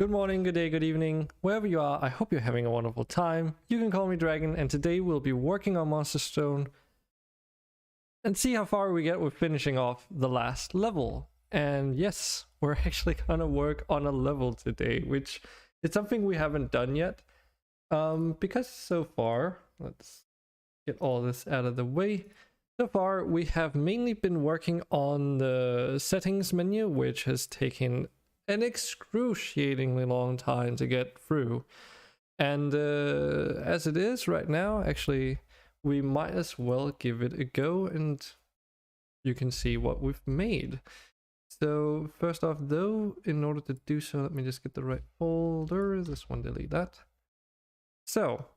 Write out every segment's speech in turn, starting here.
Good morning, good day, good evening, wherever you are. I hope you're having a wonderful time. You can call me Dragon, and today we'll be working on MonsterStone and see how far we get with finishing off the last level. And yes, we're actually gonna work on a level today, which is something we haven't done yet. Because so far, let's get all this out of the way. So far, we have mainly been working on the settings menu, which has taken an excruciatingly long time to get through. And as it is right now, actually, we might as well give it a go and you can see what we've made. So first off though, in order to do so, let me just get the right folder. This one, delete that. So,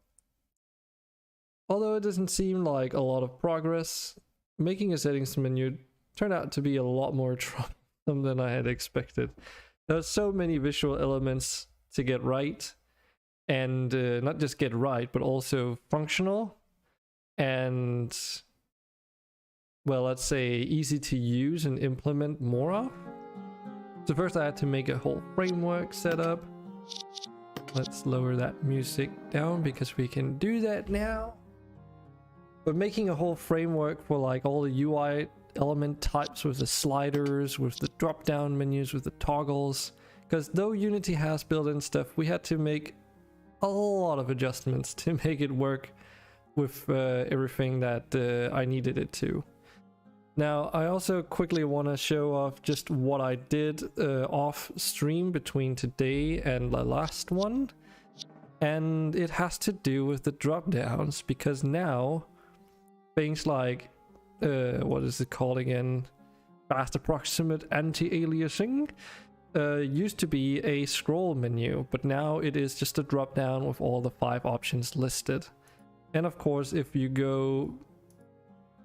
although it doesn't seem like a lot of progress, making a settings menu turned out to be a lot more troublesome than I had expected. There's so many visual elements to get right, and not just get right, but also functional and, well, let's say easy to use and implement more of. So first I had to make a whole framework setup. Let's lower that music down because we can do that now. But making a whole framework for like all the UI element types with the sliders, with the drop down menus, with the toggles, because though Unity has built-in stuff, we had to make a lot of adjustments to make it work with everything that I needed it to. Now I also quickly want to show off just what I did off stream between today and the last one, and it has to do with the drop downs, because now things like what is it called again? Fast approximate anti-aliasing used to be a scroll menu, but now it is just a drop down with all the 5 options listed. And of course, if you go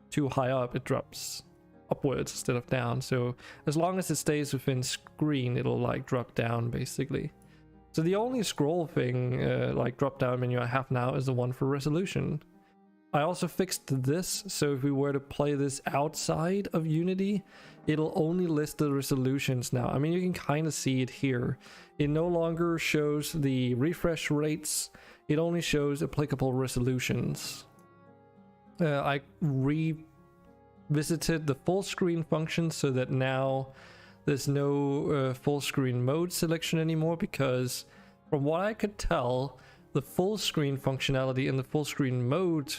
too high up, it drops upwards instead of down. So as long as it stays within screen, it'll like drop down basically. So the only scroll thing, like drop down menu I have now is the one for resolution. I also fixed this, so if we were to play this outside of Unity, it'll only list the resolutions now. I mean, you can kind of see it here. It no longer shows the refresh rates, it only shows applicable resolutions. I revisited the full screen function so that now there's no full screen mode selection anymore, because from what I could tell, the full screen functionality and the full screen mode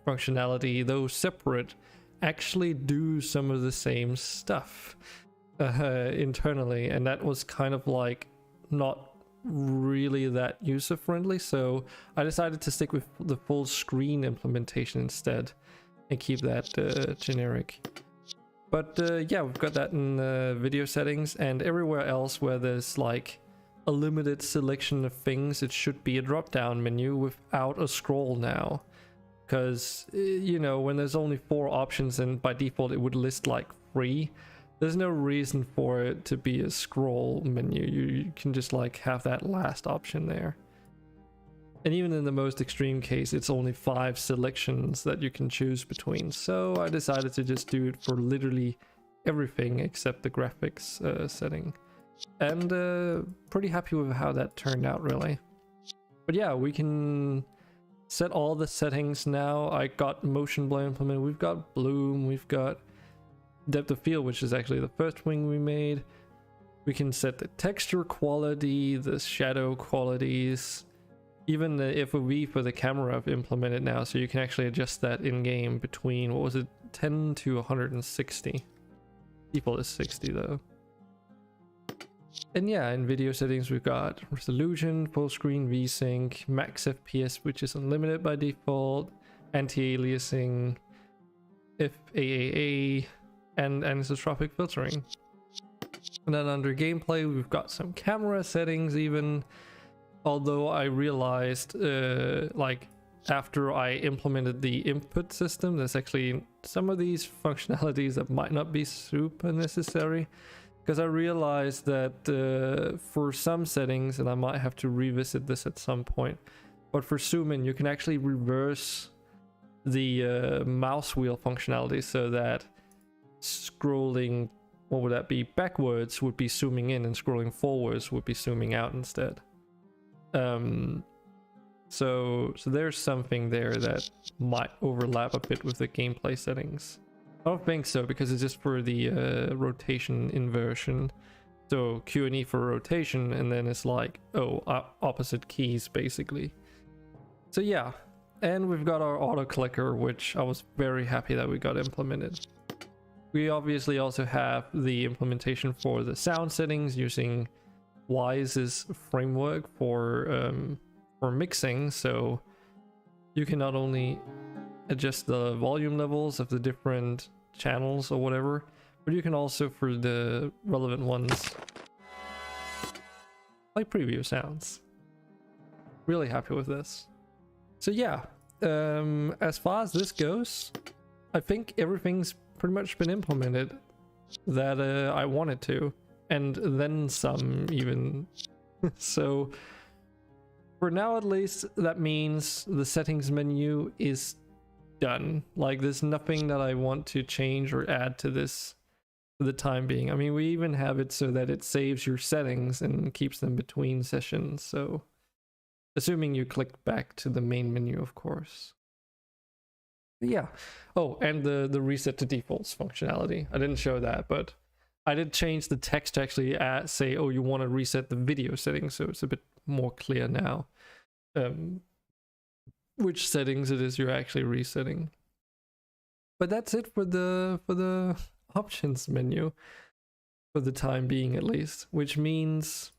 functionality, though separate, actually do some of the same stuff internally, and that was kind of like not really that user friendly, so I decided to stick with the full screen implementation instead and keep that generic. But yeah, we've got that in video settings, and everywhere else where there's like a limited selection of things, it should be a drop down menu without a scroll now. Because, you know, when there's only 4 options and by default it would list like 3, there's no reason for it to be a scroll menu. You can just like have that last option there. And even in the most extreme case, it's only 5 selections that you can choose between. So I decided to just do it for literally everything except the graphics setting. And pretty happy with how that turned out, really. But yeah, we can set all the settings now. I got motion blur implemented, we've got bloom, we've got depth of field, which is actually the first thing we made. We can set the texture quality, the shadow qualities, even the FOV for the camera I've implemented now, so you can actually adjust that in game between, what was it, 10 to 160. Default is 60 though. And yeah, in video settings we've got resolution, full screen, VSync, max FPS, which is unlimited by default, anti-aliasing, FAAA, and anisotropic filtering. And then under gameplay we've got some camera settings even, although I realized like after I implemented the input system, there's actually some of these functionalities that might not be super necessary. Because I realized that for some settings, and I might have to revisit this at some point, but for zoom in, you can actually reverse the mouse wheel functionality so that scrolling what would that be? Backwards would be zooming in, and scrolling forwards would be zooming out instead. So there's something there that might overlap a bit with the gameplay settings. I don't think so, because it's just for the rotation inversion. So Q and E for rotation, and then it's like, oh, opposite keys basically. So yeah, and we've got our auto clicker, which I was very happy that we got implemented. We obviously also have the implementation for the sound settings using Wise's framework for mixing, so you can not only adjust the volume levels of the different channels or whatever, but you can also, for the relevant ones, like preview sounds. Really happy with this. So yeah, as far as this goes, I think everything's pretty much been implemented that I wanted to, and then some even. So for now at least, that means the settings menu is done. Like, there's nothing that I want to change or add to this for the time being. I mean, we even have it so that it saves your settings and keeps them between sessions, so assuming you click back to the main menu, of course. But yeah. Oh, and the reset to defaults functionality. I didn't show that, but I did change the text to actually say, oh, you want to reset the video settings, so it's a bit more clear now which settings it is you're actually resetting. But that's it for the options menu for the time being, at least, which means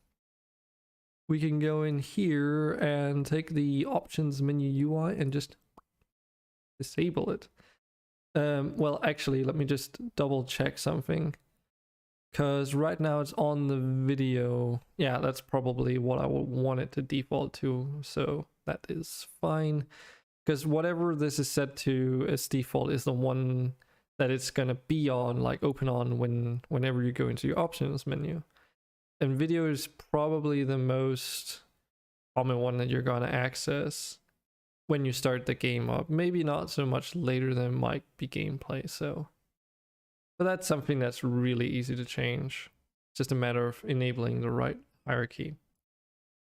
we can go in here and take the options menu UI and just disable it. Well, actually, let me just double check something, because right now it's on the video. Yeah, that's probably what I would want it to default to, so that is fine, because whatever this is set to as default is the one that it's gonna be on, like open on whenever you go into your options menu. And video is probably the most common one that you're gonna access when you start the game up. Maybe not so much later than might be gameplay, so. But that's something that's really easy to change. It's just a matter of enabling the right hierarchy.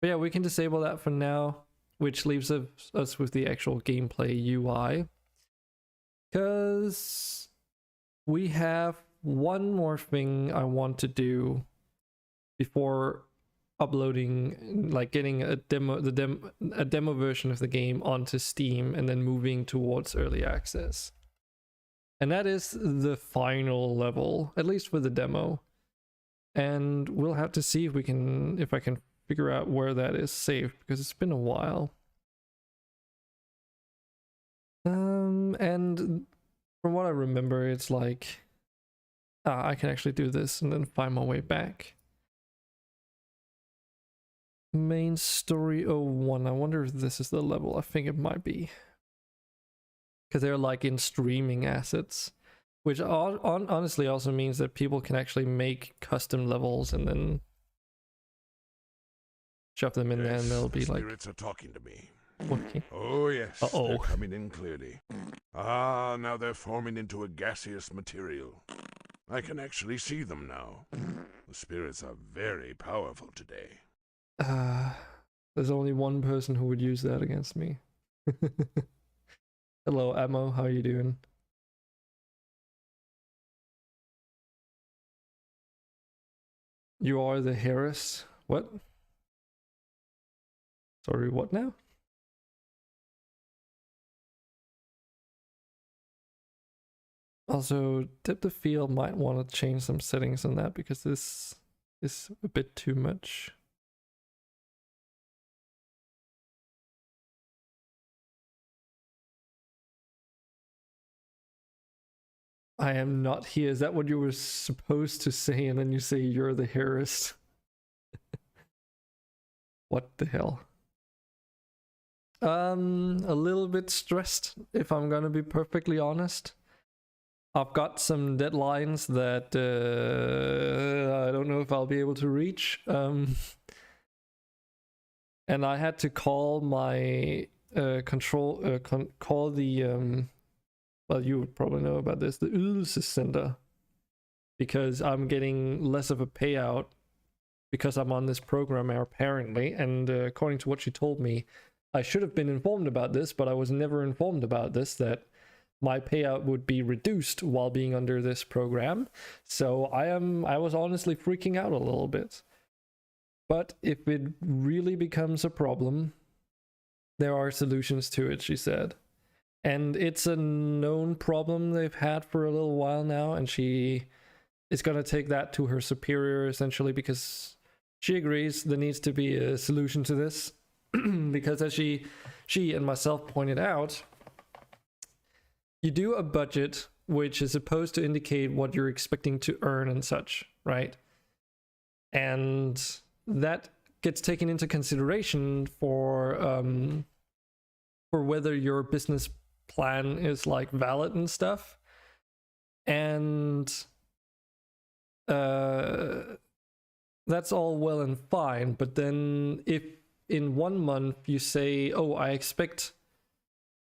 But yeah, we can disable that for now, which leaves us with the actual gameplay UI. Because we have one more thing I want to do before uploading, like getting a demo version of the game onto Steam and then moving towards early access. And that is the final level, at least for the demo. And we'll have to see if I can figure out where that is saved, because it's been a while. And from what I remember, it's like I can actually do this and then find my way back. Main story 01. I wonder if this is the level. I think it might be, because they're like in streaming assets, which honestly also means that people can actually make custom levels and then shove them in there, and they'll be like, spirits are talking to me. working. Oh yes, they're coming in clearly. Ah, now they're forming into a gaseous material. I can actually see them now. The spirits are very powerful today. There's only one person who would use that against me. Hello, Ammo, how are you doing? You are the Harris. What? Sorry, what now? Also, Depth of Field might want to change some settings on that, because this is a bit too much. I am not here. Is that what you were supposed to say? And then you say you're the Harris. What the hell? A little bit stressed, if I'm gonna be perfectly honest. I've got some deadlines that I don't know if I'll be able to reach. And I had to call my call the well, you would probably know about this, the Ulysses Center, because I'm getting less of a payout because I'm on this program apparently. And according to what she told me, I should have been informed about this, but I was never informed about this, that my payout would be reduced while being under this program. So I was honestly freaking out a little bit. But if it really becomes a problem, there are solutions to it, she said. And it's a known problem they've had for a little while now, and she is going to take that to her superior essentially, because she agrees there needs to be a solution to this. Because as she and myself pointed out, you do a budget which is supposed to indicate what you're expecting to earn and such, right? And that gets taken into consideration for whether your business plan is like valid and stuff. And that's all well and fine, but then if in 1 month you say, oh, I expect,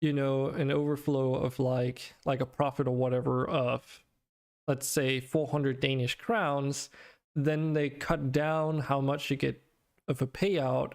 you know, an overflow of like a profit or whatever of, let's say 400 Danish crowns, then they cut down how much you get of a payout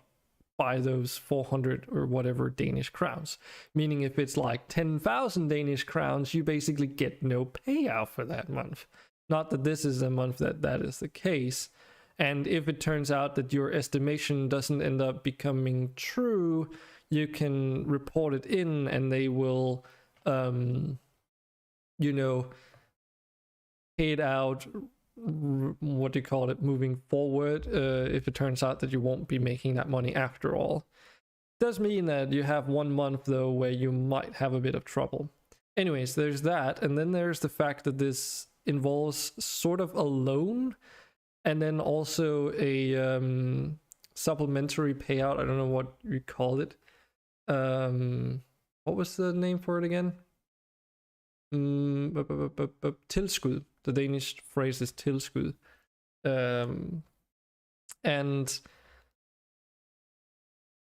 by those 400 or whatever Danish crowns. Meaning if it's like 10,000 Danish crowns, you basically get no payout for that month. Not that this is a month that is the case. And if it turns out that your estimation doesn't end up becoming true, you can report it in and they will, you know, pay it out, what do you call it, moving forward, if it turns out that you won't be making that money after all. Does mean that you have 1 month though where you might have a bit of trouble. Anyways, there's that, and then there's the fact that this involves sort of a loan, and then also a supplementary payout. I don't know what you call it. What was the name for it again? Tilskud. The Danish phrase is tilskud. And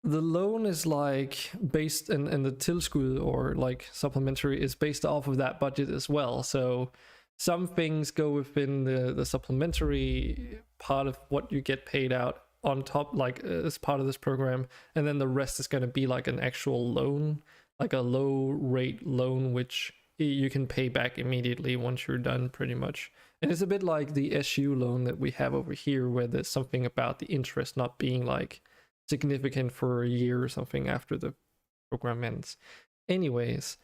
the loan is like based, and the tilskud or like supplementary is based off of that budget as well. So some things go within the supplementary part of what you get paid out on top, like as part of this program, and then the rest is going to be like an actual loan, like a low rate loan, which you can pay back immediately once you're done, pretty much. And it's a bit like the SU loan that we have over here, where there's something about the interest not being like significant for a year or something after the program ends. Anyways,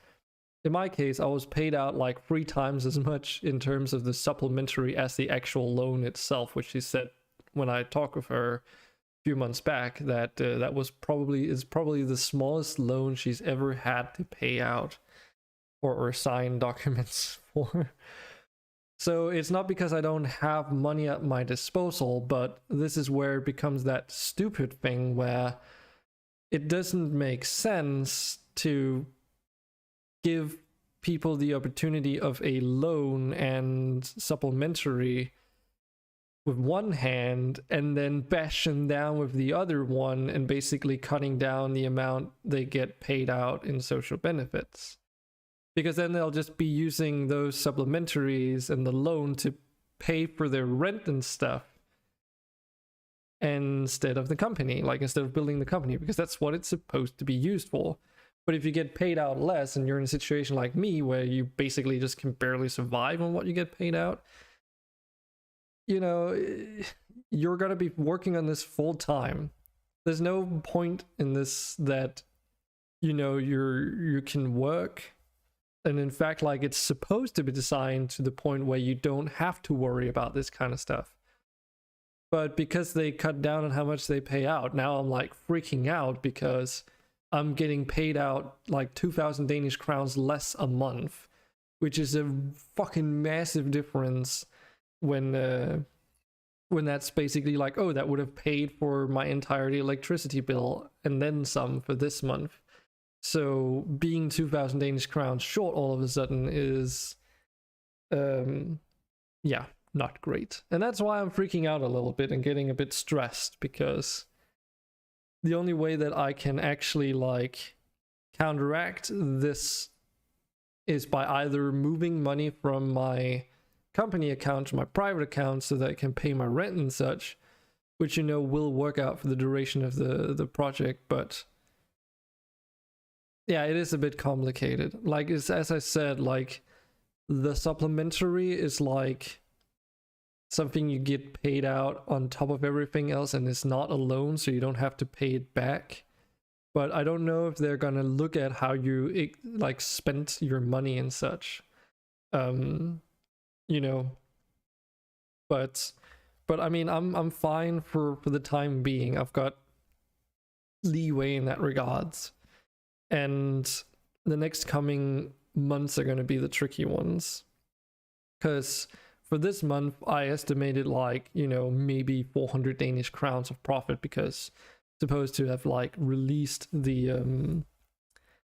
in my case, I was paid out like 3 times as much in terms of the supplementary as the actual loan itself, which she said when I talked with her a few months back that that was probably the smallest loan she's ever had to pay out or sign documents for. So it's not because I don't have money at my disposal, but this is where it becomes that stupid thing where it doesn't make sense to give people the opportunity of a loan and supplementary with one hand and then bash them down with the other one and basically cutting down the amount they get paid out in social benefits. Because then they'll just be using those supplementaries and the loan to pay for their rent and stuff instead of the company, like instead of building the company, because that's what it's supposed to be used for. But if you get paid out less and you're in a situation like me where you basically just can barely survive on what you get paid out, you know, you're going to be working on this full time. There's no point in this that, you know, you can work. And in fact, like, it's supposed to be designed to the point where you don't have to worry about this kind of stuff. But because they cut down on how much they pay out, now I'm like freaking out because I'm getting paid out like 2,000 Danish crowns less a month, which is a fucking massive difference when that's basically like, oh, that would have paid for my entire electricity bill and then some for this month. So being 2,000 Danish crowns short all of a sudden is, yeah, not great. And that's why I'm freaking out a little bit and getting a bit stressed, because the only way that I can actually like counteract this is by either moving money from my company account to my private account so that I can pay my rent and such, which will work out for the duration of the project. But yeah, it is a bit complicated. Like, it's, as I said, like the supplementary is like something you get paid out on top of everything else, and it's not a loan, so you don't have to pay it back. But I don't know if they're gonna look at how you like spent your money and such. You know, but I mean, I'm fine for the time being. I've got leeway in that regards, and the next coming months are going to be the tricky ones, because for this month I estimated like maybe 400 Danish crowns of profit, because supposed to have like released the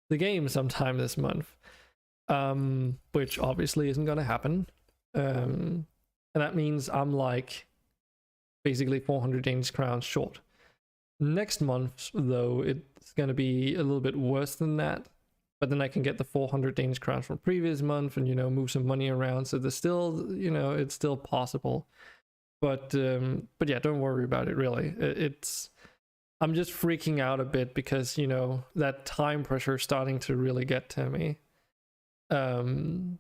game sometime this month, which obviously isn't going to happen, and that means I'm like basically 400 Danish crowns short. Next month, though, it's going to be a little bit worse than that, but then I can get the 400 Danish crowns from previous month and move some money around, so there's still it's still possible. But yeah, don't worry about it, really. I'm just freaking out a bit because that time pressure is starting to really get to me, and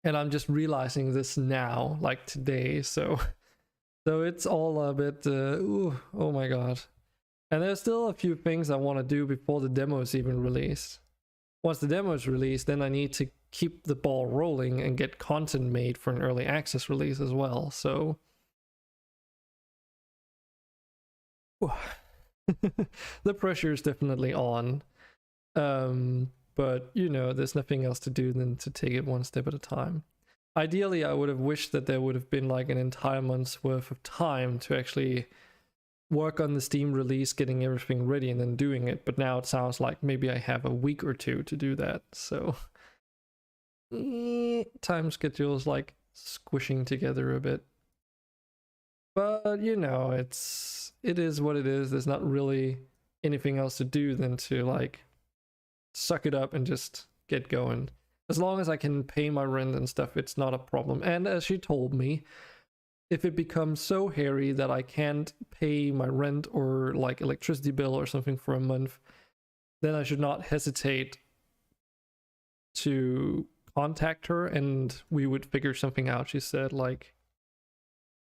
I'm just realizing this now, like today. So it's all a bit ooh, oh my god. And there's still a few things I want to do before the demo is even released. Once the demo is released, then I need to keep the ball rolling and get content made for an early access release as well. So the pressure is definitely on. But there's nothing else to do than to take it one step at a time. Ideally, I would have wished that there would have been like an entire month's worth of time to actually work on the Steam release, getting everything ready and then doing it. But now it sounds like maybe I have a week or two to do that. So time schedule's like squishing together a bit. But it is what it is. There's not really anything else to do than to like suck it up and just get going. As long as I can pay my rent and stuff, it's not a problem. And as she told me, if it becomes so hairy that I can't pay my rent or like electricity bill or something for a month, then I should not hesitate to contact her and we would figure something out, she said, like,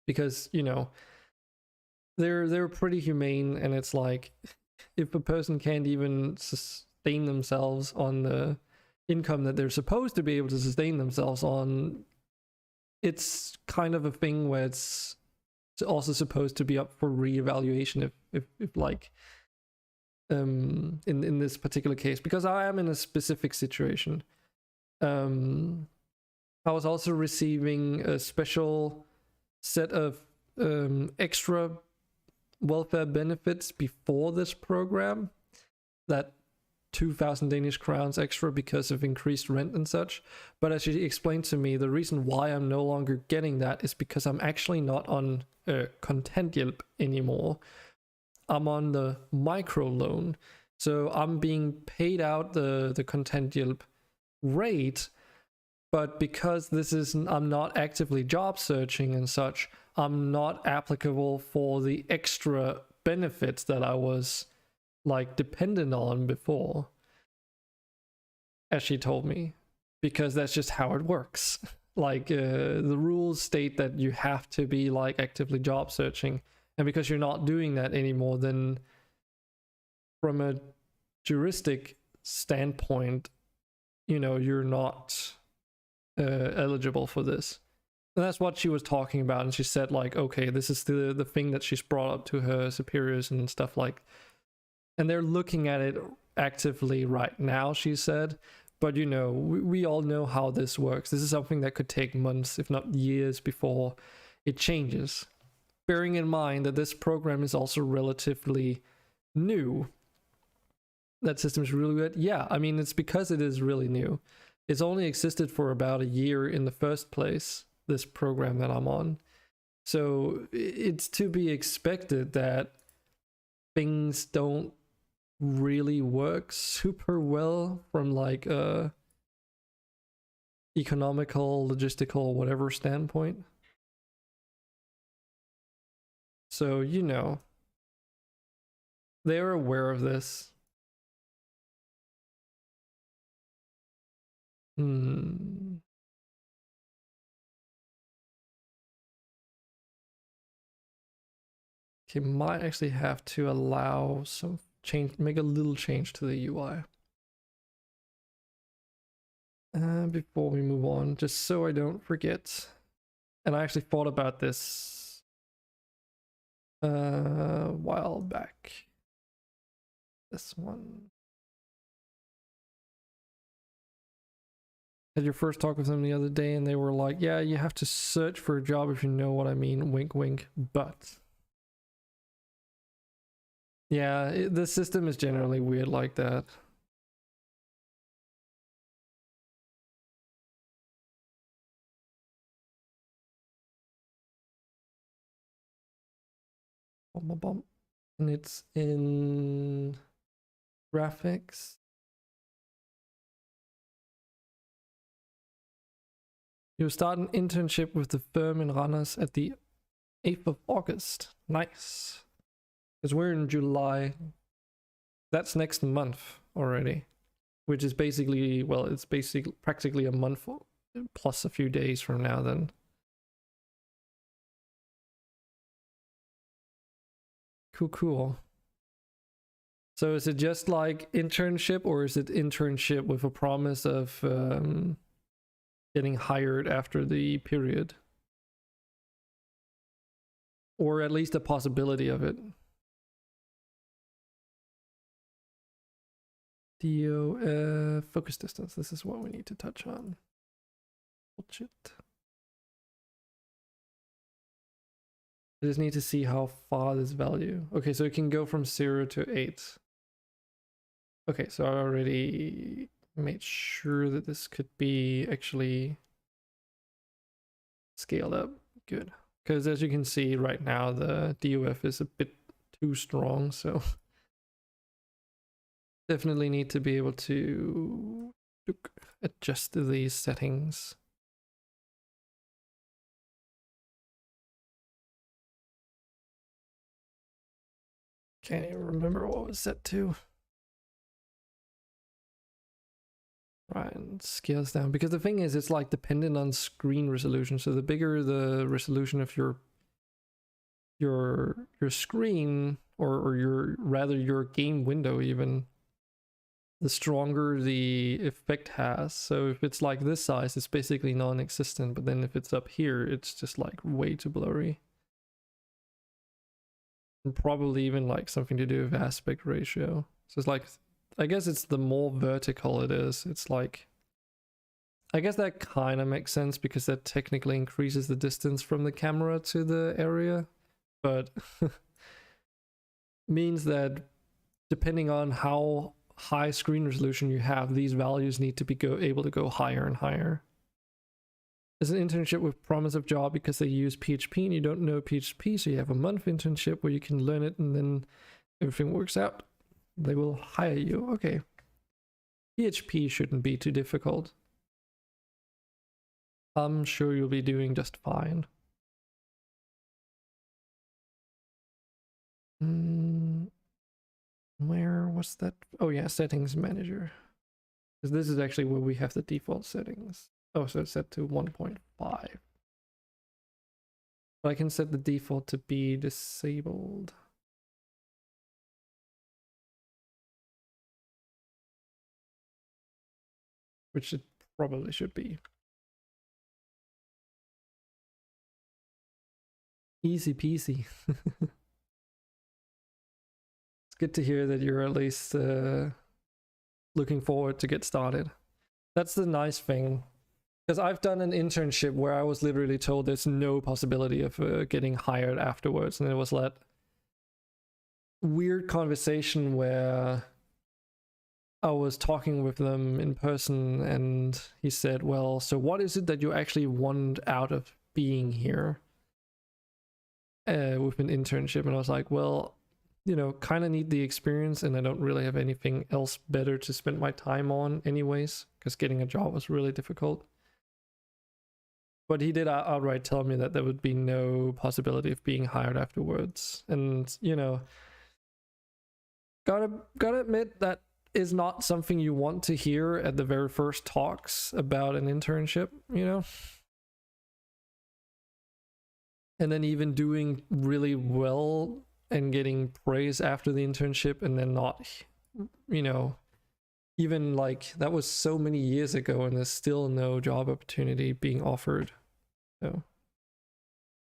because they're pretty humane, and it's like if a person can't even sustain themselves on the income that they're supposed to be able to sustain themselves on, it's kind of a thing where it's also supposed to be up for reevaluation if like in this particular case, because I am in a specific situation. I was also receiving a special set of extra welfare benefits before this program, that 2,000 Danish crowns extra because of increased rent and such. But as she explained to me, the reason why I'm no longer getting that is because I'm actually not on Kontanthjælp anymore. I'm on the micro loan, so I'm being paid out the Kontanthjælp rate, but because I'm not actively job searching and such, I'm not applicable for the extra benefits that I was like dependent on before, as she told me, because that's just how it works. Like the rules state that you have to be like actively job searching, and because you're not doing that anymore, then from a juristic standpoint, you're not eligible for this. And that's what she was talking about, and she said like, okay, this is the thing that she's brought up to her superiors and stuff like. And they're looking at it actively right now, she said. But we all know how this works. This is something that could take months, if not years, before it changes. Bearing in mind that this program is also relatively new. That system is really good. Yeah, I mean, it's because it is really new. It's only existed for about a year in the first place, this program that I'm on. So it's to be expected that things don't really work super well from like economical, logistical, whatever standpoint. So, you know, they're aware of this. Okay, might actually have to allow some change, make a little change to the UI. Before we move on, just so I don't forget. And I actually thought about this a while back. This one. Had your first talk with them the other day and they were like, yeah, you have to search for a job if you know what I mean, wink wink, but yeah, the system is generally weird like that. And it's in graphics. You'll start an internship with the firm in Randers at the 8th of August. Nice. Because we're in July. That's next month already. Which is basically, well, it's basically practically a month plus a few days from now then. Cool. So is it just like internship, or is it internship with a promise of getting hired after the period? Or at least a possibility of it? DO, focus distance. This is what we need to touch on. Bullshit. I just need to see how far this value. Okay, so it can go from 0 to 8. Okay, so I already made sure that this could be actually scaled up. Good. Because as you can see right now, the DOF is a bit too strong, so definitely need to be able to adjust these settings. Can't even remember what was set to. Right, and scales down. Because the thing is, it's like dependent on screen resolution. So the bigger the resolution of your screen, or your game window even, the stronger the effect has. So if it's like this size, it's basically non-existent. But then if it's up here, it's just like way too blurry. And probably even like something to do with aspect ratio. So it's like, I guess it's the more vertical it is, it's like, I guess that kind of makes sense because that technically increases the distance from the camera to the area, but means that depending on how high screen resolution you have, these values need to be able to go higher and higher. It's an internship with promise of job because they use PHP and you don't know PHP, so you have a month internship where you can learn it and then everything works out. They will hire you. Okay. PHP shouldn't be too difficult. I'm sure you'll be doing just fine. Where was that? Oh yeah, settings manager. Because this is actually where we have the default settings. Oh, so it's set to 1.5. But I can set the default to be disabled. Which it probably should be. Easy peasy. It's good to hear that you're at least looking forward to get started. That's the nice thing. Because I've done an internship where I was literally told there's no possibility of getting hired afterwards. And it was that weird conversation where I was talking with them in person and he said, well, so what is it that you actually want out of being here with an internship? And I was like, well, you know, kind of need the experience and I don't really have anything else better to spend my time on anyways, because getting a job was really difficult. But he did outright tell me that there would be no possibility of being hired afterwards. And, you know, gotta admit that is not something you want to hear at the very first talks about an internship, you know? And then even doing really well and getting praise after the internship and then not, you know, even like that was so many years ago and there's still no job opportunity being offered. So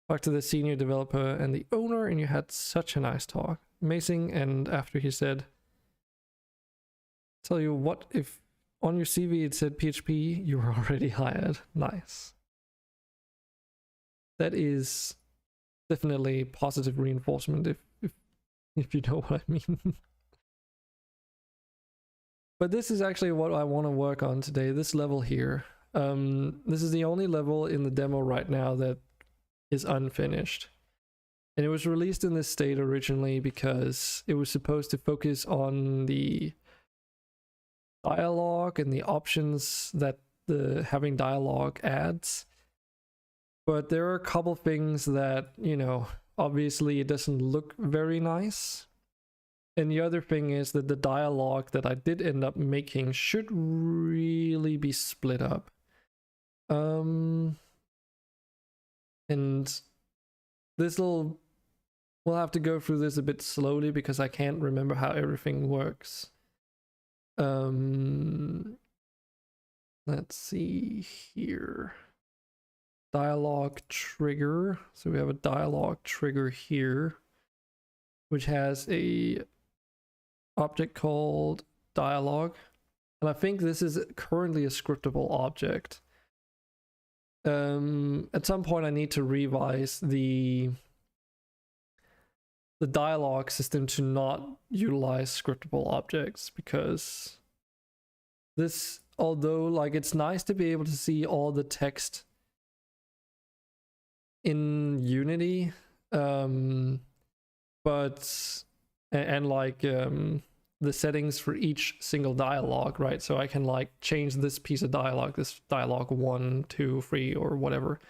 talk to the senior developer and the owner and you had such a nice talk. Amazing. And after he said, tell you what, if on your CV it said PHP, you were already hired. Nice. That is definitely positive reinforcement if you know what I mean. But this is actually what I want to work on today, this level here. This is the only level in the demo right now that is unfinished. And it was released in this state originally because it was supposed to focus on the dialogue and the options that the having dialogue adds. But there are a couple things that, you know, obviously it doesn't look very nice. And the other thing is that the dialogue that I did end up making should really be split up. And we'll have to go through this a bit slowly because I can't remember how everything works. Let's see here. Dialogue trigger. So we have a dialogue trigger here, which has a object called dialogue. And I think this is currently a scriptable object. At some point I need to revise the dialogue system to not utilize scriptable objects, because this, although like it's nice to be able to see all the text in Unity, but the settings for each single dialogue, right? So I can like change this piece of dialogue, this dialogue 1, 2, 3, or whatever.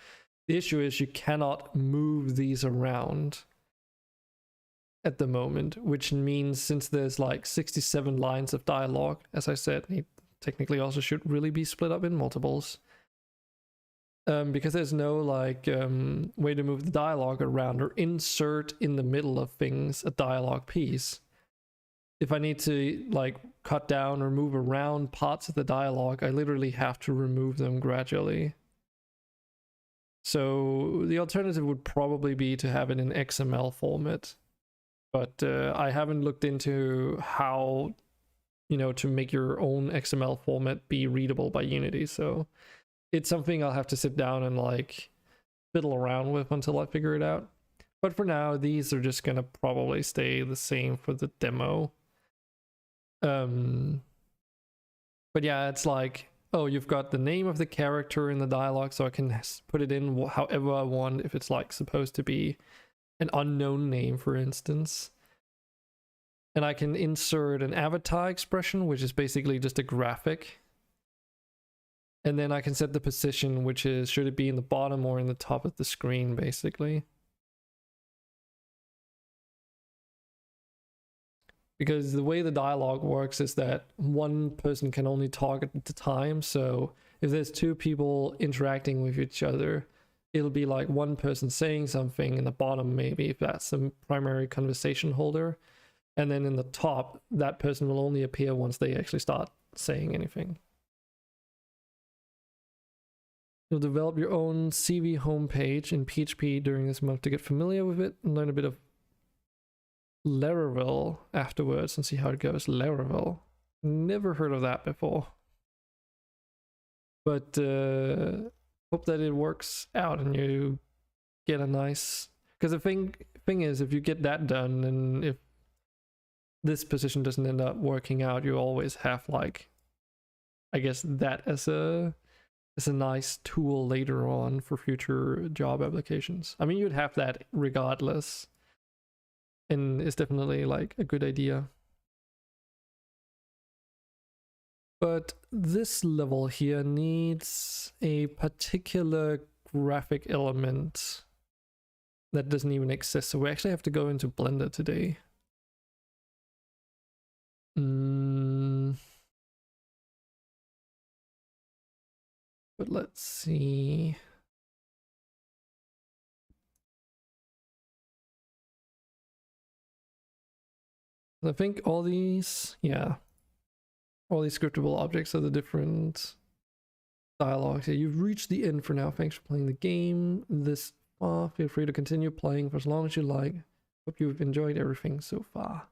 The issue is you cannot move these around at the moment, which means since there's like 67 lines of dialogue, as I said, it technically also should really be split up in multiples. Because there's no like way to move the dialogue around or insert in the middle of things a dialogue piece. If I need to like cut down or move around parts of the dialogue, I literally have to remove them gradually. So the alternative would probably be to have it in XML format. But I haven't looked into how, you know, to make your own XML format be readable by Unity. So it's something I'll have to sit down and like fiddle around with until I figure it out. But for now, these are just gonna probably stay the same for the demo. But yeah, it's like, oh, you've got the name of the character in the dialogue, so I can put it in however I want if it's like supposed to be an unknown name, for instance. And I can insert an avatar expression, which is basically just a graphic. And then I can set the position, which is, should it be in the bottom or in the top of the screen, basically. Because the way the dialogue works is that one person can only talk at a time. So if there's two people interacting with each other, it'll be like one person saying something in the bottom, maybe, if that's the primary conversation holder. And then in the top, that person will only appear once they actually start saying anything. You'll develop your own CV homepage in PHP during this month to get familiar with it and learn a bit of Laravel afterwards and see how it goes. Laravel. Never heard of that before. But hope that it works out and you get a nice... Because the thing is, if you get that done, and if this position doesn't end up working out, you always have like, I guess, that as a nice tool later on for future job applications. I mean, you'd have that regardless. And it's definitely like a good idea. But this level here needs a particular graphic element that doesn't even exist. So we actually have to go into Blender today. But let's see. I think all these, yeah, all these scriptable objects are the different dialogues. Yeah, you've reached the end for now. Thanks for playing the game this far. Feel free to continue playing for as long as you like. Hope you've enjoyed everything so far.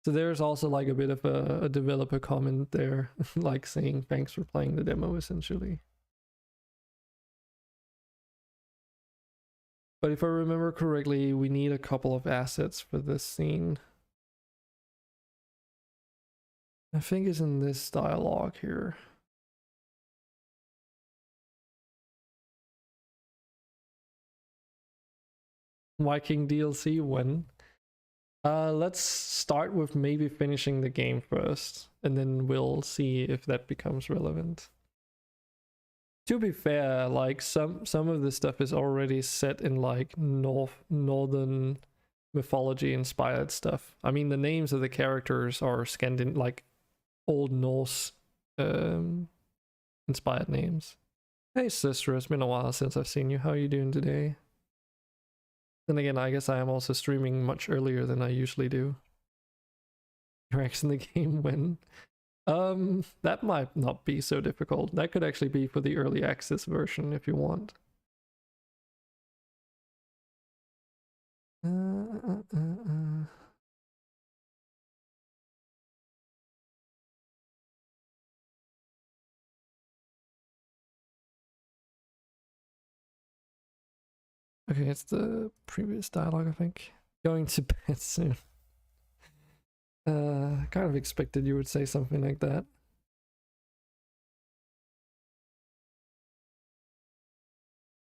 So there's also like a bit of a developer comment there, like saying thanks for playing the demo essentially. But if I remember correctly, we need a couple of assets for this scene. I think it's in this dialogue here. Viking DLC when? Let's start with maybe finishing the game first, and then we'll see if that becomes relevant. To be fair, like some of this stuff is already set in like northern mythology inspired stuff. I mean, the names of the characters are like Old Norse inspired names. Hey sister, it's been a while since I've seen you. How are you doing today? Then again, I guess I am also streaming much earlier than I usually do. Cracks in the game when? That might not be so difficult. That could actually be for the early access version if you want. Okay, it's the previous dialogue, I think. Going to bed soon. Kind of expected you would say something like that.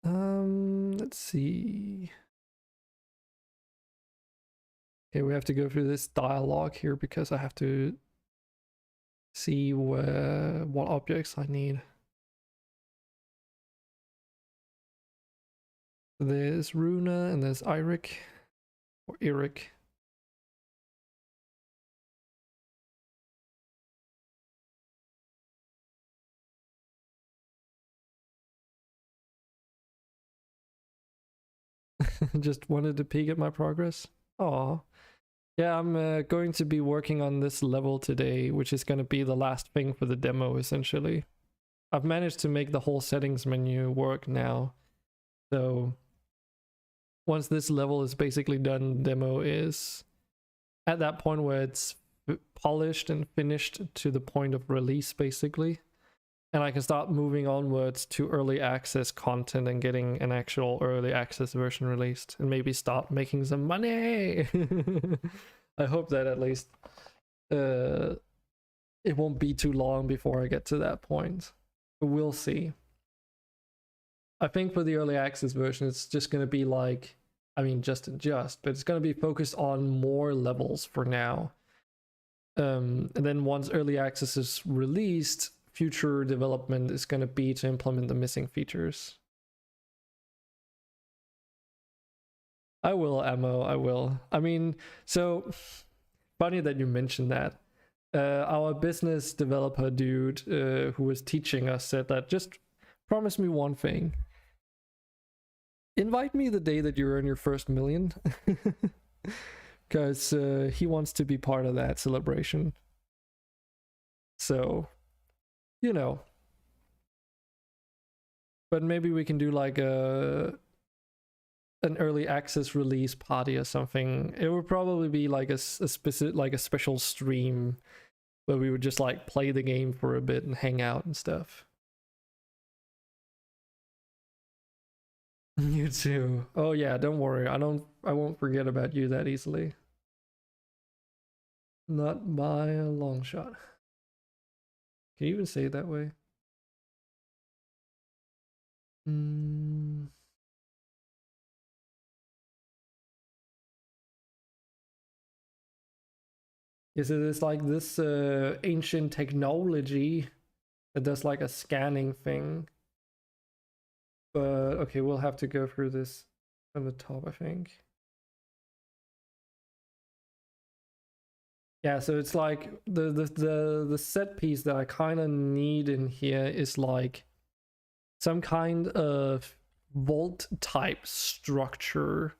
Let's see. Okay, we have to go through this dialogue here because I have to see what objects I need. There's Runa and there's Eirik or Eric. Just wanted to peek at my progress. Aw. Yeah, I'm going to be working on this level today, which is going to be the last thing for the demo, essentially. I've managed to make the whole settings menu work now. So once this level is basically done, demo is at that point where it's polished and finished to the point of release, basically. And I can start moving onwards to early access content and getting an actual early access version released and maybe start making some money. I hope that at least it won't be too long before I get to that point. But we'll see. I think for the early access version, it's just going to be like, I mean, just, but it's going to be focused on more levels for now. And then once early access is released, future development is going to be to implement the missing features. I will, Ammo, I will. I mean, so funny that you mentioned that. Our business developer dude who was teaching us said that just promise me one thing. Invite me the day that you earn your first million. Because he wants to be part of that celebration. So, you know. But maybe we can do like an early access release party or something. It would probably be like a special stream where we would just like play the game for a bit and hang out and stuff. You too. Oh yeah, don't worry. I won't forget about you that easily. Not by a long shot. Can you even say it that way? Is it is like this ancient technology that does like a scanning thing? But okay, we'll have to go through this from the top, I think. Yeah, so it's like the set piece that I kind of need in here is like some kind of vault type structure,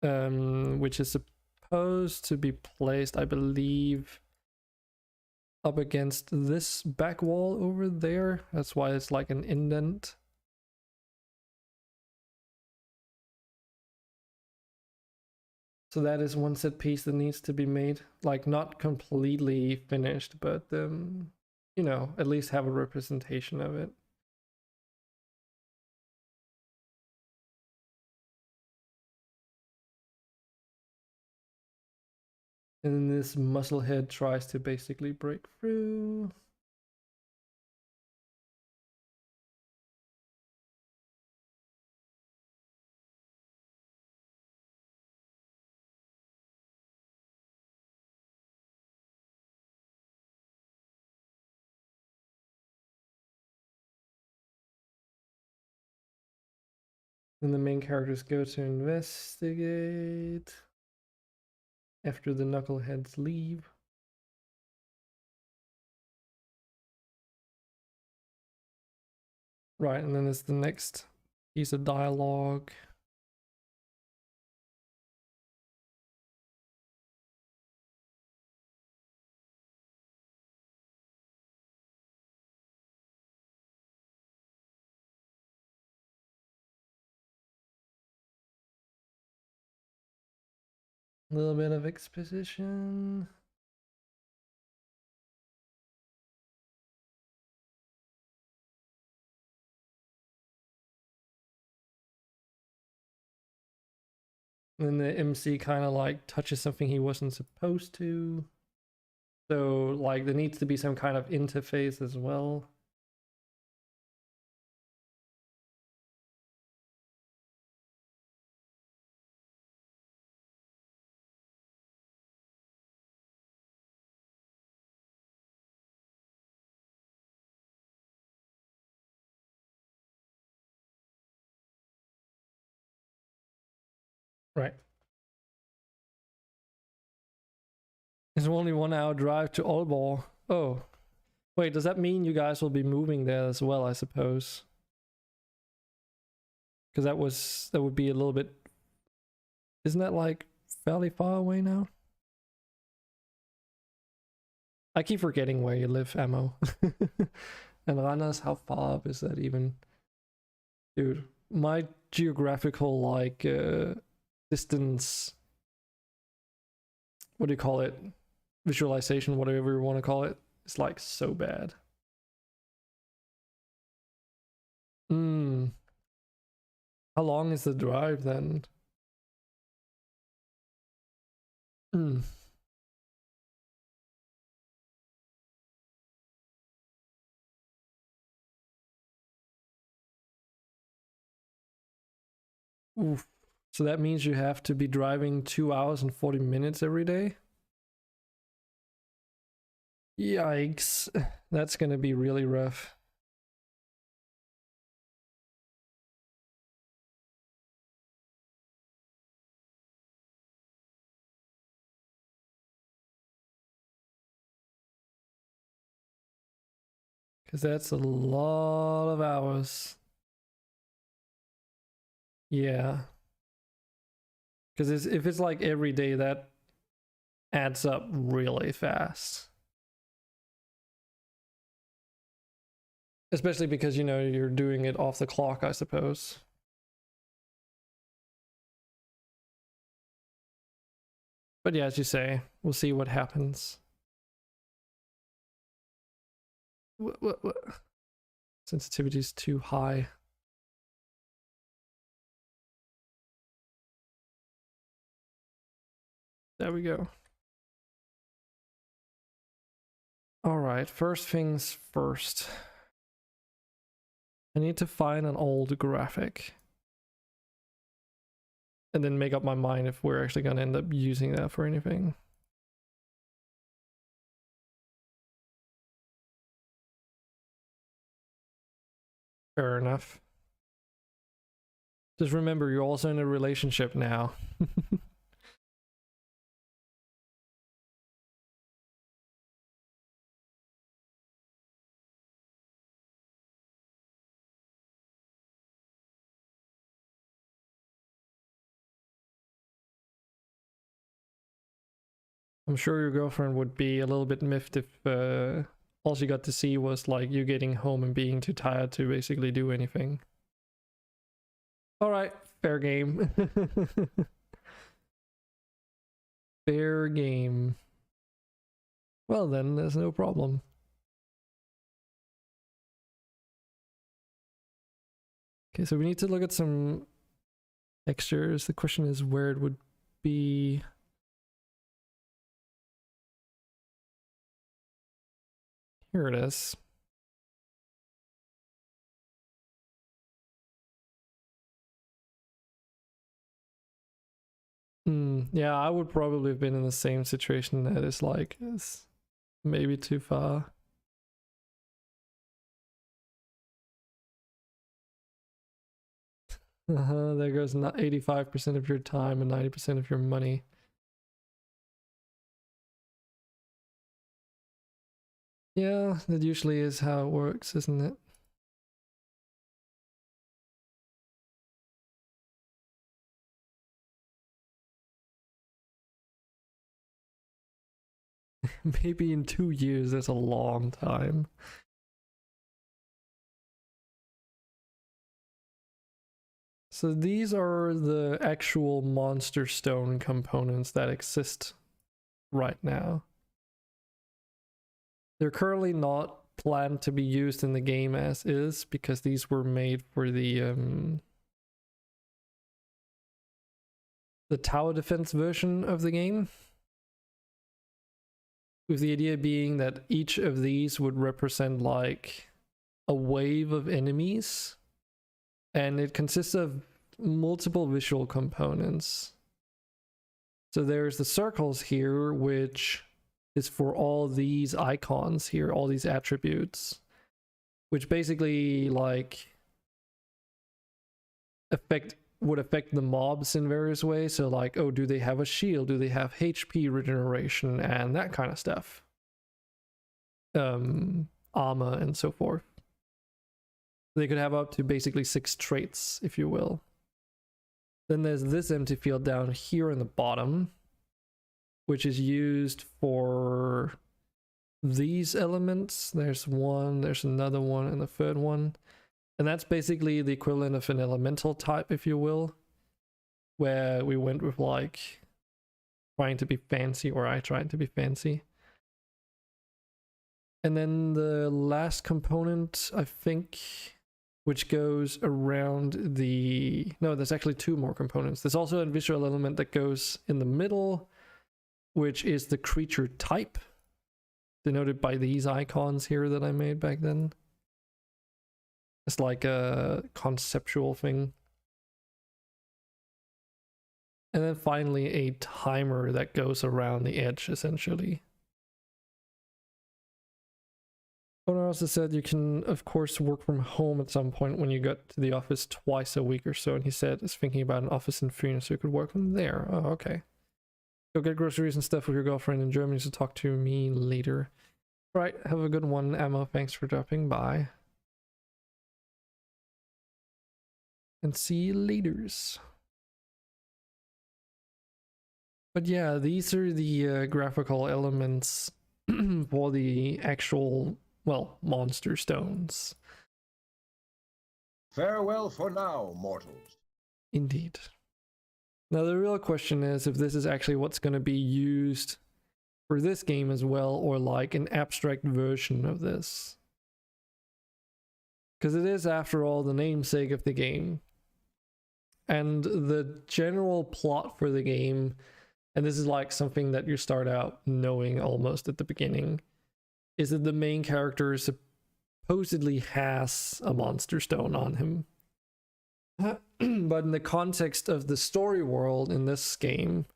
which is supposed to be placed, I believe, up against this back wall over there. That's why it's like an indent. So that is one set piece that needs to be made, like not completely finished, but you know, at least have a representation of it. And then this muscle head tries to basically break through. Then the main characters go to investigate after the knuckleheads leave. Right, and then there's the next piece of dialogue. A little bit of exposition. And then the MC kind of like touches something he wasn't supposed to. So like there needs to be some kind of interface as well. Right. It's only 1 hour drive to Aalborg. Oh. Wait, does that mean you guys will be moving there as well, I suppose? Because that would be a little bit, isn't that like fairly far away now? I keep forgetting where you live, Ammo. And Randers, how far up is that even? Dude, my geographical like distance, what do you call it? Visualization, whatever you want to call it, is like so bad. How long is the drive then? Oof. So that means you have to be driving 2 hours and 40 minutes every day? Yikes. That's gonna be really rough. Because that's a lot of hours. Yeah. Because if it's like every day, that adds up really fast. Especially because, you know, you're doing it off the clock, I suppose. But yeah, as you say, we'll see what happens. What? Sensitivity is too high. There we go. All right, first things first. I need to find an old graphic. And then make up my mind if we're actually going to end up using that for anything. Fair enough. Just remember, you're also in a relationship now. I'm sure your girlfriend would be a little bit miffed if all she got to see was like you getting home and being too tired to basically do anything. Alright, fair game. Fair game. Well then, there's no problem. Okay, so we need to look at some textures. The question is where it would be. Here it is. Yeah, I would probably have been in the same situation. That is like, it's maybe too far. There goes 85% of your time and 90% of your money. Yeah, that usually is how it works, isn't it? Maybe in 2 years, that's a long time. So these are the actual MonsterStone components that exist right now. They're currently not planned to be used in the game as is, because these were made for the tower defense version of the game. With the idea being that each of these would represent like a wave of enemies, and it consists of multiple visual components. So there's the circles here, which is for all these icons here, all these attributes, which basically like would affect the mobs in various ways. So like, oh, do they have a shield? Do they have HP regeneration and that kind of stuff? Armor and so forth. They could have up to basically 6 traits, if you will. Then there's this empty field down here in the bottom, which is used for these elements. There's one, there's another one, and the third one. And that's basically the equivalent of an elemental type, if you will, where we went with like trying to be fancy, or I tried to be fancy. And then the last component, I think, which goes around the... No, there's actually 2 more components. There's also a visual element that goes in the middle, which is the creature type, denoted by these icons here that I made back then. It's like a conceptual thing. And then finally a timer that goes around the edge, essentially. Owner also said you can, of course, work from home at some point when you get to the office twice a week or so. And he said is thinking about an office in Phoenix, so you could work from there. Oh, okay. Go get groceries and stuff with your girlfriend in Germany, so talk to me later. Right, have a good one, Emma. Thanks for dropping by. And see you laters. But yeah, these are the graphical elements for the actual, well, MonsterStones. Farewell for now, mortals. Indeed. Now the real question is if this is actually what's going to be used for this game as well, or like an abstract version of this. Because it is, after all, the namesake of the game. And the general plot for the game, and this is like something that you start out knowing almost at the beginning, is that the main character supposedly has a MonsterStone on him. But in the context of the story world in this game,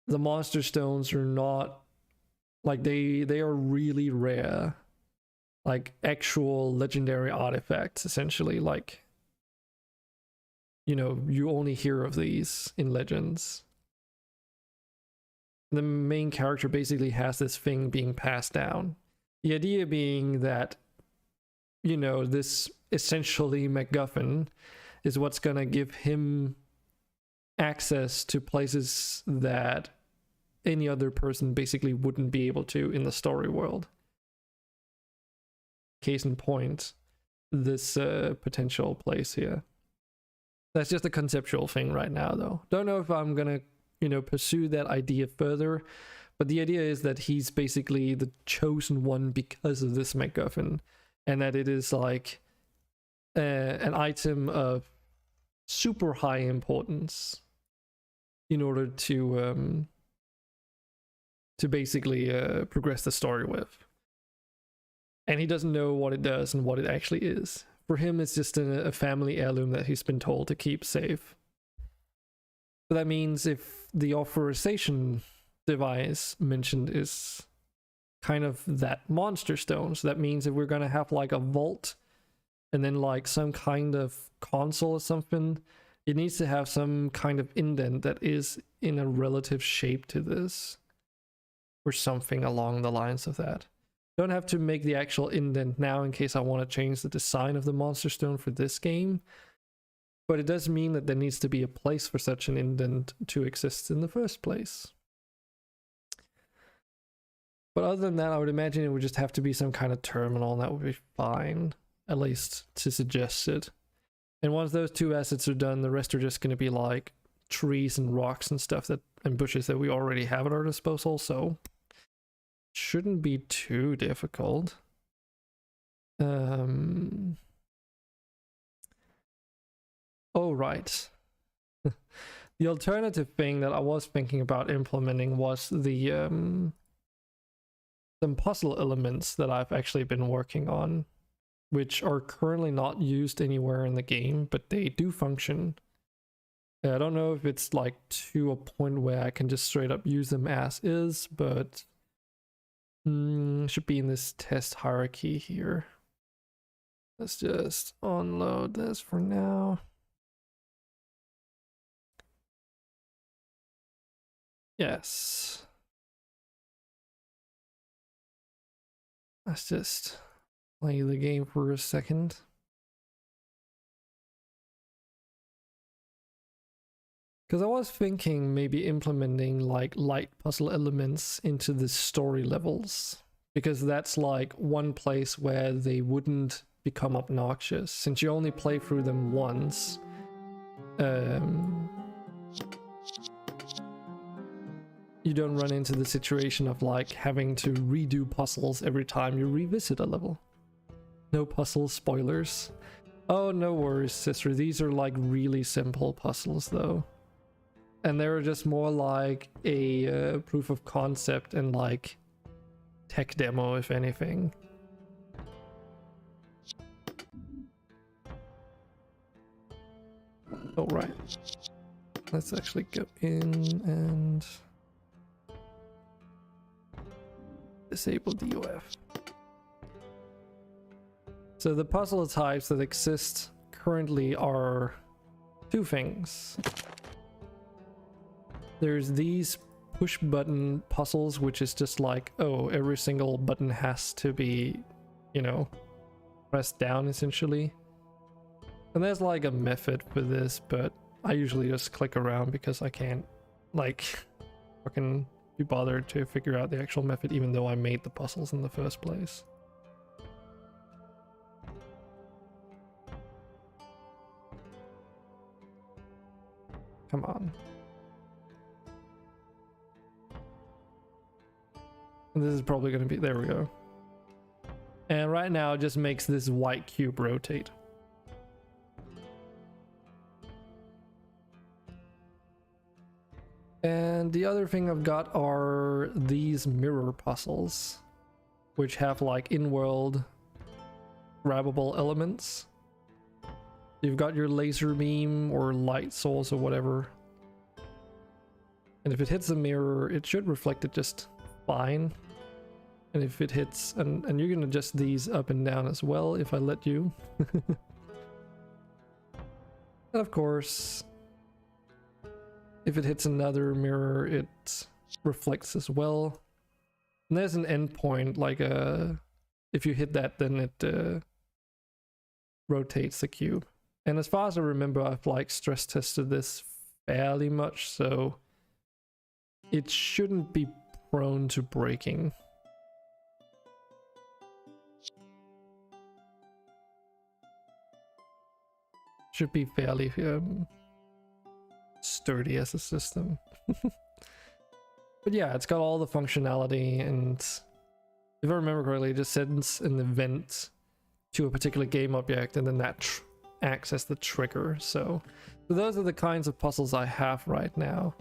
the MonsterStones are not, like, they are really rare. Like actual legendary artifacts, essentially. Like, you know, you only hear of these in Legends. The main character basically has this thing being passed down. The idea being that, you know, this essentially MacGuffin is what's gonna give him access to places that any other person basically wouldn't be able to in the story world. Case in point, this potential place here. That's just a conceptual thing right now, though. Don't know if I'm gonna, you know, pursue that idea further, but the idea is that he's basically the chosen one because of this MacGuffin, and that it is like an item of super high importance in order to basically progress the story with. And he doesn't know what it does and what it actually is. For him, it's just a family heirloom that he's been told to keep safe. So that means if the authorization device mentioned is kind of that MonsterStone, so that means if we're gonna have like a vault and then like some kind of console or something, it needs to have some kind of indent that is in a relative shape to this, or something along the lines of that. Don't have to make the actual indent now in case I want to change the design of the MonsterStone for this game, but it does mean that there needs to be a place for such an indent to exist in the first place. But other than that, I would imagine it would just have to be some kind of terminal, and that would be fine, at least to suggest it. And once those two assets are done, the rest are just going to be like trees and rocks and stuff and bushes that we already have at our disposal, so shouldn't be too difficult. Oh, right. The alternative thing that I was thinking about implementing was the some puzzle elements that I've actually been working on, which are currently not used anywhere in the game, but they do function. I don't know if it's like to a point where I can just straight up use them as is, but should be in this test hierarchy here. Let's just unload this for now. Yes. Let's just play the game for a second. Because I was thinking maybe implementing like light puzzle elements into the story levels, because that's like one place where they wouldn't become obnoxious, since you only play through them once. You don't run into the situation of like having to redo puzzles every time you revisit a level. No puzzle spoilers. Oh, no worries, sister. These are like really simple puzzles though. And they're just more like a proof of concept and like tech demo, if anything. All right. Let's actually go in and disable DOF. So the puzzle types that exist currently are two things. There's these push button puzzles, which is just like, oh, every single button has to be, you know, pressed down essentially. And there's like a method for this, but I usually just click around because I can't like fucking be bothered to figure out the actual method, even though I made the puzzles in the first place. Come on. And this is probably going to be, there we go. And right now it just makes this white cube rotate. And the other thing I've got are these mirror puzzles, which have like in-world grabbable elements. You've got your laser beam or light source or whatever. And if it hits the mirror, it should reflect it just fine. And if it hits, and you can adjust these up and down as well if I let you. And of course, if it hits another mirror, it reflects as well. And there's an endpoint, like if you hit that, then it rotates the cube. And as far as I remember, I've like stress tested this fairly much, so it shouldn't be prone to breaking. Should be fairly sturdy as a system. But yeah, it's got all the functionality, and if I remember correctly, it just sends an event to a particular game object, and then that acts as the trigger. So those are the kinds of puzzles I have right now.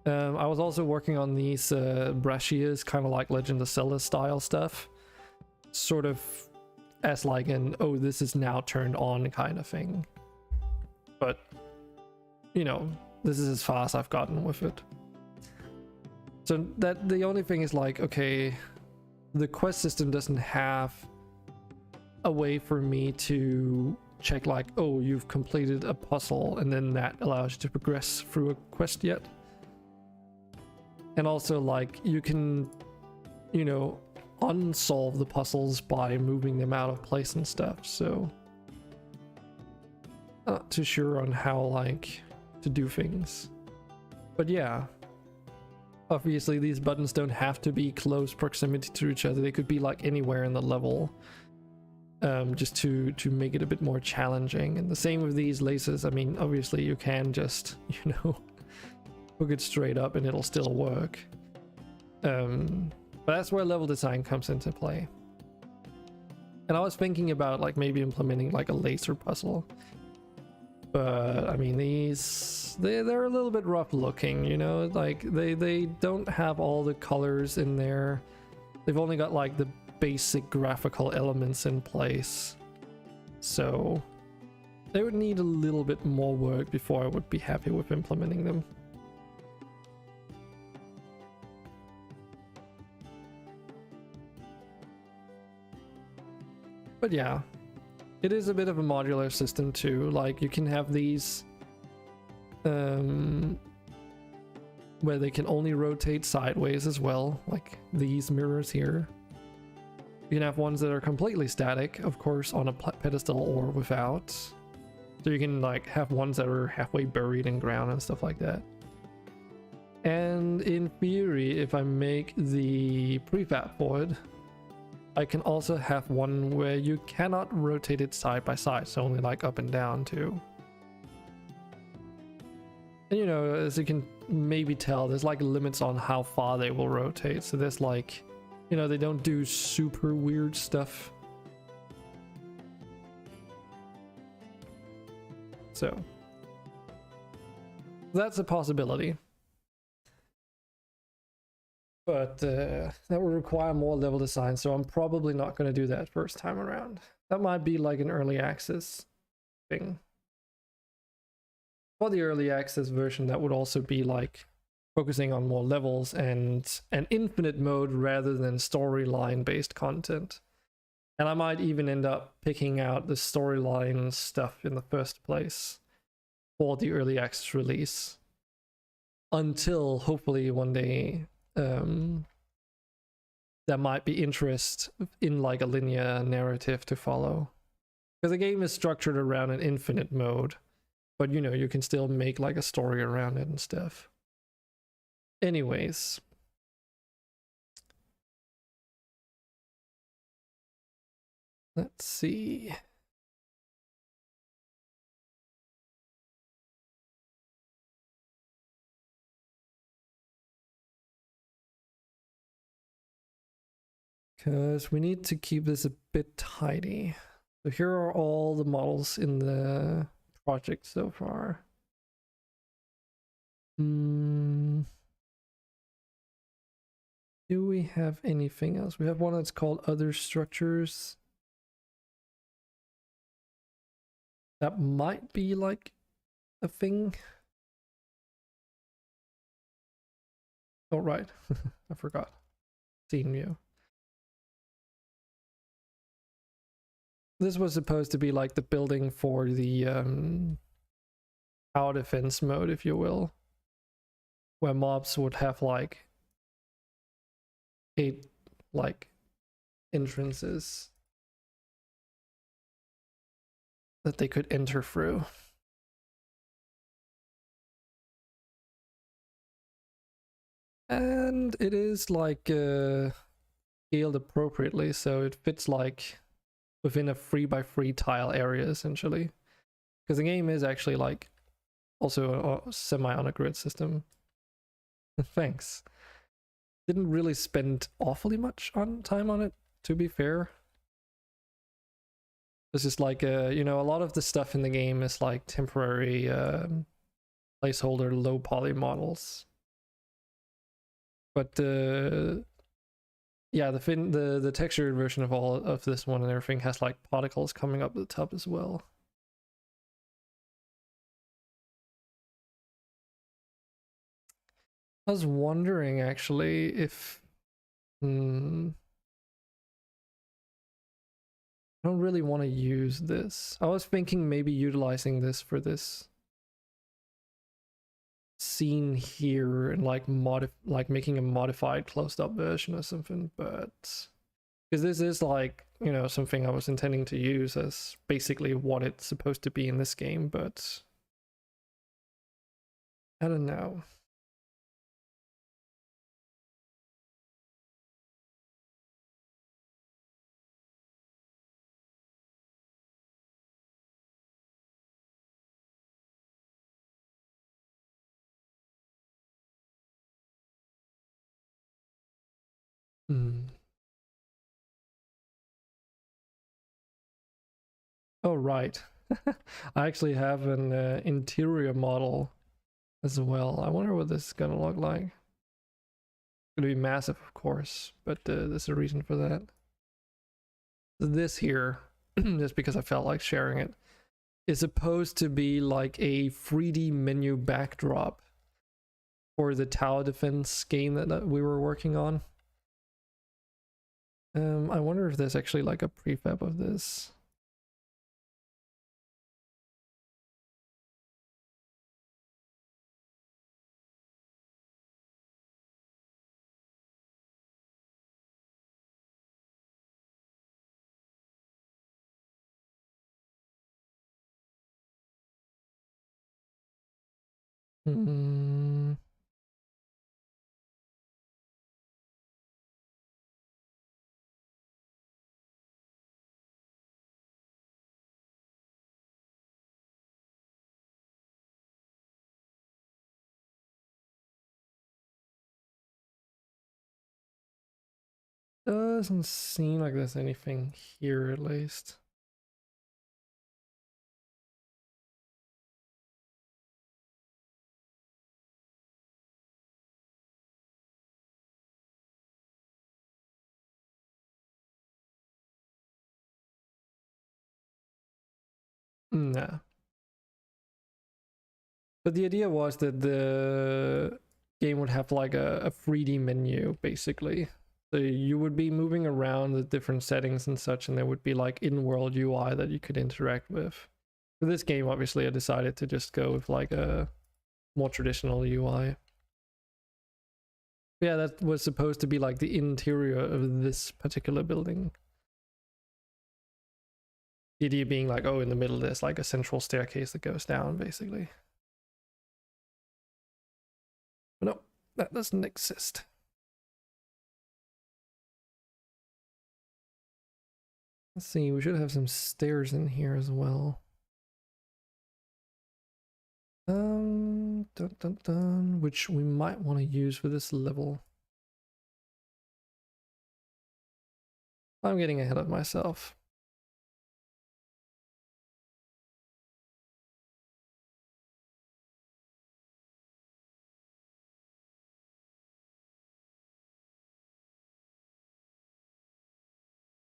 I was also working on these brashias, kind of like Legend of Zelda style stuff, sort of as like an, oh, this is now turned on kind of thing. But, you know, this is as far as I've gotten with it. So that the only thing is like, okay, the quest system doesn't have a way for me to check like, oh, you've completed a puzzle, and then that allows you to progress through a quest yet. And also like you can, you know, unsolve the puzzles by moving them out of place and stuff. So not too sure on how like to do things. But yeah, obviously these buttons don't have to be close proximity to each other. They could be like anywhere in the level, just to make it a bit more challenging. And the same with these lasers. I mean, obviously you can just, you know, hook it straight up and it'll still work. But that's where level design comes into play. And I was thinking about like maybe implementing like a laser puzzle. But I mean, they're a little bit rough looking, you know, like they don't have all the colors in there. They've only got like the basic graphical elements in place. So they would need a little bit more work before I would be happy with implementing them. But yeah, it is a bit of a modular system too. Like you can have these where they can only rotate sideways as well, like these mirrors here. You can have ones that are completely static, of course, on a pedestal or without. So you can like have ones that are halfway buried in ground and stuff like that. And in theory, if I make the prefab for it, I can also have one where you cannot rotate it side by side, so only like up and down too. And you know, as you can maybe tell, there's like limits on how far they will rotate. So there's like, you know, they don't do super weird stuff. So that's a possibility. But that would require more level design, so I'm probably not going to do that first time around. That might be like an early access thing. For the early access version, that would also be like focusing on more levels and an infinite mode rather than storyline based content. And I might even end up picking out the storyline stuff in the first place for the early access release, until hopefully one day there might be interest in like a linear narrative to follow, because the game is structured around an infinite mode, but you know, you can still make like a story around it and stuff. Anyways, let's see. Because we need to keep this a bit tidy. So here are all the models in the project so far. Do we have anything else? We have one that's called Other Structures. That might be like a thing. Oh, right. I forgot. Scene view. This was supposed to be like the building for the tower defense mode, if you will, where mobs would have like 8 like entrances that they could enter through. And it is like scaled appropriately, so it fits like within a 3x3 tile area essentially. Because the game is actually like also a semi on a grid system. Thanks. Didn't really spend awfully much on time on it, to be fair. This is like you know, a lot of the stuff in the game is like temporary placeholder low poly models. But yeah, the textured version of all of this one and everything has like particles coming up the top as well. I was wondering actually if I don't really want to use this. I was thinking maybe utilizing this for this scene here and like making a modified closed up version or something, but because this is like, you know, something I was intending to use as basically what it's supposed to be in this game, but I don't know. Oh, right. I actually have an interior model as well. I wonder what this is gonna look like. It's gonna be massive, of course, but there's a reason for that. This here, just because I felt like sharing it, is supposed to be like a 3D menu backdrop for the tower defense game that we were working on. I wonder if there's actually like a prefab of this. Hmm. Doesn't seem like there's anything here, at least. Nah. But the idea was that the game would have like a 3D menu, basically. So you would be moving around the different settings and such, and there would be like in-world UI that you could interact with. For this game, obviously, I decided to just go with like a more traditional UI. Yeah, that was supposed to be like the interior of this particular building. The idea being like, oh, in the middle there's like a central staircase that goes down, basically. But no, that doesn't exist. Let's see, we should have some stairs in here as well. Dun, dun, dun, which we might want to use for this level. I'm getting ahead of myself.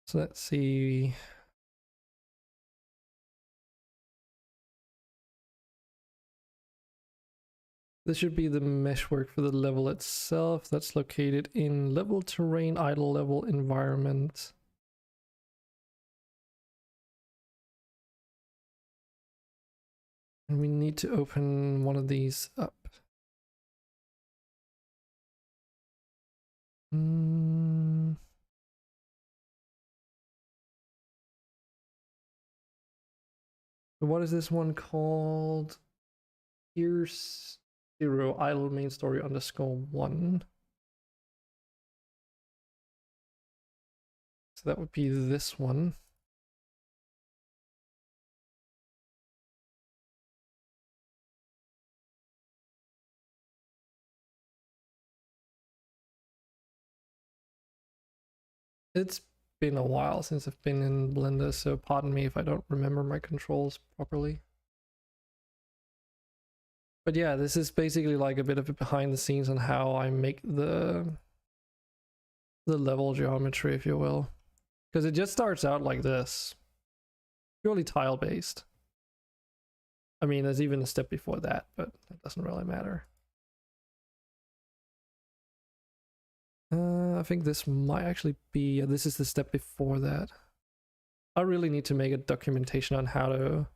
So let's see. This should be the meshwork for the level itself. That's located in level terrain, idle level environment. And we need to open one of these up. So what is this one called? Here's 0 idle main story _1. So that would be this one. It's been a while since I've been in Blender, so pardon me if I don't remember my controls properly. But yeah, this is basically like a bit of a behind the scenes on how I make the level geometry, if you will. Because it just starts out like this. Purely tile based. I mean, there's even a step before that, but it doesn't really matter. I think this might actually be, this is the step before that. I really need to make a documentation on how to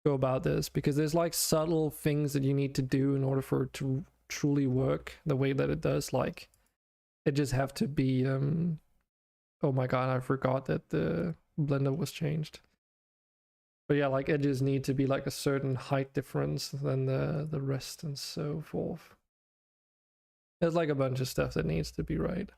go about this, because there's like subtle things that you need to do in order for it to truly work the way that it does. Like, it just have to be, oh my god, I forgot that the Blender was changed. But yeah, like edges need to be like a certain height difference than the rest and so forth. There's like a bunch of stuff that needs to be right.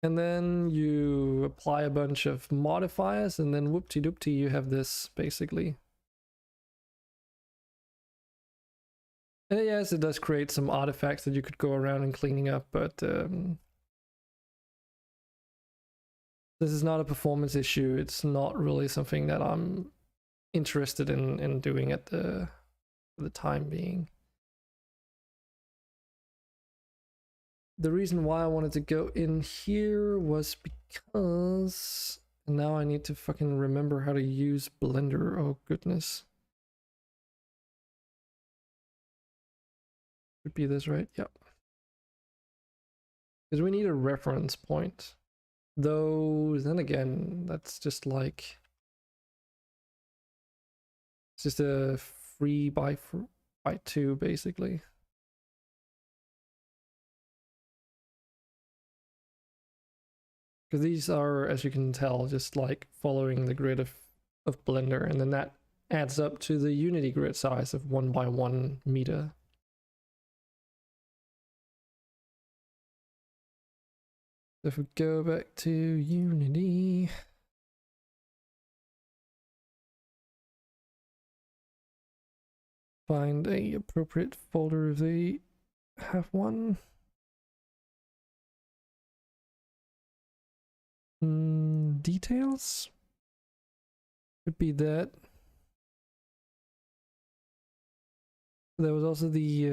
And then you apply a bunch of modifiers, and then whoop-de-doop-de, you have this basically. And yes, it does create some artifacts that you could go around and cleaning up, but this is not a performance issue. It's not really something that I'm interested in doing at the time being. The reason why I wanted to go in here was because now I need to fucking remember how to use Blender. Oh goodness. Should be this, right? Yep. Because we need a reference point. Though, then again, that's just like, it's just a 3x2 basically. Because these are, as you can tell, just like following the grid of Blender, and then that adds up to the Unity grid size of 1x1 meter. So if we go back to Unity, find a appropriate folder if they have one. Details could be that. There was also the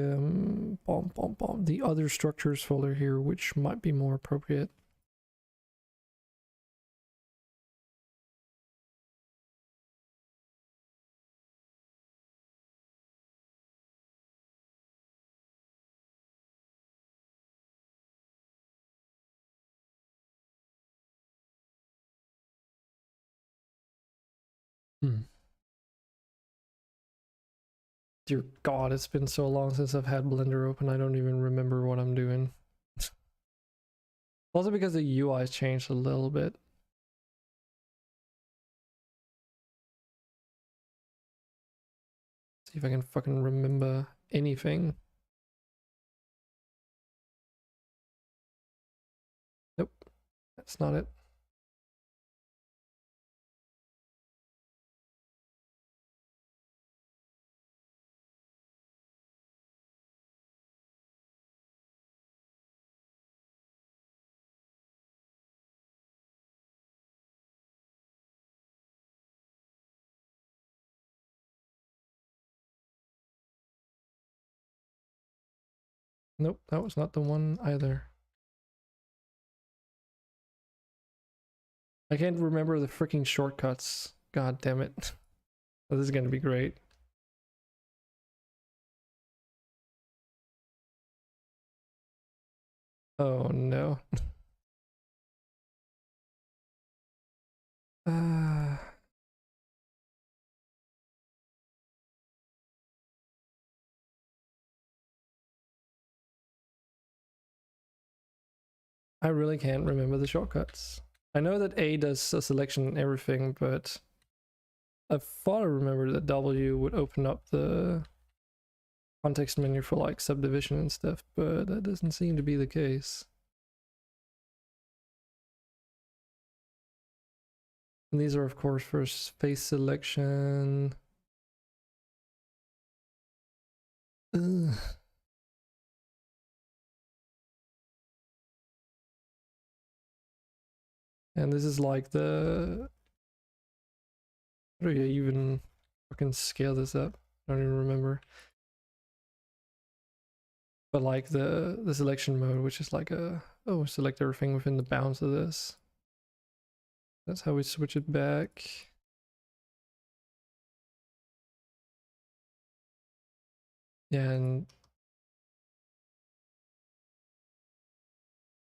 the other structures folder here, which might be more appropriate. Dear God, it's been so long since I've had Blender open, I don't even remember what I'm doing. Also because the UI's changed a little bit. See if I can fucking remember anything. Nope, that's not it. Nope, that was not the one either. I can't remember the freaking shortcuts. God damn it. Oh, this is gonna be great. Oh no. Uh, I really can't remember the shortcuts. I know that A does a selection and everything, but I thought I remembered that W would open up the context menu for like subdivision and stuff, but that doesn't seem to be the case. And these are of course for face selection. Ugh. And this is like the... How do you even fucking scale this up? I don't even remember. But like the selection mode, which is like a... Oh, select everything within the bounds of this. That's how we switch it back. Yeah, and...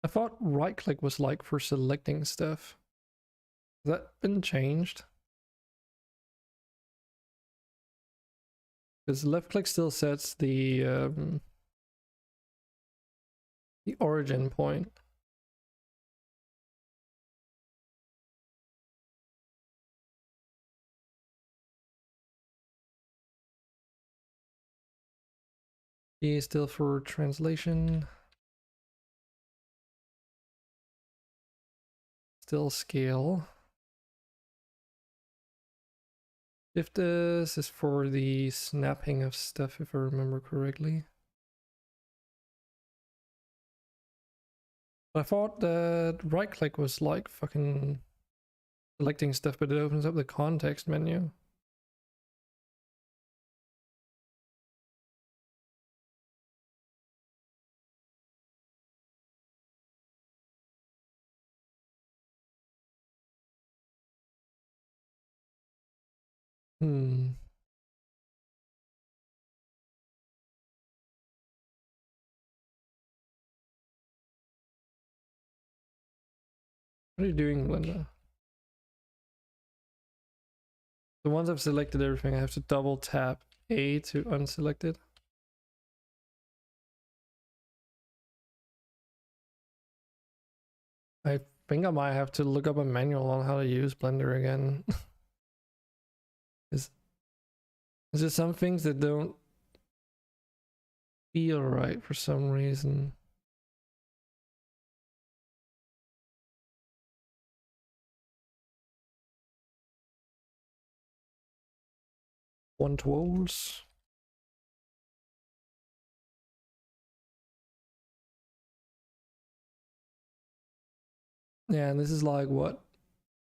I thought right click was like for selecting stuff. Has that been changed? Because left click still sets the origin point. E is still for translation. Still scale. If this is for the snapping of stuff, if I remember correctly. I thought that right click was like fucking selecting stuff, but it opens up the context menu. Hmm. What are you doing, Linda? The ones I've selected everything, I have to double tap A to unselect it. I think I might have to look up a manual on how to use Blender again. Is there some things that don't feel right for some reason? Controls. Yeah, and this is like what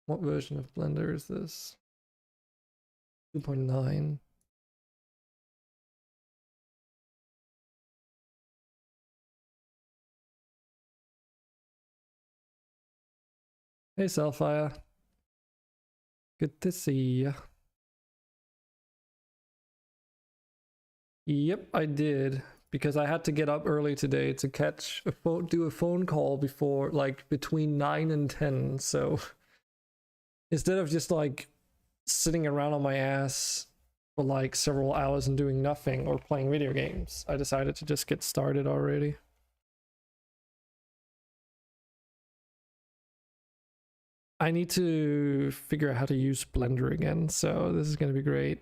version of Blender is this? 2.9. Hey Selfire. Good to see you. Yep, I did. Because I had to get up early today to do a phone call before, like, between 9 and 10. So instead of just like sitting around on my ass for like several hours and doing nothing or playing video games, I decided to just get started already. I need to figure out how to use Blender again, so this is gonna be great.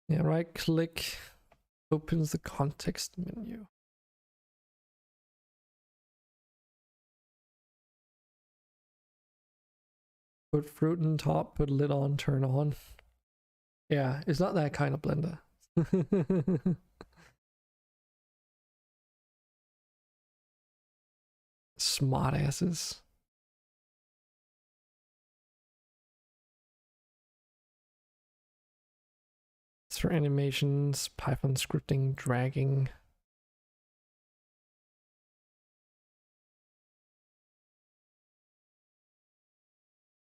Yeah, right click opens the context menu. Put fruit on top, put lid on, turn on. Yeah, it's not that kind of Blender. Smart asses. It's for animations, Python scripting, dragging.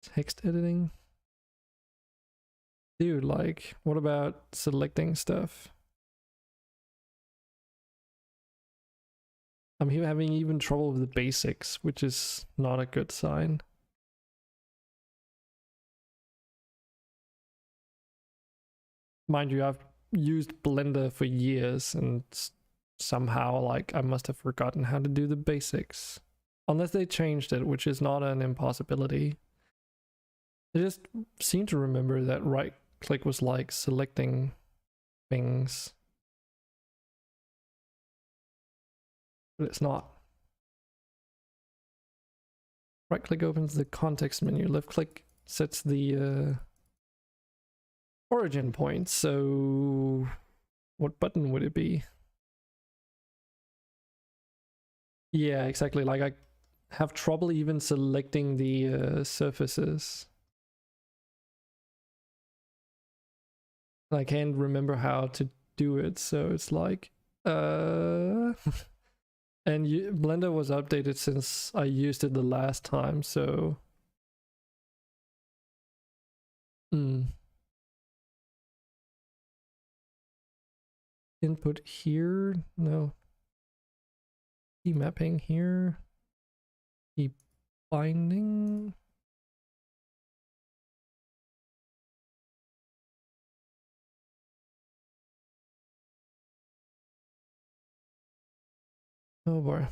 Text editing. Dude, like, what about selecting stuff? I'm here having even trouble with the basics, which is not a good sign. Mind you, I've used Blender for years and somehow, like, I must have forgotten how to do the basics. Unless they changed it, which is not an impossibility. I just seem to remember that right click was like selecting things. But it's not. Right click opens the context menu, left click sets the origin point. So what button would it be? Yeah, exactly. Like I have trouble even selecting the surfaces. I can't remember how to do it, so it's like and Blender was updated since I used it the last time, so input here, no. Key mapping here. Key binding. Oh boy.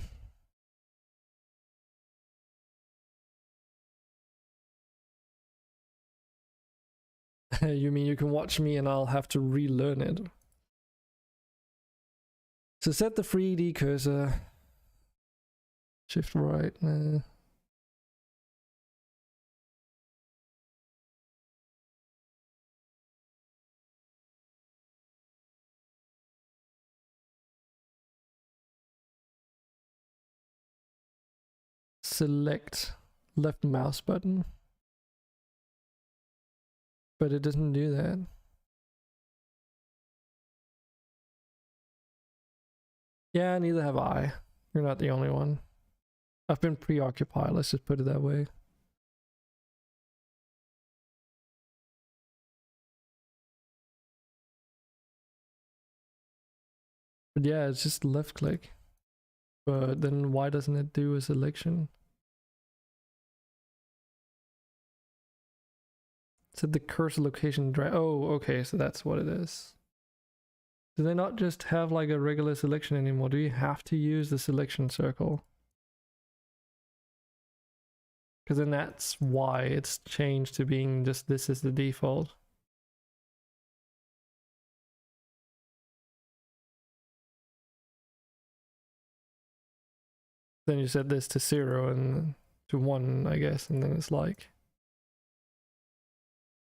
You mean you can watch me and I'll have to relearn it? So set the 3D cursor. Shift right. Select left mouse button. But it doesn't do that. Yeah, neither have I. You're not the only one. I've been preoccupied, let's just put it that way. But yeah, it's just left click. But then why doesn't it do a selection? Set the cursor location drag. Oh, okay, so that's what it is. Do they not just have like a regular selection anymore? Do you have to use the selection circle? Because then that's why it's changed to being just this is the default. Then you set this to 0 and to 1, I guess, and then it's like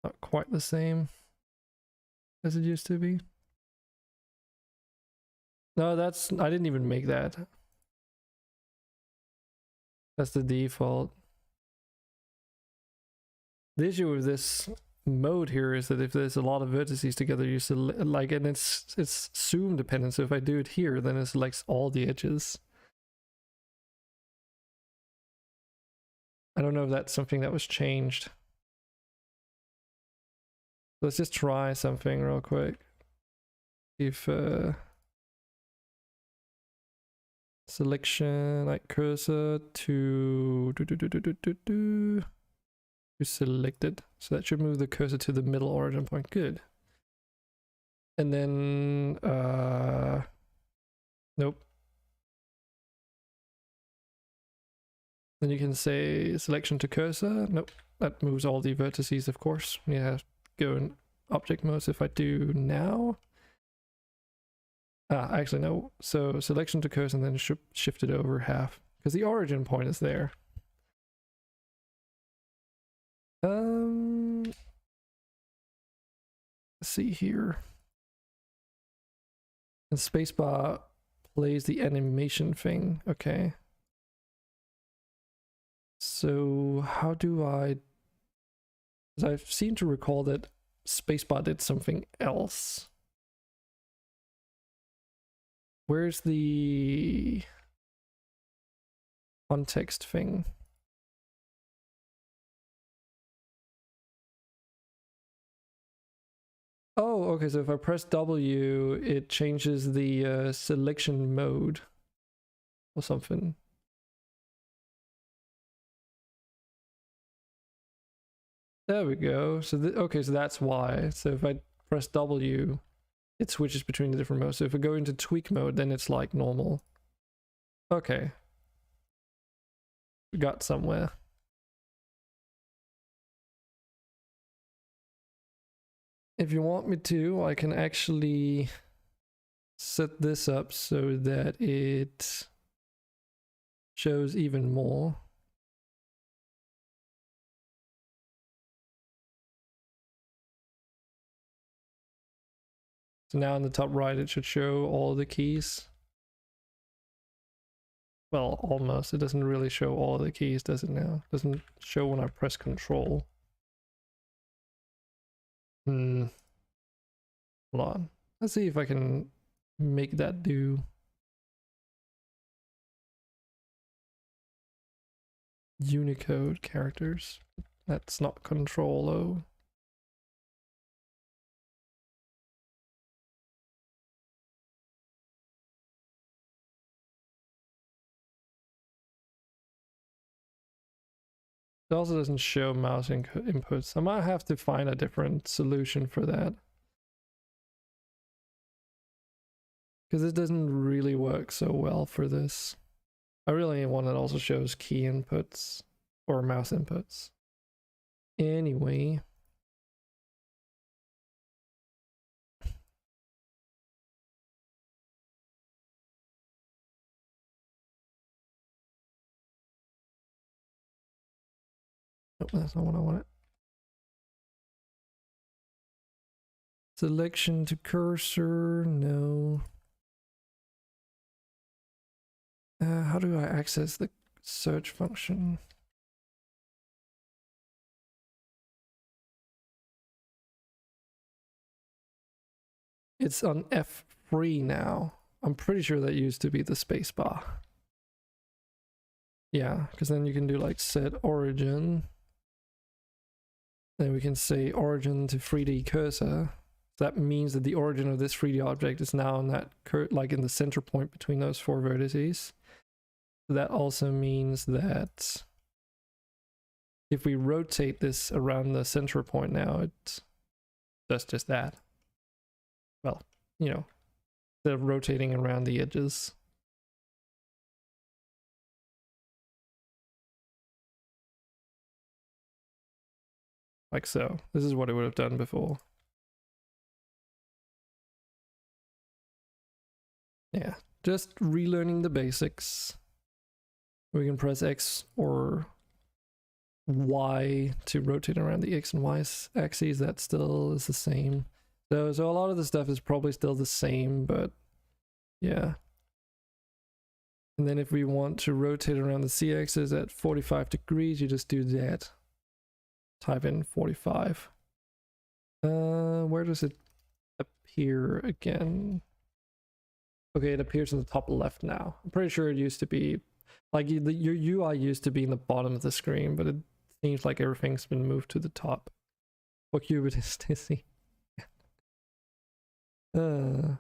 not quite the same as it used to be. No, that's, I didn't even make that. That's the default. The issue with this mode here is that if there's a lot of vertices together, you select, like, and it's zoom dependent. So if I do it here, then it selects all the edges. I don't know if that's something that was changed. Let's just try something real quick. If selection, like cursor to selected, so that should move the cursor to the middle origin point. Good. And then nope. Then you can say selection to cursor. Nope, that moves all the vertices, of course. Yeah, go in object mode. So if I do now, actually no. So selection to cursor and then shift it over half because the origin point is there. Let's see here. And spacebar plays the animation thing. Okay. So how do I? Because I seem to recall that spacebar did something else. Where's the context thing? Oh, okay, so if I press W, it changes the selection mode or something. There we go. So, okay, so that's why. So if I press W, it switches between the different modes. So if I go into tweak mode, then it's like normal. Okay. We got somewhere. If you want me to, I can actually set this up so that it shows even more. So now in the top right, it should show all the keys. Well, almost. It doesn't really show all the keys, does it now? It doesn't show when I press Control. Hold on. Let's see if I can make that do. Unicode characters. That's not Control O. It also doesn't show mouse inputs. I might have to find a different solution for that. Because it doesn't really work so well for this. I really need one that also shows key inputs or mouse inputs. Anyway. Nope, that's not what I wanted. Selection to cursor, no. How do I access the search function? It's on F3 now. I'm pretty sure that used to be the spacebar. Yeah, because then you can do like set origin. Then we can say origin to 3D cursor. That means that the origin of this 3D object is now in that like in the center point between those four vertices. That also means that if we rotate this around the center point now, it does just that. Well, you know, instead of rotating around the edges. Like so. This is what it would have done before. Yeah, just relearning the basics. We can press X or Y to rotate around the X and Y axes. That still is the same. So a lot of the stuff is probably still the same, but yeah. And then if we want to rotate around the C axis at 45 degrees, you just do that. Type in 45. Where does it appear again? Okay, it appears in the top left now. I'm pretty sure it used to be, like, your UI used to be in the bottom of the screen, but it seems like everything's been moved to the top. What qubit is Stacy? But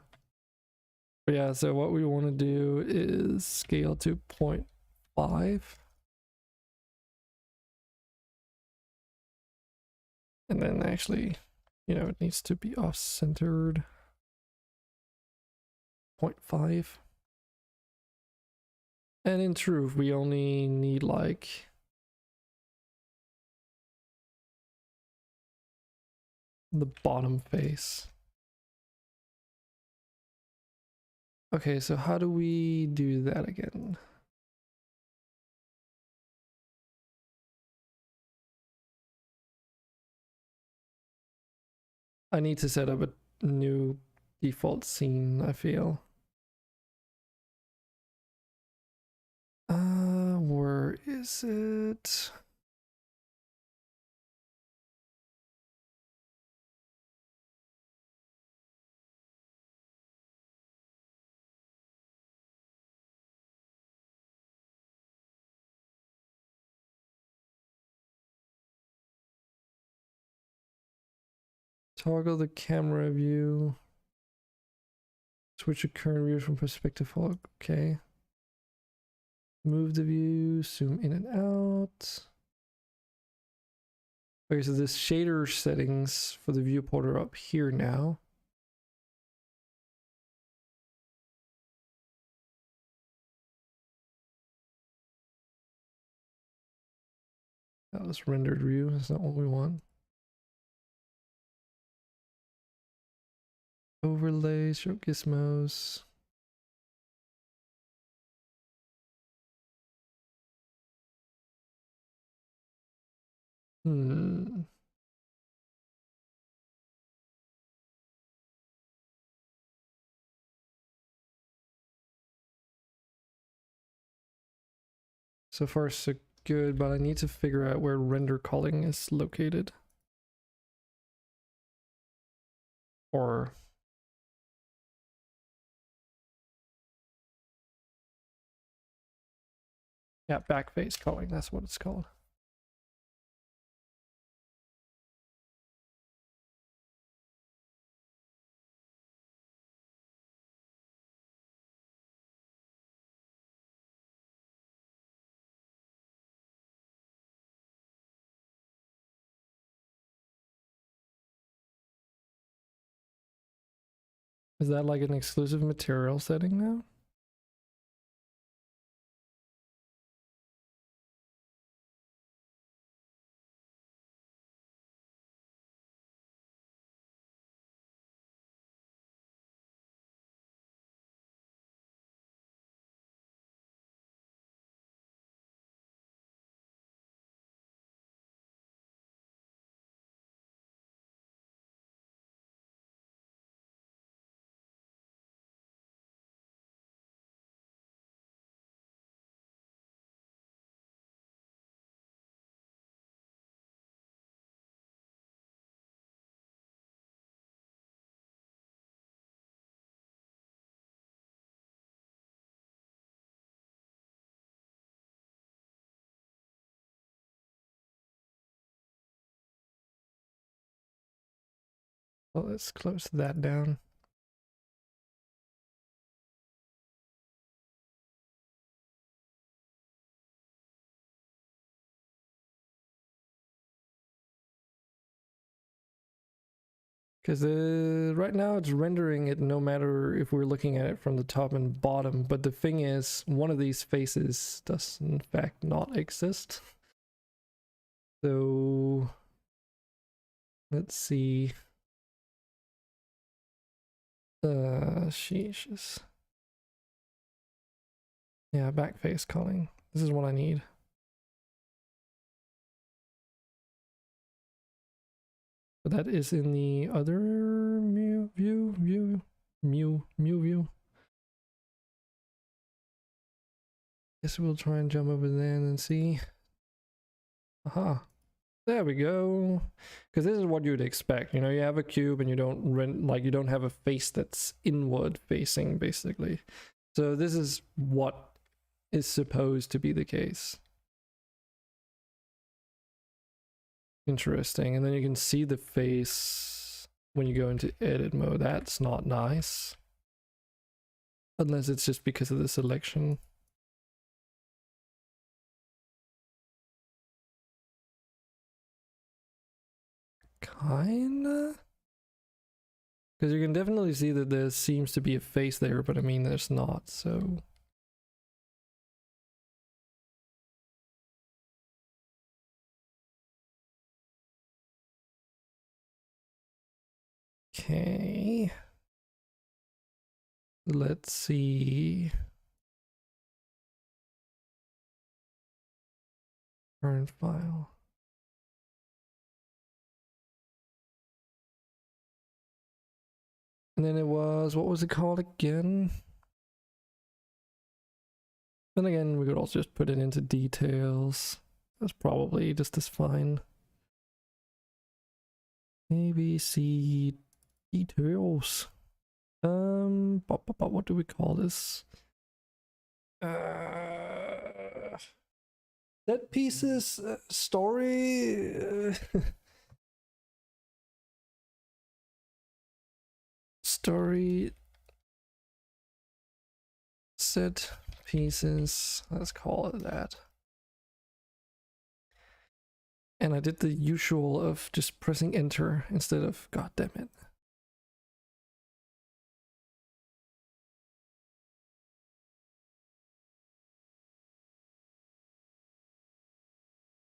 yeah, so what we want to do is scale to 0.5. And then actually, you know, it needs to be off-centered. 0.5. And in truth, we only need like the bottom face. Okay, so how do we do that again? I need to set up a new default scene, I feel. Where is it? Toggle the camera view. Switch the current view from perspective log. Okay. Move the view, zoom in and out. Okay, so this shader settings for the viewport are up here now. That was rendered view, that's not what we want. Overlay, show gizmos. So far so good, but I need to figure out where render calling is located. Or yeah, backface calling, that's what it's called. Is that like an exclusive material setting now? Well, let's close that down. Because right now it's rendering it no matter if we're looking at it from the top and bottom, but the thing is, one of these faces does in fact not exist. So let's see. Sheesh. Yeah, backface calling. This is what I need. But that is in the other mu view. Guess we'll try and jump over there and see. Aha. There we go. Because this is what you'd expect. You know, you have a cube and you don't have a face that's inward facing, basically. So this is what is supposed to be the case. Interesting. And then you can see the face when you go into edit mode. That's not nice. Unless it's just because of the selection. Kinda? Because you can definitely see that there seems to be a face there, but I mean there's not, so... Okay. Let's see. Current file. And then it was, what was it called again? Then again, we could also just put it into details. That's probably just as fine. ABC details. What do we call this? Set pieces, story. story set pieces, let's call it that. And I did the usual of just pressing enter instead of god damn it.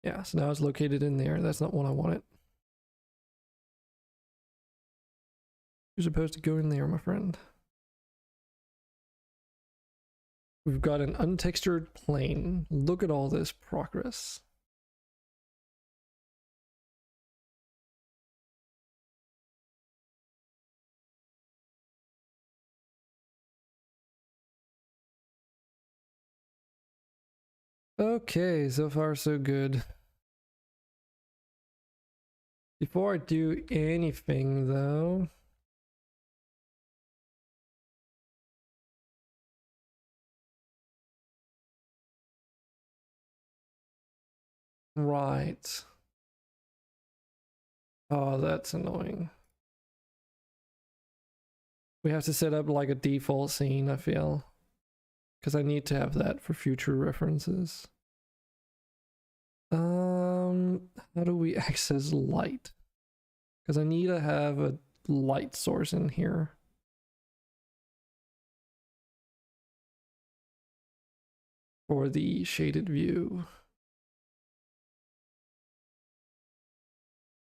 Yeah, so now it's located in there. That's not what I wanted. You're supposed to go in there, my friend. We've got an untextured plane. Look at all this progress. Okay, so far so good. Before I do anything though, right. Oh, that's annoying. We have to set up like a default scene, I feel. Because I need to have that for future references. How do we access light? Because I need to have a light source in here. For the shaded view.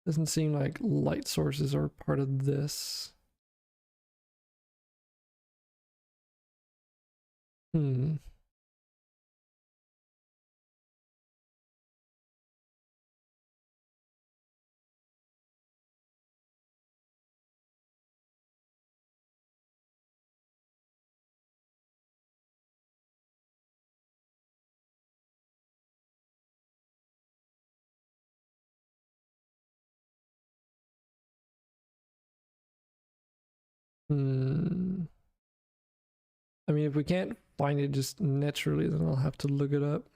Doesn't seem like light sources are part of this. Hmm. Hmm. I mean, if we can't find it just naturally, then I'll have to look it up.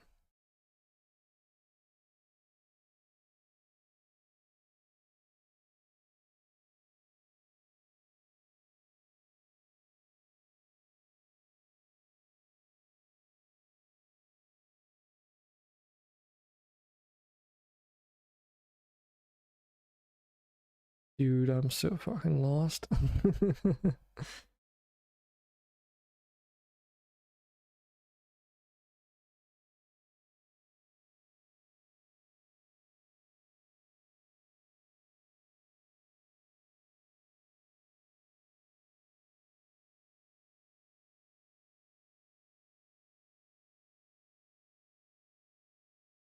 Dude, I'm so fucking lost.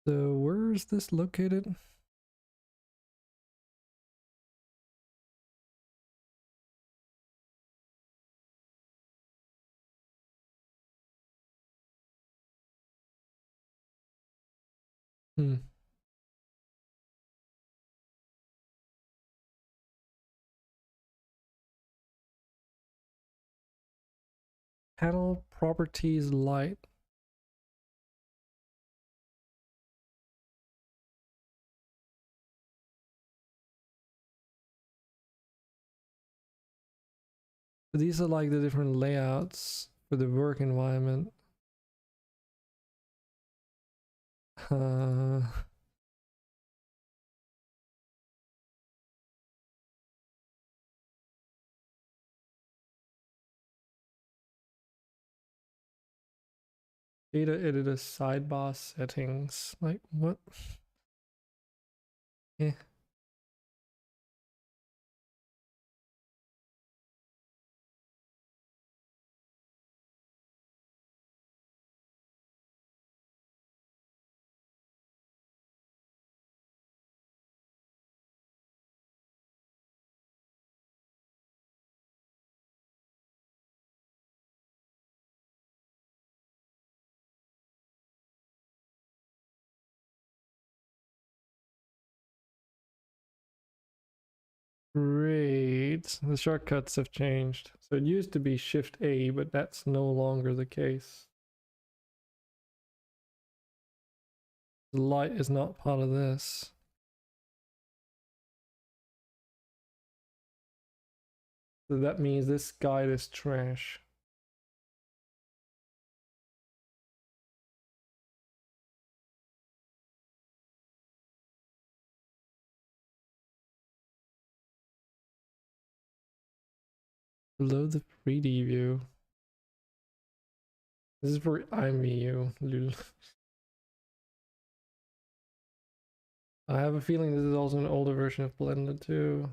So where is this located? Hmm. Panel properties light. So these are like the different layouts for the work environment. Uh, Data editor sidebar settings. Like what? Yeah. Great. The shortcuts have changed. So it used to be Shift A, but that's no longer the case. The light is not part of this. So that means this guide is trash. Below the 3D view. This is for IMVU. Lol. I have a feeling this is also an older version of Blender too.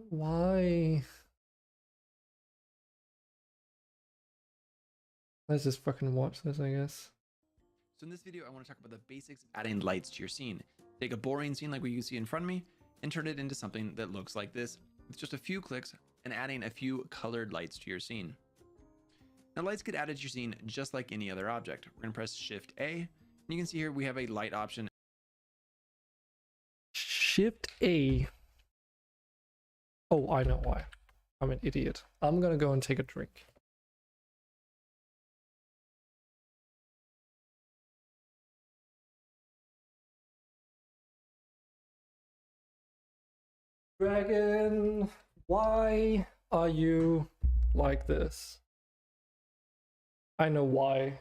Why? Let's just fucking watch this, I guess. So in this video, I want to talk about the basics of adding lights to your scene. Take a boring scene like what you see in front of me and turn it into something that looks like this with just a few clicks and adding a few colored lights to your scene. Now lights get added to your scene just like any other object. We're going to press Shift A and you can see here we have a light option. Shift A. Oh, I know why. I'm an idiot. I'm gonna go and take a drink. Dragon, why are you like this? I know why.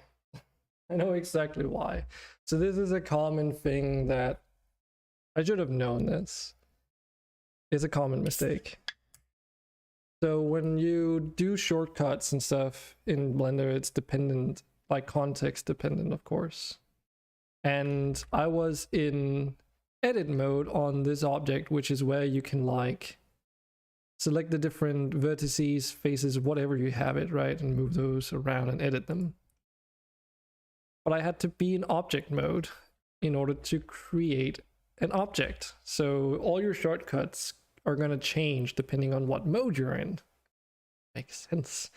I know exactly why. So this is a common thing that I should have known this. It's a common mistake. So when you do shortcuts and stuff in Blender, it's dependent, like context dependent, of course. And I was in edit mode on this object, which is where you can like select the different vertices, faces, whatever you have it, right? And move those around and edit them. But I had to be in object mode in order to create an object. So all your shortcuts are going to change depending on what mode you're in. Makes sense.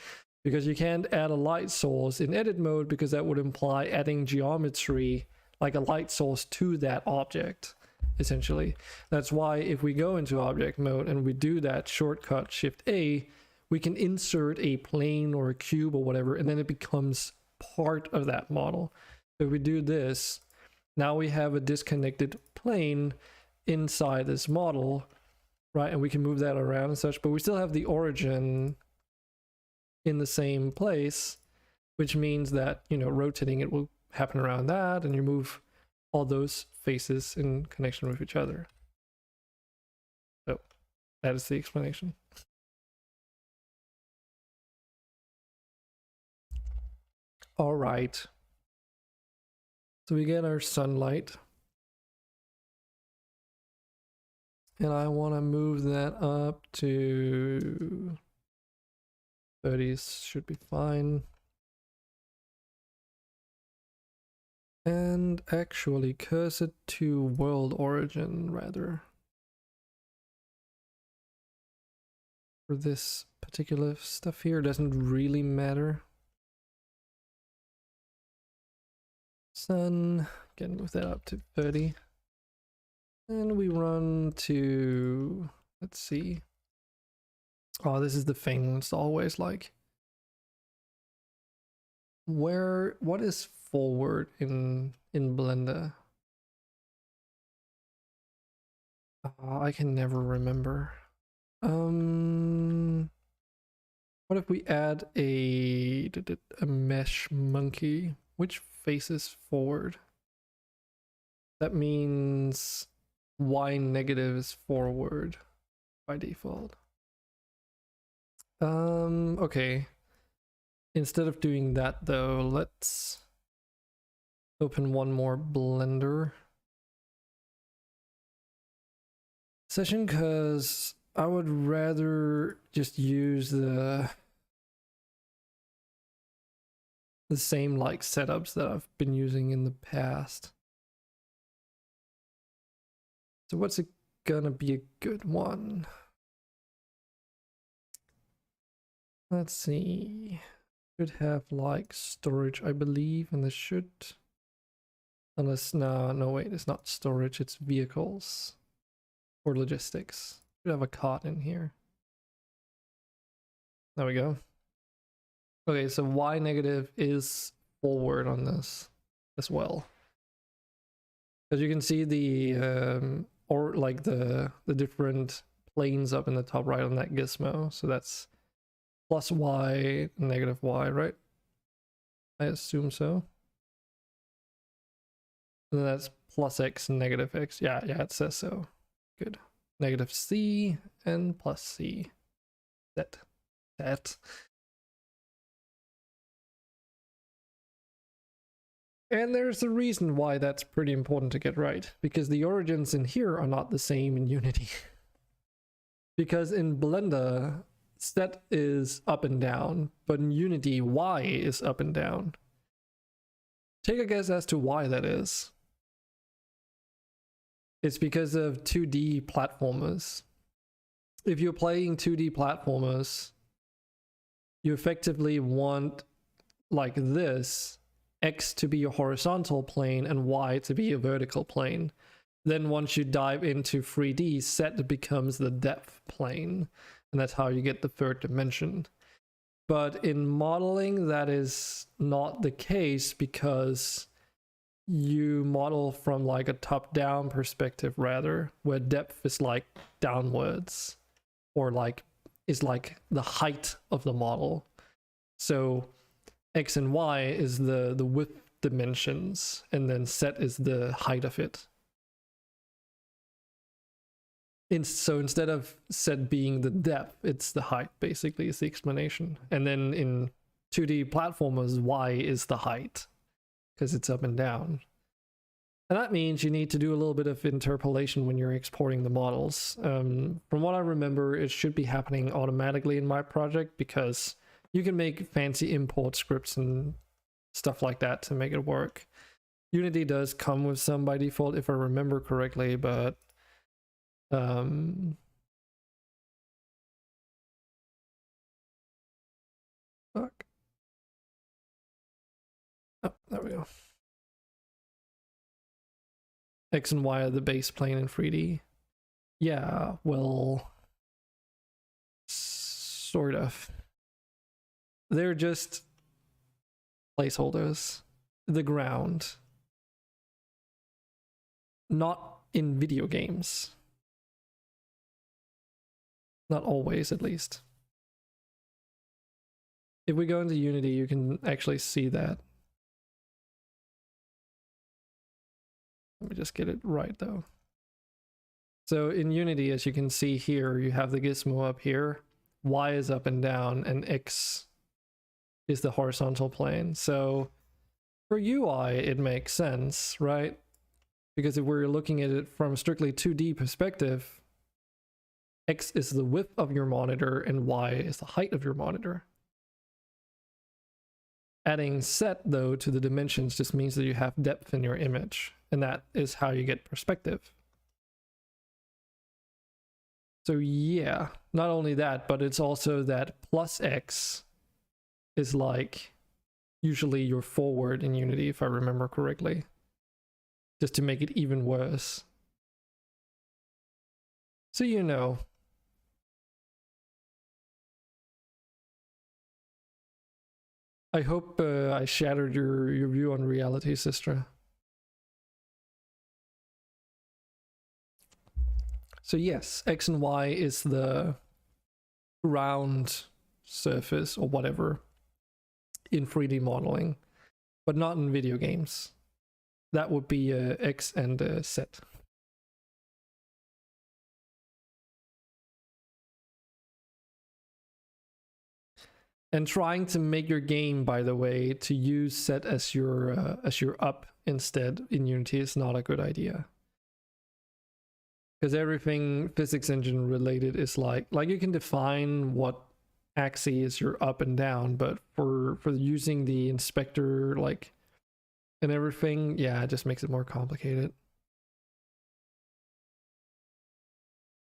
Because you can't add a light source in edit mode because that would imply adding geometry like a light source to that object, essentially. That's why if we go into object mode and we do that shortcut Shift A, we can insert a plane or a cube or whatever, and then it becomes part of that model. So if we do this, now we have a disconnected plane inside this model, right? And we can move that around and such, but we still have the origin in the same place, which means that, you know, rotating it will happen around that, and you move all those faces in connection with each other. So that is the explanation. All right. So we get our sunlight. And I want to move that up to 30s, should be fine. And actually curse it to world origin rather. For this particular stuff here, doesn't really matter. Sun, again move that up to 30. And we run to, let's see. Oh, this is the thing. It's always like, what is forward in Blender? I can never remember. What if we add a mesh monkey? Which faces forward? That means Y negative is forward by default. Okay. Instead of doing that though, let's open one more Blender session, because I would rather just use the same like setups that I've been using in the past. So what's it gonna be a good one? Let's see. Should have like storage, I believe, and this should, unless no wait, it's not storage, it's vehicles or logistics. Should have a cot in here. There we go. Okay, so Y negative is forward on this as well. As you can see, the or like the different planes up in the top right on that gizmo. So that's plus y, negative y, right? I assume so. And then that's plus x, negative x. Yeah, it says so. Good. Negative c and plus c. That. And there's a reason why that's pretty important to get right, because the origins in here are not the same in Unity. Because in Blender, set is up and down, but in Unity, y is up and down. Take a guess as to why that is. It's because of 2D platformers. If you're playing 2D platformers, you effectively want, like this, X to be a horizontal plane and Y to be a vertical plane. Then once you dive into 3D, set becomes the depth plane, and that's how you get the third dimension. But in modeling, that is not the case, because you model from like a top-down perspective rather, where depth is like downwards, or like is like the height of the model. So X and Y is the width dimensions, and then set is the height of it. So instead of set being the depth, it's the height, basically, is the explanation. And then in 2D platformers, Y is the height, because it's up and down. And that means you need to do a little bit of interpolation when you're exporting the models. From what I remember, it should be happening automatically in my project, because you can make fancy import scripts and stuff like that to make it work. Unity does come with some by default, if I remember correctly, but fuck. Oh, there we go. X and Y are the base plane in 3D. Yeah, well, sort of. They're just placeholders. The ground. Not in video games. Not always, at least. If we go into Unity, you can actually see that. Let me just get it right, though. So in Unity, as you can see here, you have the gizmo up here. Y is up and down, and X is the horizontal plane. So for UI, it makes sense, right? Because if we're looking at it from a strictly 2D perspective, X is the width of your monitor and Y is the height of your monitor. Adding set, though, to the dimensions just means that you have depth in your image, and that is how you get perspective. So yeah, not only that, but it's also that plus X is like usually your forward in Unity, if I remember correctly, just to make it even worse. So you know. I hope I shattered your view on reality, sister. So yes, X and Y is the round surface or whatever in 3D modeling, but not in video games. That would be X and set. And trying to make your game, by the way, to use set as your up instead in Unity is not a good idea. Because everything physics engine related is like you can define what axis is your up and down, but for using the inspector and everything, yeah, it just makes it more complicated.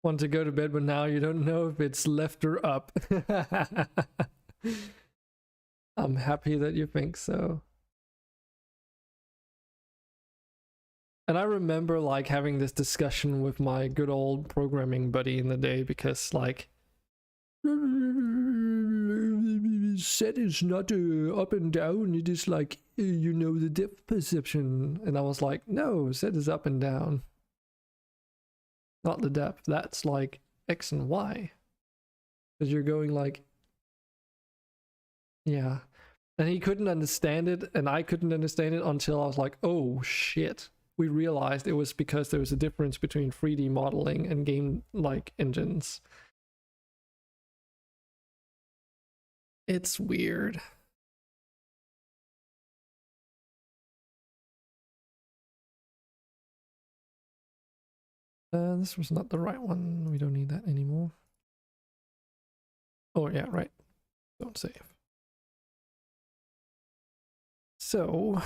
Want to go to bed, but now you don't know if it's left or up. I'm happy that you think so. And I remember having this discussion with my good old programming buddy in the day, because set is not up and down, it is the depth perception. And I was like, no, set is up and down, not the depth. That's X and Y. Because you're going like, yeah. And he couldn't understand it, and I couldn't understand it until I was like, oh shit. We realized it was because there was a difference between 3D modeling and game like engines. It's weird. This was not the right one. We don't need that anymore. Oh yeah, right. Don't save. So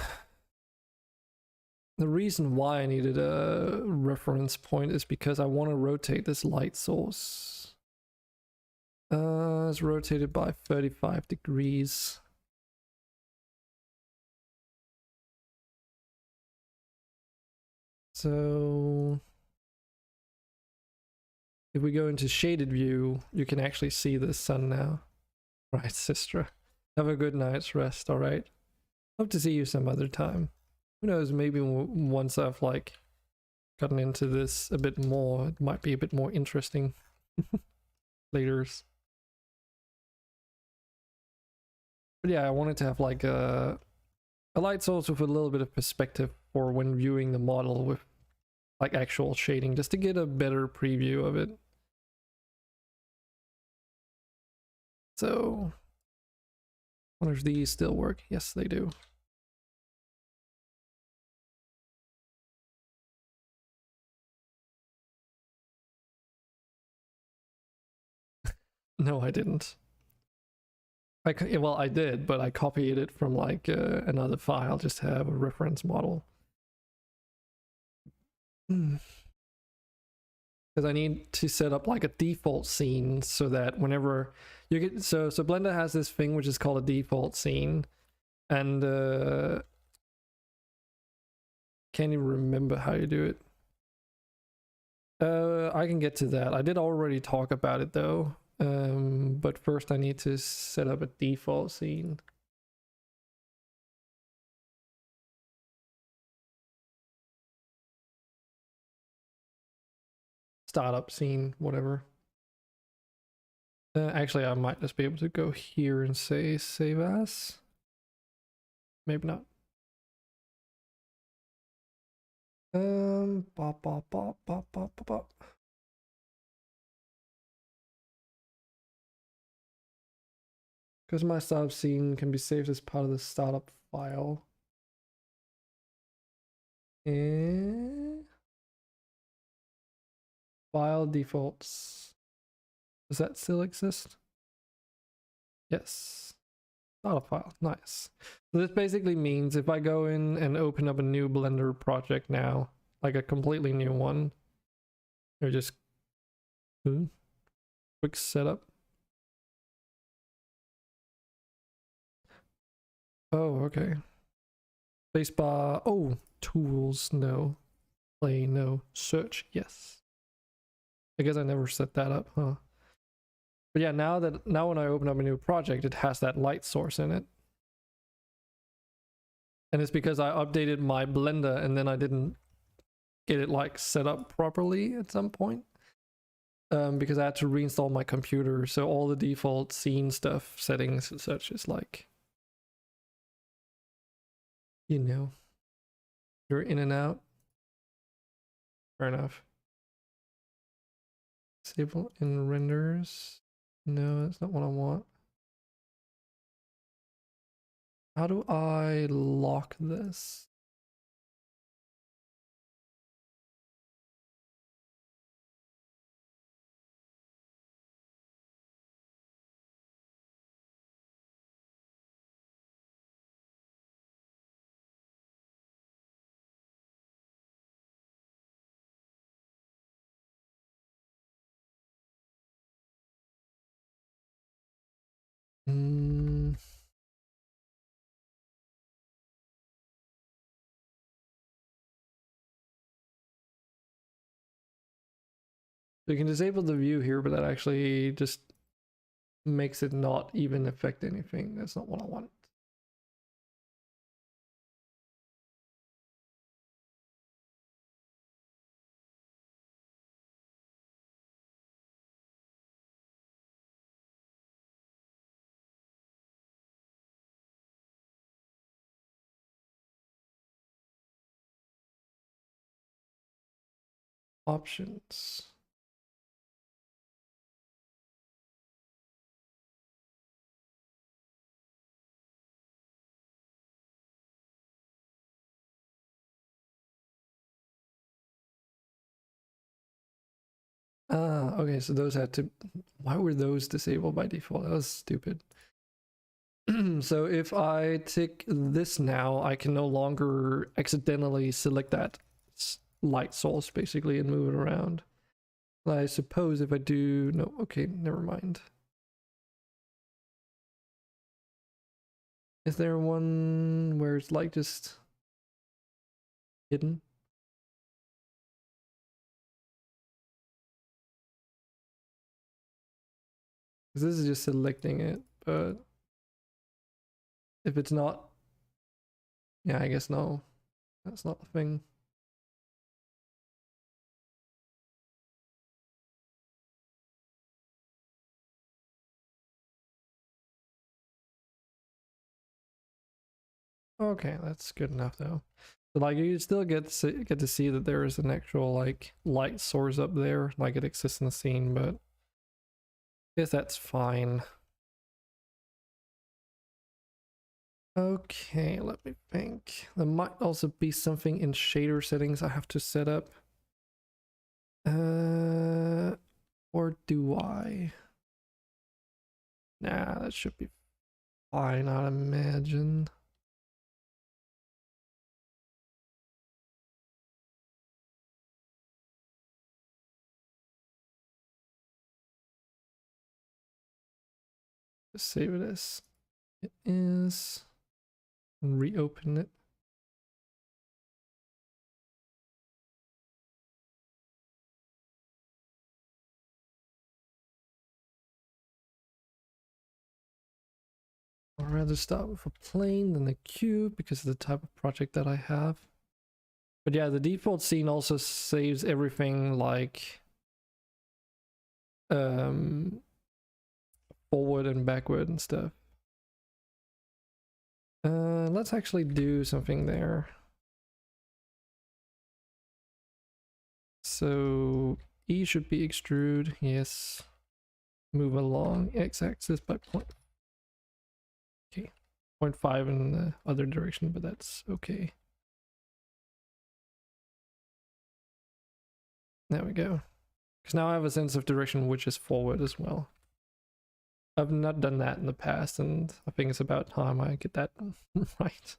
the reason why I needed a reference point is because I want to rotate this light source. It's rotated by 35 degrees. So if we go into shaded view, you can actually see the sun now. Right, Sistra. Have a good night's rest, alright? Hope to see you some other time. Who knows, maybe once I've like gotten into this a bit more, it might be a bit more interesting. Laters. But yeah, I wanted to have like a light source with a little bit of perspective for when viewing the model with like actual shading, just to get a better preview of it. So, I wonder if these still work. Yes, they do. No, I didn't. Well, I did, but I copied it from like another file just to have a reference model. Because I need to set up like a default scene so that whenever you get so Blender has this thing which is called a default scene, and can't even remember how you do it. I can get to that. I did already talk about it though. But first I need to set up a default scene. Startup scene, whatever. Actually, I might just be able to go here and say save as. Maybe not. Bop, bop, bop, bop, bop, bop, bop. Because my startup scene can be saved as part of the startup file. And file defaults. Does that still exist? Yes. Startup file, nice. So this basically means if I go in and open up a new Blender project now, like a completely new one, or just quick setup. Oh, okay. Spacebar. Oh, tools. No. Play. No. Search. Yes. I guess I never set that up, huh? But yeah, now when I open up a new project, it has that light source in it. And it's because I updated my Blender and then I didn't get it like set up properly at some point. Because I had to reinstall my computer, so all the default scene stuff, settings and such is like, you know, you're in and out. Fair enough. Disable in renders. No, that's not what I want. How do I lock this? So you can disable the view here, but that actually just makes it not even affect anything. That's not what I want. Options. Ah, okay, so those had to... Why were those disabled by default? That was stupid. So if I tick this now, I can no longer accidentally select that light source, basically, and move it around. I suppose if I do... No, okay, never mind. Is there one where it's like just hidden? Because this is just selecting it, but if it's not, yeah, I guess no, that's not the thing. Okay, that's good enough though. But like you still get to see that there is an actual like light source up there, like it exists in the scene, but I guess that's fine. Okay, let me think. There might also be something in shader settings I have to set up. Or do I? Nah, that should be fine, I'd imagine. Just save it as it is. Reopen it. I'd rather start with a plane than a cube because of the type of project that I have. But yeah, the default scene also saves everything like forward and backward and stuff. Let's actually do something there. So E should be extrude, yes. Move along x-axis by point. Okay, 0.5 in the other direction, but that's okay. There we go. Because now I have a sense of direction which is forward as well. I've not done that in the past, and I think it's about time I get that right.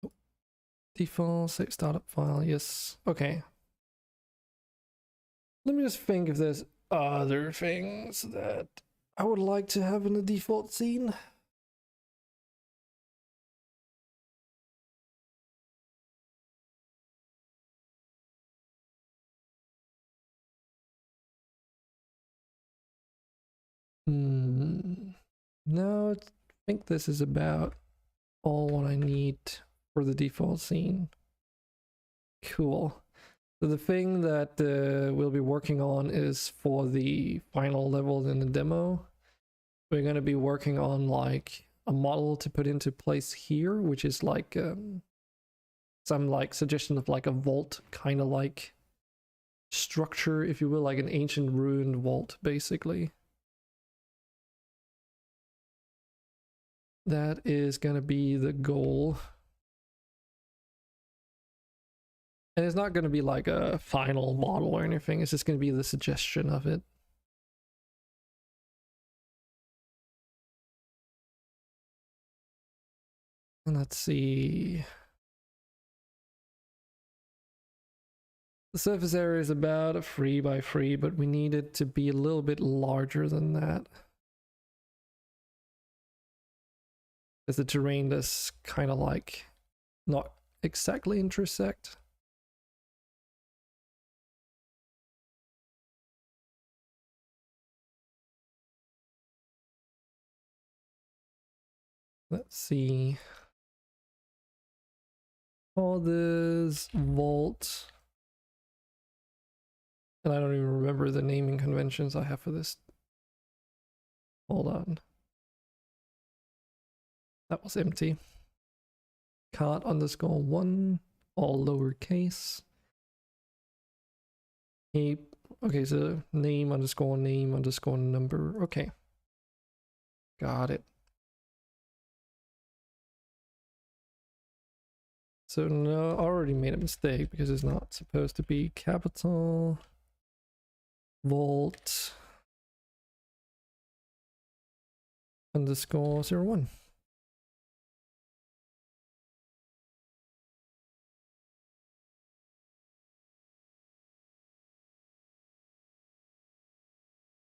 Oh. Default, save startup file, yes. Okay. Let me just think if there's other things that I would like to have in the default scene. No, I think this is about all what I need for the default scene. Cool. So the thing that we'll be working on is for the final level in the demo. We're going to be working on like a model to put into place here, which is like some like suggestion of like a vault kind of like structure, if you will, like an ancient ruined vault, basically. That is going to be the goal. And it's not going to be like a final model or anything. It's just going to be the suggestion of it. And let's see. The surface area is about a 3 by 3, but we need it to be a little bit larger than that. As the terrain does kind of like not exactly intersect. Let's see. All this vault. And I don't even remember the naming conventions I have for this. Hold on. That was empty. Cart_1. all lowercase. Okay, so name underscore number. Okay. Got it. So no, I already made a mistake because it's not supposed to be capital vault underscore 01.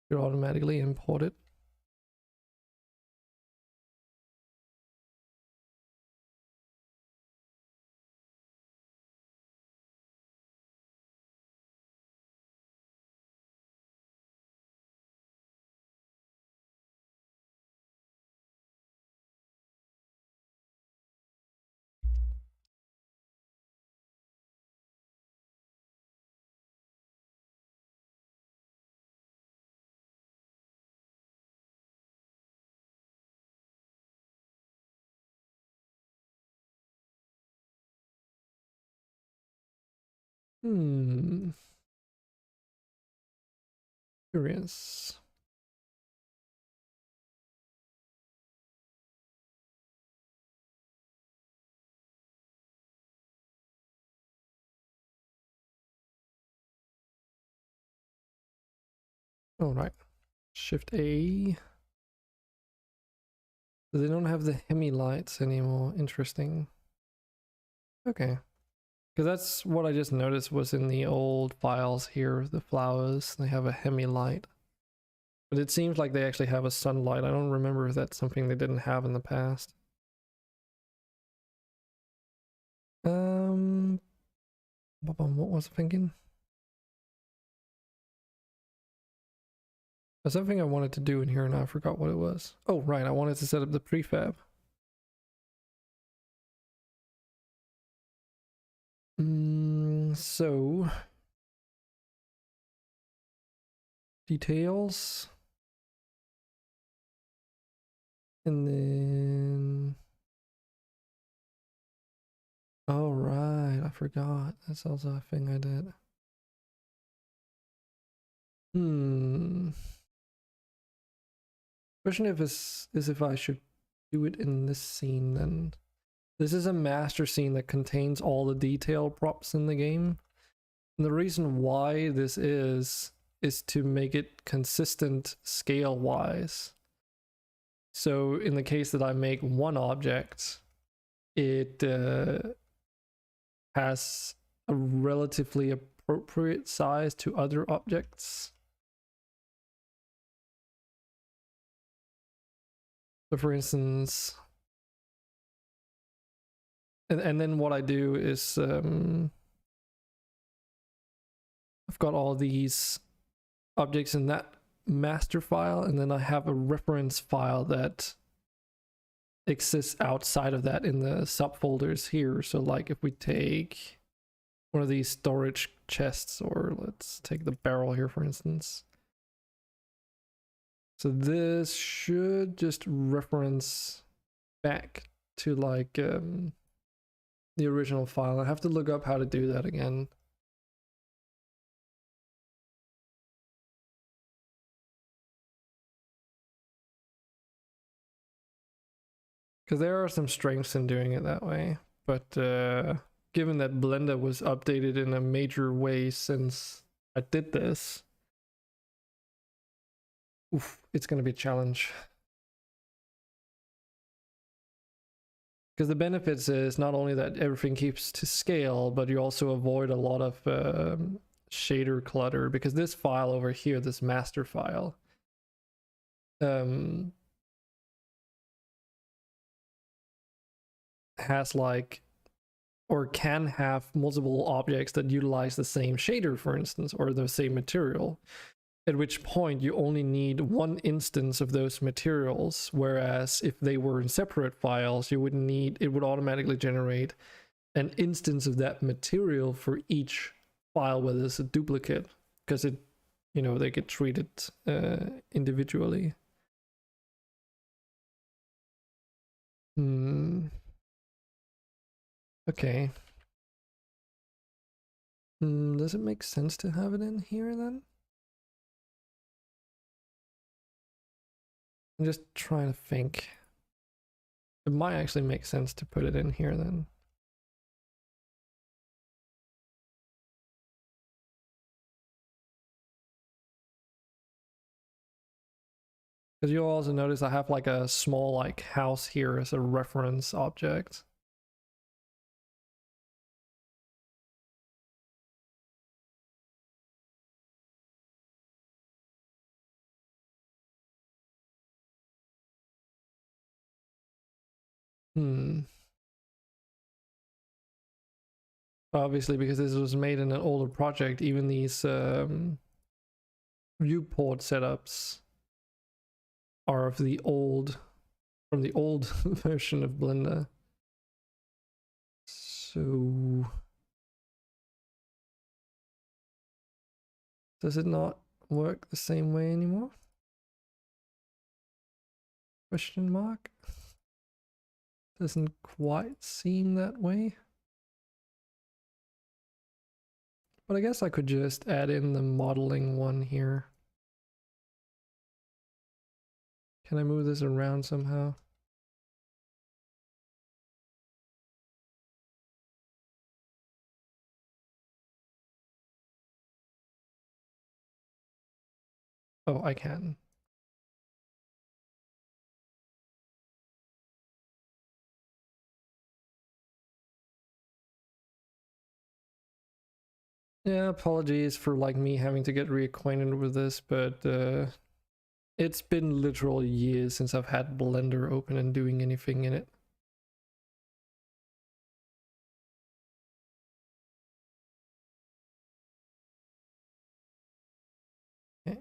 You automatically import it. Curious. All right. Shift A. So they don't have the hemi lights anymore. Interesting. Okay. Because that's what I just noticed was in the old files here, the flowers, they have a hemi light. But it seems like they actually have a sunlight. I don't remember if that's something they didn't have in the past. What was I thinking? There's something I wanted to do in here and I forgot what it was. Oh, right, I wanted to set up the prefab. So details. And then oh right, I forgot. That's also a thing I did. Question is if I should do it in this scene then. This is a master scene that contains all the detail props in the game. And the reason why this is to make it consistent scale wise. So in the case that I make one object, it has a relatively appropriate size to other objects. So for instance, and then what I do is I've got all these objects in that master file, and then I have a reference file that exists outside of that in the subfolders here. So like if we take one of these storage chests, or let's take the barrel here for instance. So this should just reference back to like the original file. I have to look up how to do that again. Because there are some strengths in doing it that way, but given that Blender was updated in a major way since I did this, it's going to be a challenge. Because the benefits is not only that everything keeps to scale, but you also avoid a lot of shader clutter, because this file over here, this master file, has like, or can have multiple objects that utilize the same shader, for instance, or the same material, at which point you only need one instance of those materials, whereas if they were in separate files, you wouldn't need, it would automatically generate an instance of that material for each file where there's a duplicate, because it, you know, they get treated individually. Okay. Does it make sense to have it in here then? I'm just trying to think. It might actually make sense to put it in here then. Because you'll also notice I have like a small like house here as a reference object. Obviously, because this was made in an older project, even these viewport setups are of the old, from the old version of Blender. So does it not work the same way anymore? Question mark? Doesn't quite seem that way. But I guess I could just add in the modeling one here. Can I move this around somehow? Oh, I can. Yeah, apologies for like me having to get reacquainted with this, but it's been literal years since I've had Blender open and doing anything in it. Okay.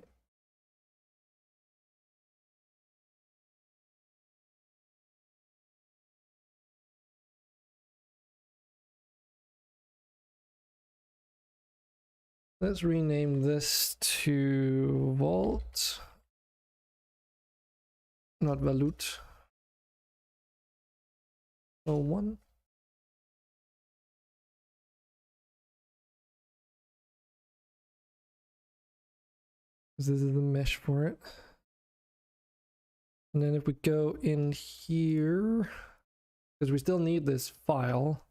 Let's rename this to Vault, not Valut. 01. This is the mesh for it. And then if we go in here, because we still need this file,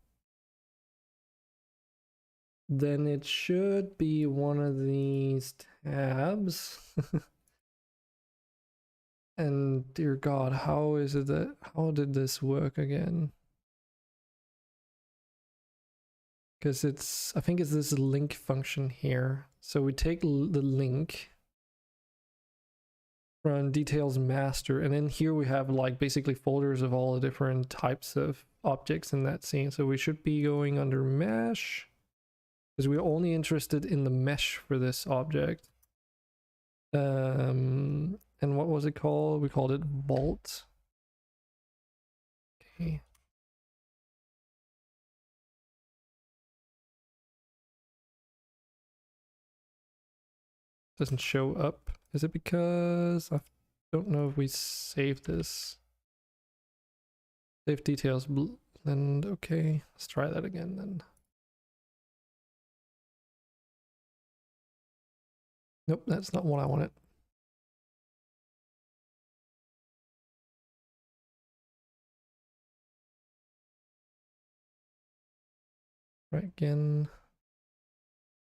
then it should be one of these tabs. And dear God, how is it that, how did this work again? Because it's, I think it's this link function here. So we take the link, run details master, and then here we have like basically folders of all the different types of objects in that scene. So we should be going under mesh, because we're only interested in the mesh for this object. And what was it called? We called it Vault. Okay. Doesn't show up. Is it because I don't know if we saved this? Save details blend. Okay, let's try that again then. Nope, that's not what I wanted. Right again.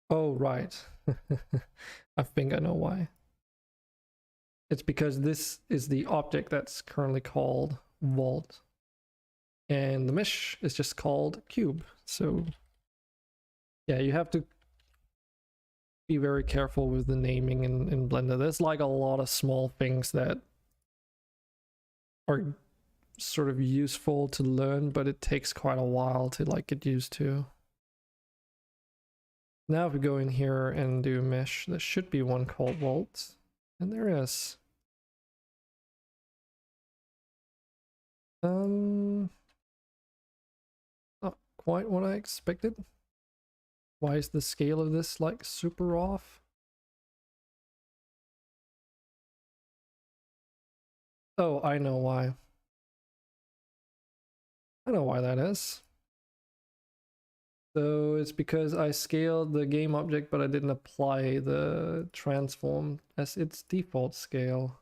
Oh, right. I think I know why. It's because this is the object that's currently called Vault. And the mesh is just called Cube. So yeah, you have to be very careful with the naming in Blender. There's like a lot of small things that are sort of useful to learn, but it takes quite a while to like get used to. Now if we go in here and do mesh, there should be one called Vault, and there is. Not quite what I expected. Why is the scale of this like super off? Oh, I know why. I know why that is. So it's because I scaled the game object, but I didn't apply the transform as its default scale.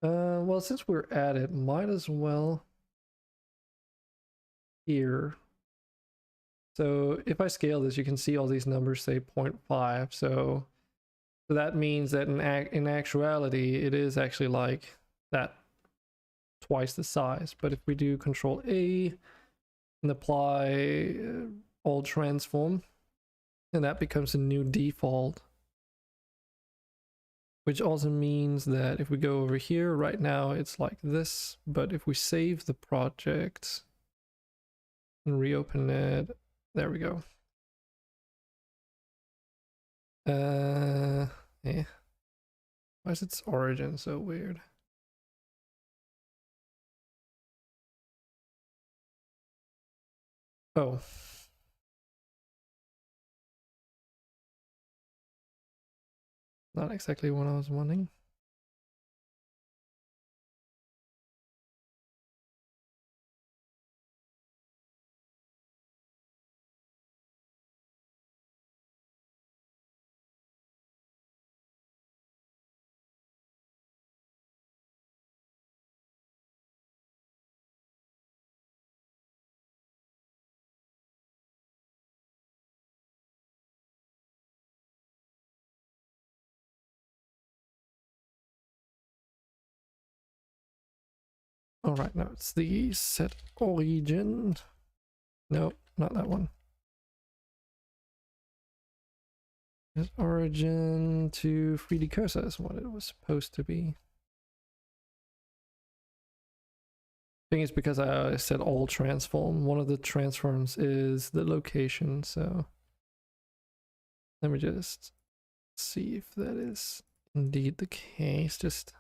Well, since we're at it, might as well here. So if I scale this, you can see all these numbers say 0.5. So that means that in actuality, it is actually like that, twice the size. But if we do Control A and apply all transform, then that becomes a new default. Which also means that if we go over here, right now it's like this, but if we save the project and reopen it, there we go. Yeah. Why is its origin so weird? Oh. Not exactly what I was wanting. All right, now it's the set origin. Nope, not that one. Set origin to 3D cursor is what it was supposed to be. I think it's because I said all transform. One of the transforms is the location, so let me just see if that is indeed the case. Just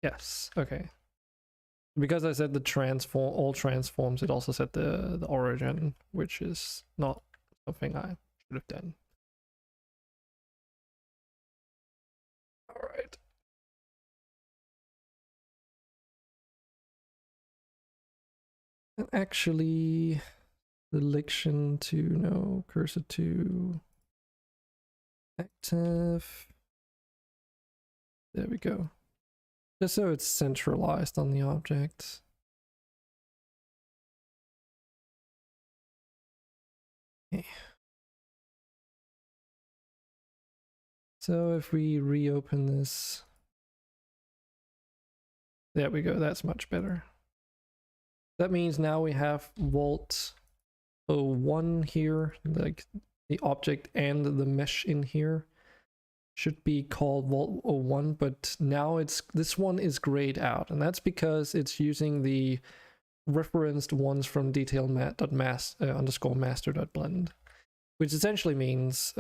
yes, okay. Because I said the transform, all transforms, it also said the origin, which is not something I should have done. All right. And actually, selection to no cursor to active. There we go. Just so it's centralized on the object. Okay. So if we reopen this, there we go, that's much better. That means now we have Vault 01 here, like the object and the mesh in here should be called Vault 01, but now this one is grayed out, and that's because it's using the referenced ones from detail_master.blend, which essentially means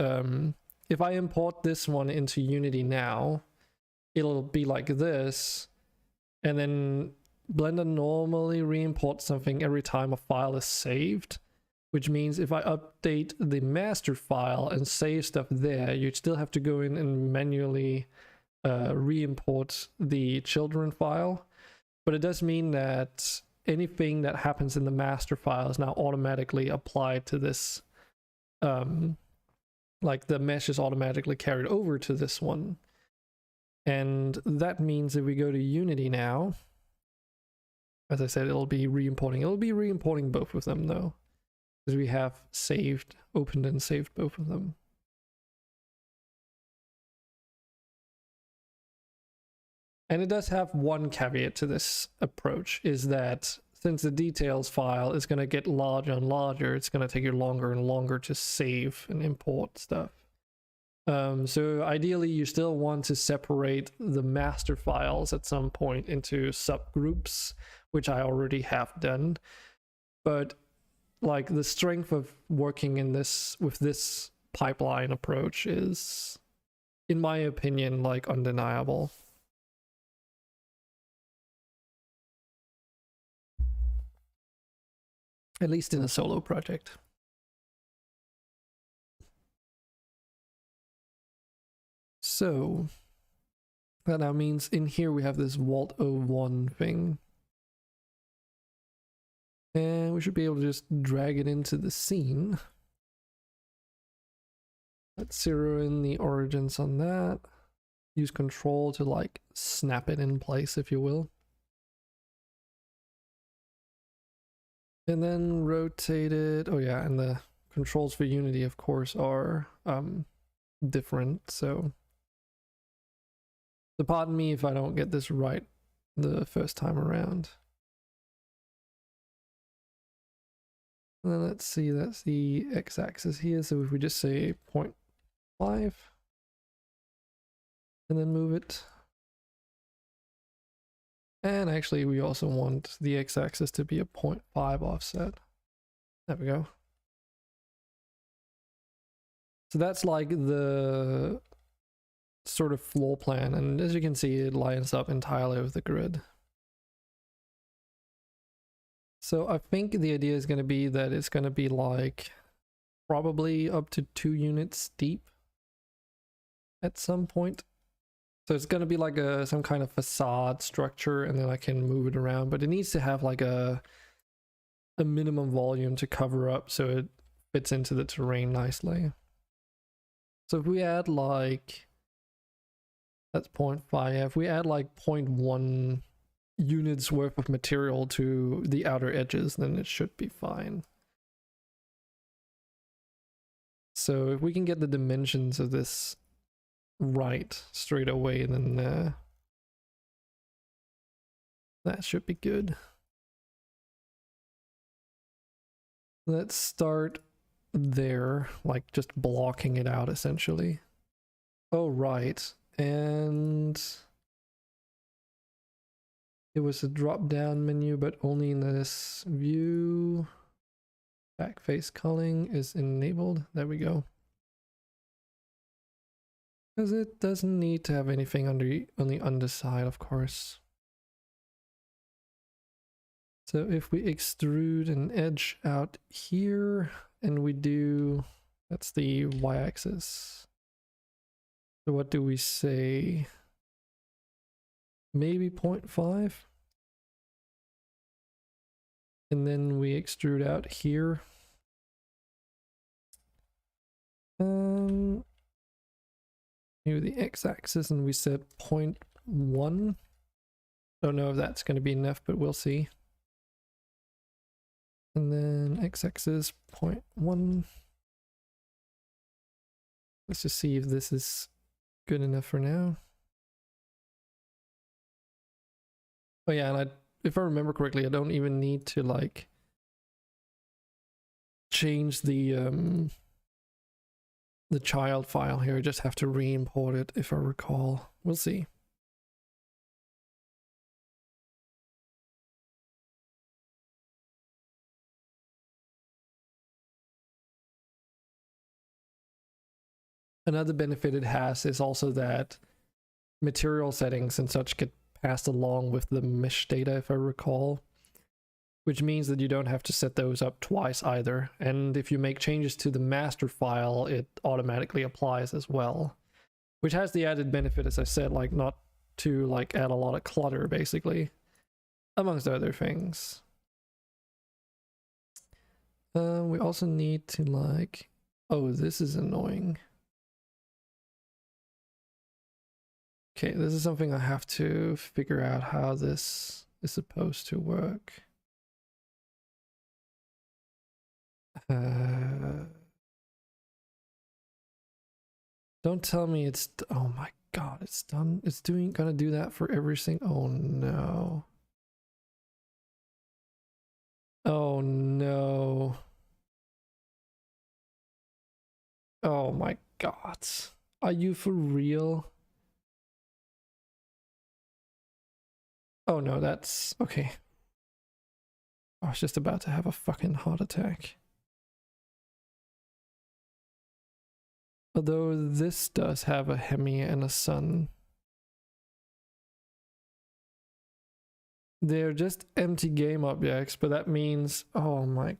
if I import this one into Unity now, it'll be like this, and then Blender normally re-imports something every time a file is saved, which means if I update the master file and save stuff there, you'd still have to go in and manually re-import the children file. But it does mean that anything that happens in the master file is now automatically applied to this. Like the mesh is automatically carried over to this one. And that means if we go to Unity now, as I said, it'll be re-importing. It'll be re-importing both of them though, because we have opened and saved both of them. And it does have one caveat to this approach, is that since the details file is going to get larger and larger, it's going to take you longer and longer to save and import stuff. So ideally, you still want to separate the master files at some point into subgroups, which I already have done. But like the strength of working in this with this pipeline approach is, in my opinion, like undeniable. At least in a solo project. So that now means in here we have this Vault 01 thing. And we should be able to just drag it into the scene. Let's zero in the origins on that. Use control to like snap it in place, if you will. And then rotate it. Oh yeah, and the controls for Unity, of course, are different. So pardon me if I don't get this right the first time around. And then let's see, that's the x-axis here. So if we just say 0.5 and then move it. And actually we also want the x-axis to be a 0.5 offset. There we go. So that's like the sort of floor plan, and as you can see, it lines up entirely with the grid. So I think the idea is going to be that it's going to be like probably up to 2 units deep at some point. So it's going to be like some kind of facade structure, and then I can move it around, but it needs to have like a minimum volume to cover up so it fits into the terrain nicely. So if we add like, that's 0.5, if we add like 0.1 units worth of material to the outer edges, then it should be fine. So if we can get the dimensions of this right straight away, then that should be good. Let's start there, like just blocking it out essentially. Oh, right. And it was a drop down menu, but only in this view. Back face culling is enabled. There we go. Because it doesn't need to have anything on the underside, of course. So if we extrude an edge out here and we do, that's the y-axis. So what do we say? Maybe 0.5. And then we extrude out here. Maybe the x-axis, and we set 0.1. Don't know if that's going to be enough, but we'll see. And then x-axis 0.1. Let's just see if this is good enough for now. Oh yeah, and if I remember correctly, I don't even need to like change the child file here. I just have to re-import it if I recall. We'll see. Another benefit it has is also that material settings and such get passed along with the mesh data, if I recall, which means that you don't have to set those up twice either. And if you make changes to the master file, it automatically applies as well, which has the added benefit, as I said, like not to like add a lot of clutter, basically, amongst other things. We also need to like, oh, this is annoying. Okay, this is something I have to figure out how this is supposed to work. Don't tell me it's, oh my god, it's done. It's gonna do that for every single, oh no. Oh no. Oh my god. Are you for real? Oh no, that's okay. I was just about to have a fucking heart attack. Although this does have a Hemi and a sun. They're just empty game objects, but that means, oh my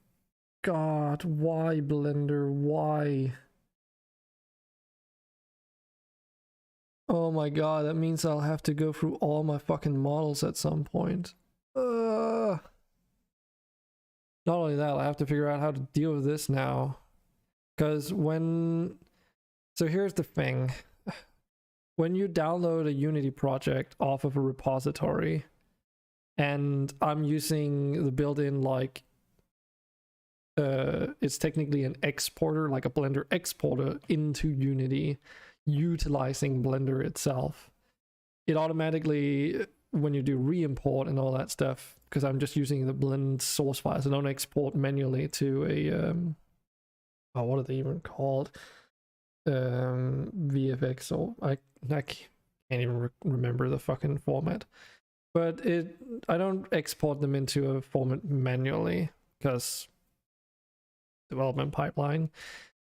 god, why Blender, why? Oh my god, that means I'll have to go through all my fucking models at some point. Not only that, I have to figure out how to deal with this now. Because so here's the thing. When you download a Unity project off of a repository, and I'm using the built-in, like, it's technically an exporter, like a Blender exporter into Unity, utilizing Blender itself. It automatically, when you do re-import and all that stuff, because I'm just using the blend source files, I don't export manually to a what are they even called? VFX, or I can't even remember the fucking format. But I don't export them into a format manually, because development pipeline,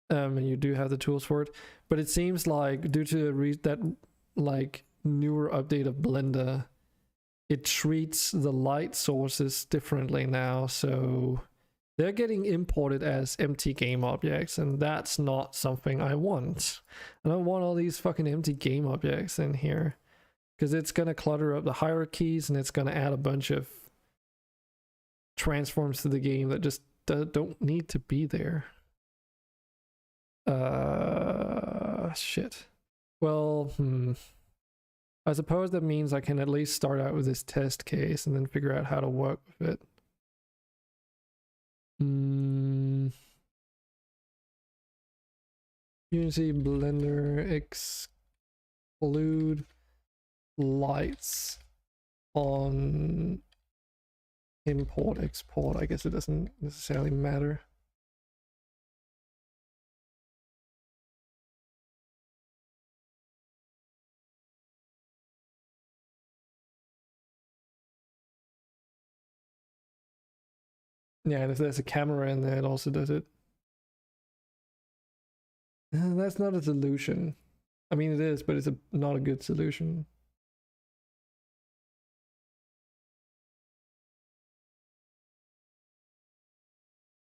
and you do have the tools for it. But it seems like due to that like newer update of Blender, it treats the light sources differently now, so they're getting imported as empty game objects, and that's not something I want. I don't want all these fucking empty game objects in here, because it's gonna clutter up the hierarchies, and it's gonna add a bunch of transforms to the game that just don't need to be there. Shit. Well, I suppose that means I can at least start out with this test case and then figure out how to work with it. Unity Blender exclude lights on import export. I guess it doesn't necessarily matter. Yeah, and if there's a camera in there, it also does it. That's not a solution. I mean, it is, but it's not a good solution.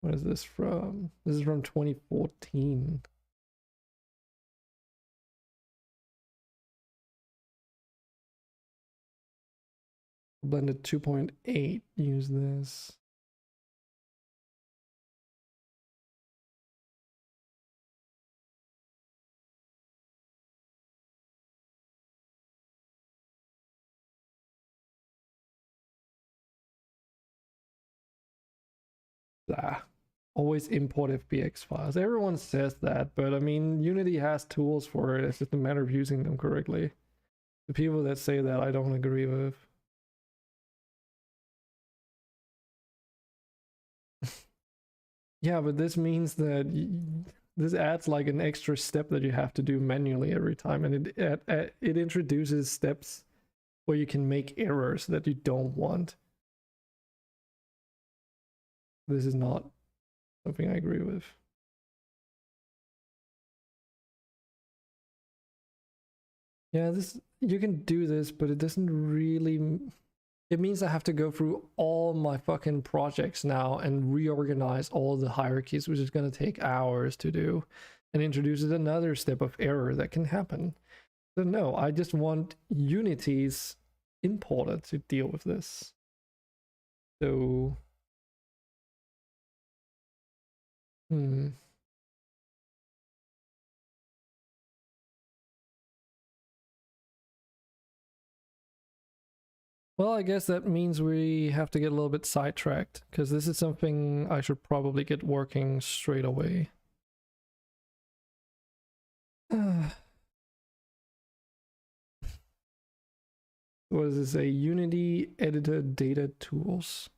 What is this from? This is from 2014. Blended 2.8, use this. Blah. Always import FBX files. Everyone says that, but I mean, Unity has tools for it. It's just a matter of using them correctly. The people that say that, I don't agree with. Yeah, but this means that this adds like an extra step that you have to do manually every time, and it introduces steps where you can make errors that you don't want. This is not something I agree with. Yeah, you can do this, but it doesn't really... It means I have to go through all my fucking projects now and reorganize all the hierarchies, which is going to take hours to do, and introduces another step of error that can happen. So no, I just want Unity's importer to deal with this. So... Well, I guess that means we have to get a little bit sidetracked, because this is something I should probably get working straight away. What is this? A Unity Editor Data Tools.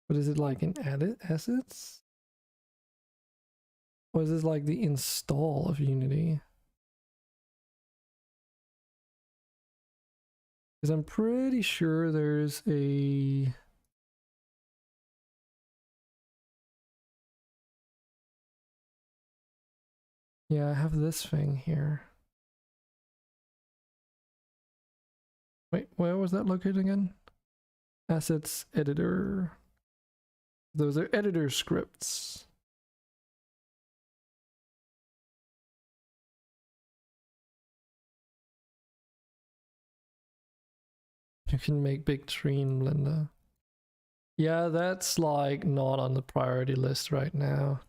But is it like in edit assets? Or is this like the install of Unity? Because I'm pretty sure there's a... Yeah, I have this thing here. Wait, where was that located again? Assets editor. Those are editor scripts. You can make big tree in Blender. Yeah, that's like not on the priority list right now.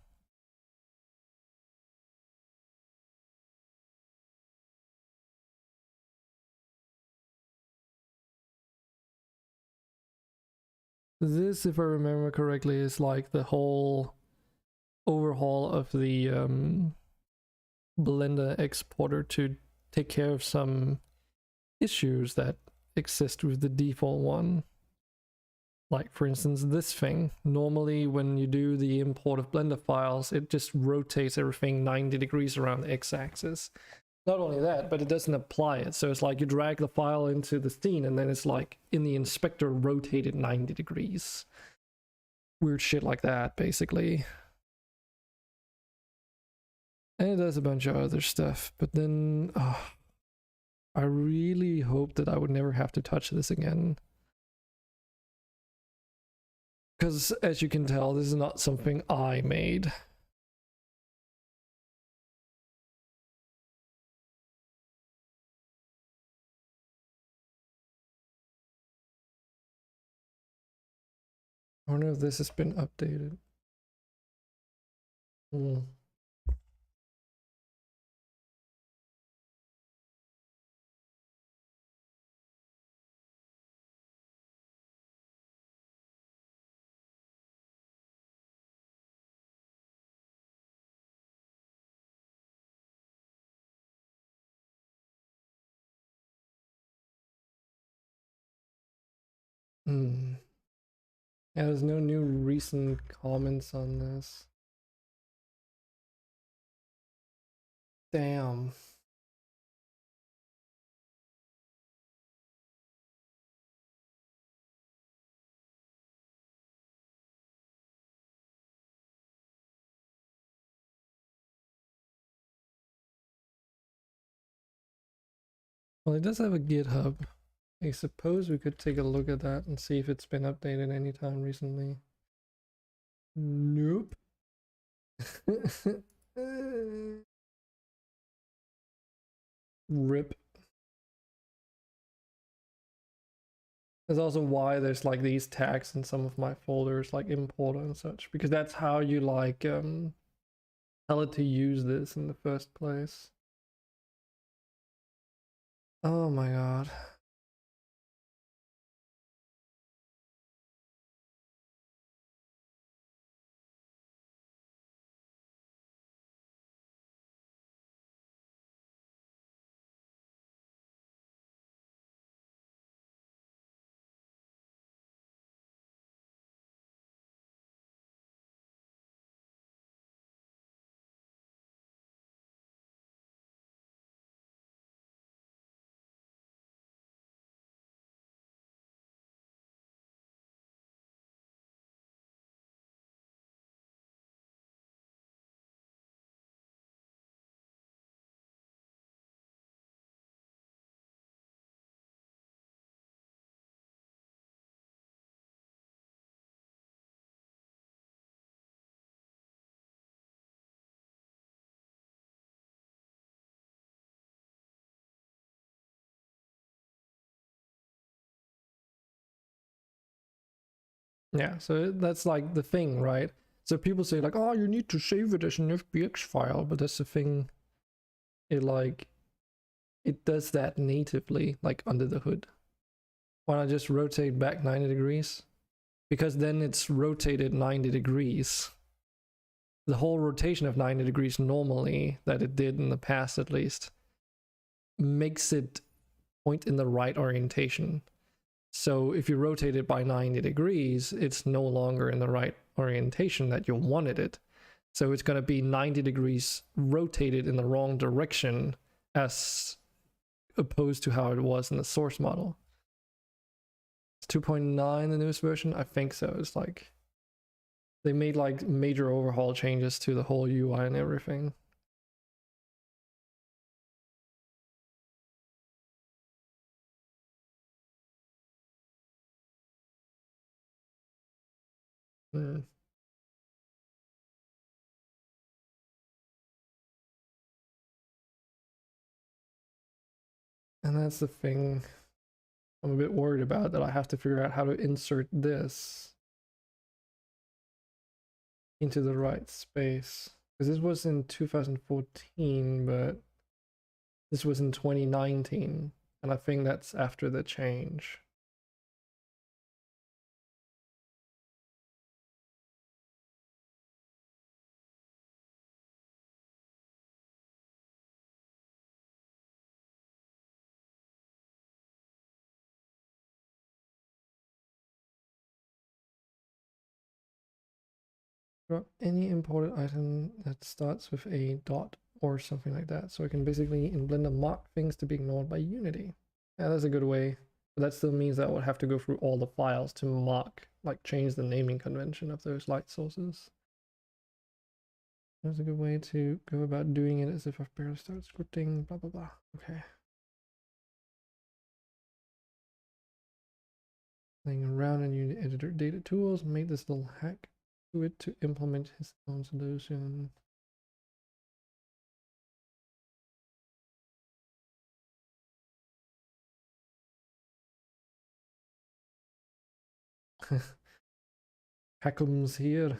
This, if I remember correctly, is like the whole overhaul of the Blender exporter to take care of some issues that exist with the default one. Like, for instance, this thing. Normally, when you do the import of Blender files, it just rotates everything 90 degrees around the x-axis. Not only that, but it doesn't apply it. So it's like you drag the file into the scene and then it's like in the inspector rotated 90 degrees. Weird shit like that, basically. And it does a bunch of other stuff, but then I really hope that I would never have to touch this again. Because as you can tell, this is not something I made. I wonder if this has been updated. Yeah, there's no new recent comments on this. Damn. Well, it does have a GitHub. I suppose we could take a look at that and see if it's been updated anytime recently. Nope. Rip. That's also why there's like these tags in some of my folders, like importer and such, because that's how you like tell it to use this in the first place. Oh my god. Yeah, so that's like the thing, right? So people say like, oh, you need to save it as an FBX file, but that's the thing. It does that natively, like under the hood. Why not just rotate back 90 degrees? Because then it's rotated 90 degrees. The whole rotation of 90 degrees normally, that it did in the past at least, makes it point in the right orientation. So if you rotate it by 90 degrees, it's no longer in the right orientation that you wanted it. So it's going to be 90 degrees rotated in the wrong direction as opposed to how it was in the source model. It's 2.9 the newest version? I think so. It's like they made like major overhaul changes to the whole UI and everything. Hmm. And that's the thing I'm a bit worried about, that I have to figure out how to insert this into the right space. Because this was in 2014, but this was in 2019. And I think that's after the change. Drop any imported item that starts with a dot or something like that. So I can basically in Blender mark things to be ignored by Unity. Yeah, that's a good way. But that still means that I would have to go through all the files to mark, like change the naming convention of those light sources. That's a good way to go about doing it, as if I've barely started scripting, blah, blah, blah. Okay. Playing around in Unity Editor data tools, made this little hack to it to implement his own solution. Hackums here.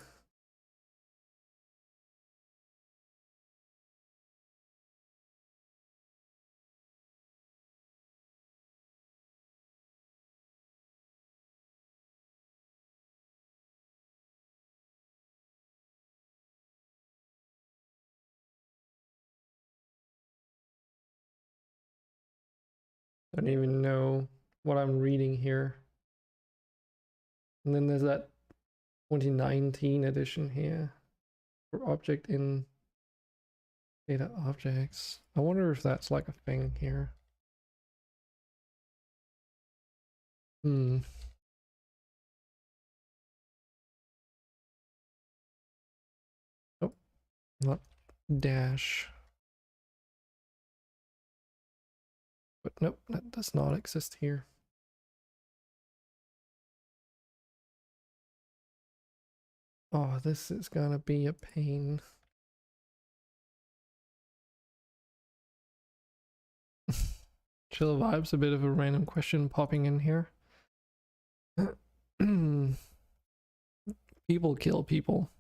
I don't even know what I'm reading here. And then there's that 2019 edition here for object in data objects. I wonder if that's like a thing here. Hmm. Oh, not dash. But nope, that does not exist here. Oh, this is gonna be a pain. Chill vibes, a bit of a random question popping in here. People kill people.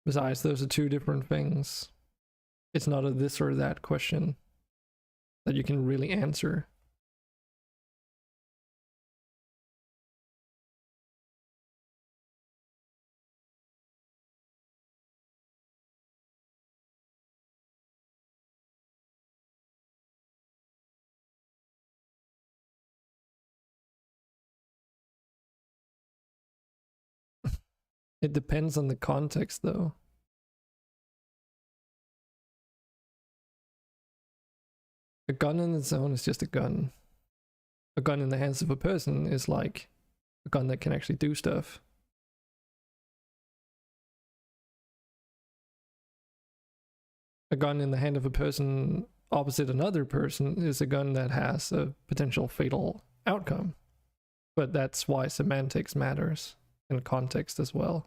Besides, those are two different things. It's not a this or that question that you can really answer. It depends on the context, though. A gun on its own is just a gun. A gun in the hands of a person is like a gun that can actually do stuff. A gun in the hand of a person opposite another person is a gun that has a potential fatal outcome. But that's why semantics matters, and context as well.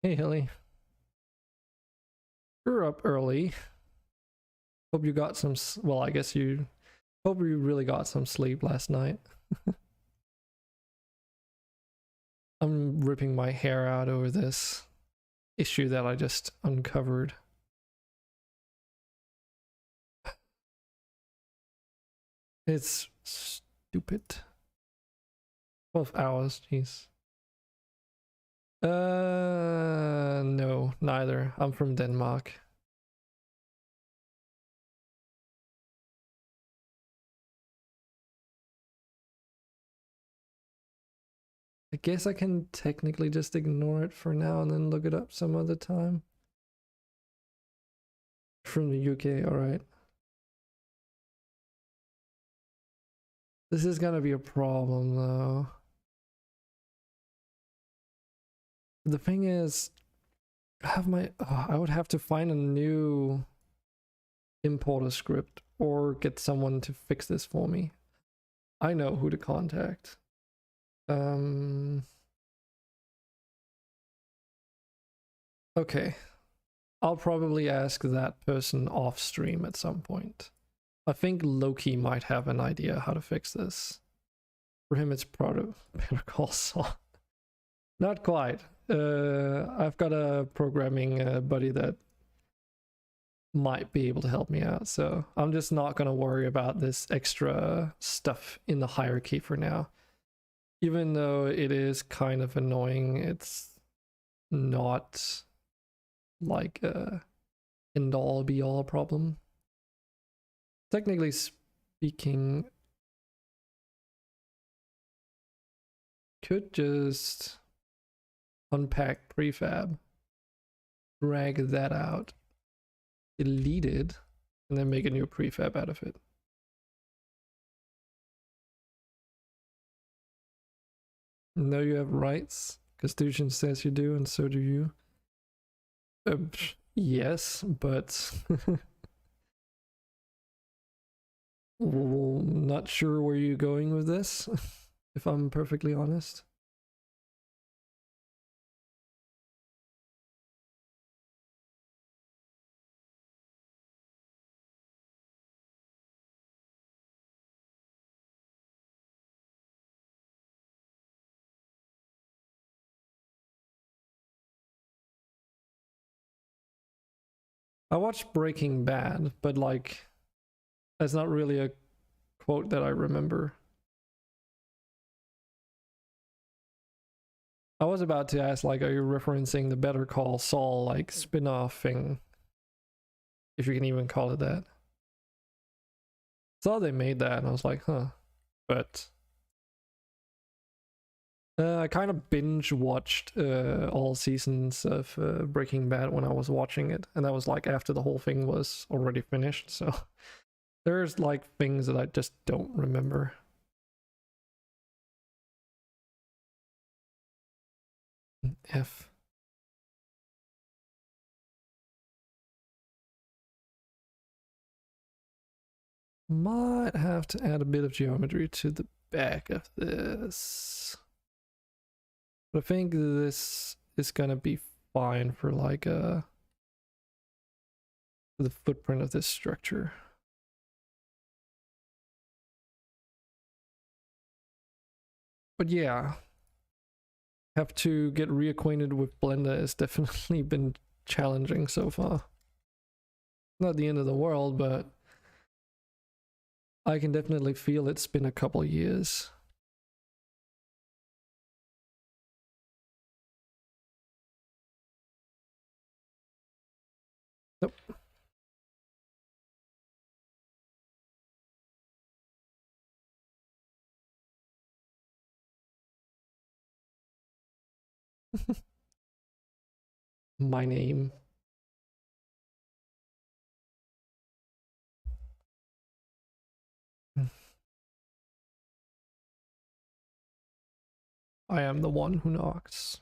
Hey Hilly. You're up early. Hope you got some, well, I guess you, hope you really got some sleep last night. I'm ripping my hair out over this issue that I just uncovered. It's stupid. 12 hours, jeez. No, neither. I'm from Denmark. I guess I can technically just ignore it for now and then look it up some other time. From the UK, alright. This is gonna be a problem though. The thing is, I would have to find a new importer script or get someone to fix this for me. I know who to contact. Okay. I'll probably ask that person off stream at some point. I think Loki might have an idea how to fix this. For him, it's Better Call Saul. Not quite. I've got a programming buddy that might be able to help me out, so I'm just not gonna worry about this extra stuff in the hierarchy for now. Even though it is kind of annoying, it's not like a end all be all problem. Technically speaking, could just unpack prefab, drag that out, delete it, and then make a new prefab out of it. No, you have rights. Constitution says you do, and so do you. Yes, but not sure where you're going with this, if I'm perfectly honest. I watched Breaking Bad, but like, that's not really a quote that I remember. I was about to ask, like, are you referencing the Better Call Saul, like, spin-off thing? If you can even call it that. Saw they made that, and I was like, huh. But I kind of binge watched all seasons of Breaking Bad when I was watching it, and that was like after the whole thing was already finished, so there's like things that I just don't remember. F. Might have to add a bit of geometry to the back of this. But I think this is gonna be fine for like the footprint of this structure. But yeah, have to get reacquainted with Blender has definitely been challenging so far. Not the end of the world, but I can definitely feel it's been a couple years. Nope. My name. I am the one who knocks.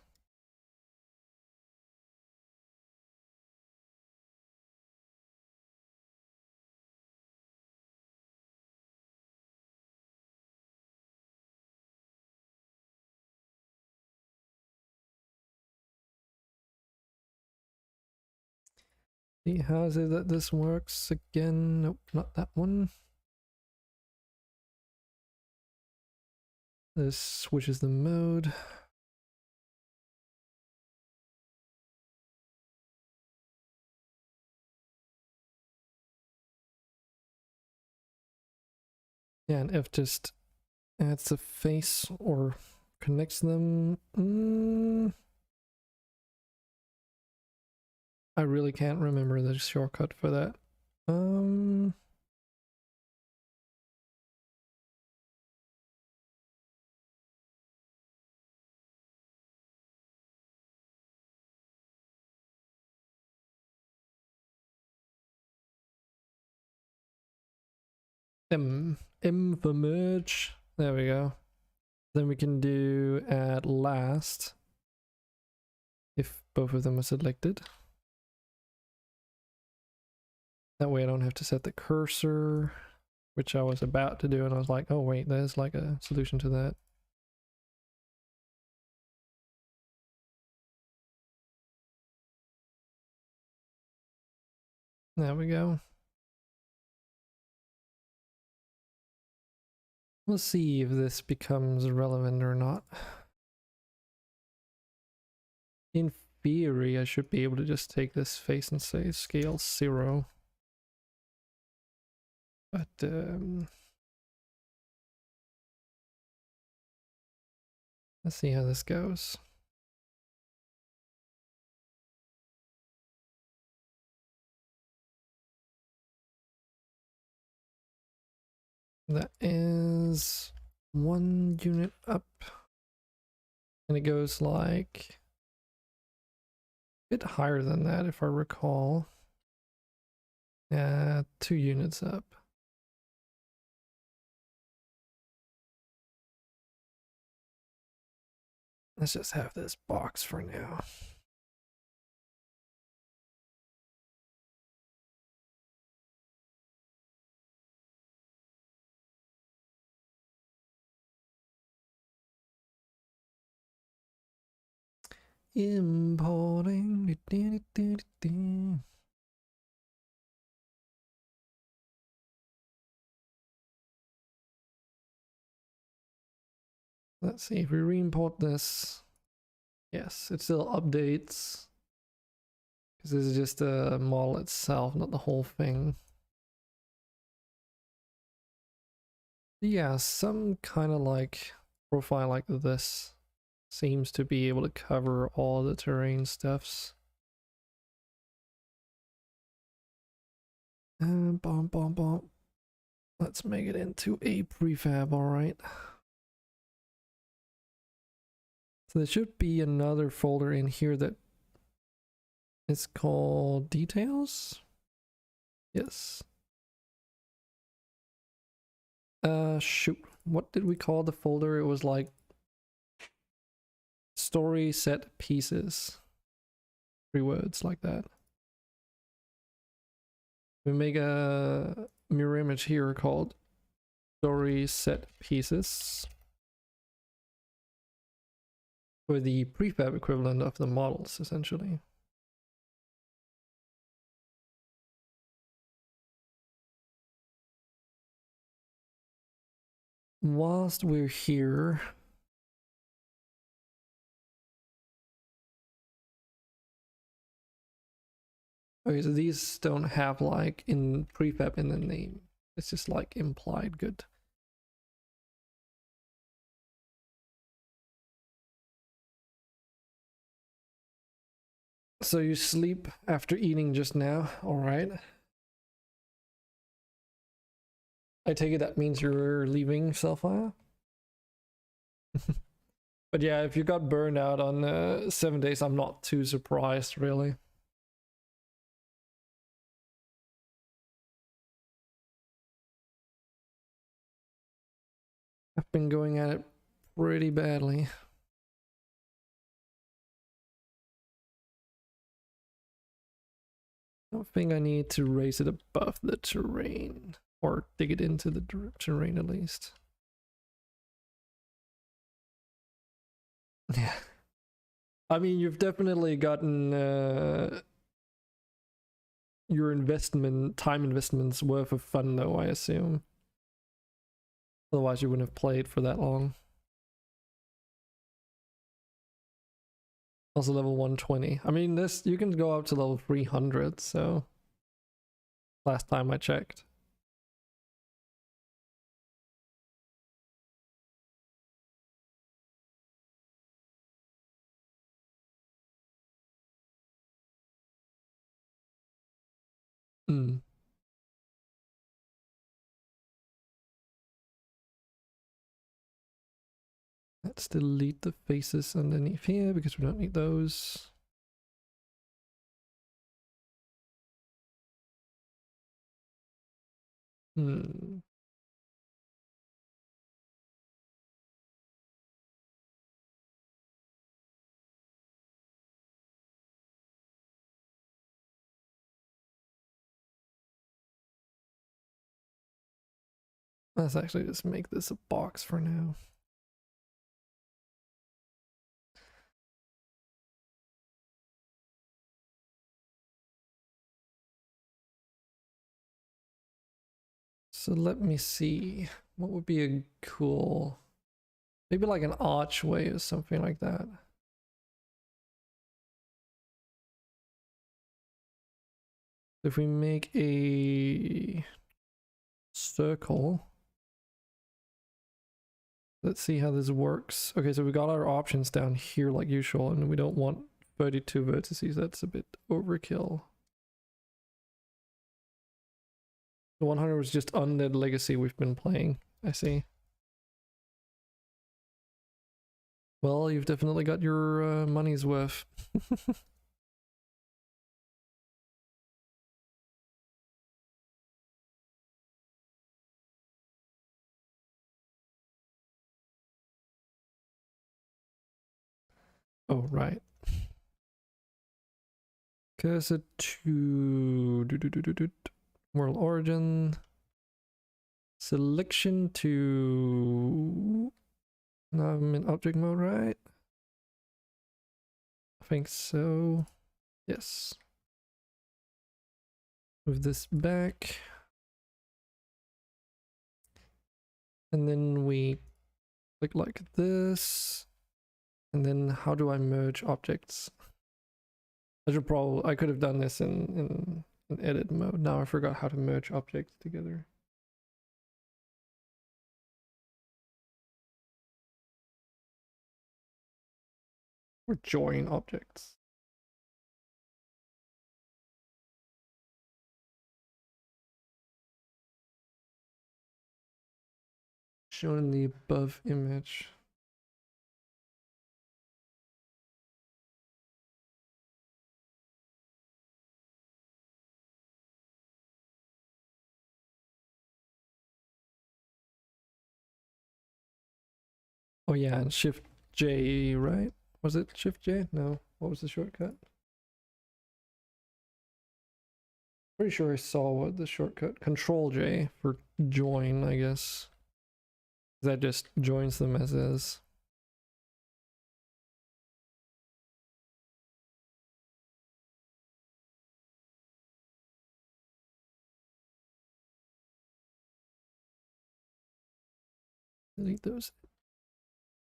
See, how is it that this works again? Nope, not that one. This switches the mode. Yeah, and F just adds a face or connects them. I really can't remember the shortcut for that. M for merge. There we go. Then we can do at last. if both of them are selected. That way I don't have to set the cursor, which I was about to do, and I was like, oh wait, there's like a solution to that. There we go. Let's see if this becomes relevant or not. In theory, I should be able to just take this face and say scale 0. But let's see how this goes. That is 1 unit up. And it goes like a bit higher than that if I recall. 2 units up. Let's just have this box for now. Importing. Let's see if we re-import this. Yes, it still updates. Because this is just the model itself, not the whole thing. Yeah, some kind of like profile like this seems to be able to cover all the terrain stuffs. Bomb. Let's make it into a prefab, alright. So there should be another folder in here that is called details. Yes. Shoot. What did we call the folder? It was like story set pieces. 3 words like that. We make a mirror image here called story set pieces for the prefab equivalent of the models, essentially. Whilst we're here, okay, so these don't have like in prefab in the name. It's just like implied good. So you sleep after eating just now, all right? I take it that means you're leaving Selfire? But yeah, if you got burned out on 7 days, I'm not too surprised, really. I've been going at it pretty badly. I don't think I need to raise it above the terrain, or dig it into the terrain at least. Yeah. I mean, you've definitely gotten your time investment's worth of fun though, I assume. Otherwise you wouldn't have played for that long. Also level 120. I mean, this, you can go up to level 300, so last time I checked. Let's delete the faces underneath here because we don't need those. Let's actually just make this a box for now. So let me see. What would be a cool... Maybe like an archway or something like that. If we make a circle, let's see how this works. Okay, so we got our options down here like usual, and we don't want 32 vertices. That's a bit overkill. The 100 was just Undead Legacy we've been playing. I see. Well, you've definitely got your money's worth. Oh, right. Cursor to World Origin. Selection to... Now I'm in object mode, right? I think so. Yes. Move this back. And then we click like this. And then how do I merge objects? I could have done this in edit mode. Now I forgot how to merge objects together. Or join objects. Shown in the above image. Oh yeah, and Shift J, right? Was it Shift J? No. What was the shortcut? Pretty sure I saw what the shortcut. Control J for join, I guess. That just joins them as is. Delete those.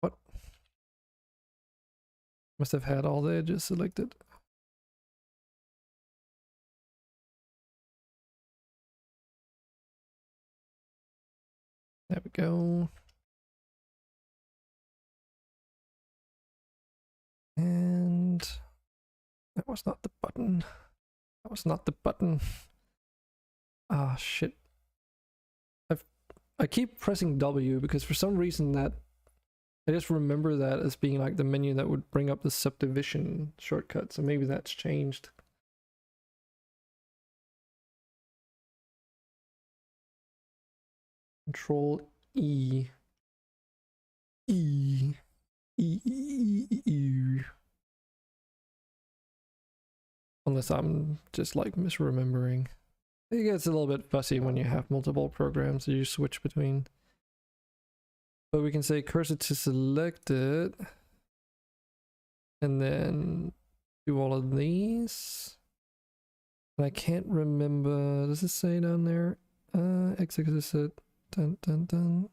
What? Must have had all the edges selected. There we go. And that was not the button. That was not the button. Ah, shit. I keep pressing W because for some reason that I just remember that as being like the menu that would bring up the subdivision shortcut, so maybe that's changed. Control E. E. E. E. E. E. Unless I'm just like misremembering. It gets a little bit fussy when you have multiple programs that you switch between. But we can say cursor to selected. And then do all of these. And I can't remember. Does it say down there? Exit. Dun dun dun.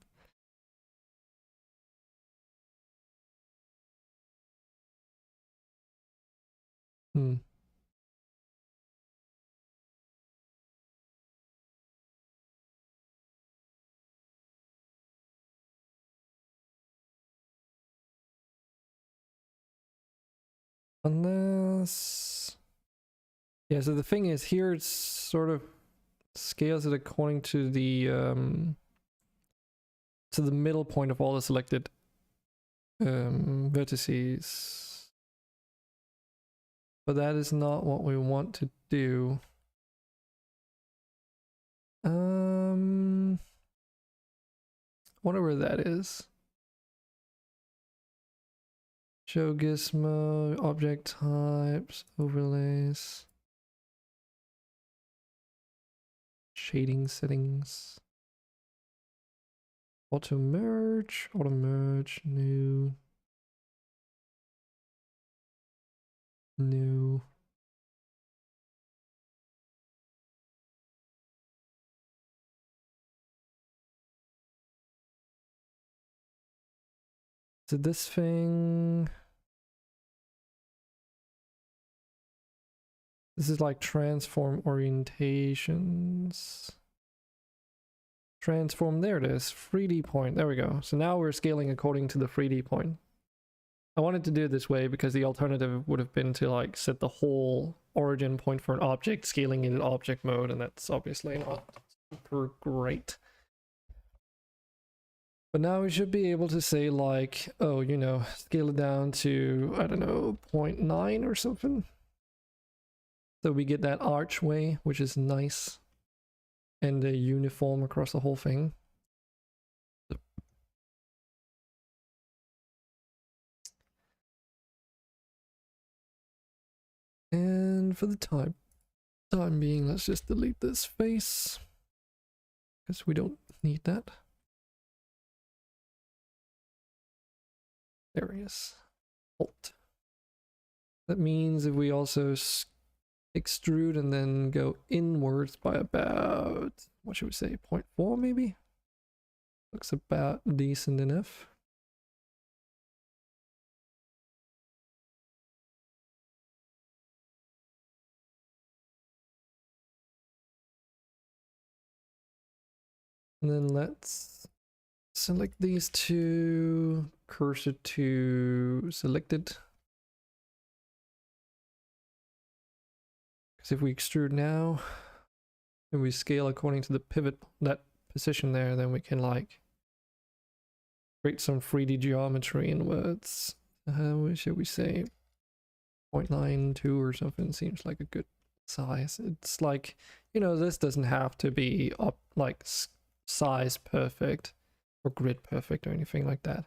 Unless... Yeah, so the thing is here it's sort of scales it according to the middle point of all the selected vertices. But that is not what we want to do. Wonder where that is. Show gizmo, object types, overlays, shading settings. Auto merge, new. New. So this thing. This is like transform orientations. Transform, there it is, 3D point, there we go. So now we're scaling according to the 3D point. I wanted to do it this way because the alternative would have been to like set the whole origin point for an object, scaling in object mode, and that's obviously not super great. But now we should be able to say like, oh, you know, scale it down to, I don't know, 0.9 or something. So we get that archway, which is nice. And a uniform across the whole thing. And for the time being, let's just delete this face, because we don't need that. There he is. Alt. That means if we also extrude and then go inwards by about, what should we say, 0.4 maybe? Looks about decent enough. And then let's select these two, cursor to selected. Because if we extrude now and we scale according to the pivot, that position there, then we can like create some 3D geometry inwards. What should we say? 0.92 or something seems like a good size. It's like, you know, this doesn't have to be up like size perfect or grid perfect or anything like that.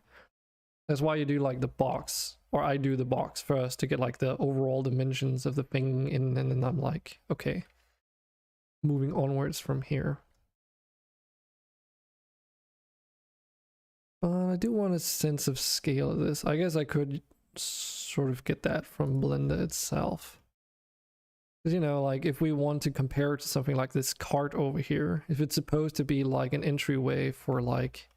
That's why you do like the box, or I do the box first to get like the overall dimensions of the thing in, and then I'm like, okay, moving onwards from here. But I do want a sense of scale of this. I guess I could sort of get that from Blender itself. Because, you know, like if we want to compare it to something like this cart over here, if it's supposed to be like an entryway for like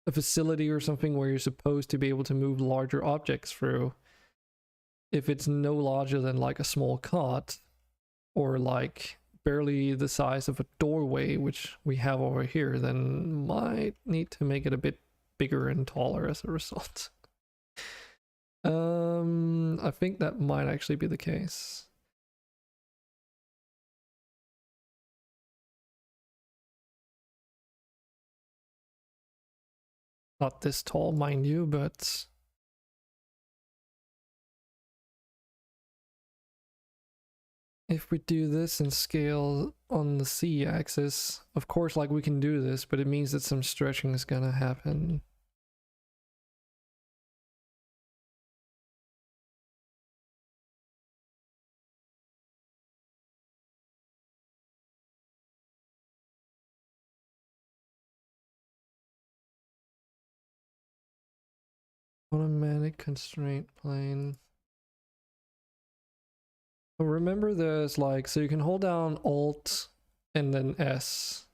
a facility or something where you're supposed to be able to move larger objects through, if it's no larger than like a small cart or like barely the size of a doorway, which we have over here, then might need to make it a bit bigger and taller as a result. I think that might actually be the case. Not this tall, mind you, but if we do this and scale on the Z-axis, of course, like we can do this, but it means that some stretching is gonna happen. Automatic constraint plane. But remember there's like, so you can hold down Alt and then S,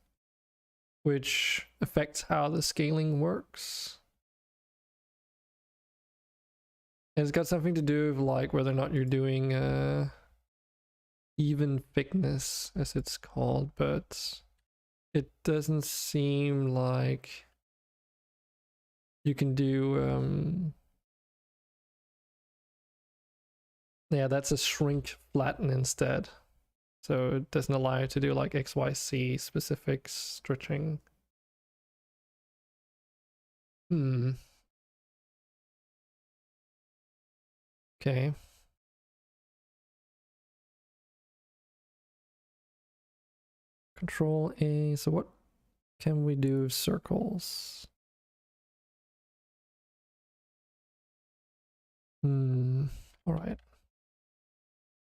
which affects how the scaling works. And it's got something to do with like whether or not you're doing even thickness, as it's called, but it doesn't seem like you can do yeah, that's a shrink flatten instead. So it doesn't allow you to do like XYZ specific stretching. Okay. Control A. So what can we do? Circles. All right.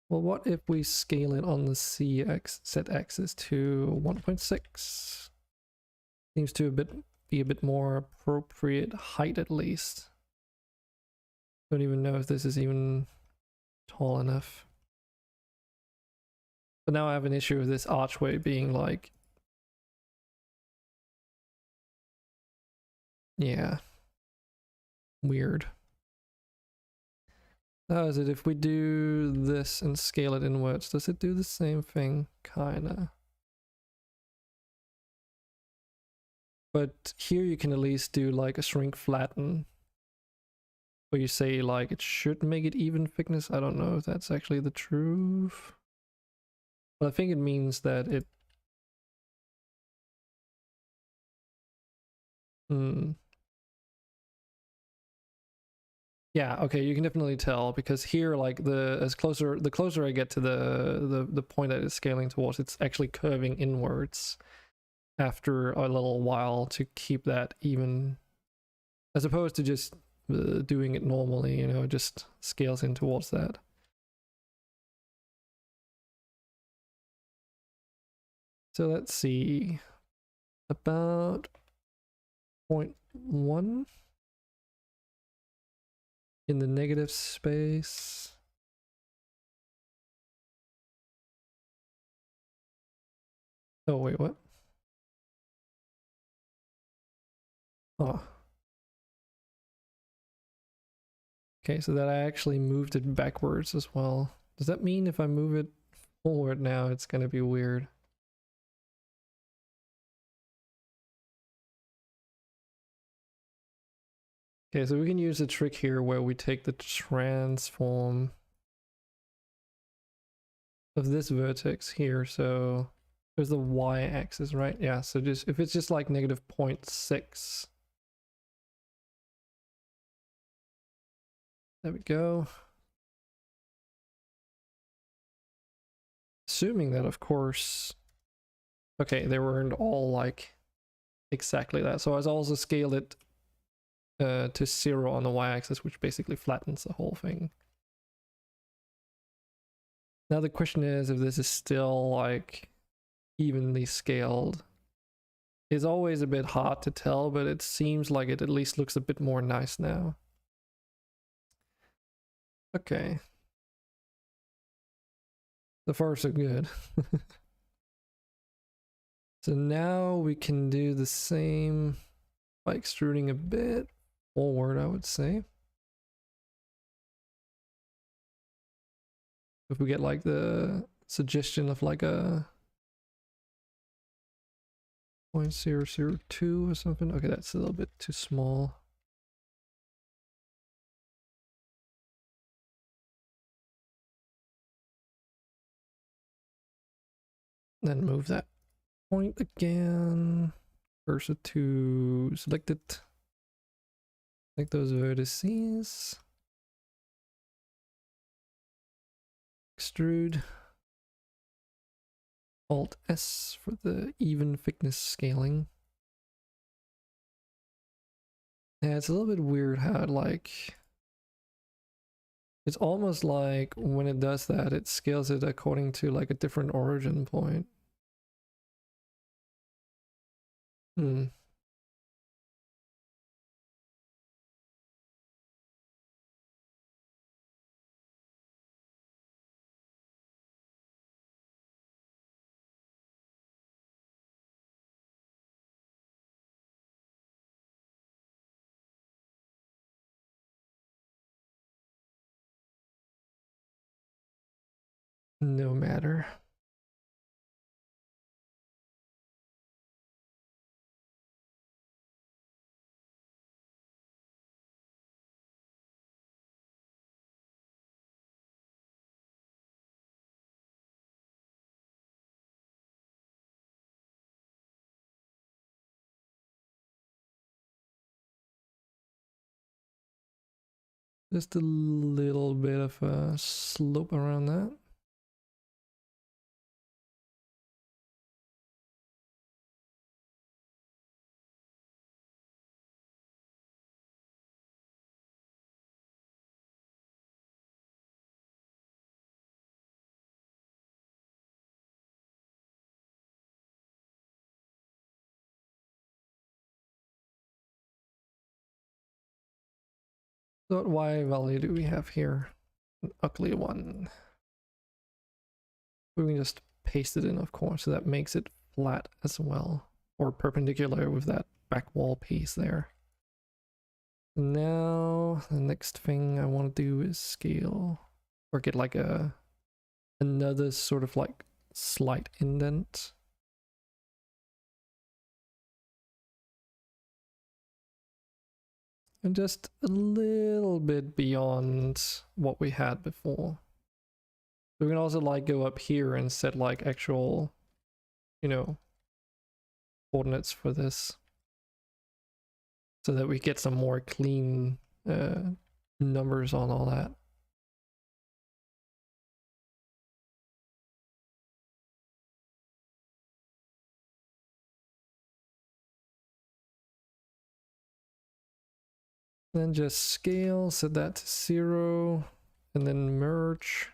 Well, what if we scale it on the Z axis to 1.6? Seems to be a bit more appropriate height at least. Don't even know if this is even tall enough. But now I have an issue with this archway being like, yeah, weird. How is it if we do this and scale it inwards? Does it do the same thing? Kinda. But here you can at least do like a shrink flatten, where you say like it should make it even thickness. I don't know if that's actually the truth. But I think it means that it... Yeah, okay, you can definitely tell because here, like the closer I get to the point that it's scaling towards, it's actually curving inwards after a little while to keep that even, as opposed to just doing it normally, you know, it just scales in towards that. So let's see, about 0.1 in the negative space. Oh wait, what? Oh. Okay, so that I actually moved it backwards as well. Does that mean if I move it forward now, it's gonna be weird? Okay, so we can use a trick here where we take the transform of this vertex here. So there's the y-axis, right? Yeah, so just if it's just like negative 0.6. There we go. Assuming that, of course, okay, they weren't all like exactly that. So I also scaled it to 0 on the y-axis, which basically flattens the whole thing. Now the question is if this is still like evenly scaled. It's always a bit hard to tell, but it seems like it at least looks a bit more nice now. Okay. So far so good. So now we can do the same by extruding a bit forward, I would say. If we get like the suggestion of like a 0.002 or something. Okay, that's a little bit too small. Then move that point again. Cursor to selected. Like those vertices. Extrude. Alt S for the even thickness scaling. Yeah, it's a little bit weird how it like... It's almost like when it does that, it scales it according to like a different origin point. Hmm. No matter. Just a little bit of a slope around that. What Y value do we have here? An ugly one. We can just paste it in, of course, so that makes it flat as well, or perpendicular with that back wall piece there. Now the next thing I want to do is scale, or get like another sort of like slight indent. And just a little bit beyond what we had before. We can also like go up here and set like actual, you know, coordinates for this, so that we get some more clean numbers on all that. Then just scale, set that to 0, and then merge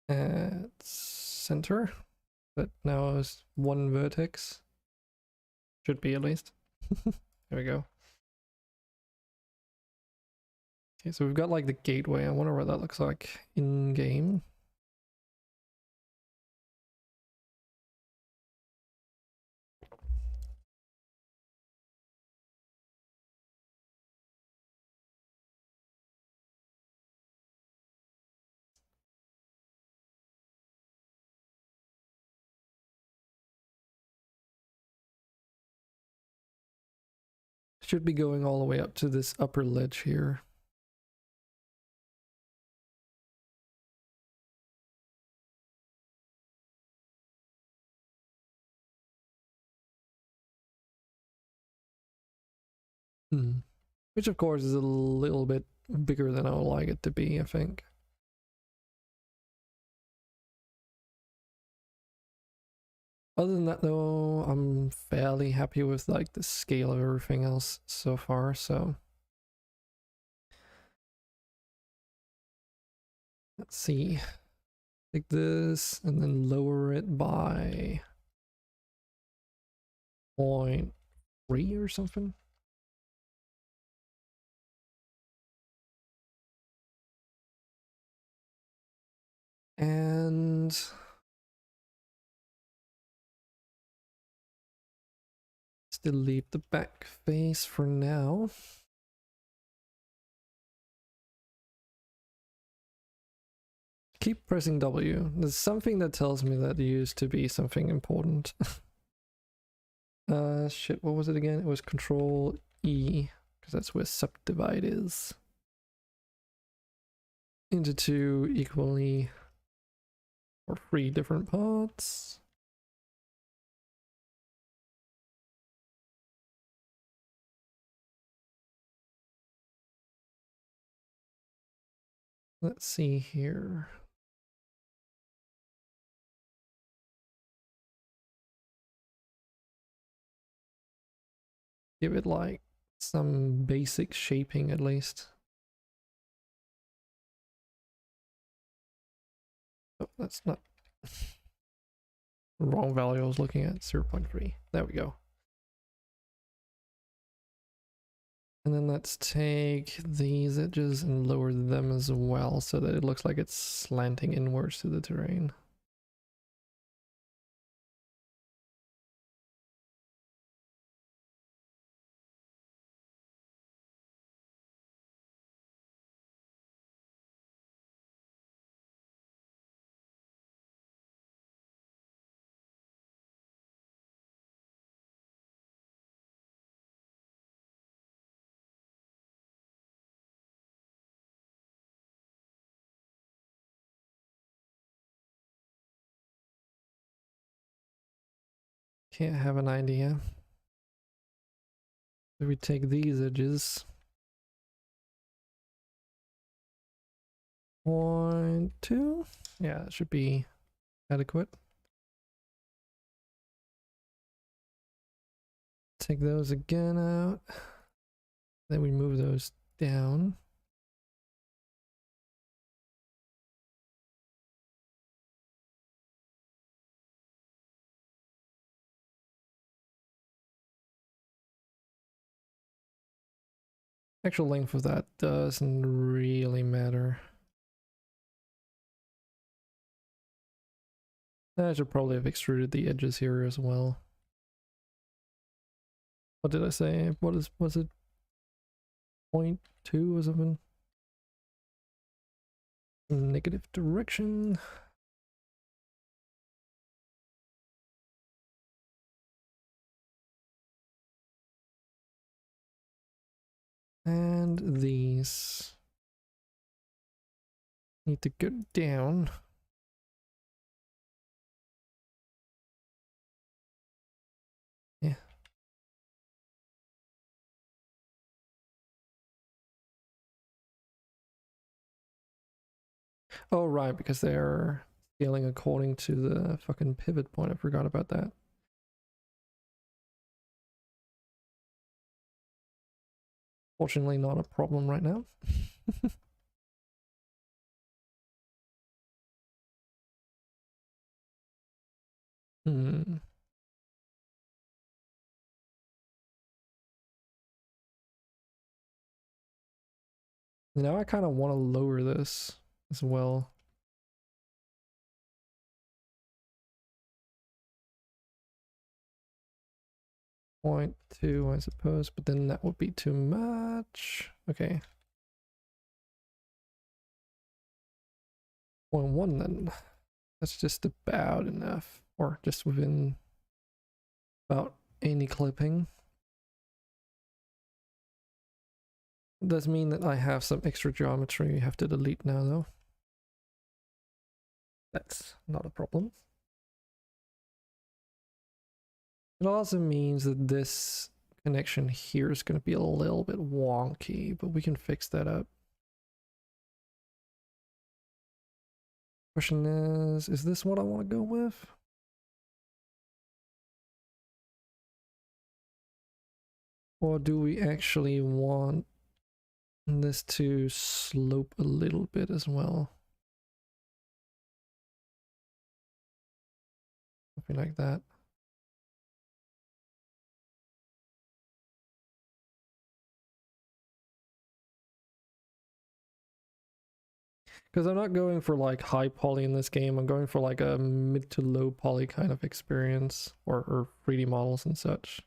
at center. That now is one vertex. Should be at least. There we go. Okay, so we've got like the gateway. I wonder what that looks like in game. Should be going all the way up to this upper ledge here. Which of course is a little bit bigger than I would like it to be, I think. Other than that though, I'm fairly happy with like the scale of everything else so far, so. Let's see. Take this and then lower it by 0.3 or something. And still leave the back face for now. Keep pressing W. There's something that tells me that used to be something important. Shit, what was it again? It was Control E, because that's where subdivide is. Into two equally, or 3 different parts. Let's see here. Give it like some basic shaping at least. Oh, that's not the wrong value I was looking at. 0.3. There we go. And then let's take these edges and lower them as well so that it looks like it's slanting inwards to the terrain. Can't have an idea. So we take these edges. 0.2? Yeah, that should be adequate. Take those again out. Then we move those down. Actual length of that doesn't really matter. I should probably have extruded the edges here as well. What did I say? Was it 0.2 or something? Negative direction. And these need to go down. Yeah. Oh, right, because they're scaling according to the fucking pivot point. I forgot about that. Fortunately, not a problem right now. Hmm. Now I kind of want to lower this as well. Point 2, I suppose, but then that would be too much. Okay. 0.1 then. That's just about enough, or just within about any clipping. It does mean that I have some extra geometry you have to delete now, though. That's not a problem. It also means that this connection here is going to be a little bit wonky, but we can fix that up. Question is this what I want to go with? Or do we actually want this to slope a little bit as well? Something like that. Because I'm not going for like high poly in this game, I'm going for like a mid to low poly kind of experience, or 3D models and such.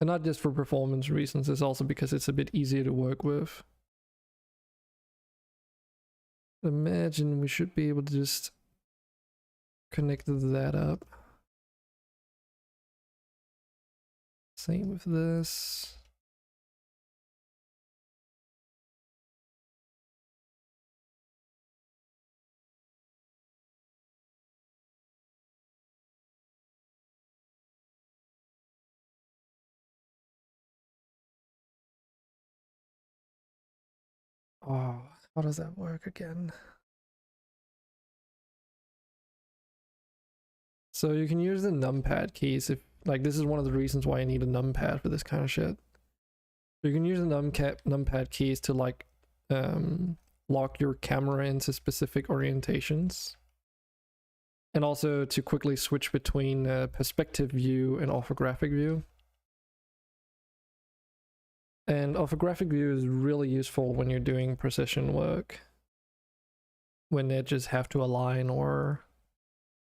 And not just for performance reasons, it's also because it's a bit easier to work with. Imagine we should be able to just connect that up. Same with this. Oh, how does that work again? So you can use the numpad keys if, like, this is one of the reasons why I need a numpad for this kind of shit. You can use the numpad keys to like lock your camera into specific orientations, and also to quickly switch between perspective view and orthographic view. And orthographic view is really useful when you're doing precision work, when edges have to align or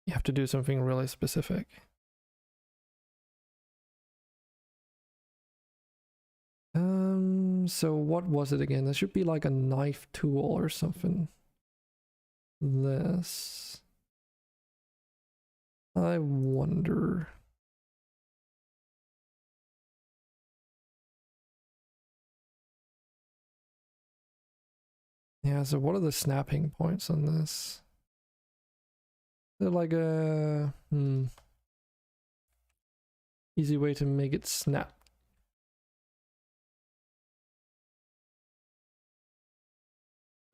you have to do something really specific. So what was it again? There should be like a knife tool or something. This. I wonder. Yeah, so what are the snapping points on this? They're like a easy way to make it snap.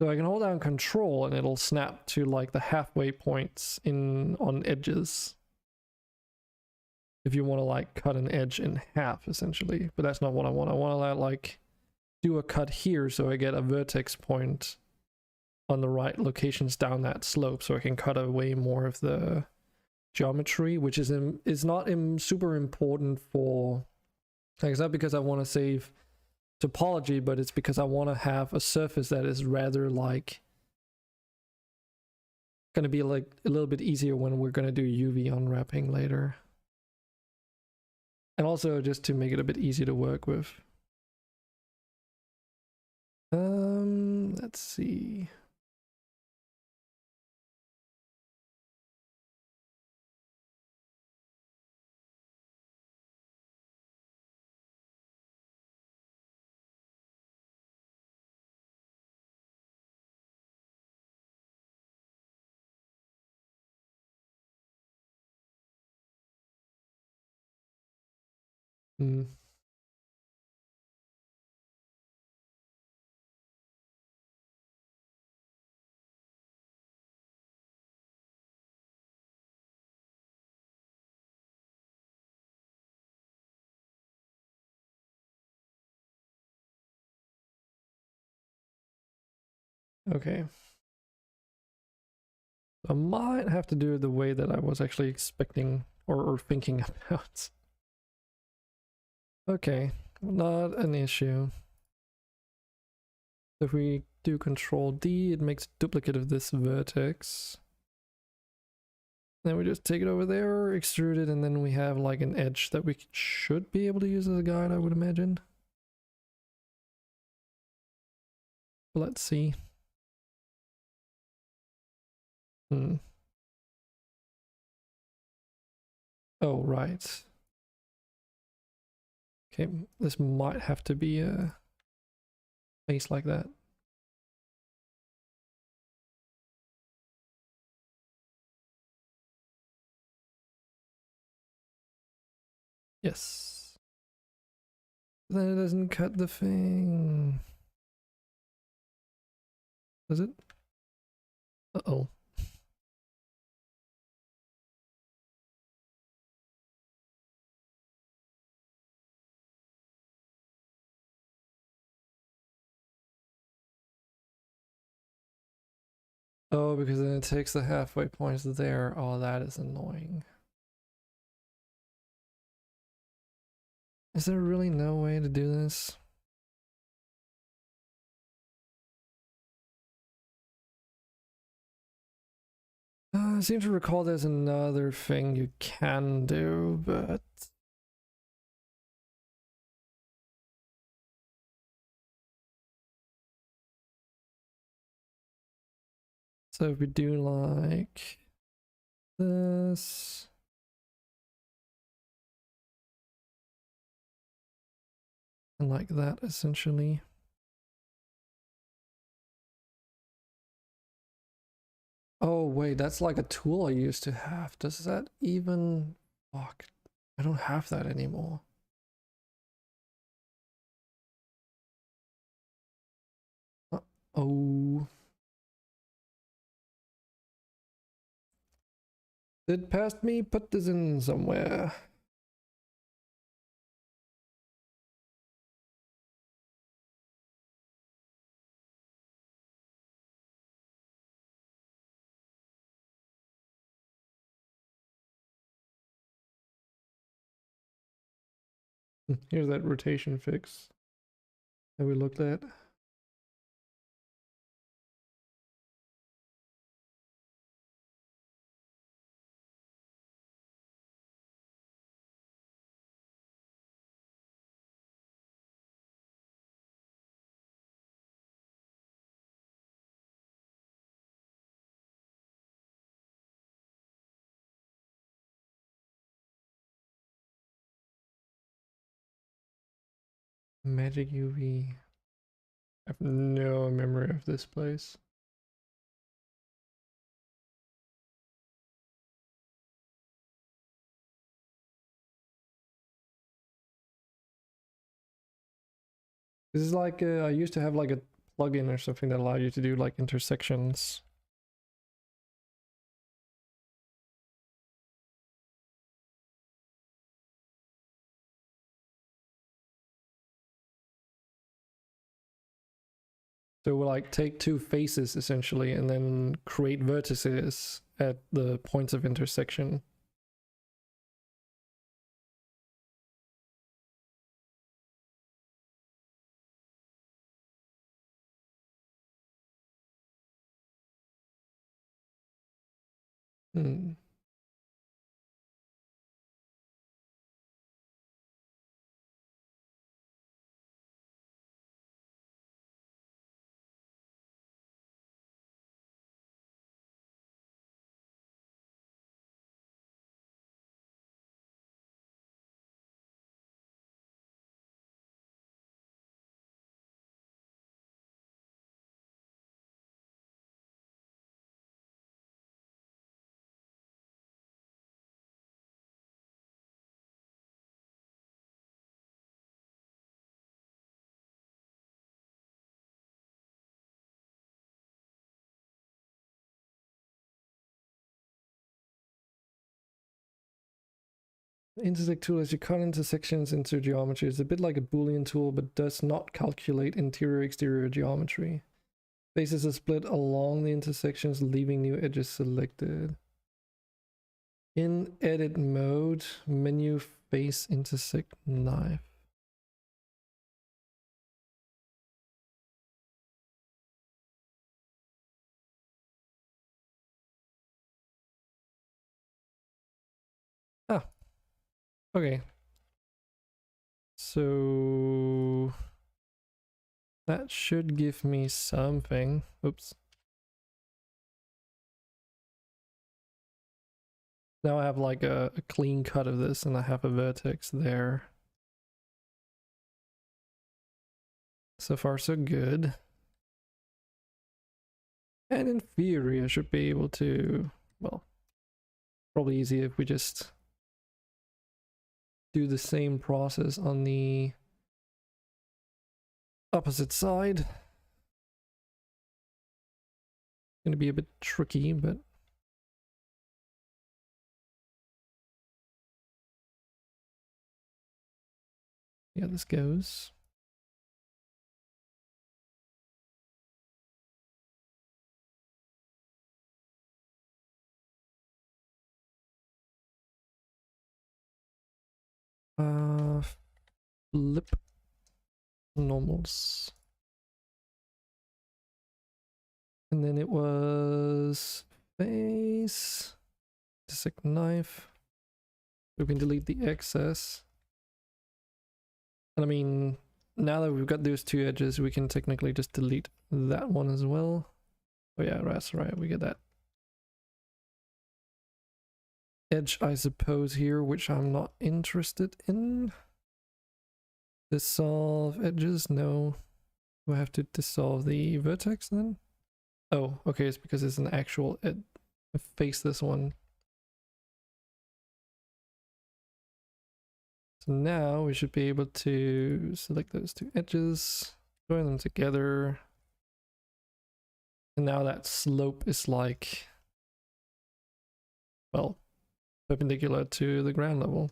So I can hold down control and it'll snap to like the halfway points on edges. If you want to like cut an edge in half essentially, but that's not what I want. I want to like do a cut here so I get a vertex point on the right locations down that slope, so I can cut away more of the geometry, which is not super important for, like, it's not because I want to save topology, but it's because I want to have a surface that is rather like going to be like a little bit easier when we're going to do UV unwrapping later, and also just to make it a bit easier to work with. Let's see. Hmm. Okay. I might have to do it the way that I was actually expecting or thinking about. Okay, not an issue. If we do Control D, it makes a duplicate of this vertex. Then we just take it over there, extrude it, and then we have like an edge that we should be able to use as a guide, I would imagine. Let's see. Oh, right. Okay, this might have to be a face like that. Yes. Then it doesn't cut the thing. Does it? Uh-oh. Oh, because then it takes the halfway points there. Oh, that is annoying. Is there really no way to do this? I seem to recall there's another thing you can do, but... So if we do like this... and like that, essentially. Oh, wait, that's like a tool I used to have. Does that even... Fuck, I don't have that anymore. Oh. It passed me, put this in somewhere. Here's that rotation fix that we looked at. Magic UV. I have no memory of this place. This is like I used to have like a plugin or something that allowed you to do like intersections. So we'll like take two faces essentially and then create vertices at the points of intersection. Hmm. The intersect tool lets you cut intersections into geometry. It's a bit like a Boolean tool, but does not calculate interior-exterior geometry. Faces are split along the intersections, leaving new edges selected. In edit mode, menu face intersect knife. Ah, okay. So that should give me something. Oops. Now I have like a clean cut of this and I have a vertex there. So far so good. And in theory I should be able to, well, probably easy if we just do the same process on the opposite side. Gonna be a bit tricky, but yeah, this goes. Flip normals. And then it was face, intersect knife. We can delete the excess. And I mean, now that we've got those two edges, we can technically just delete that one as well. Oh yeah, that's right, we get that edge, I suppose, here, which I'm not interested in. Dissolve edges, no. Do I have to dissolve the vertex then? Oh, okay, it's because it's an actual face, this one. So now we should be able to select those two edges, join them together. And now that slope is like, well, perpendicular to the ground level.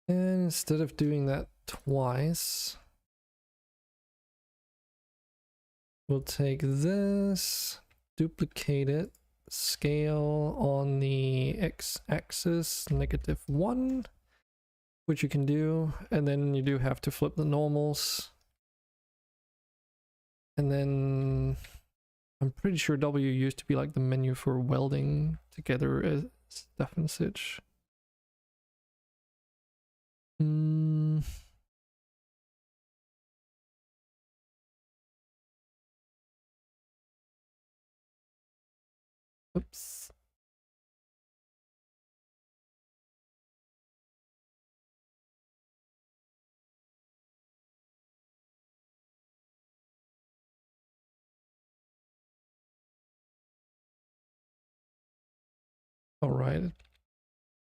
And instead of doing that twice, we'll take this, duplicate it, scale on the x-axis -1, which you can do, and then you do have to flip the normals. And then I'm pretty sure W used to be like the menu for welding together as stuff and such. Oops. All right.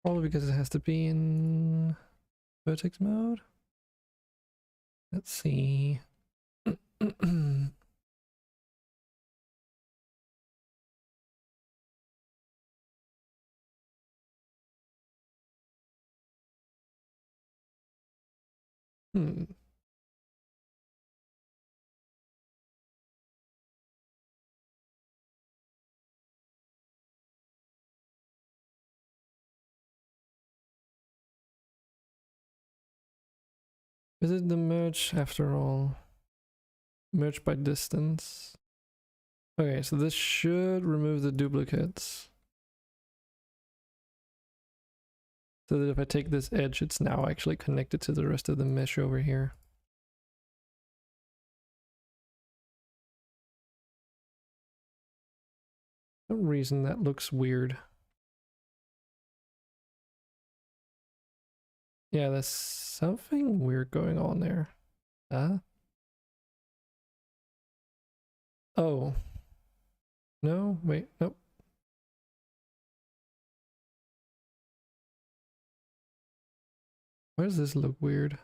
Probably because it has to be in vertex mode. Let's see. Is it the merge after all? Merge by distance. Okay, so this should remove the duplicates. So that if I take this edge, it's now actually connected to the rest of the mesh over here. For some reason that looks weird. Yeah, there's something weird going on there. Oh. No, wait, nope. Why does this look weird?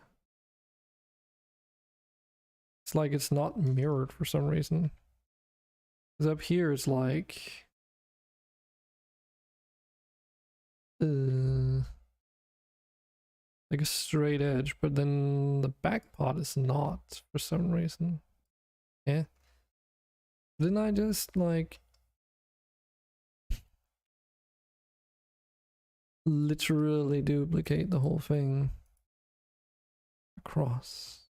It's like it's not mirrored for some reason. Because up here it's like... like a straight edge, but then the back part is not for some reason. Yeah. Didn't I just like literally duplicate the whole thing across?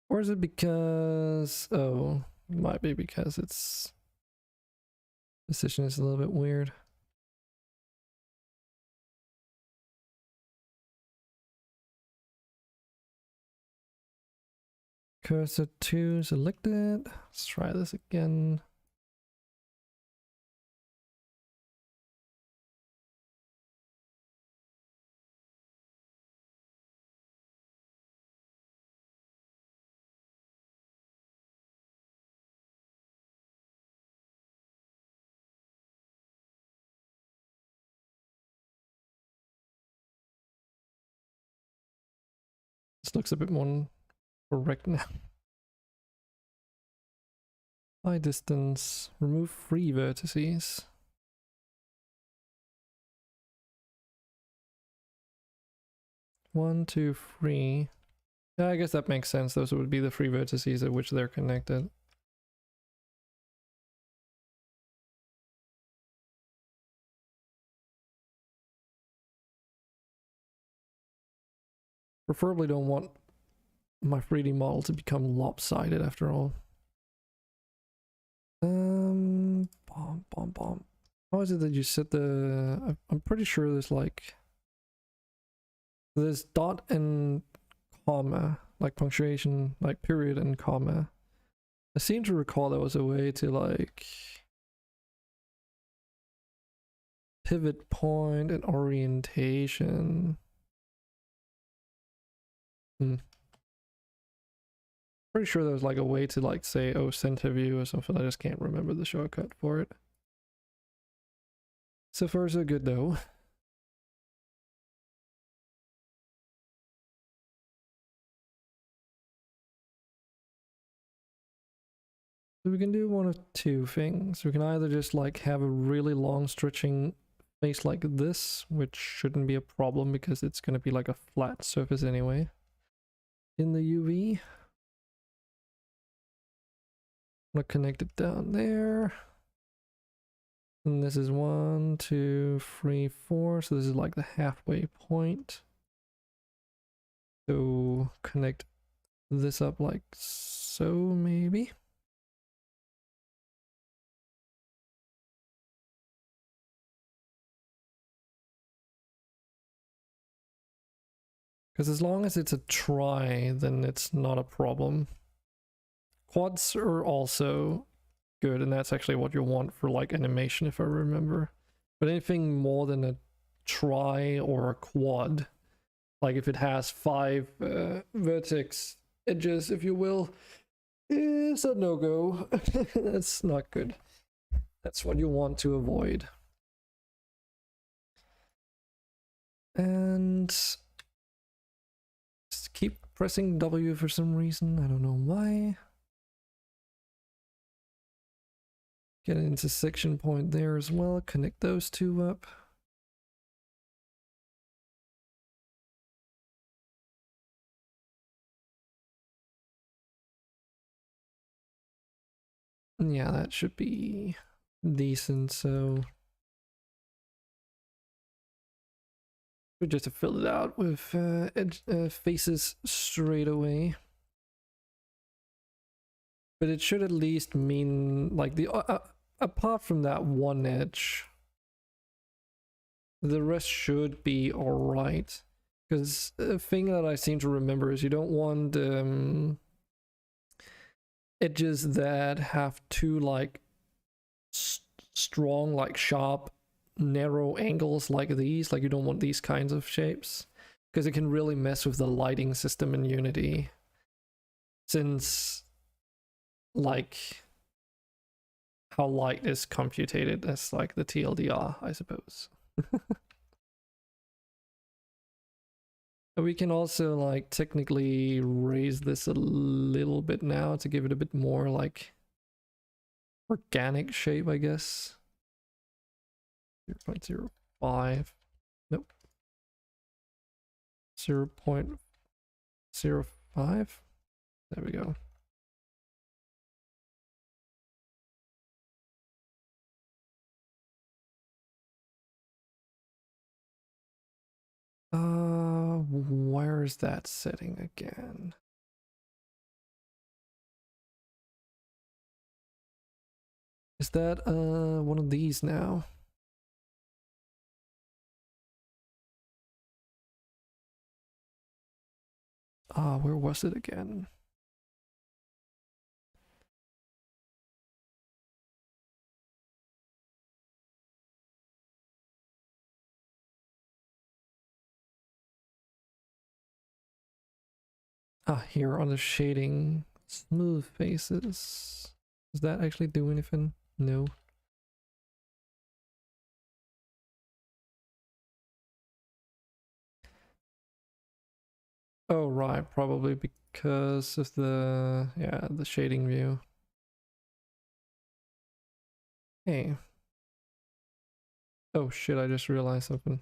Or is it because, oh, it might be because its position is a little bit weird. Cursor 2 selected. Let's try this again. This looks a bit more correct now. High distance, remove free vertices. One, two, three. Yeah, I guess that makes sense. Those would be the free vertices at which they're connected. Preferably don't want my 3D model to become lopsided after all. Bomb. How is it that you set the... I'm pretty sure there's like... There's dot and comma, like punctuation, like period and comma. I seem to recall there was a way to like... pivot point and orientation. Pretty sure there was like a way to like say, oh, center view or something. I just can't remember the shortcut for it. So far so good though. So we can do one of two things. We can either just like have a really long stretching face like this, which shouldn't be a problem because it's going to be like a flat surface anyway in the UV. I'm gonna connect it down there. And this is 1, 2, 3, 4. So this is like the halfway point. So connect this up like so, maybe. Because as long as it's a try, then it's not a problem. Quads are also good, and that's actually what you want for like animation, if I remember. But anything more than a try or a quad, like if it has 5 vertex edges, if you will, is a no-go. That's not good. That's what you want to avoid. And just keep pressing W for some reason. I don't know why. Get an intersection point there as well. Connect those two up. Yeah, that should be decent. So We just fill it out with faces straight away. But it should at least mean like the apart from that one edge, the rest should be alright. Because the thing that I seem to remember is you don't want edges that have too like strong, like sharp, narrow angles like these. Like you don't want these kinds of shapes because it can really mess with the lighting system in Unity. Since like how light is computed as like the TLDR, I suppose. We can also like technically raise this a little bit now to give it a bit more like organic shape, I guess. 0.05. Nope. 0.05. There we go. Where is that setting again? Is that one of these now? Where was it again? Here on the shading, smooth faces. Does that actually do anything? No. Oh, right, probably because of the, yeah, the shading view. Hey. Oh shit, I just realized something.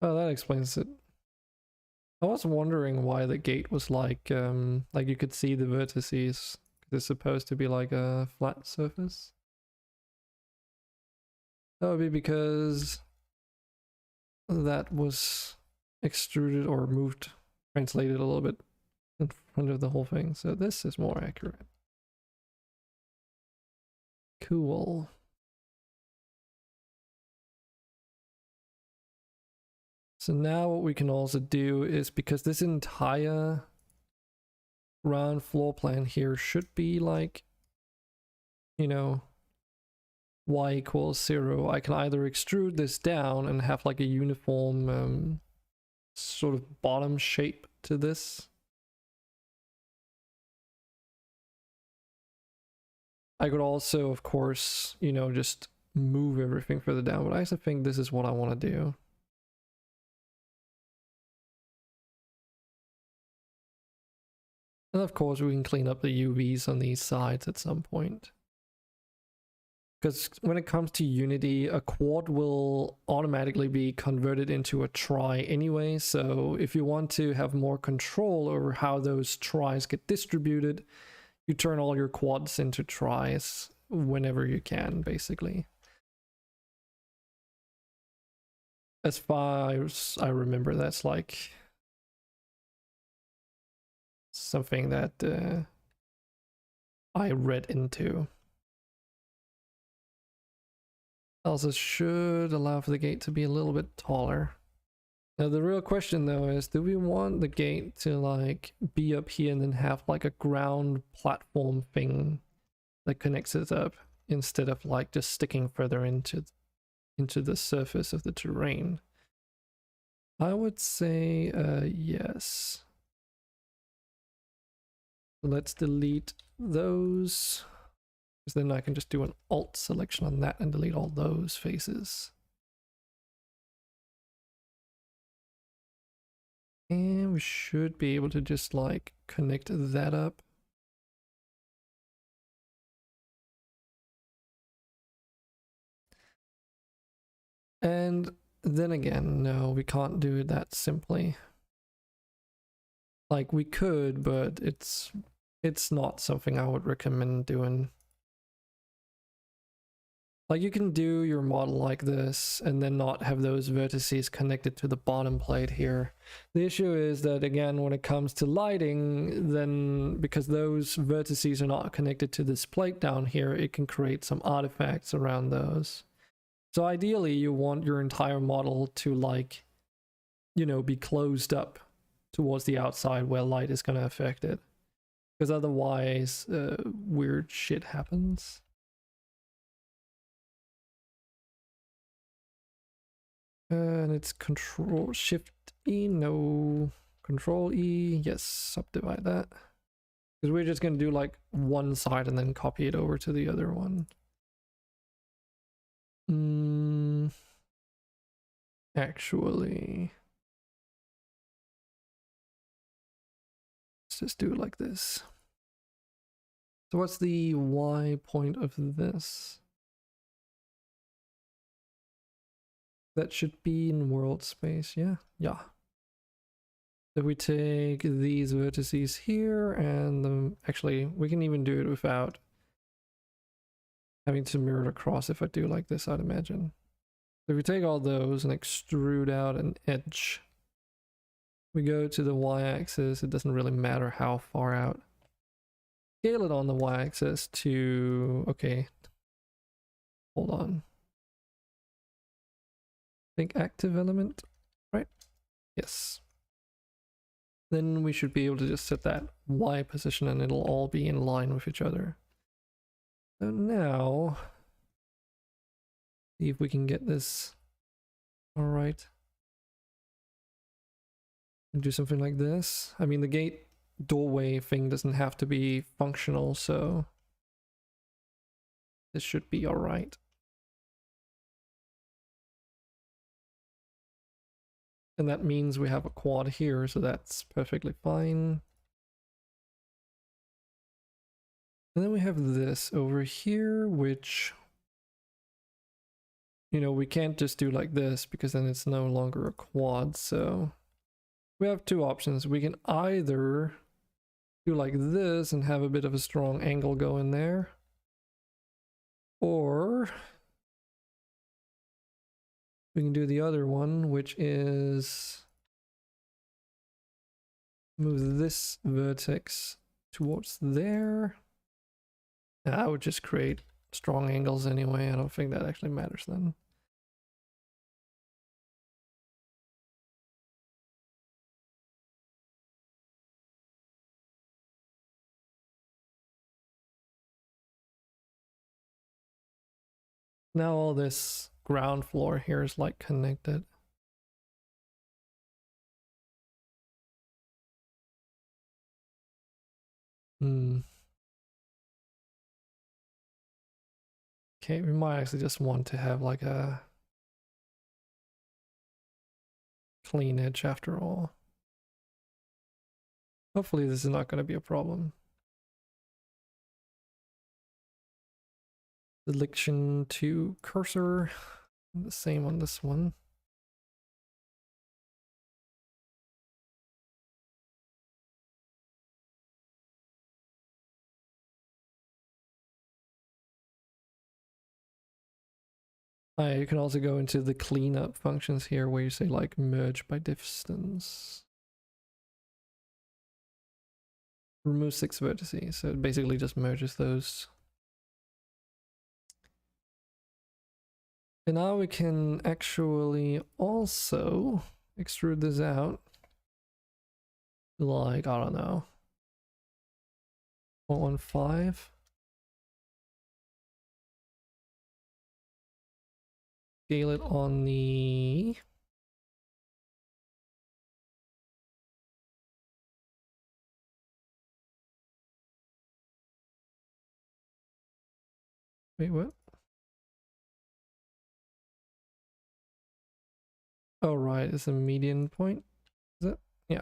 Oh, that explains it. I was wondering why the gate was like you could see the vertices. It's supposed to be like a flat surface. That would be because that was extruded or moved, translated a little bit in front of the whole thing. So this is more accurate. Cool. So now what we can also do is, because this entire round floor plan here should be like, you know, y equals 0, I can either extrude this down and have like a uniform sort of bottom shape to this. I could also, of course, you know, just move everything further down, but I also think this is what I want to do. And of course we can clean up the UVs on these sides at some point. Because when it comes to Unity, a quad will automatically be converted into a trie anyway, so if you want to have more control over how those tries get distributed, you turn all your quads into tries whenever you can, basically. As far as I remember, that's like something that I read into. Also should allow for the gate to be a little bit taller. Now the real question though is, do we want the gate to like be up here and then have like a ground platform thing that connects it up, instead of like just sticking further into the surface of the terrain? I would say yes. Let's delete those, because then I can just do an alt selection on that and delete all those faces. And we should be able to just like connect that up. And then again, no, we can't do it that simply. Like we could, but it's not something I would recommend doing. Like you can do your model like this and then not have those vertices connected to the bottom plate here. The issue is that again, when it comes to lighting, then because those vertices are not connected to this plate down here, it can create some artifacts around those. So ideally you want your entire model to like, you know, be closed up towards the outside where light is going to affect it. Because otherwise weird shit happens. And it's Control Shift E, no, Control E, yes, subdivide that. Because we're just going to do like one side and then copy it over to the other one. Actually, let's just do it like this. So what's the Y point of this? That should be in world space, yeah? Yeah. So we take these vertices here and actually we can even do it without having to mirror it across if I do like this, I'd imagine. So if we take all those and extrude out an edge, we go to the y-axis, it doesn't really matter how far out. Scale it on the y-axis to, okay, hold on. I think active element, right? Yes. Then we should be able to just set that Y position and it'll all be in line with each other. So now, see if we can get this all right. Do something like this. I mean, the gate doorway thing doesn't have to be functional, so this should be all right. And that means we have a quad here, so that's perfectly fine. And then we have this over here, which, you know, we can't just do like this because then it's no longer a quad. So we have two options. We can either do like this and have a bit of a strong angle go in there, or we can do the other one, which is move this vertex towards there. I would just create strong angles anyway. I don't think that actually matters then. Now all this ground floor here is like connected. Okay, we might actually just want to have like a clean edge after all. Hopefully this is not going to be a problem. Selection to cursor, the same on this one. You can also go into the cleanup functions here where you say like merge by distance. Remove 6 vertices, so it basically just merges those. And now we can actually also extrude this out. Like, I don't know, 0.15. Scale it on the wait, what? Oh, right, it's a median point, is it? Yeah.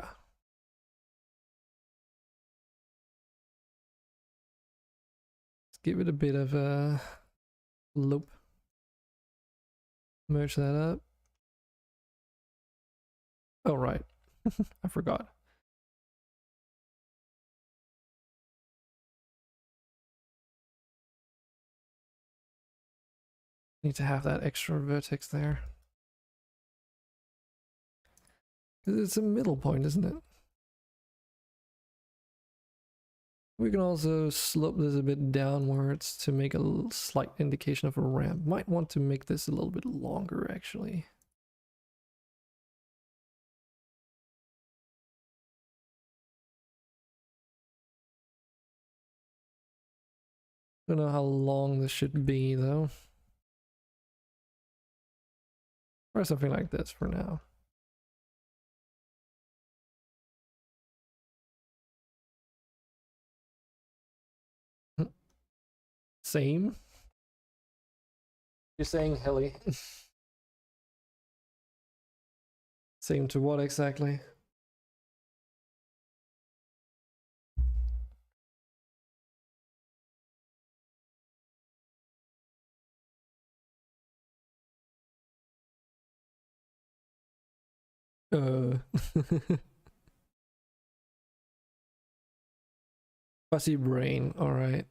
Let's give it a bit of a loop. Merge that up. Oh, right. I forgot. Need to have that extra vertex there. Because it's a middle point, isn't it? We can also slope this a bit downwards to make a slight indication of a ramp. Might want to make this a little bit longer, actually. Don't know how long this should be, though. Or something like this for now. Same? You're saying hilly. Same to what exactly? Fussy brain, alright.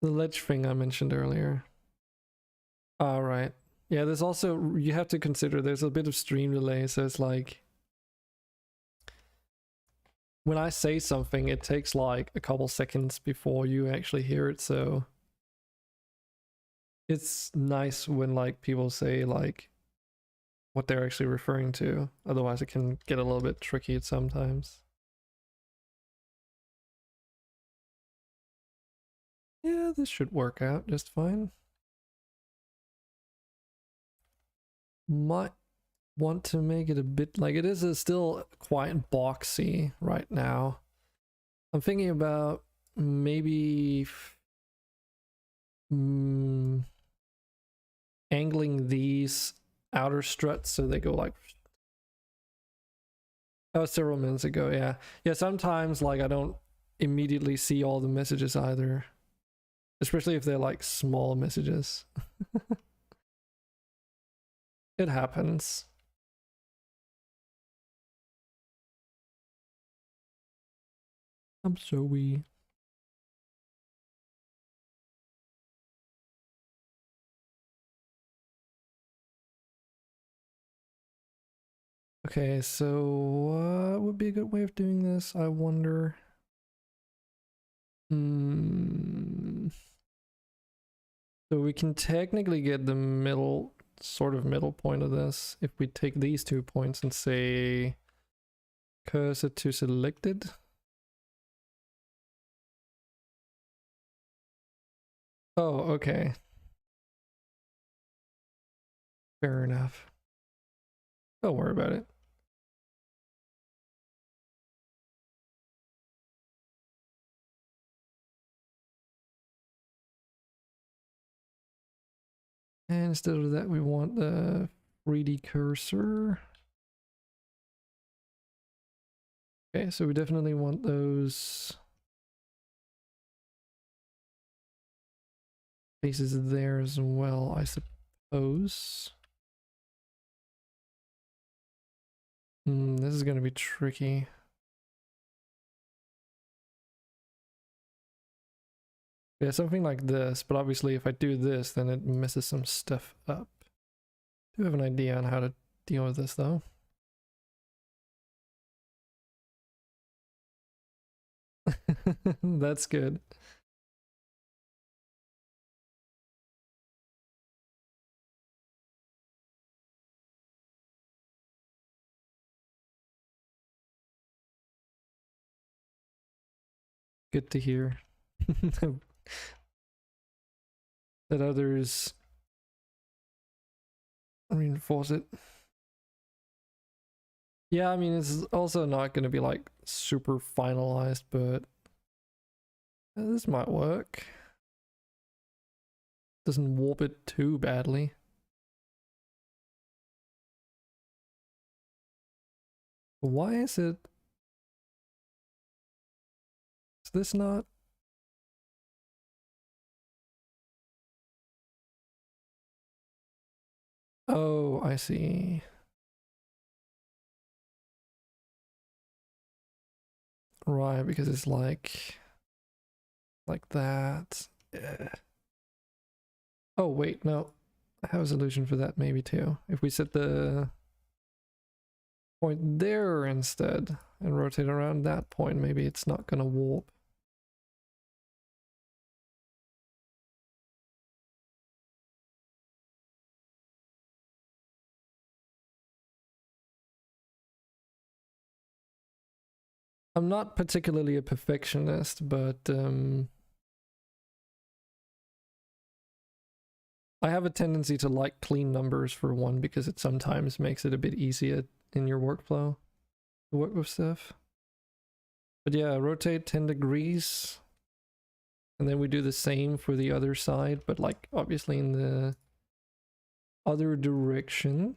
The ledge thing I mentioned earlier. Alright. Yeah, there's also, you have to consider there's a bit of stream delay, so it's like when I say something, it takes like a couple seconds before you actually hear it, so it's nice when like people say like what they're actually referring to. Otherwise it can get a little bit tricky sometimes. Yeah, this should work out just fine. Might want to make it a bit like it is still quite boxy right now. I'm thinking about maybe angling these outer struts so they go like several minutes ago. Yeah, sometimes like I don't immediately see all the messages either, especially if they're like small messages. It happens. I'm sorry. Okay, so what would be a good way of doing this? I wonder. So we can technically get the middle, sort of middle point of this if we take these 2 points and say cursor to selected. Oh, okay. Fair enough. Don't worry about it. And instead of that, we want the 3D cursor. Okay, so we definitely want those faces there as well, I suppose. This is going to be tricky. Yeah, something like this, but obviously if I do this, then it messes some stuff up. I do have an idea on how to deal with this, though. That's good. Good to hear. That others reinforce it. Yeah, I mean, it's also not going to be like super finalized, but this might work. Doesn't warp it too badly. Why is it? Is this not? Oh, I see. right because it's like that. Yeah. Oh wait, no. I have a solution for that maybe too. If we set the point there instead and rotate around that point, maybe it's not gonna warp. I'm not particularly a perfectionist, but I have a tendency to like clean numbers for one because it sometimes makes it a bit easier in your workflow to work with stuff. But yeah, rotate 10 degrees. And then we do the same for the other side, but like obviously in the other direction.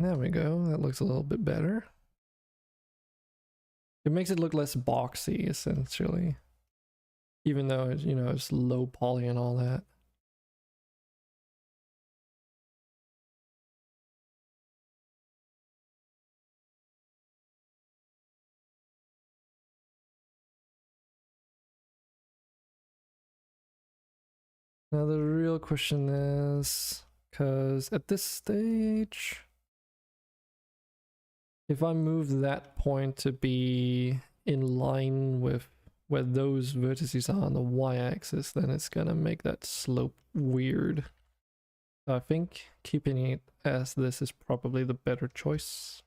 There we go. That looks a little bit better. It makes it look less boxy, essentially. Even though, you know, it's low poly and all that. Now the real question is, because at this stage, if I move that point to be in line with where those vertices are on the y-axis, then it's gonna make that slope weird. So I think keeping it as this is probably the better choice.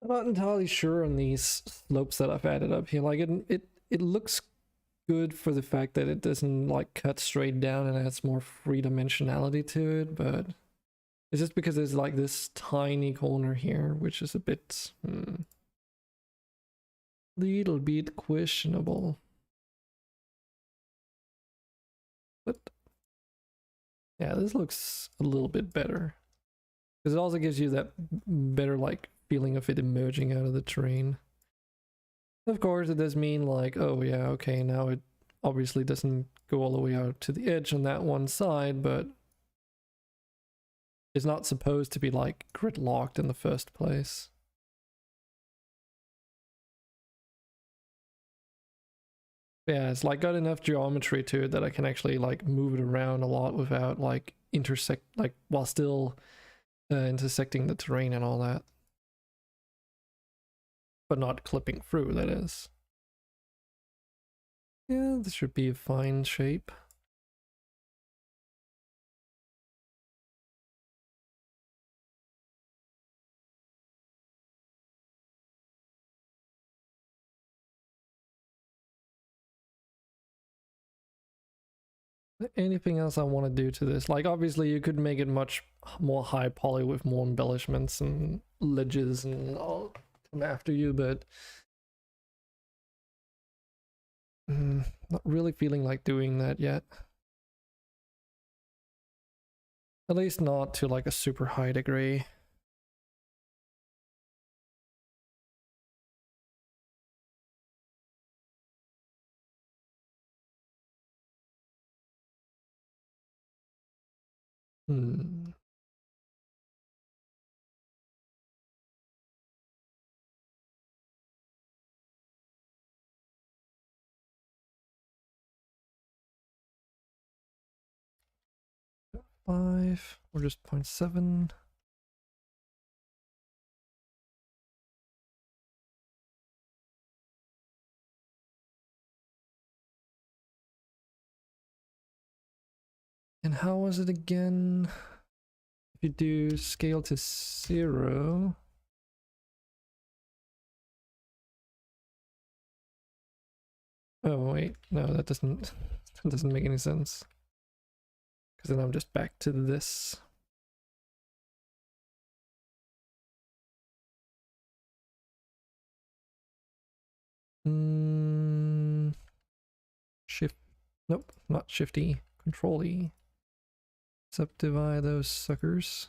I'm not entirely sure on these slopes that I've added up here. Like it looks good for the fact that it doesn't like cut straight down and adds more three dimensionality to it, but it's just because there's like this tiny corner here, which is a bit little bit questionable. But yeah, this looks a little bit better. Because it also gives you that better like feeling of it emerging out of the terrain. Of course, it does mean like, oh yeah, okay, now it obviously doesn't go all the way out to the edge on that one side, but it's not supposed to be like grid locked in the first place. Yeah, it's like got enough geometry to it that I can actually like move it around a lot without like while still intersecting the terrain and all that. But not clipping through, that is. Yeah, this should be a fine shape. Anything else I want to do to this? Like, obviously, you could make it much more high poly with more embellishments and ledges and all come after you, but not really feeling like doing that yet. At least not to like a super high degree. Hmm. Five or just 0.7. And how was it again? If you do scale to 0. Oh wait, no, that doesn't make any sense. because then I'm just back to this. Shift, nope, not Shift E, Control E. Subdivide those suckers.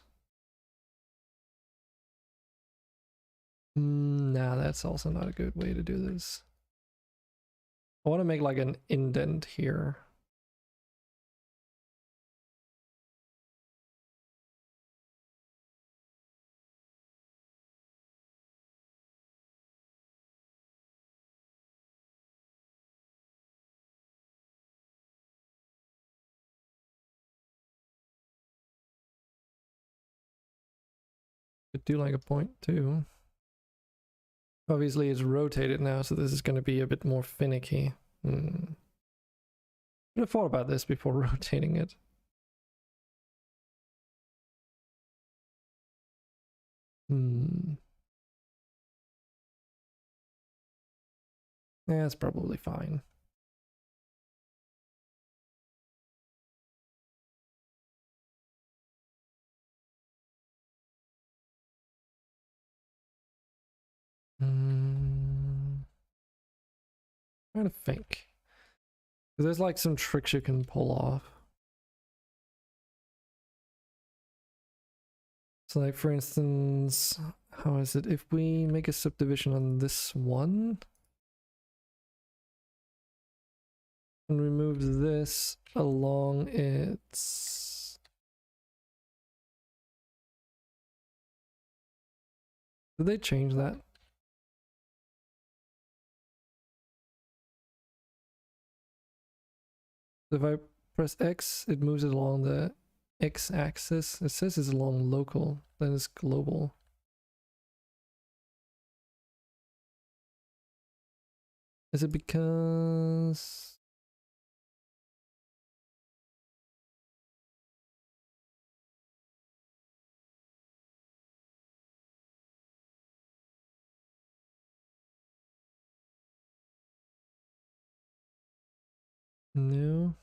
Nah, that's also not a good way to do this. I want to make like an indent here. Could do like a point too. Obviously it's rotated now, so this is going to be a bit more finicky. Should have thought about this before rotating it. Yeah, it's probably fine. Trying to think. There's like some tricks you can pull off. So like for instance, how is it if we make a subdivision on this one and remove this along its... Did they change that? If I press X, it moves it along the X-axis. It says it's along local, then it's global. Is it because... No.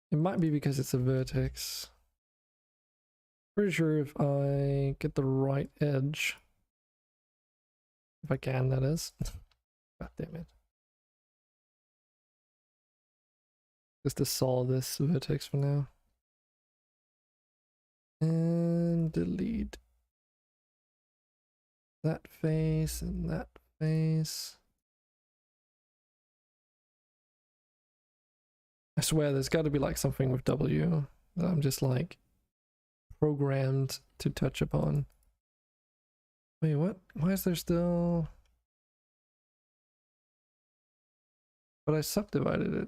It might be because it's a vertex. Pretty sure if I get the right edge, if I can, that is. God damn it. Just to solve this vertex for now. And delete that face and that face. I swear there's got to be like something with W that I'm just like programmed to touch upon. Wait, what? Why is there still... But I subdivided it.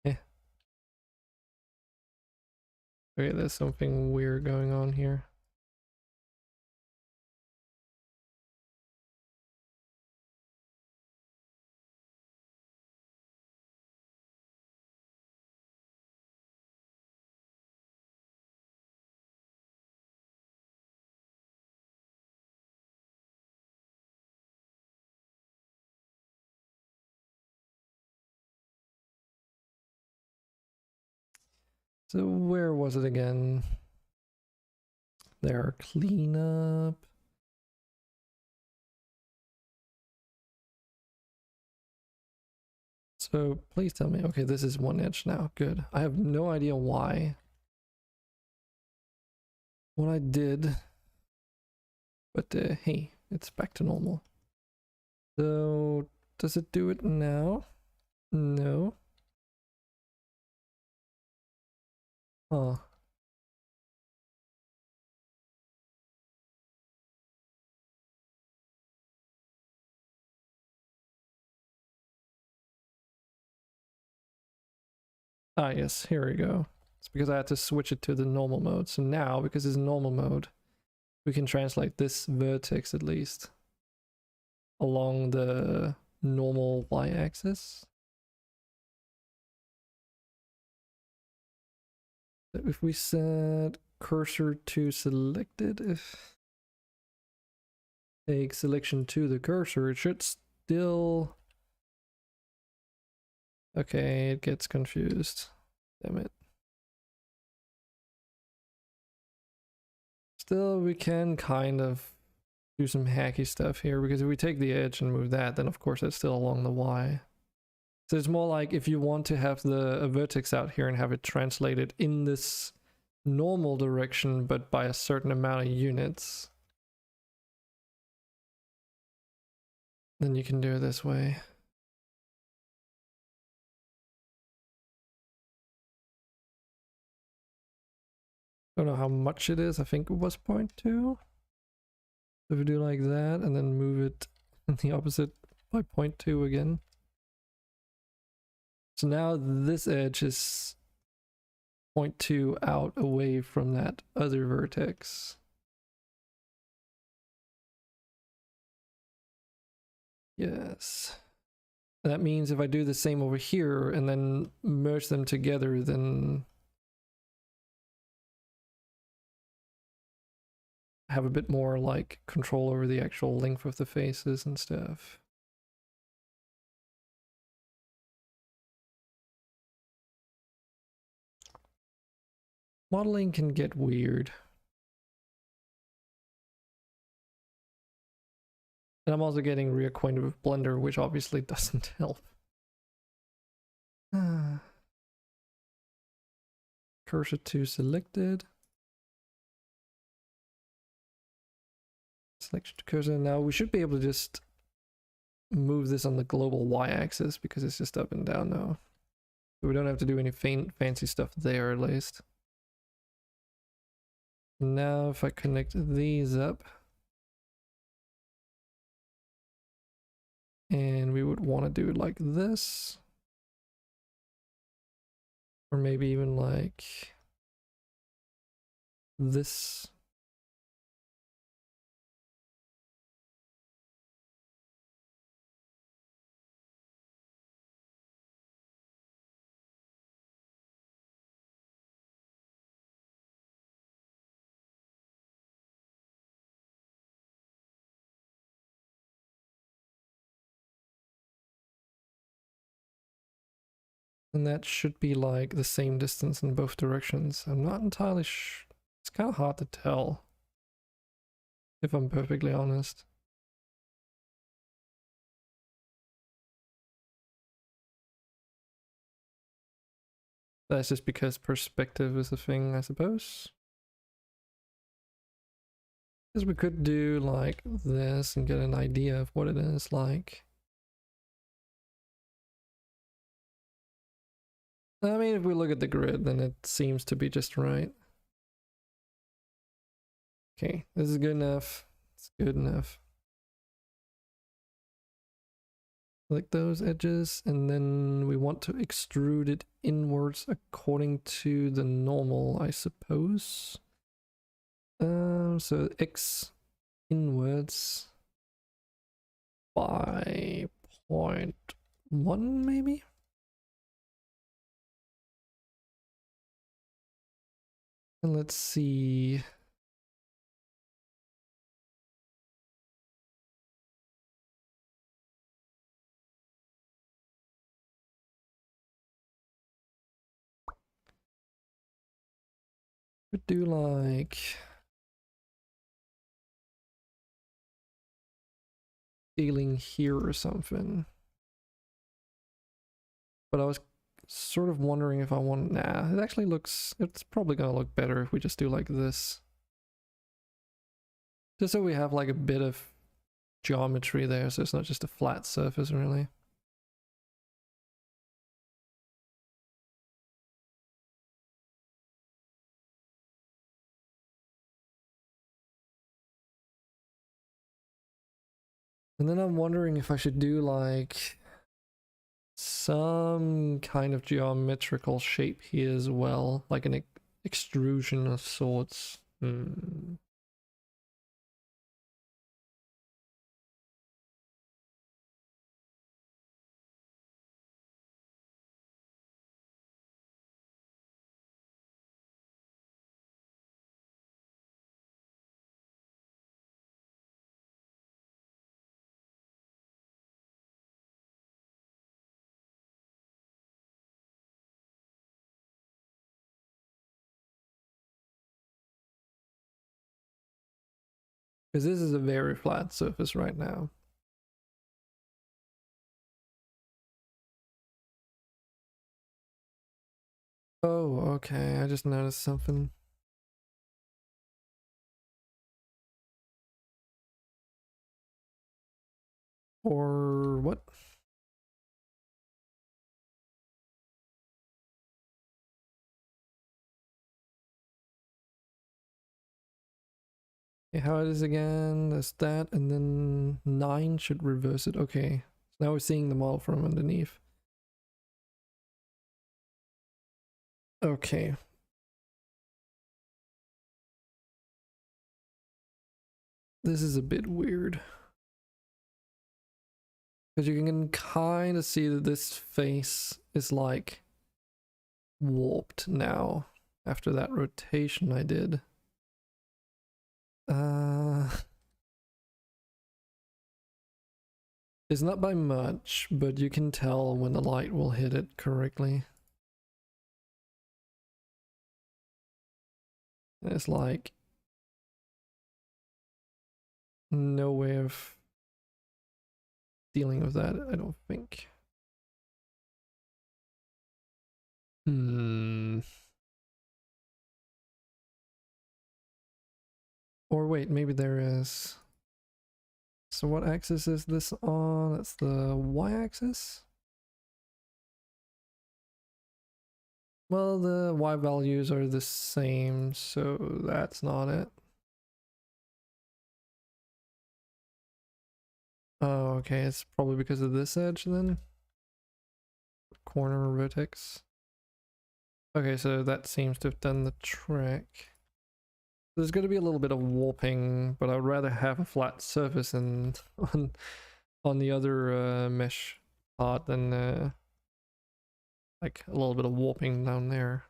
Yeah. Okay, there's something weird going on here. So where was it again? There, cleanup. So please tell me, okay, this is one edge now, good. I have no idea why. What I did, but hey, it's back to normal. So does it do it now? No. Huh. Ah, yes, here we go. It's because I had to switch it to the normal mode. So now, because it's normal mode, we can translate this vertex at least along the normal y-axis. If we set cursor to selected, if take selection to the cursor, it should still... Okay, it gets confused. Damn it. Still, we can kind of do some hacky stuff here, because if we take the edge and move that, then of course it's still along the Y. So it's more like if you want to have a vertex out here and have it translated in this normal direction, but by a certain amount of units, then you can do it this way. Don't know how much it is. I think it was 0.2. If we do like that and then move it in the opposite by 0.2 again. So now this edge is 0.2 out away from that other vertex. Yes. That means if I do the same over here and then merge them together, then I have a bit more like control over the actual length of the faces and stuff. Modeling can get weird. And I'm also getting reacquainted with Blender, which obviously doesn't help. Cursor to selected. Selection to cursor. Now we should be able to just move this on the global y-axis because it's just up and down now. So we don't have to do any fancy stuff there at least. Now if I connect these up, and we would want to do it like this, or maybe even like this. And that should be like the same distance in both directions. I'm not entirely sure. It's kind of hard to tell, if I'm perfectly honest. That's just because perspective is a thing, I suppose. Because we could do like this and get an idea of what it is like. I mean, if we look at the grid, then it seems to be just right. Okay, this is good enough. It's good enough. Select those edges, and then we want to extrude it inwards according to the normal, I suppose. So X inwards by 0.1 maybe? And let's see. Could do like ceiling here or something. But I was sort of wondering if I want, nah, it actually looks, it's probably gonna look better if we just do like this. Just so we have like a bit of geometry there, so it's not just a flat surface really. And then I'm wondering if I should do like some kind of geometrical shape here as well, like an extrusion of sorts. Because this is a very flat surface right now. Oh, okay, I just noticed something. Or what? Okay, how it is again? That's that, and then 9 should reverse it. Okay, so now we're seeing the model from underneath. Okay. This is a bit weird. Because you can kind of see that this face is like warped now after that rotation I did. It's not by much, but you can tell when the light will hit it correctly. It's like no way of dealing with that, I don't think. Or wait, maybe there is. So what axis is this on? That's the y-axis? Well, the y values are the same, so that's not it. Oh, okay, it's probably because of this edge then. Corner vertex. Okay, so that seems to have done the trick. There's going to be a little bit of warping, but I'd rather have a flat surface and on the other mesh part than like a little bit of warping down there.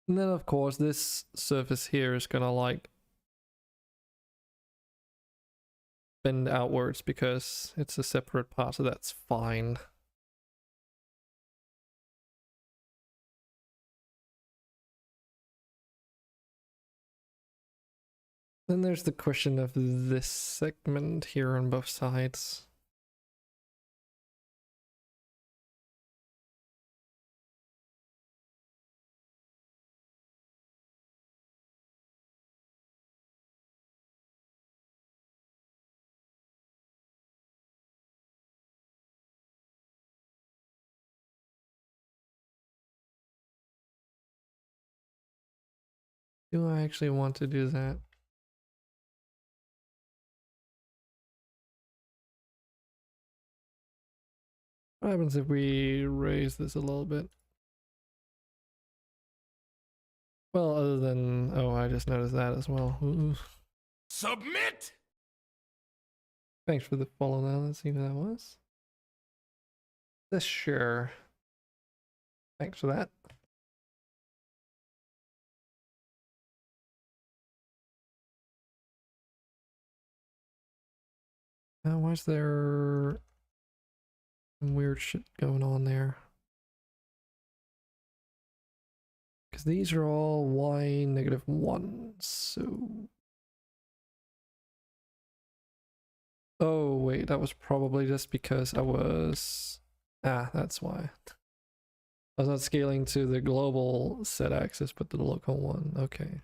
And then of course this surface here is gonna like bend outwards because it's a separate part, so that's fine. Then there's the question of this segment here on both sides. Do I actually want to do that? What happens if we raise this a little bit? Well, other than, oh, I just noticed that as well. Ooh. Submit! Thanks for the follow now. Let's see who that was. This sure. Thanks for that. Why is there some weird shit going on there? Because these are all y -1, so... Oh, wait, that was probably just because I was... Ah, that's why. I was not scaling to the global set axis, but the local one. Okay.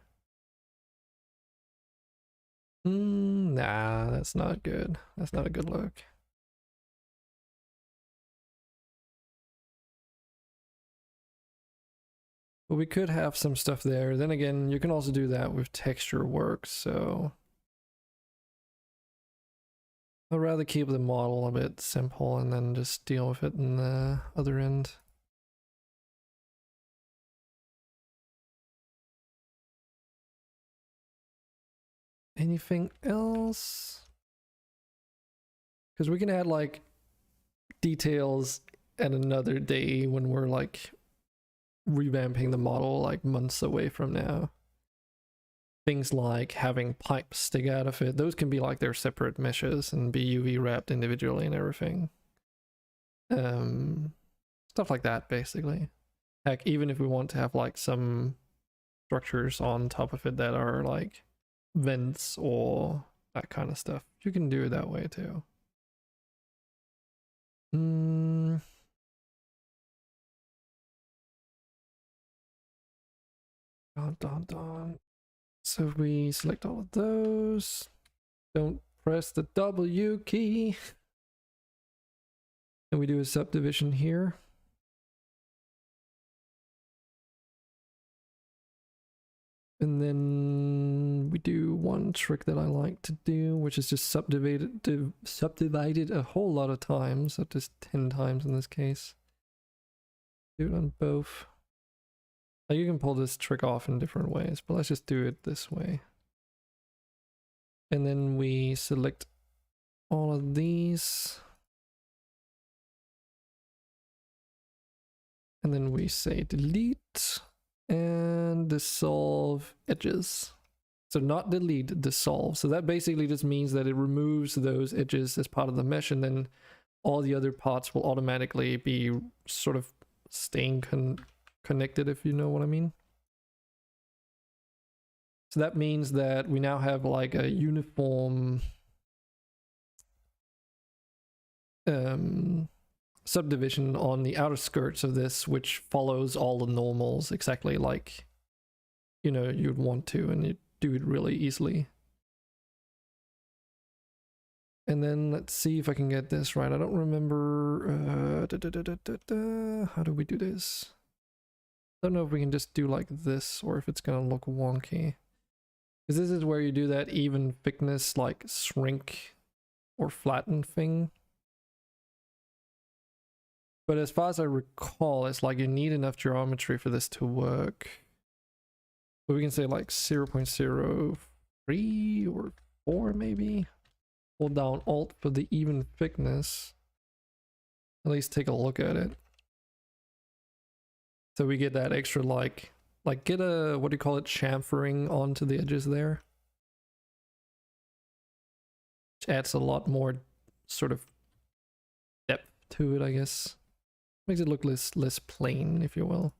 Nah, that's not good. That's not a good look. But we could have some stuff there. Then again, you can also do that with texture work, so... I'd rather keep the model a bit simple and then just deal with it in the other end. Anything else? Because we can add like details at another day when we're like revamping the model like months away from now. Things like having pipes stick out of it, those can be like their separate meshes and be UV wrapped individually and everything. Stuff like that basically. Heck, even if we want to have like some structures on top of it that are like vents or that kind of stuff. You can do it that way too. Dun. So if we select all of those, don't press the W key, and we do a subdivision here. And then we do one trick that I like to do, which is just subdivided a whole lot of times, up to 10 times in this case. Do it on both. Now you can pull this trick off in different ways, but let's just do it this way. And then we select all of these. And then we say delete and dissolve edges. So not delete, dissolve. So that basically just means that it removes those edges as part of the mesh, and then all the other parts will automatically be sort of staying connected, if you know what I mean. So that means that we now have like a uniform subdivision on the outer skirts of this, which follows all the normals exactly like, you know, you'd want to, and you do it really easily. And then let's see if I can get this right. I don't remember. How do we do this? I don't know if we can just do like this or if it's gonna look wonky. Because this is where you do that even thickness, like shrink or flatten thing. But as far as I recall, it's like you need enough geometry for this to work. But we can say like 0.03 or 4 maybe. Hold down Alt for the even thickness. At least take a look at it. So we get that extra like get a, what do you call it, chamfering onto the edges there. Which adds a lot more sort of depth to it, I guess. Makes it look less plain, if you will.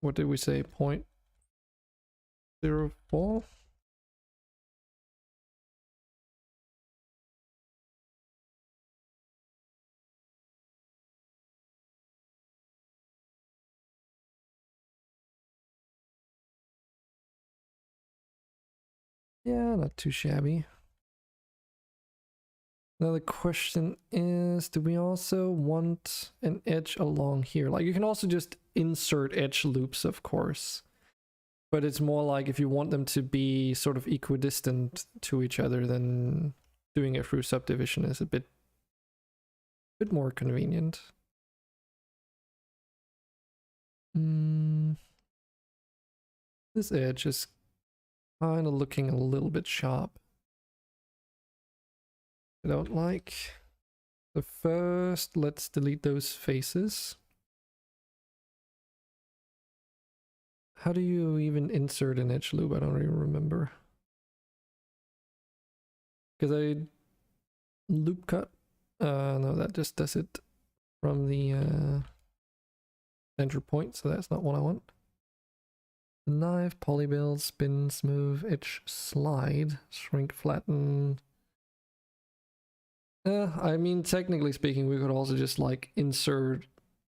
What did we say? 0.04? Yeah, not too shabby. Now the question is, do we also want an edge along here? Like you can also just insert edge loops, of course. But it's more like if you want them to be sort of equidistant to each other, then doing it through subdivision is a bit more convenient. This edge is kind of looking a little bit sharp. I don't like. So first, let's delete those faces. How do you even insert an edge loop? I don't even remember. Because I loop cut. No, that just does it from the center point, so that's not what I want. Knife, polybuild, spin, smooth, edge, slide, shrink, flatten. I mean, technically speaking, we could also just like insert,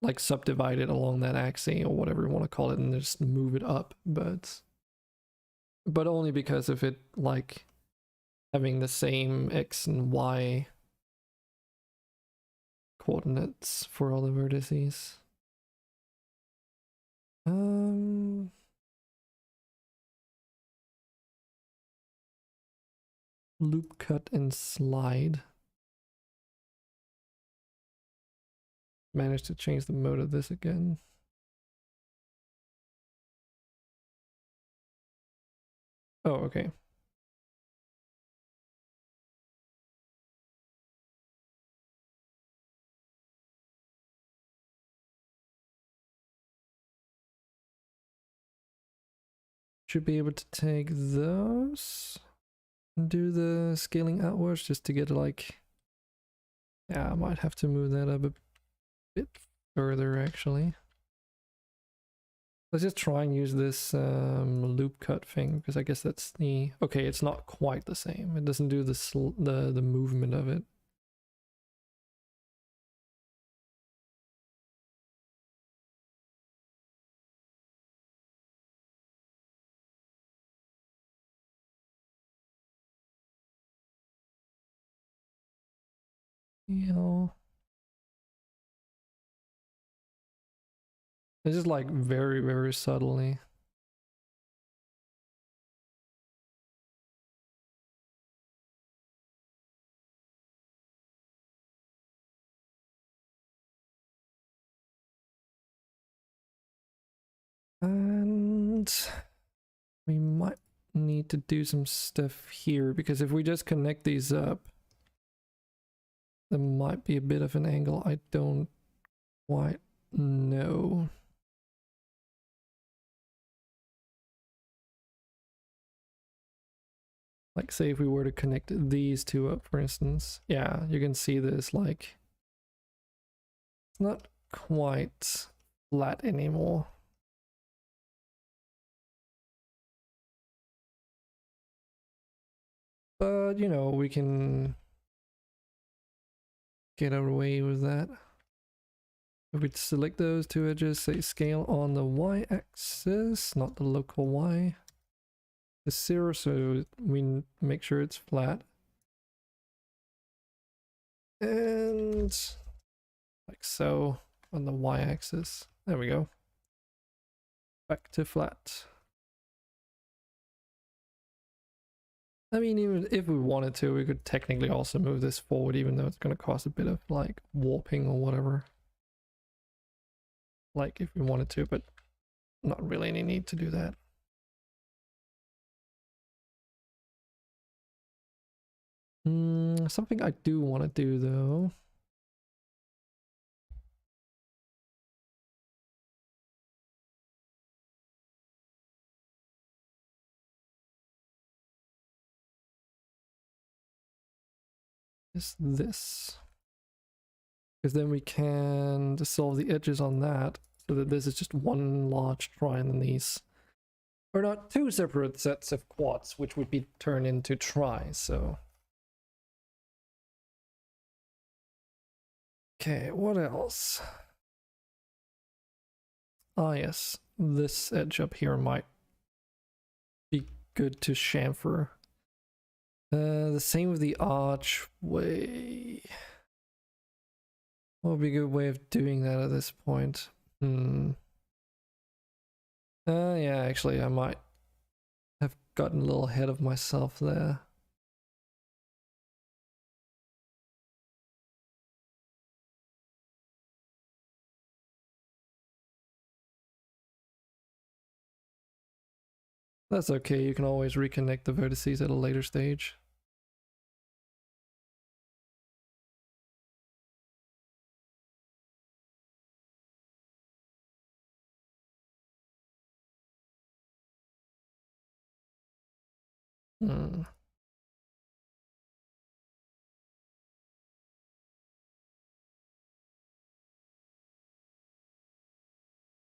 like subdivide it along that axis or whatever you want to call it, and just move it up, but only because of it like having the same X and Y coordinates for all the vertices. Loop cut and slide. Managed to change the mode of this again. Oh, okay. Should be able to take those and do the scaling outwards just to get like, yeah, I might have to move that up a bit further actually. Let's just try and use this loop cut thing, because I guess that's the... Okay, it's not quite the same. It doesn't do the movement of it. You know, it's just like very, very subtly. And we might need to do some stuff here, because if we just connect these up, there might be a bit of an angle. I don't quite know. Like, say if we were to connect these two up, for instance. Yeah, you can see this, like, it's not quite flat anymore. But, you know, we can get away with that. If we select those two edges, say scale on the y-axis, not the local y. The 0, so we make sure it's flat. And like so on the y-axis. There we go. Back to flat. I mean, even if we wanted to, we could technically also move this forward, even though it's going to cause a bit of like warping or whatever. Like if we wanted to, but not really any need to do that. Something I do want to do though. Is this. Because then we can dissolve the edges on that, so that this is just one large trine, and these are not two separate sets of quads, which would be turned into tries, so. Okay, what else? Ah yes, this edge up here might be good to chamfer. The same with the archway. What would be a good way of doing that at this point? Yeah, actually, I might have gotten a little ahead of myself there. That's okay, you can always reconnect the vertices at a later stage.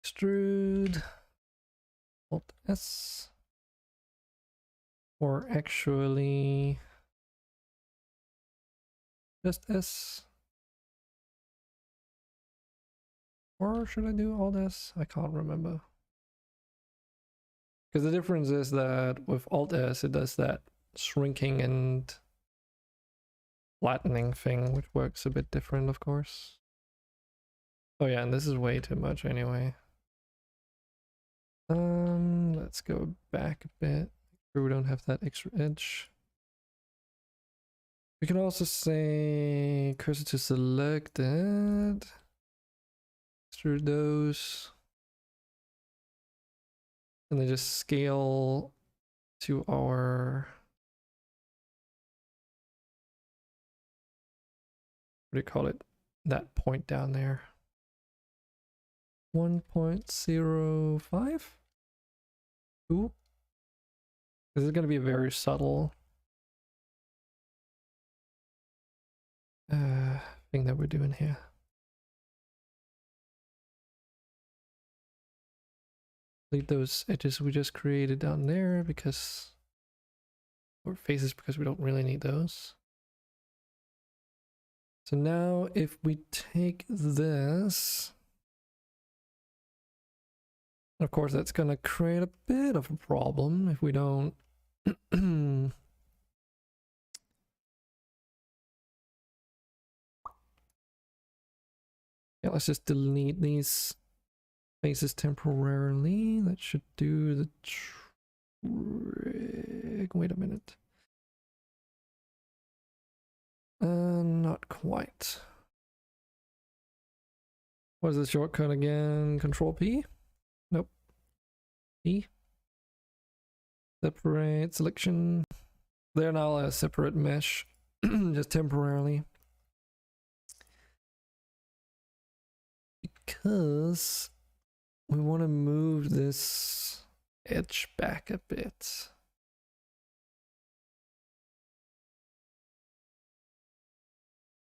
Extrude. Alt S. Or actually just S. Or should I do Alt S? I can't remember. Because the difference is that with Alt S it does that shrinking and flattening thing, which works a bit different, of course. Oh yeah, and this is way too much anyway. Let's go back a bit. We don't have that extra edge. We can also say cursor to selected. Extrude those. And then just scale to our... What do you call it? That point down there. 1.05? Ooh. This is going to be a very subtle thing that we're doing here. delete those edges we just created down there because, or faces, because we don't really need those. So now if we take this, of course that's going to create a bit of a problem if we don't yeah, let's just delete these faces temporarily. That should do the trick. Wait a minute. Not quite. What is the shortcut again? Control P? Nope. E. Separate selection. They're now a separate mesh, just temporarily. Because we want to move this edge back a bit.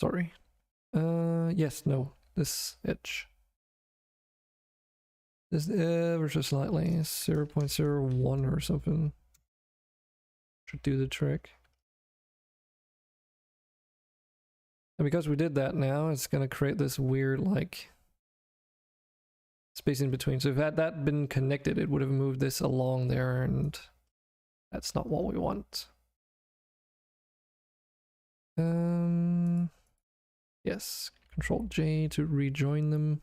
Sorry. Yes, no, this edge. This ever so slightly, 0.01 or something. Should do the trick. And because we did that now, it's gonna create this weird like space in between. So if had that been connected, it would have moved this along there, and that's not what we want. Yes, Control J to rejoin them.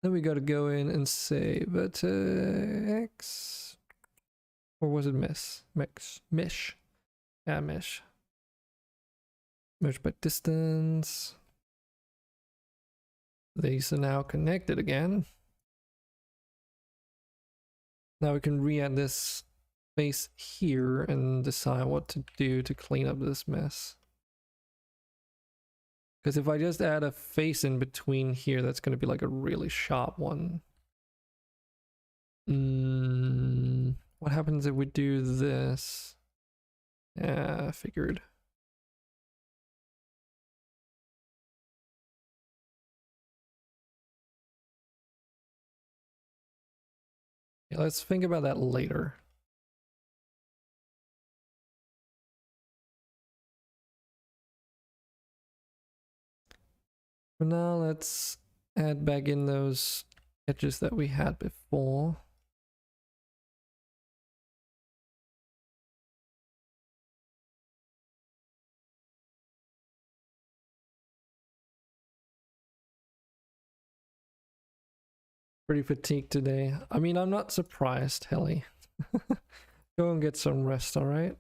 Then we got to go in and say vertex, or was it mesh? Mesh. Yeah, mesh. Merge by distance. These are now connected again. Now we can re-add this face here and decide what to do to clean up this mess. Because if I just add a face in between here, that's going to be like a really sharp one. What happens if we do this? Yeah, I figured. Yeah, let's think about that later. For now, let's add back in those edges that we had before. Pretty fatigued today. I mean, I'm not surprised, Helly. Go and get some rest, alright?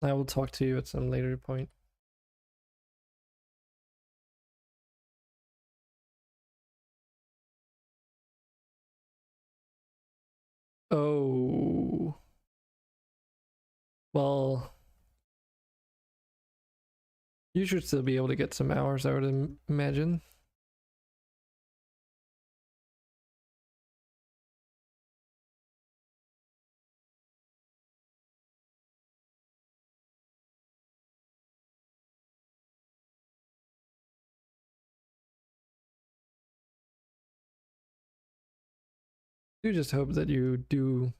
I will talk to you at some later point. Oh. Well, you should still be able to get some hours, I would imagine. You just hope that you do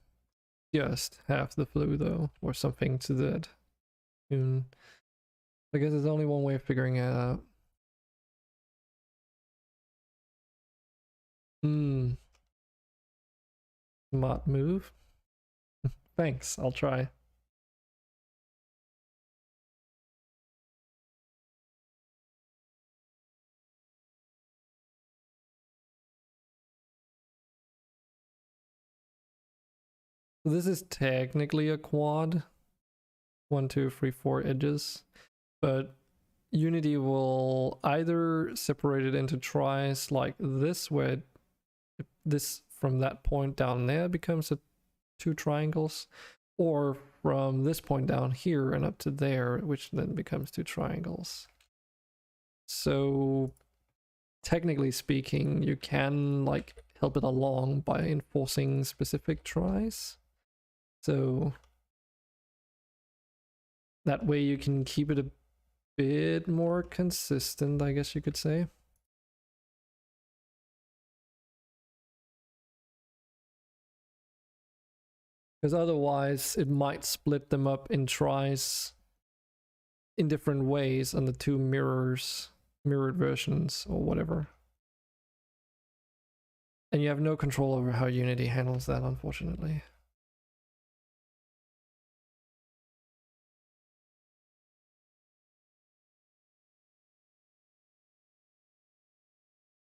just have the flu though, or something to that tune. I guess there's only one way of figuring it out. Smart move. Thanks, I'll try. This is technically a quad. 1, 2, 3, 4 edges. But Unity will either separate it into tries like this, where this from that point down there becomes two triangles, or from this point down here and up to there, which then becomes two triangles. So technically speaking, you can like help it along by enforcing specific tries. So that way you can keep it a bit more consistent, I guess you could say. Because otherwise it might split them up in tries in different ways on the two mirrored versions or whatever. And you have no control over how Unity handles that, unfortunately.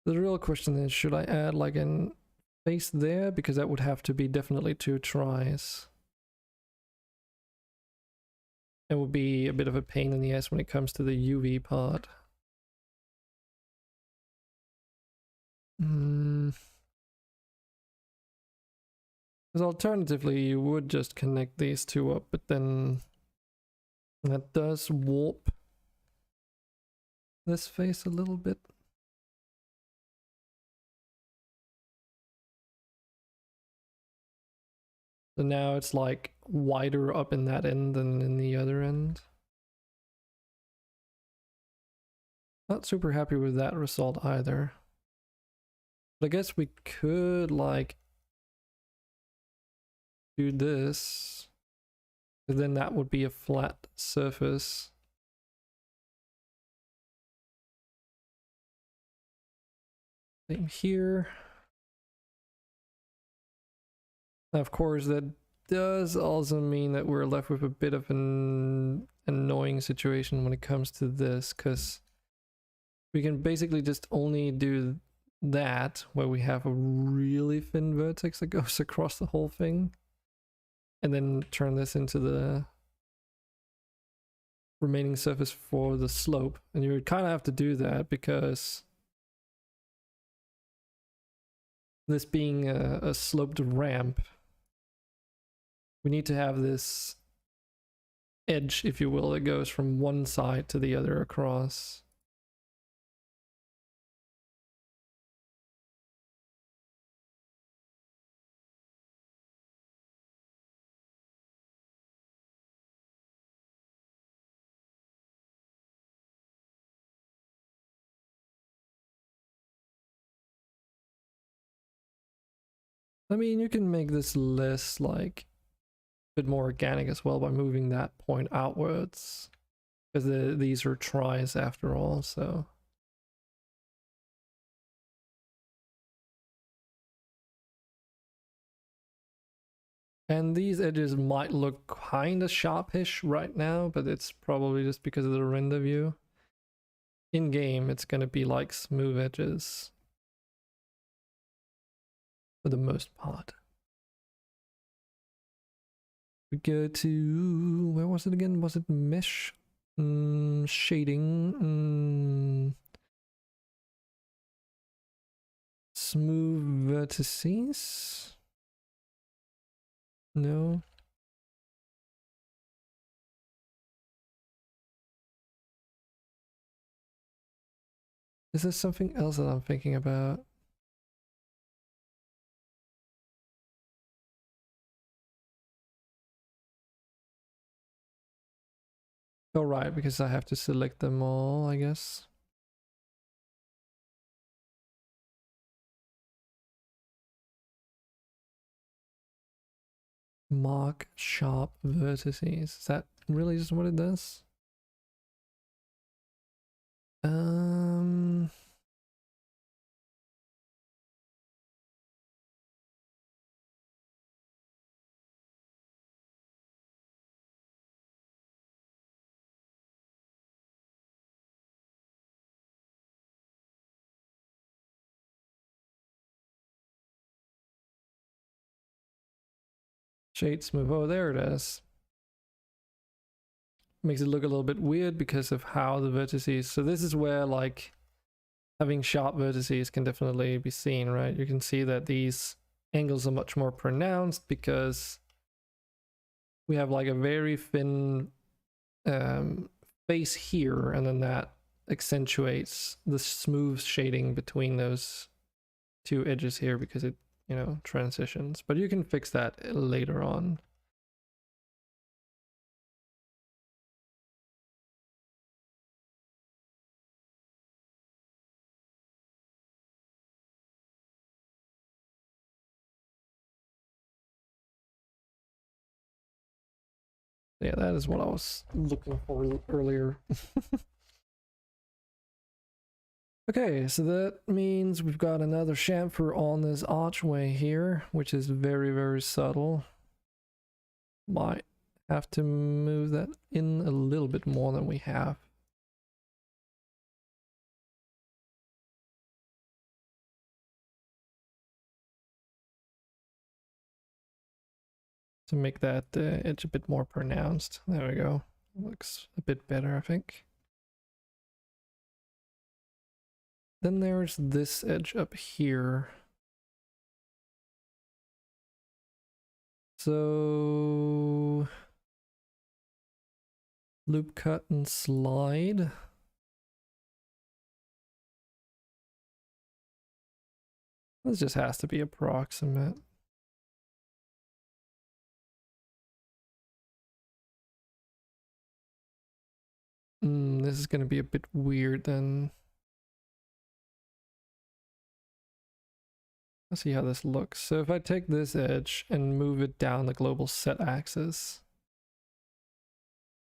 The real question is, should I add like an face there? Because that would have to be definitely 2 tries. It would be a bit of a pain in the ass when it comes to the UV part. Because alternatively, you would just connect these 2 up, but then that does warp this face a little bit. So now it's like wider up in that end than in the other end. Not super happy with that result either. But I guess we could like do this, but then that would be a flat surface. Same here. Now, of course, that does also mean that we're left with a bit of an annoying situation when it comes to this, because we can basically just only do that where we have a really thin vertex that goes across the whole thing, and then turn this into the remaining surface for the slope. And you would kind of have to do that because this being a sloped ramp, we need to have this edge, if you will, that goes from one side to the other across. I mean, you can make this less like bit more organic as well by moving that point outwards, because these are tries after all. So and these edges might look kind of sharpish right now, but it's probably just because of the render view. In game it's going to be like smooth edges for the most part. We go to, where was it again? Was it mesh? Shading. Smooth vertices? No. Is there something else that I'm thinking about? Oh, right, because I have to select them all, I guess. Mark sharp vertices. Is that really just what it does? Shade smooth. Oh, there it is. Makes it look a little bit weird because of how the vertices. So this is where like having sharp vertices can definitely be seen, right? You can see that these angles are much more pronounced because we have like a very thin face here, and then that accentuates the smooth shading between those 2 edges here because it, you know, transitions. But you can fix that later on. Yeah, that is what I was looking for earlier. Okay, so that means we've got another chamfer on this archway here, which is very, very subtle. Might have to move that in a little bit more than we have. To make that edge a bit more pronounced. There we go. Looks a bit better, I think. Then there's this edge up here. So loop cut and slide. This just has to be approximate. This is going to be a bit weird then. Let's see how this looks. So if I take this edge and move it down the global set axis,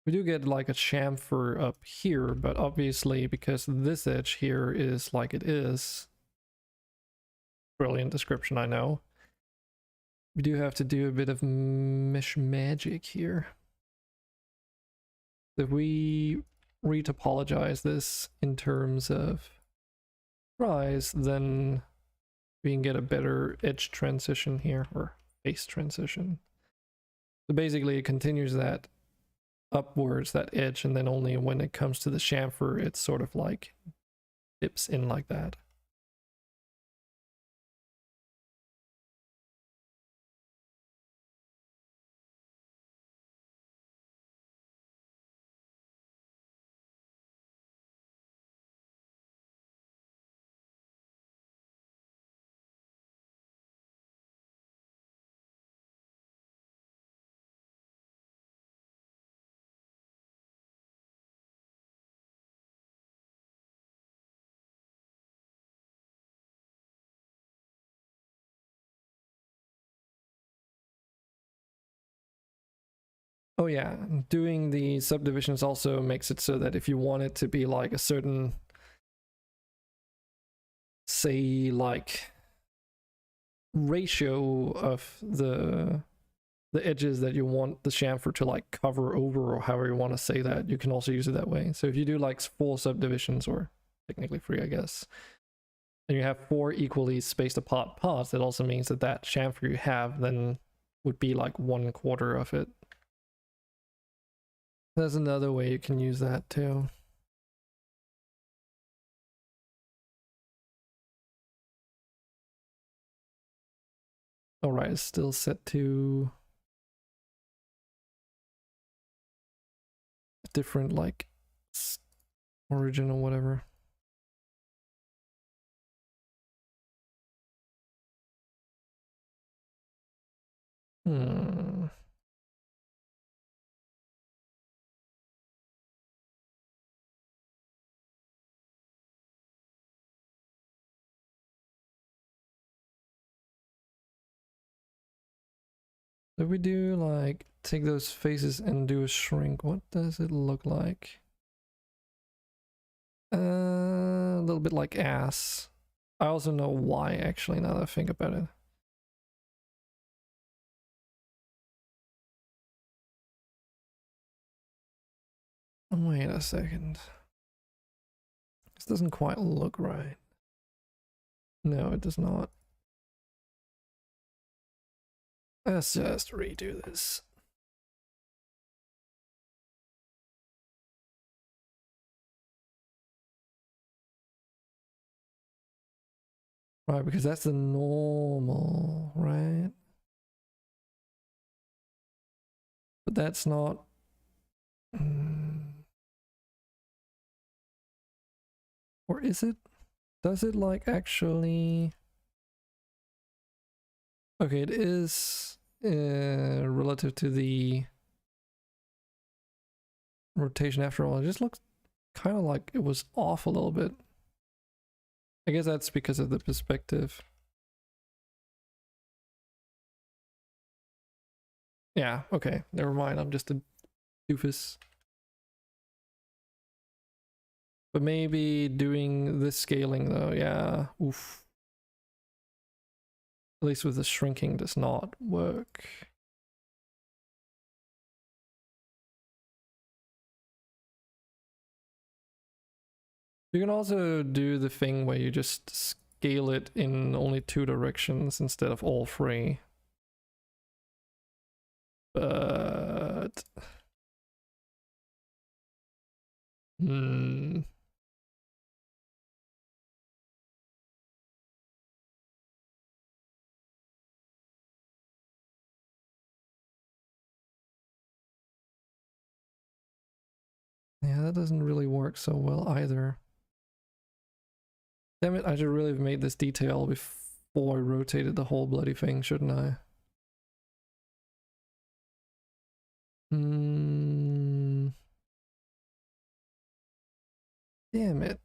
we do get like a chamfer up here, but obviously because this edge here is like it is, brilliant description, I know, we do have to do a bit of mesh magic here. If we retopologize this in terms of rise, then we can get a better edge transition here, or face transition. So basically it continues that upwards, that edge, and then only when it comes to the chamfer, it's sort of like dips in like that. Oh yeah, doing the subdivisions also makes it so that if you want it to be like a certain, say like ratio of the edges that you want the chamfer to like cover over, or however you want to say that, you can also use it that way. So if you do like 4 subdivisions, or technically 3 I guess, and you have 4 equally spaced apart parts, that also means that that chamfer you have then would be like 1/4 of it. There's another way you can use that too. Alright, it's still set to a different like origin or whatever. If we do like take those faces and do a shrink, what does it look like? A little bit like ass. I also know why, actually, now that I think about it. Wait a second. This doesn't quite look right. No, it does not. Let's just redo this. Right, because that's the normal, right? But that's not... Or is it? Does it like actually... Okay, it is relative to the rotation after all. It just looks kind of like it was off a little bit. I guess that's because of the perspective. Yeah, okay, never mind. I'm just doofus. But maybe doing this scaling though, yeah, oof. At least with the shrinking does not work. You can also do the thing where you just scale it in only 2 directions instead of all 3. But... yeah, that doesn't really work so well either. Damn it, I should really have made this detail before I rotated the whole bloody thing, shouldn't I? Damn it.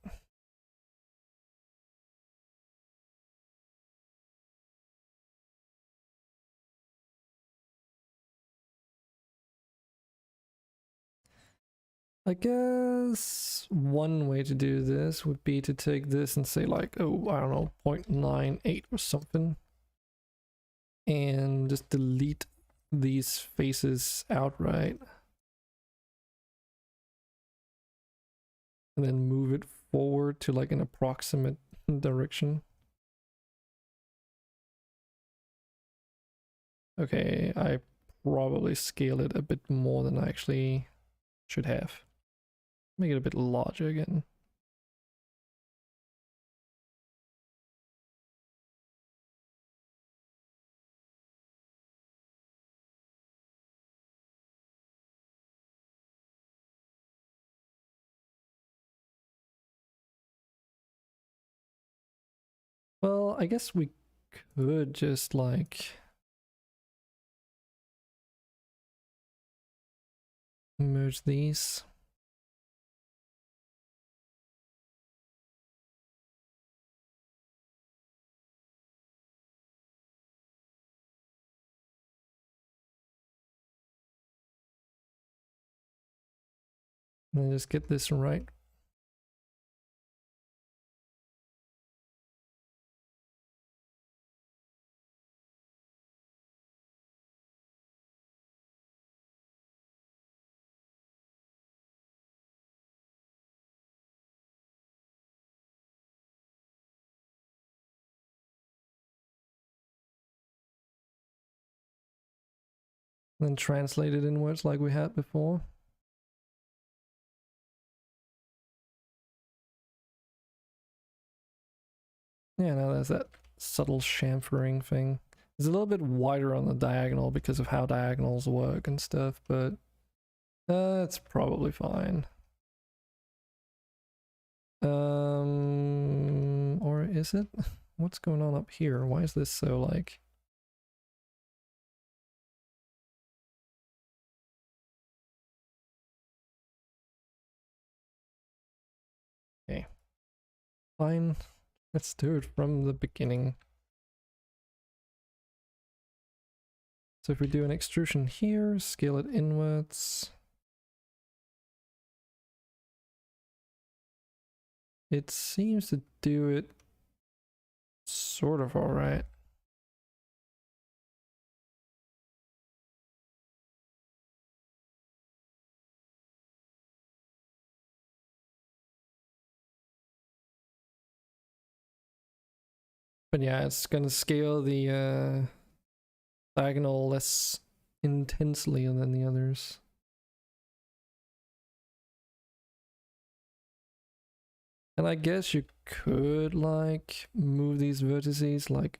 I guess one way to do this would be to take this and say like, oh, I don't know, 0.98 or something. And just delete these faces outright. And then move it forward to like an approximate direction. Okay, I probably scale it a bit more than I actually should have. Make it a bit larger again. Well, I guess we could just like merge these. And then just get this right. Then translate it inwards like we had before. Yeah, now there's that subtle chamfering thing. It's a little bit wider on the diagonal because of how diagonals work and stuff, but it's probably fine. Or is it? What's going on up here? Why is this so like... Okay. Fine. Let's do it from the beginning. So if we do an extrusion here, scale it inwards. It seems to do it sort of all right. But yeah, it's gonna scale the diagonal less intensely than the others. And I guess you could like move these vertices, like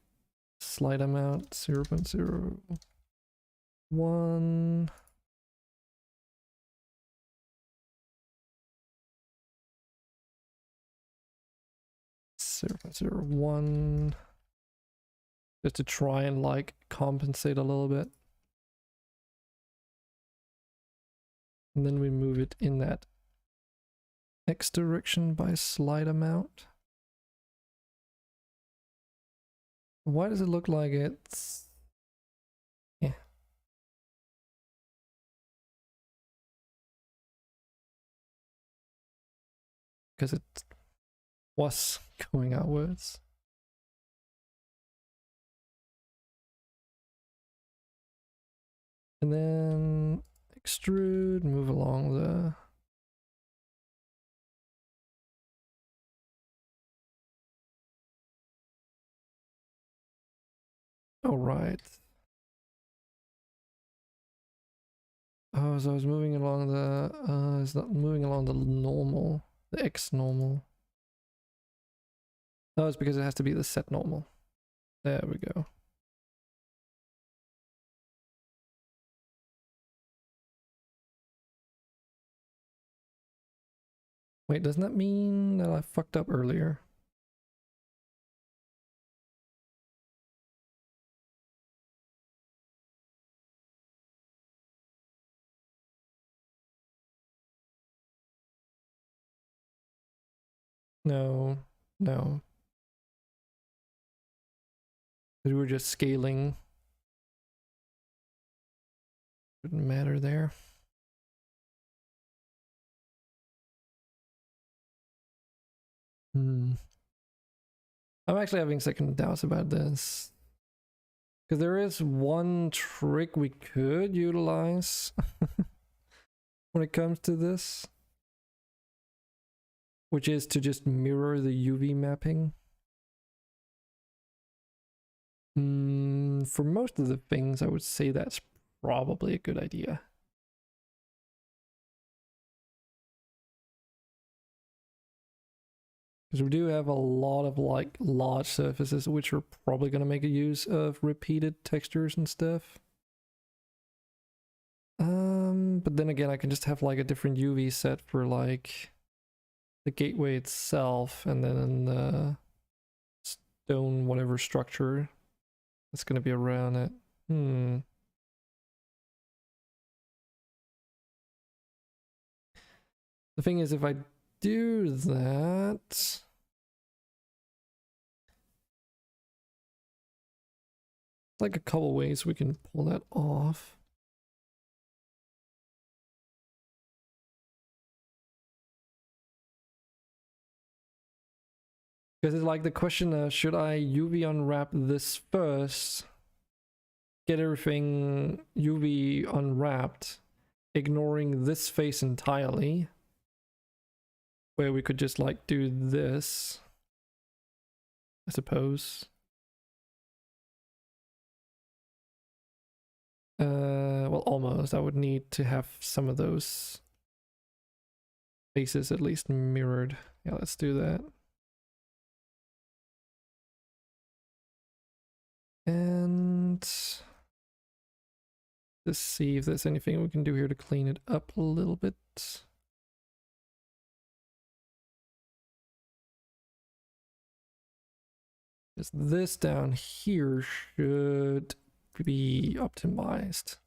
slide them out 0.01. .01 just to try and like compensate a little bit. And then we move it in that X direction by slide amount. Why does it look like it's... yeah. because it was going outwards. And then extrude, move along the... Oh, right. Oh, so I was moving along the... it's not moving along the normal, the X normal. Oh, it's because it has to be the set normal. There we go. Wait, doesn't that mean that I fucked up earlier? No, no. We were just scaling. Didn't matter there. I'm actually having second doubts about this. Because there is one trick we could utilize when it comes to this, which is to just mirror the UV mapping. For most of the things, I would say that's probably a good idea. Because we do have a lot of like large surfaces which are probably going to make a use of repeated textures and stuff. But then again, I can just have like a different UV set for like the gateway itself, and then the stone whatever structure that's going to be around it. The thing is, if I do that, like a couple ways we can pull that off. Because it's like the question of, should I UV unwrap this first, get everything UV unwrapped, ignoring this face entirely, where we could just like do this, I suppose. Well, almost. I would need to have some of those faces at least mirrored. Yeah, let's do that. And just see if there's anything we can do here to clean it up a little bit. Just this down here should be optimized.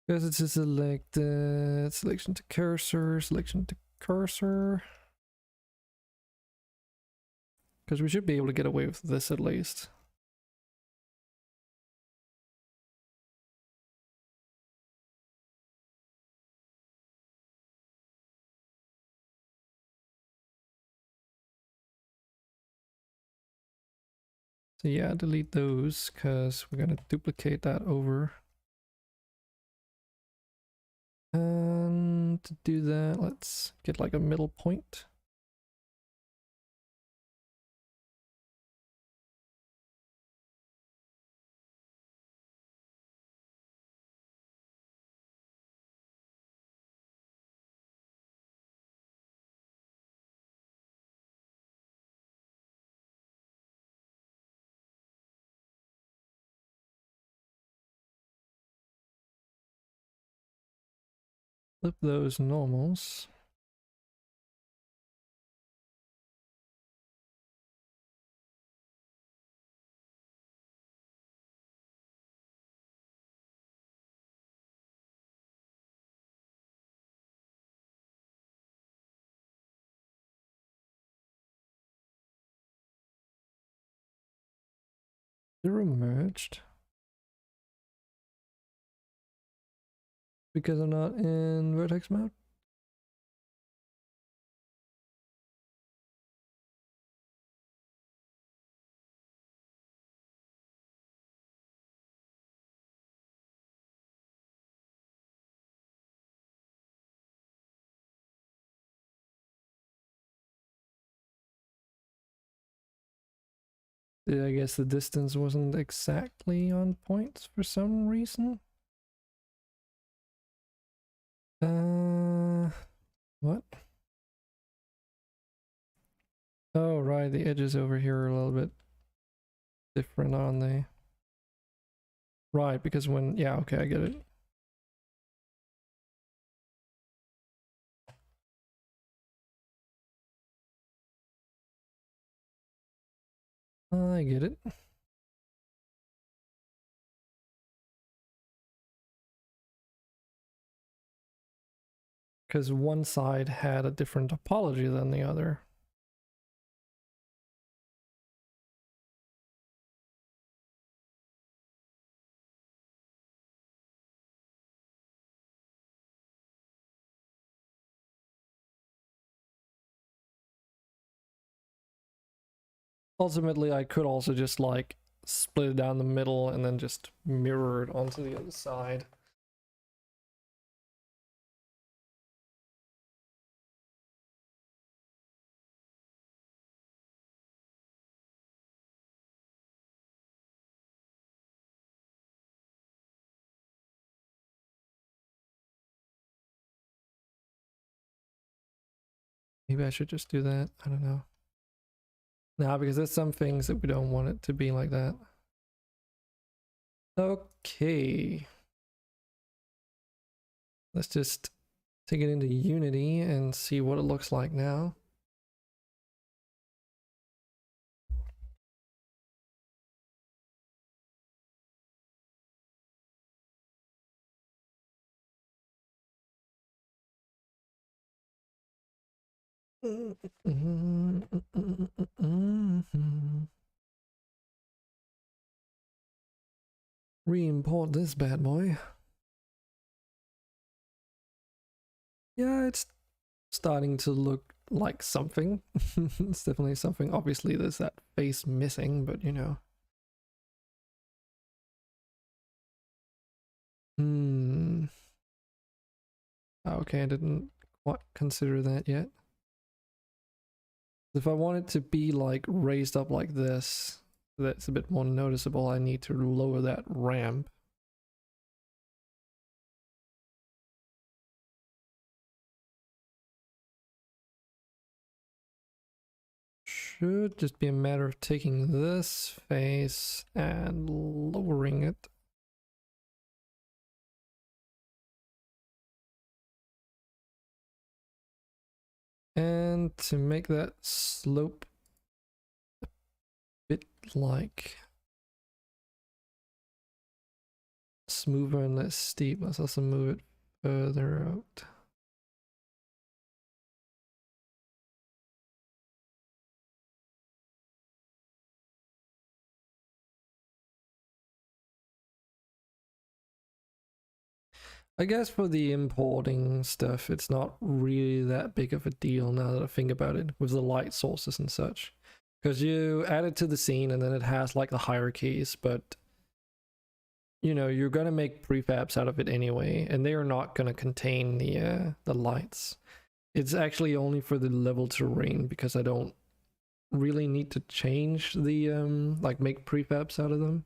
Because it's a selected, selection to cursor, selection to cursor. Because we should be able to get away with this at least. So yeah, delete those because we're going to duplicate that over. And to do that, let's get like a middle point. Flip those normals. Zero merged. Because I'm not in vertex mode. I guess the distance wasn't exactly on point for some reason. What? Oh, right, the edges over here are a little bit different, aren't they? Right, because when, yeah, okay, I get it. I get it. Because one side had a different topology than the other. Ultimately, I could also just like split it down the middle and then just mirror it onto the other side. Maybe I should just do that. I don't know. Nah, because there's some things that we don't want it to be like that. Okay. Let's just take it into Unity and see what it looks like now. Re-import this bad boy. Yeah, it's starting to look like something. It's definitely something. Obviously, there's that face missing, but you know. Okay, I didn't quite consider that yet. If I want it to be like raised up like this, that's a bit more noticeable, I need to lower that ramp. Should just be a matter of taking this face and lowering it. And to make that slope a bit like smoother and less steep, let's also move it further out. I guess for the importing stuff, it's not really that big of a deal now that I think about it, with the light sources and such. Because you add it to the scene and then it has like the hierarchies, but you know, you're gonna make prefabs out of it anyway, and they are not gonna contain the lights. It's actually only for the level terrain because I don't really need to change the like make prefabs out of them.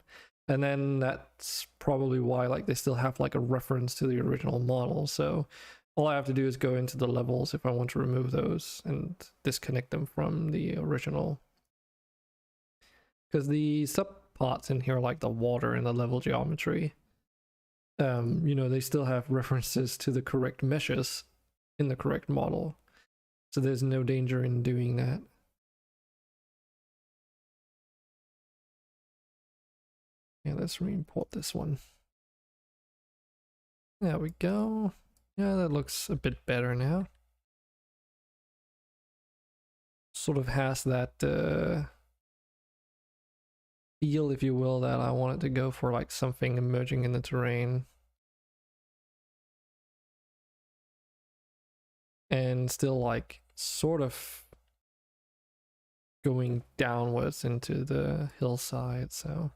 And then that's probably why like they still have like a reference to the original model. So all I have to do is go into the levels if I want to remove those and disconnect them from the original. Because the subparts in here, like the water and the level geometry, you know, they still have references to the correct meshes in the correct model. So there's no danger in doing that. Yeah, let's re-import this one. There we go. Yeah, that looks a bit better now. Sort of has that feel, if you will, that I wanted to go for, like something emerging in the terrain. And still like sort of going downwards into the hillside, so.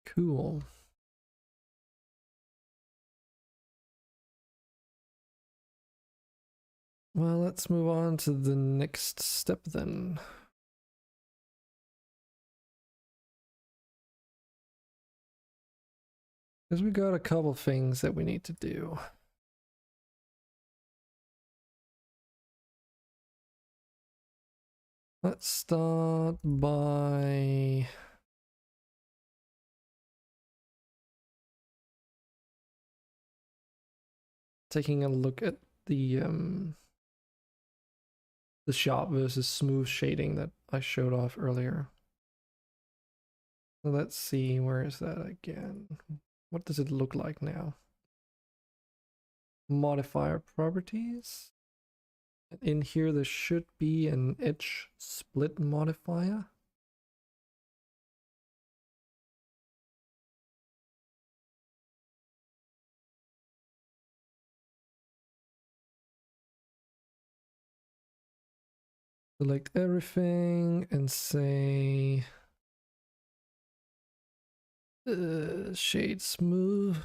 Cool. Well, let's move on to the next step then. Because we got a couple things that we need to do. Let's start by taking a look at the sharp versus smooth shading that I showed off earlier. So let's see, where is that again? What does it look like now? Modifier properties. In here there should be an edge split modifier. Select everything and say shade smooth.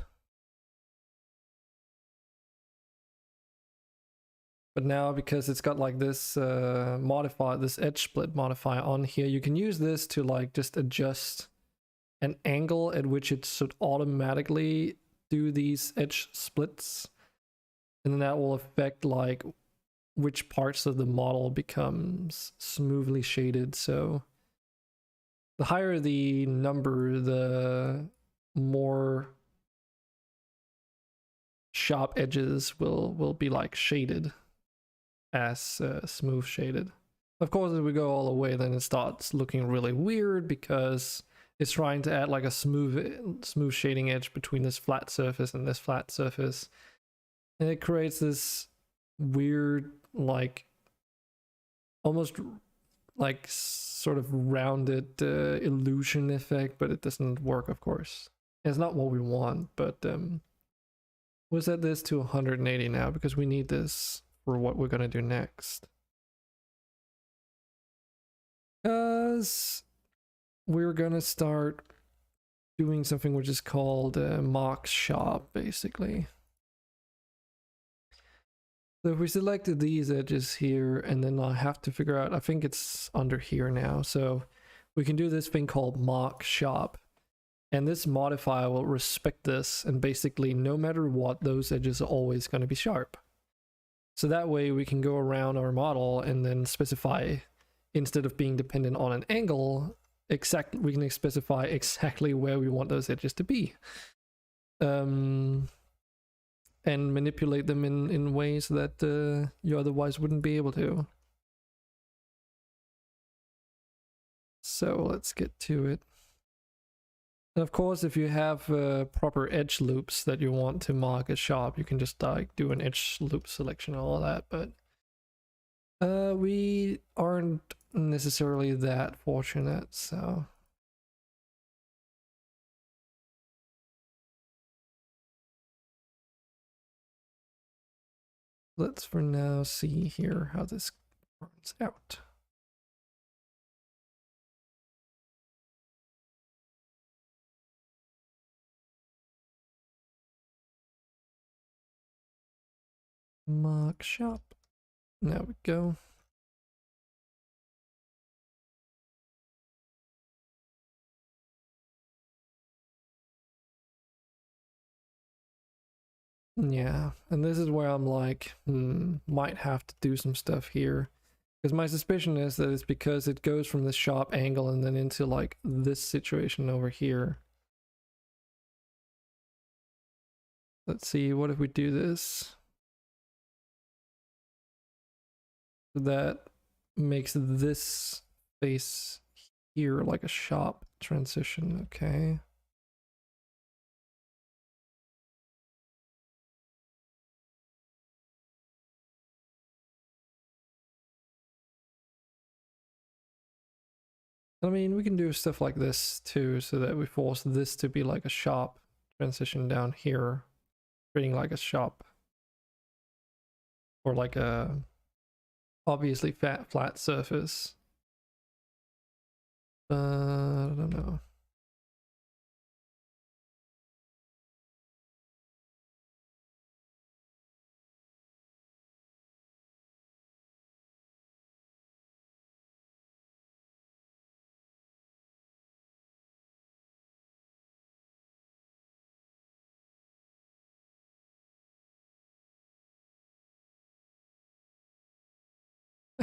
But now, because it's got like this modifier, this edge split modifier on here, you can use this to like just adjust an angle at which it should automatically do these edge splits. And then that will affect like which parts of the model becomes smoothly shaded. So the higher the number, the more sharp edges will be like shaded as smooth shaded. Of course, if we go all the way, then it starts looking really weird because it's trying to add like a smooth shading edge between this flat surface and this flat surface, and it creates this weird, like almost like sort of rounded illusion effect, but it doesn't work, of course. It's not what we want, but we'll set this to 180 now because we need this for what we're gonna do next. Because we're gonna start doing something which is called mark sharp, basically. So if we selected these edges here, and then I have to figure out, I think it's under here now, so we can do this thing called mark sharp. And this modifier will respect this, and basically no matter what, those edges are always going to be sharp. So that way we can go around our model and then specify, instead of being dependent on an angle, we can specify exactly where we want those edges to be. And manipulate them in ways that you otherwise wouldn't be able to. So let's get to it. And of course, if you have proper edge loops that you want to mark as sharp, you can just like do an edge loop selection and all that, but we aren't necessarily that fortunate, so let's for now see here how this turns out. Mark sharp. There we go. Yeah, and this is where I'm like, might have to do some stuff here. Because my suspicion is that it's because it goes from this sharp angle and then into like this situation over here. Let's see, what if we do this? That makes this face here like a sharp transition, okay. I mean, we can do stuff like this too, so that we force this to be like a sharp transition down here, creating like a sharp, or like a obviously flat surface. I don't know.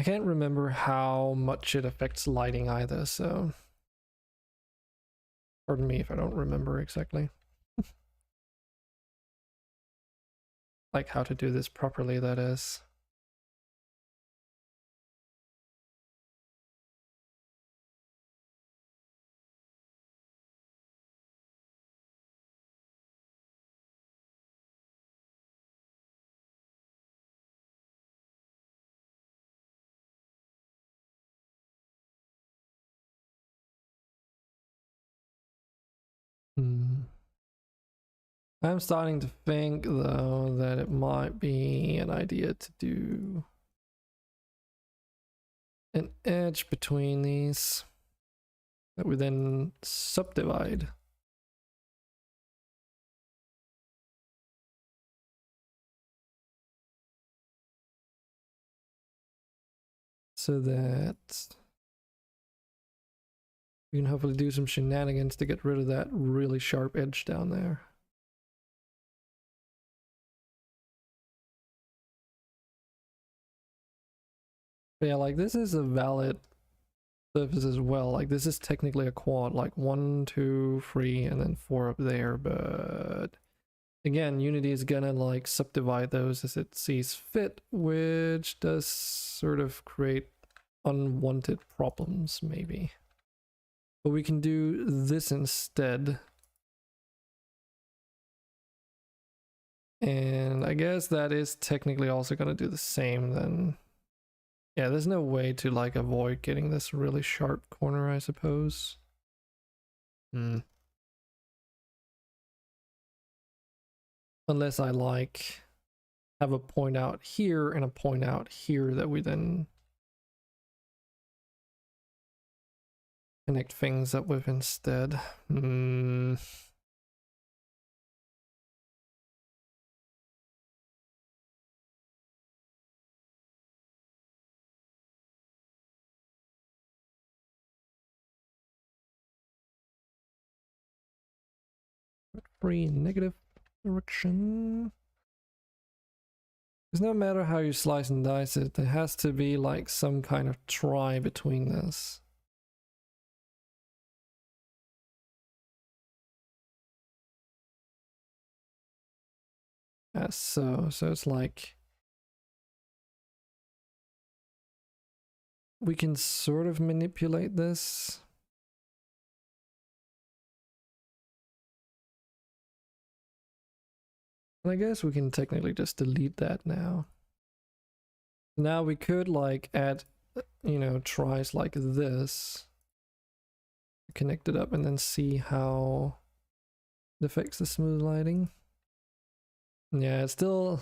I can't remember how much it affects lighting either, so pardon me if I don't remember exactly. Like how to do this properly, that is. I'm starting to think, though, that it might be an idea to do an edge between these that we then subdivide. So that we can hopefully do some shenanigans to get rid of that really sharp edge down there. But yeah, like this is a valid surface as well. Like this is technically a quad, like 1, 2, 3, and then 4 up there. But again, Unity is gonna like subdivide those as it sees fit, which does sort of create unwanted problems, maybe. But we can do this instead. And I guess that is technically also gonna do the same then. Yeah, there's no way to like avoid getting this really sharp corner, I suppose. Unless I like have a point out here and a point out here that we then connect things up with instead. Free negative direction. Because no matter how you slice and dice it, there has to be like some kind of try between this. As so it's like we can sort of manipulate this. And I guess we can technically just delete that now. Now we could like add, you know, tries like this, connect it up and then see how it affects the smooth lighting. Yeah, it's still,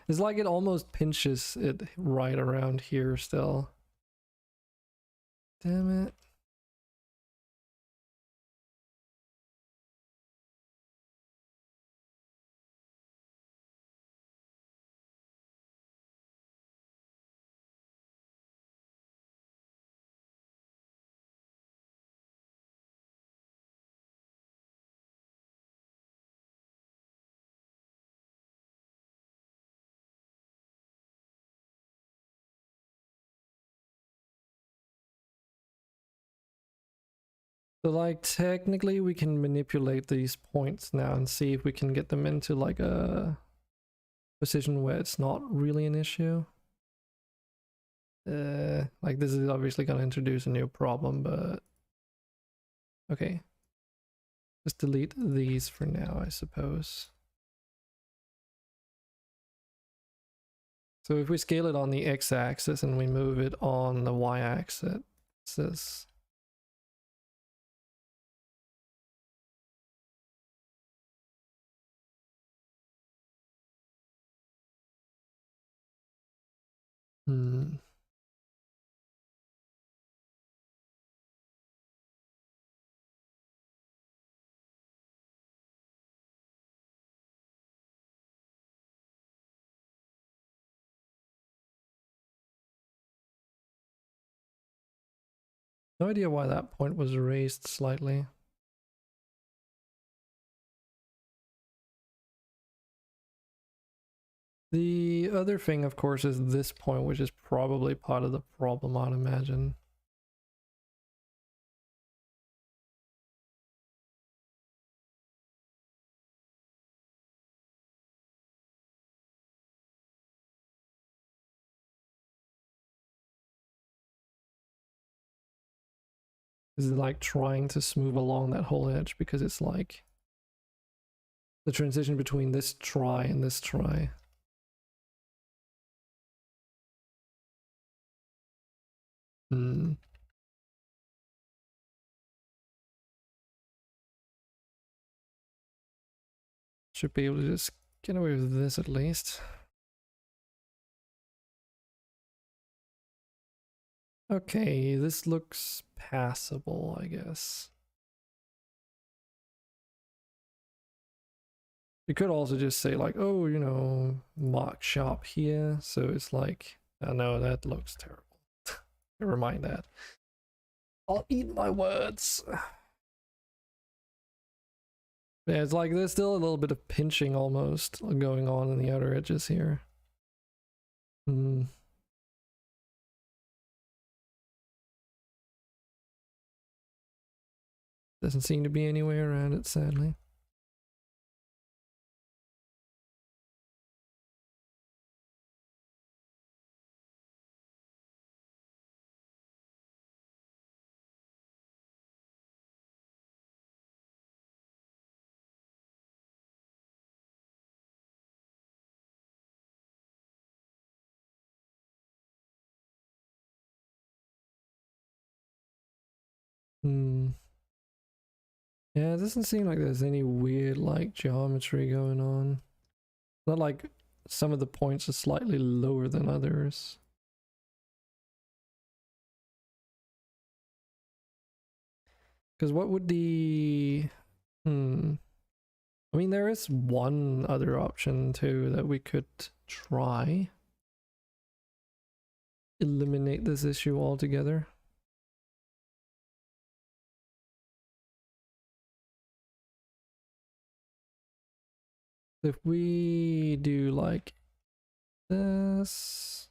it's like it almost pinches it right around here still. Damn it. So like technically we can manipulate these points now and see if we can get them into like a position where it's not really an issue. Like this is obviously going to introduce a new problem, but okay. Just delete these for now, I suppose. So if we scale it on the x-axis and we move it on the y-axis, no idea why that point was raised slightly. The other thing, of course, is this point, which is probably part of the problem, I'd imagine. Is it like trying to smooth along that whole edge, because it's like the transition between this try and this try. Should be able to just get away with this at least. Okay, this looks passable, I guess. You could also just say like, oh, you know, mark sharp here. So it's like, oh no, that looks terrible. Never mind that. I'll eat my words. Yeah, it's like there's still a little bit of pinching almost going on in the outer edges here. Doesn't seem to be any way around it, sadly. Yeah, it doesn't seem like there's any weird like geometry going on. Not like some of the points are slightly lower than others. Because what would the... I mean, there is one other option too that we could try. Eliminate this issue altogether. If we do like this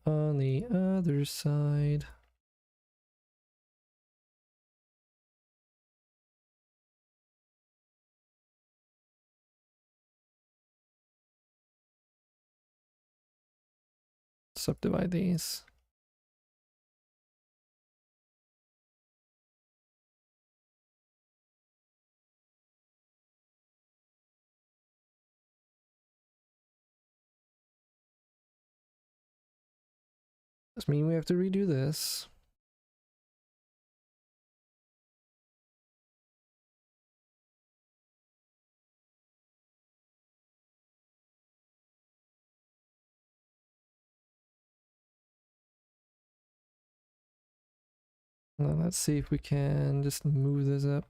on the other side. Subdivide these. Does mean we have to redo this. Now let's see if we can just move this up.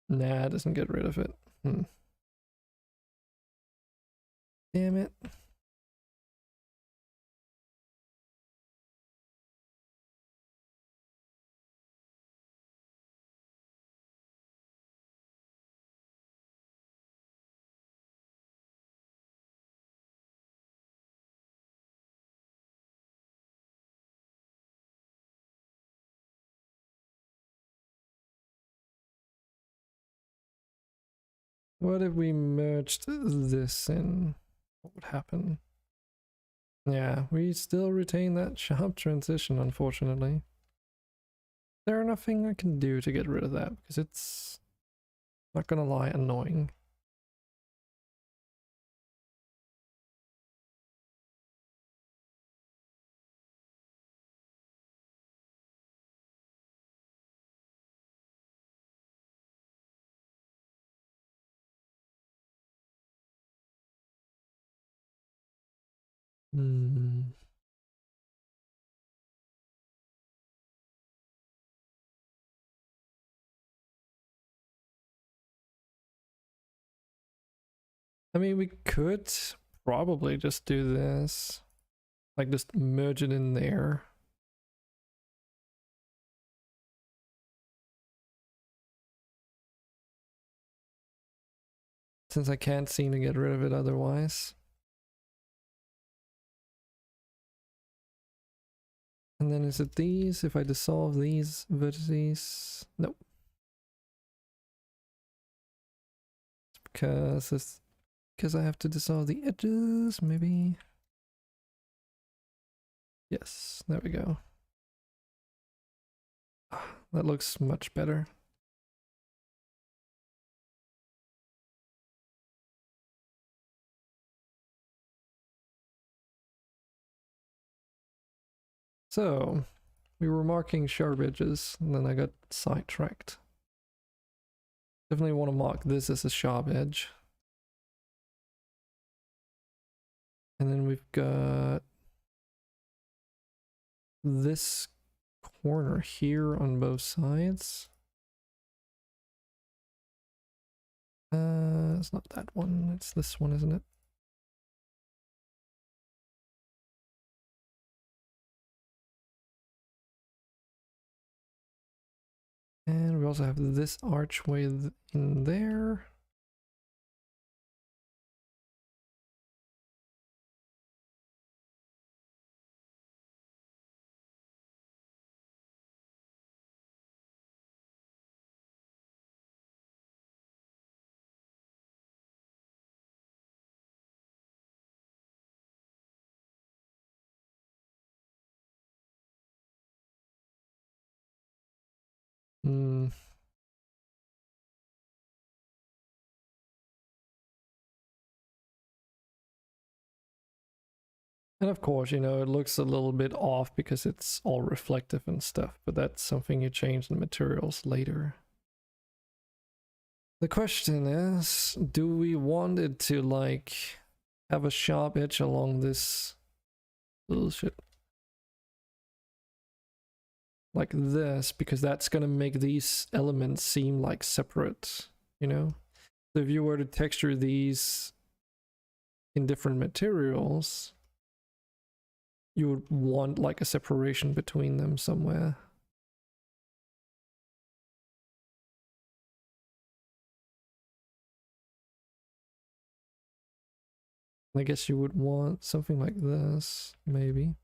Nah, it doesn't get rid of it. Damn it. What if we merged this in? What would happen? Yeah, we still retain that sharp transition, unfortunately. There's nothing I can do to get rid of that, because it's, not gonna lie, annoying. I mean, we could probably just do this. Like, just merge it in there. since I can't seem to get rid of it otherwise. And then is it these? If I dissolve these vertices? Nope. It's because I have to dissolve the edges, maybe. Yes, there we go. That looks much better. So, we were marking sharp edges, and then I got sidetracked. Definitely want to mark this as a sharp edge. And then we've got this corner here on both sides. It's not that one, it's this one, isn't it? And we also have this archway in there. And of course, you know, it looks a little bit off because it's all reflective and stuff, but that's something you change in materials later. The question is, do we want it to like have a sharp edge along this little shit? Like this, because that's gonna make these elements seem like separate, you know? So if you were to texture these in different materials, you would want like a separation between them somewhere. I guess you would want something like this, maybe.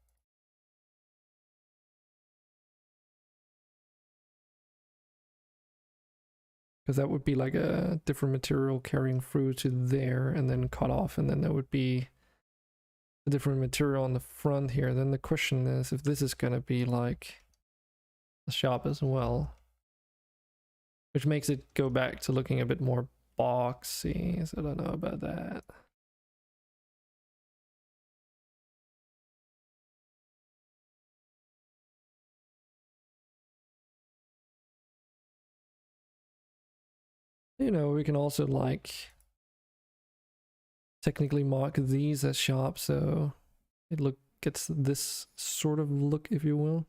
Because that would be like a different material carrying through to there and then cut off, and then there would be a different material on the front here. Then the question is if this is gonna be like a shop as well, which makes it go back to looking a bit more boxy, so I don't know about that. You know, we can also like technically mark these as sharp, so it gets this sort of look, if you will.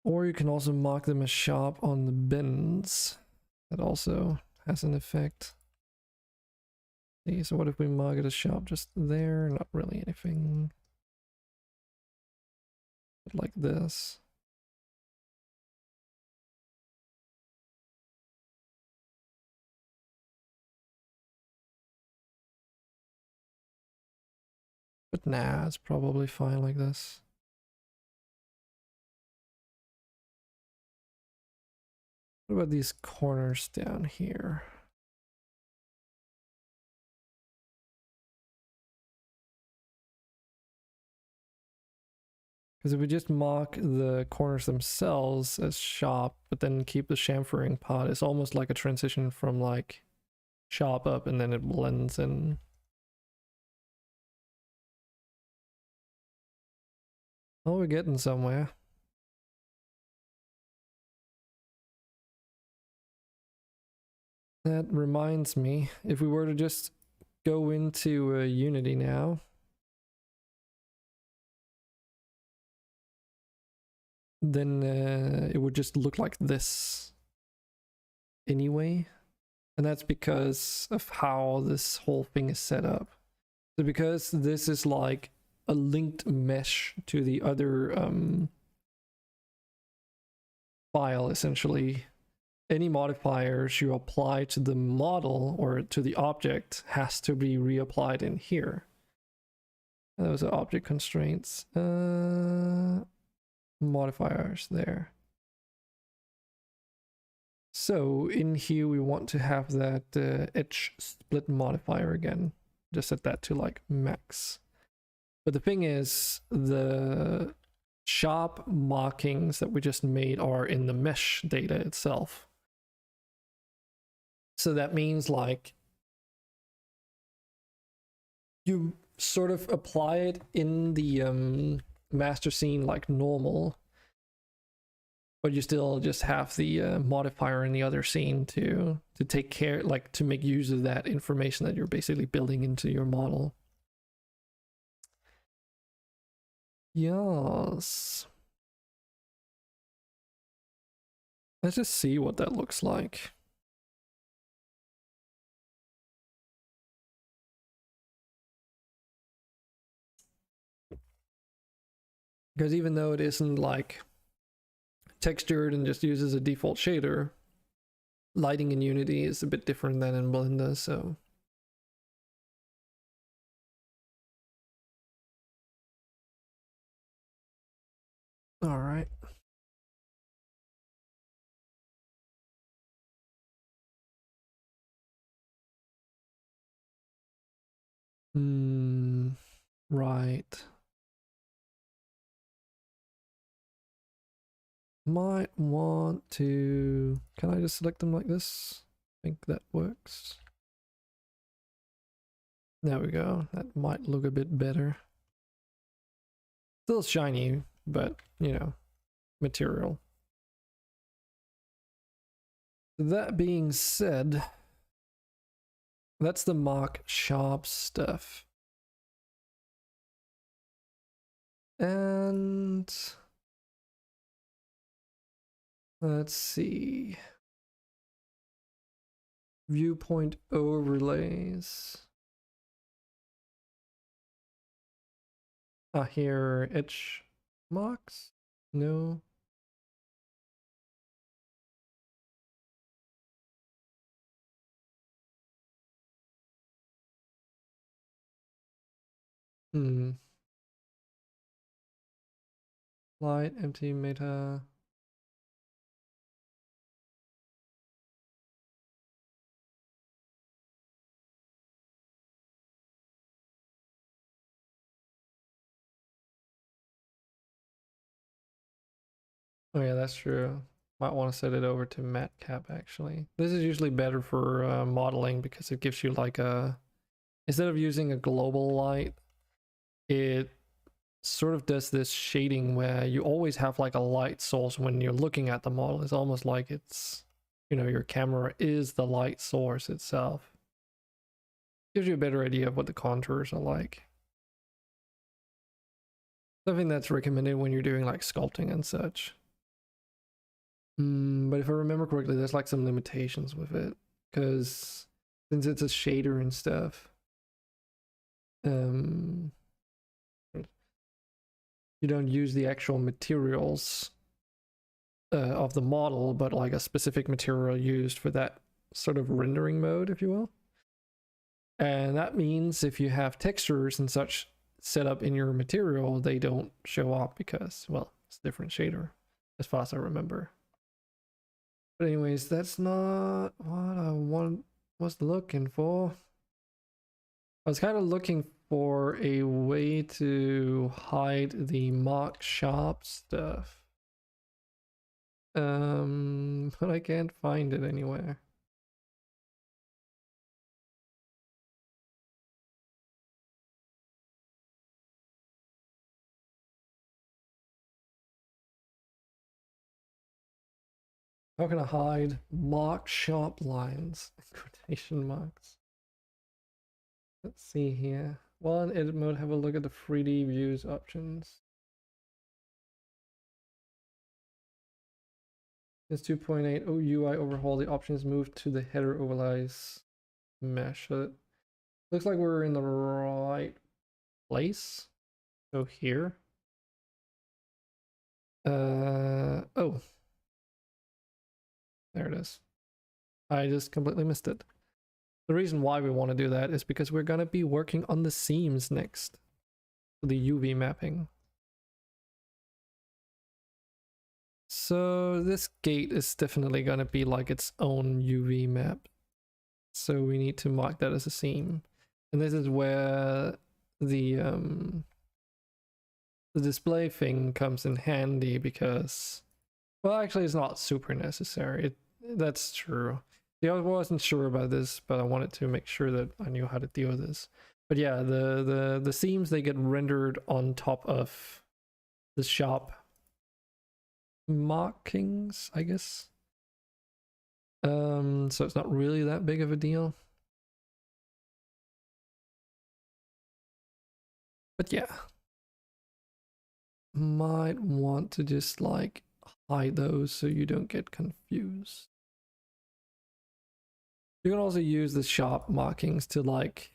Or you can also mark them as sharp on the bends. That also has an effect. See, so what if we mark it as sharp just there? Not really anything. But like this. But nah, it's probably fine like this. What about these corners down here? Because if we just mark the corners themselves as sharp, but then keep the chamfering part, it's almost like a transition from like sharp up and then it blends in. Oh, we're getting somewhere. That reminds me, if we were to just go into Unity now, then it would just look like this anyway. And that's because of how this whole thing is set up. So because this is like a linked mesh to the other file, essentially. Any modifiers you apply to the model or to the object has to be reapplied in here. Those are object constraints. Modifiers there. So in here we want to have that edge split modifier again. Just set that to like max. But the thing is, the sharp markings that we just made are in the mesh data itself. So that means like you sort of apply it in the master scene like normal, but you still just have the modifier in the other scene to take care, like to make use of that information that you're basically building into your model. Yes. Let's just see what that looks like. Because even though it isn't like textured and just uses a default shader, lighting in Unity is a bit different than in Blender, so. All right. Right. Might want to, can I just select them like this? I think that works. There we go. That might look a bit better. Still shiny, but you know, material. That being said, that's the mark sharp stuff. And let's see. Viewpoint overlays. Here, edge marks? No. Light, empty, meta. Oh yeah, that's true. Might want to set it over to matte cap actually. This is usually better for modeling because it gives you like a, instead of using a global light, it sort of does this shading where you always have like a light source when you're looking at the model. It's almost like it's, you know, your camera is the light source itself. Gives you a better idea of what the contours are like. Something that's recommended when you're doing like sculpting and such. But if I remember correctly, there's like some limitations with it, because since it's a shader and stuff, you don't use the actual materials of the model, but like a specific material used for that sort of rendering mode, if you will. And that means if you have textures and such set up in your material, they don't show up because, well, it's a different shader, as far as I remember. But anyways, that's not what I was looking for. I was kind of looking for a way to hide the mark sharp stuff. But I can't find it anywhere. How can I hide mark sharp lines? Quotation marks. Let's see here. While in edit mode, have a look at the 3D views options. It's 2.8. Oh, UI overhaul. The options moved to the header overlays mesh. So it looks like we're in the right place. So here. Oh. There it is. I just completely missed it. The reason why we want to do that is because we're going to be working on the seams next. The UV mapping. So this gate is definitely going to be like its own UV map. So we need to mark that as a seam. And this is where the display thing comes in handy because, well, actually it's not super necessary. That's true. Yeah, I wasn't sure about this, but I wanted to make sure that I knew how to deal with this. But yeah, the seams, they get rendered on top of the shop markings, I guess. So it's not really that big of a deal. But yeah. Might want to just like hide those so you don't get confused. You can also use the shop markings to like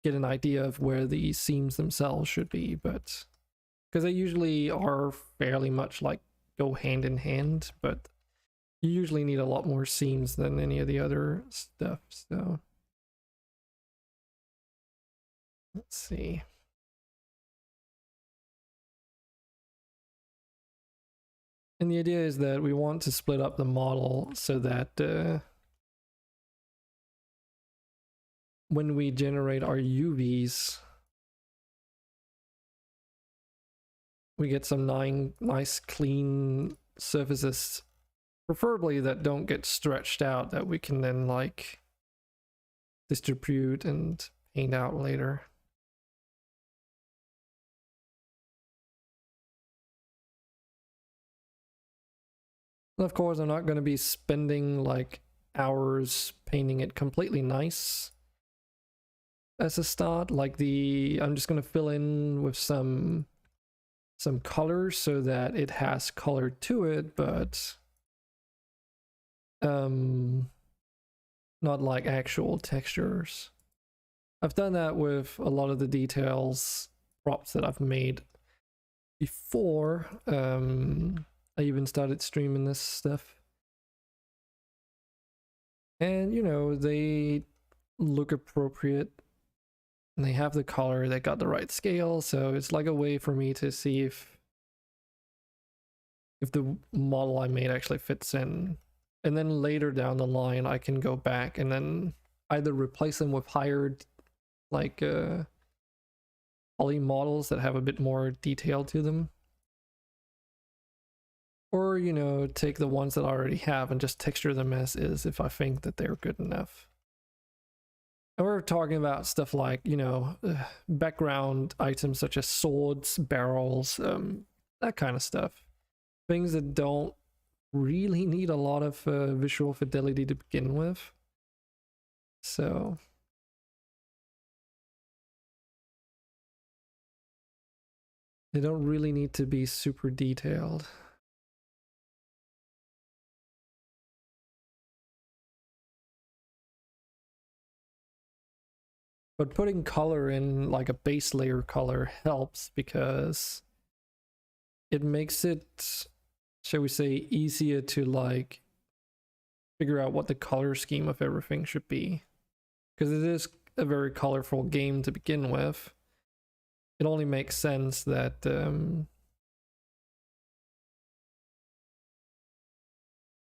get an idea of where the seams themselves should be, but because they usually are fairly much like go hand in hand, but you usually need a lot more seams than any of the other stuff. So let's see. And the idea is that we want to split up the model so that when we generate our UVs, we get some nice clean surfaces, preferably that don't get stretched out, that we can then like distribute and paint out later. And of course, I'm not going to be spending like hours painting it completely nice as a start. Like I'm just going to fill in with some colors so that it has color to it, but not like actual textures. I've done that with a lot of the details props that I've made before. I even started streaming this stuff. And, you know, they look appropriate. And they have the color, they got the right scale, so it's like a way for me to see if the model I made actually fits in. And then later down the line, I can go back and then either replace them with hired, like, poly models that have a bit more detail to them. Or, you know, take the ones that I already have and just texture them as is if I think that they're good enough. And we're talking about stuff like, you know, background items such as swords, barrels, that kind of stuff. Things that don't really need a lot of visual fidelity to begin with. So they don't really need to be super detailed. But putting color in, like a base layer color, helps because it makes it, shall we say, easier to like figure out what the color scheme of everything should be. Because it is a very colorful game to begin with. It only makes sense that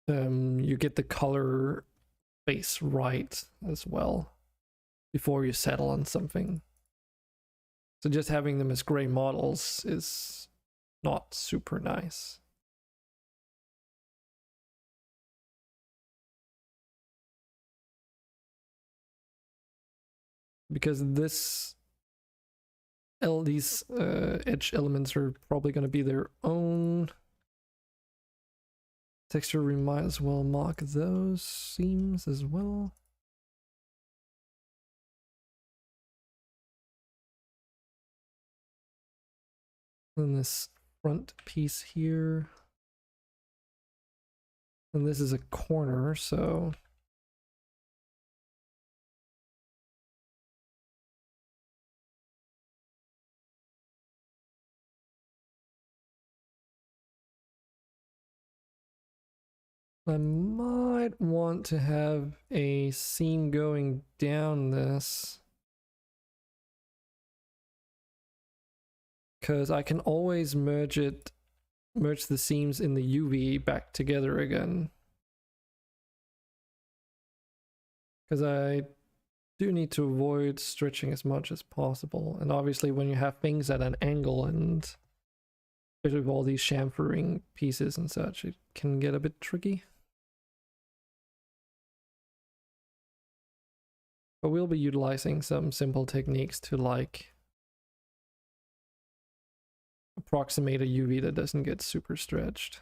you get the color base right as well before you settle on something. So just having them as gray models is not super nice. Because these edge elements are probably going to be their own texture. We might as well mark those seams as well. And this front piece here. And this is a corner, so I might want to have a seam going down this, because I can always merge the seams in the UV back together again. Because I do need to avoid stretching as much as possible. And obviously when you have things at an angle, and especially with all these chamfering pieces and such, it can get a bit tricky. But we'll be utilizing some simple techniques to like approximate a UV that doesn't get super stretched.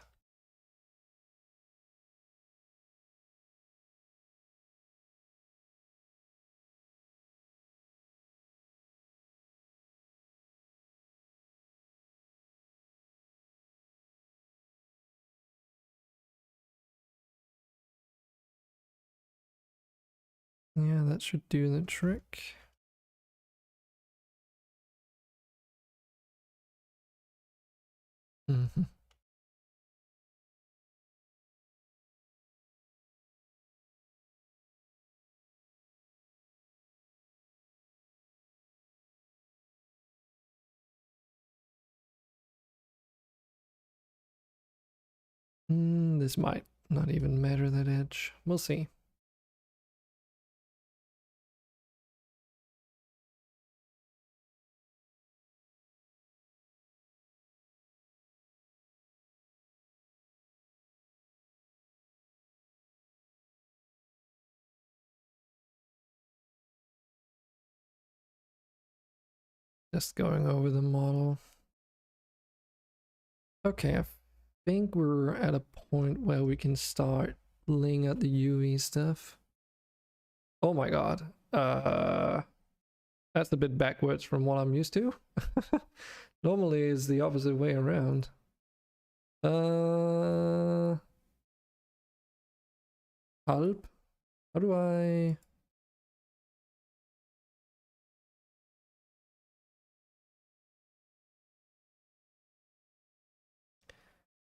Yeah, that should do the trick. Mm-hmm. This might not even matter that edge. We'll see. Just going over the model. Okay, I think we're at a point where we can start laying out the UV stuff. Oh my god. That's a bit backwards from what I'm used to. Normally it's the opposite way around. Pulp? How do I...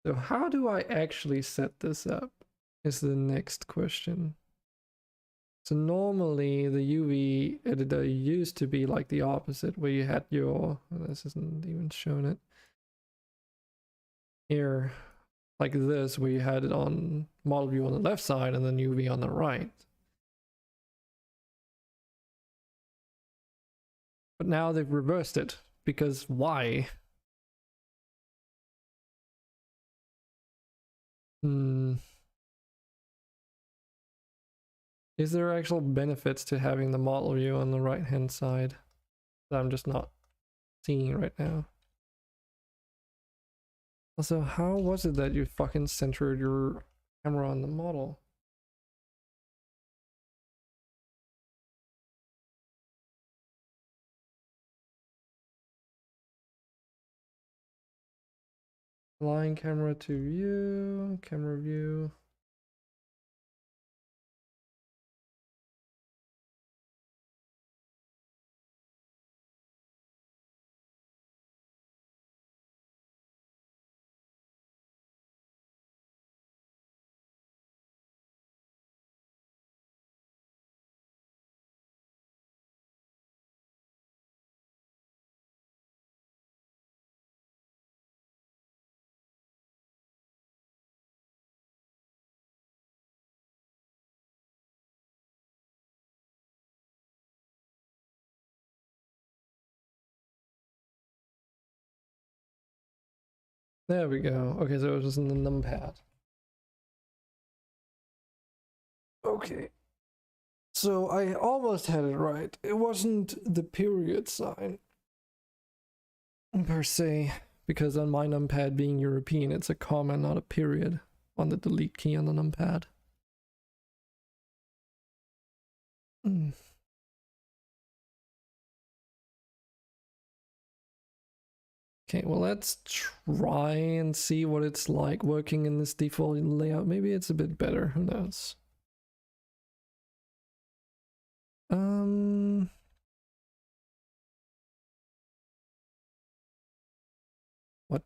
So how do I actually set this up is the next question. So normally the UV editor used to be like the opposite, where you had your, this isn't even showing it here, like this, where you had it on model view on the left side and then UV on the right. But now they've reversed it, because why? Is there actual benefits to having the model view on the right hand side that I'm just not seeing right now? Also, how was it that you fucking centered your camera on the model? Align camera to view, camera view. There we go. Okay, so it was in the numpad. Okay. So I almost had it right. It wasn't the period sign per se, because on my numpad being European, it's a comma, not a period on the delete key on the numpad. Okay, well, let's try and see what it's like working in this default layout. Maybe it's a bit better, who knows? What?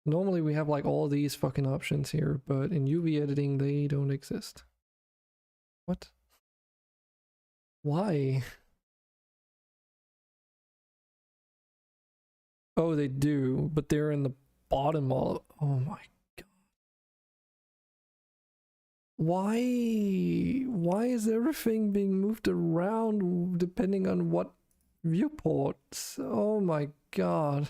Normally we have like all these fucking options here, but in UV editing they don't exist. What? Why? Oh, they do, but they're in the bottom all. Oh my god. Why is everything being moved around depending on what viewports? Oh my god.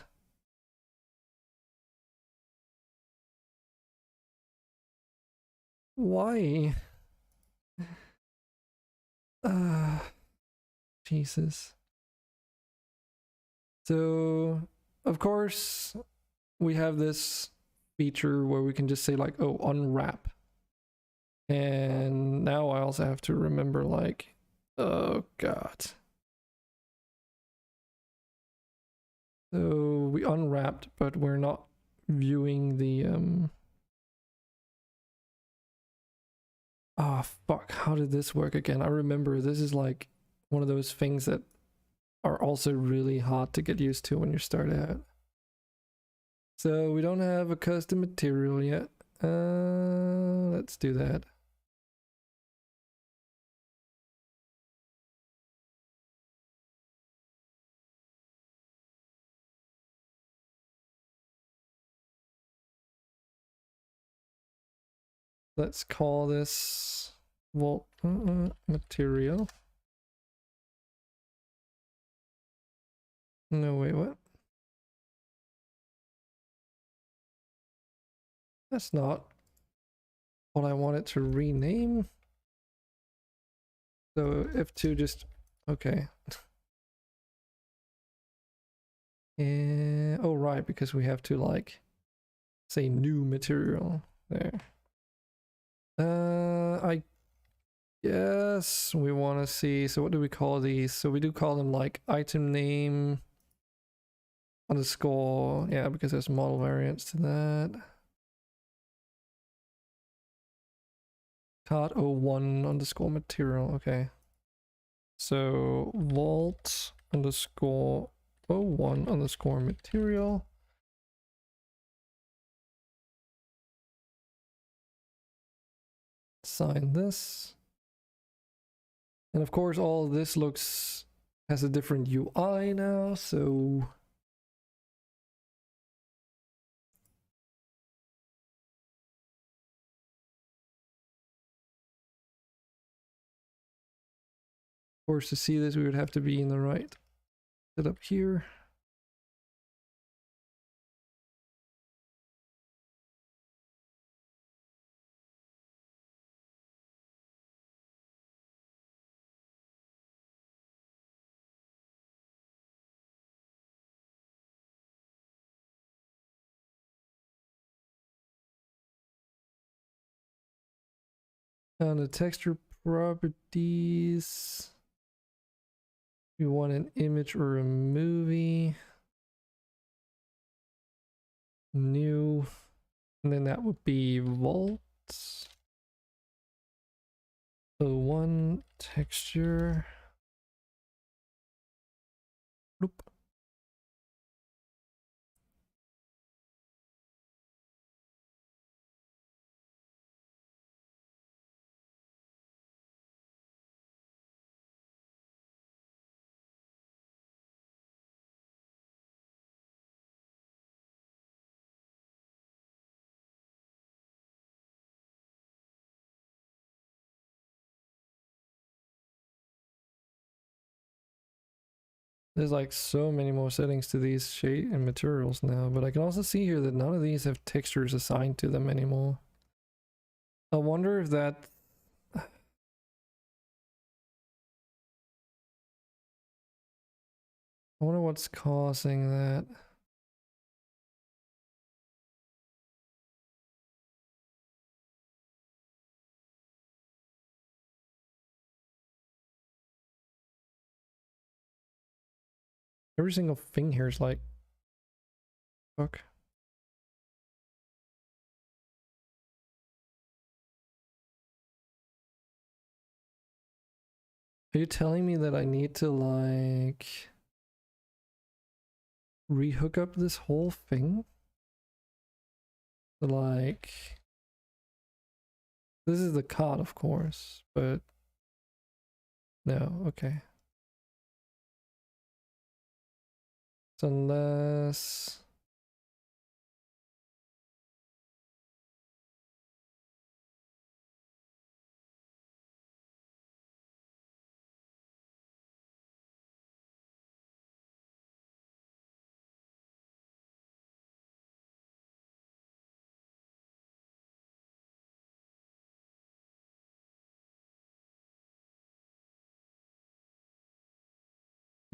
Why? Jesus. So, of course, we have this feature where we can just say like, oh, unwrap. And now I also have to remember like, oh god. So we unwrapped, but we're not viewing the ah, fuck, how did this work again? I remember this is like one of those things that are also really hard to get used to when you start out. So we don't have a custom material yet. Let's do that. Let's call this vault material. No, wait, what? That's not what I wanted to rename. So F2 just, okay. And, oh right, because we have to like say new material there. I guess we want to see, so what do we call these? So we do call them like item name underscore, yeah, because there's model variants to that. Card 01 underscore material, okay. So vault underscore 01 underscore material. Sign this. And of course all of this has a different UI now, so of course to see this we would have to be in the right setup here. On the texture properties, we want an image or a movie. New, and then that would be vault. 01 texture. Nope. There's like so many more settings to these shade and materials now, but I can also see here that none of these have textures assigned to them anymore. I wonder if that... I wonder what's causing that. Every single thing here is like... Fuck. Are you telling me that I need to like... rehook up this whole thing? So like, this is the cot, of course, but no, okay. So unless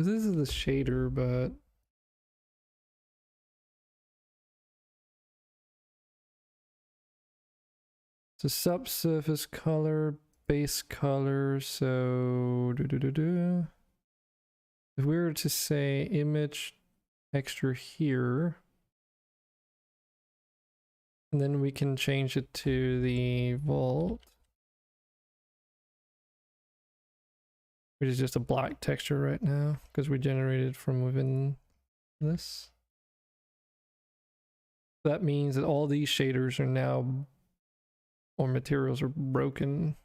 this is the shader, but it's a subsurface color, base color. So if we were to say image texture here, and then we can change it to the vault, which is just a black texture right now because we generated from within this. That means that all these shaders are now, or materials are broken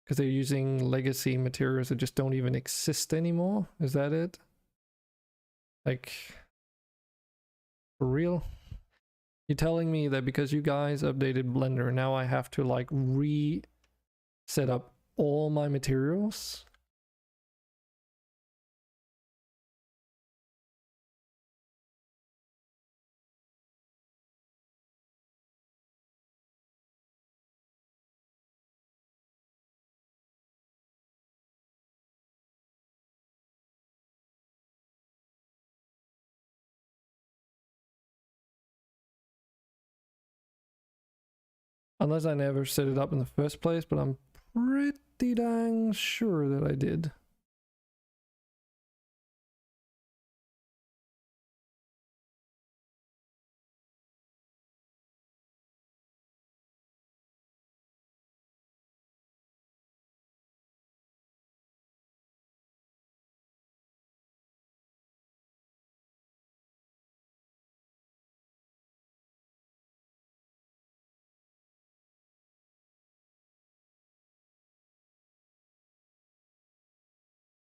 because they're using legacy materials that just don't even exist anymore. Is that it? Like, for real? You're telling me that because you guys updated Blender, now I have to like set up all my materials? Unless I never set it up in the first place, but I'm pretty dang sure that I did.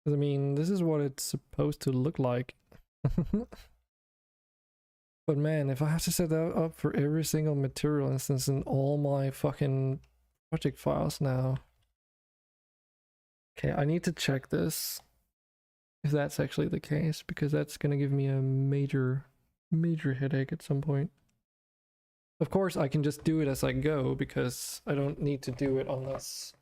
I mean, this is what it's supposed to look like. But man, if I have to set that up for every single material instance in all my fucking project files now. Okay, I need to check this, if that's actually the case, because that's gonna give me a major headache at some point. Of course, I can just do it as I go, because I don't need to do it unless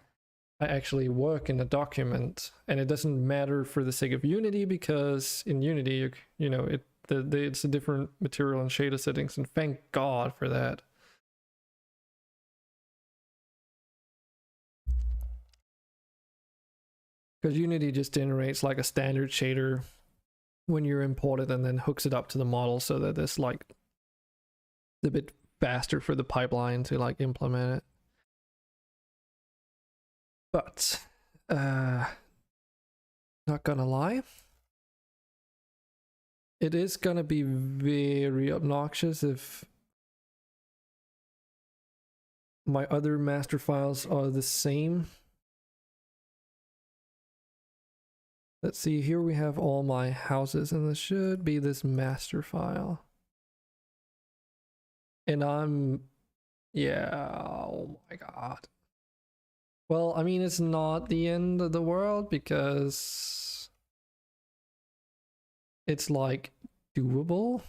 I actually work in a document, and it doesn't matter for the sake of Unity, because in Unity, you know, it's a different material and shader settings, and thank God for that. Because Unity just generates like a standard shader when you import it and then hooks it up to the model so that it's like a bit faster for the pipeline to like implement it. But not gonna lie, it is gonna be very obnoxious if my other master files are the same. Let's see, here we have all my houses, and this should be this master file. And yeah, oh my God. Well, I mean, it's not the end of the world because it's like doable,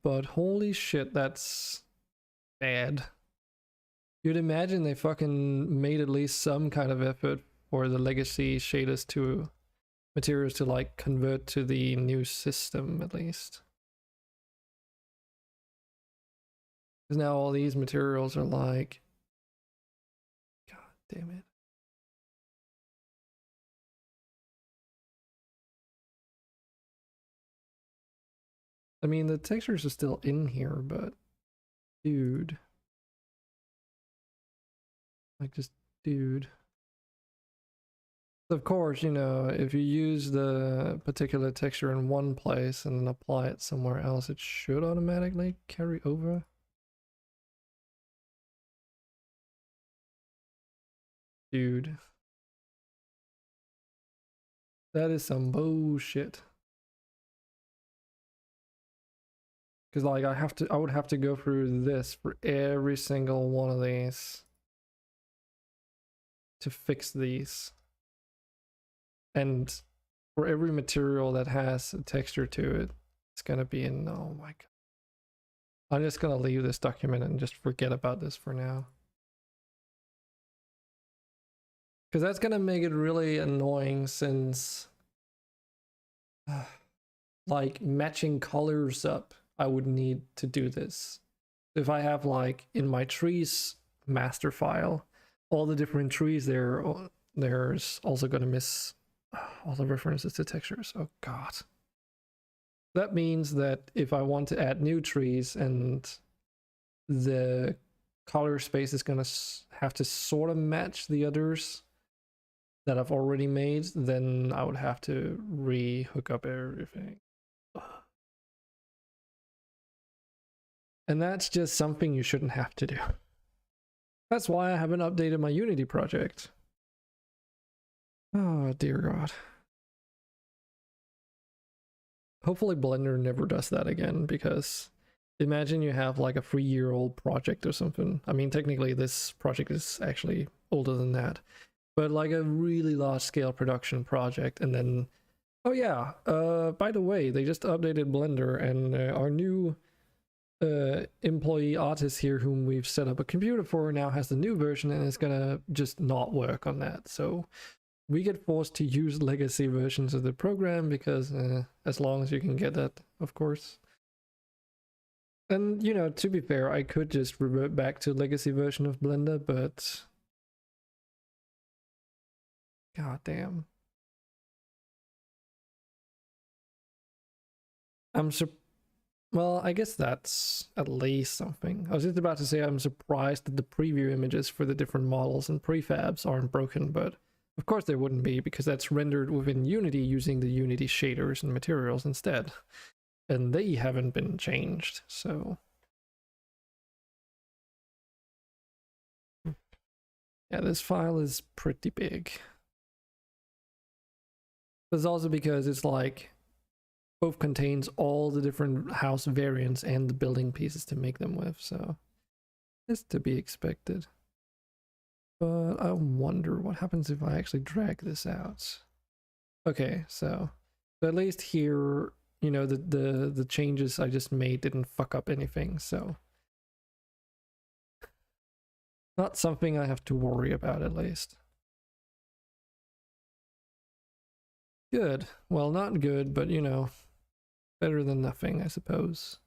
but holy shit, that's bad. You'd imagine they fucking made at least some kind of effort for the legacy shaders to materials to like convert to the new system at least. Because now all these materials are like, God damn it. I mean, the textures are still in here, but dude. Like, just dude. Of course, you know, if you use the particular texture in one place and then apply it somewhere else, it should automatically carry over. Dude. That is some bullshit. Because like I would have to go through this for every single one of these to fix these. And for every material that has a texture to it, it's gonna be in, oh my god. I'm just gonna leave this document and just forget about this for now. Because that's gonna make it really annoying since like matching colors up, I would need to do this. If I have like in my trees master file, all the different trees there, there's also gonna miss all the references to textures. Oh god. That means that if I want to add new trees and the color space is gonna have to sort of match the others that I've already made, then I would have to re-hook up everything. And that's just something you shouldn't have to do. That's why I haven't updated my Unity project. Oh dear god. Hopefully Blender never does that again, because imagine you have like a 3-year-old project or something. I mean, technically this project is actually older than that, but like a really large scale production project, and then, oh yeah, by the way, they just updated Blender, and our new employee artist here, whom we've set up a computer for, now has the new version and is gonna just not work on that. So we get forced to use legacy versions of the program because as long as you can get that, of course. And you know, to be fair, I could just revert back to legacy version of Blender, but god damn. Well, I guess that's at least something. I was just about to say I'm surprised that the preview images for the different models and prefabs aren't broken, but of course they wouldn't be, because that's rendered within Unity using the Unity shaders and materials instead. And they haven't been changed, so... yeah, this file is pretty big. But it's also because it's like both contains all the different house variants and the building pieces to make them with, so it's to be expected. But I wonder what happens if I actually drag this out. Okay, so at least here, you know, the changes I just made didn't fuck up anything, so not something I have to worry about, at least. Good. Well, not good, but you know, better than nothing, I suppose.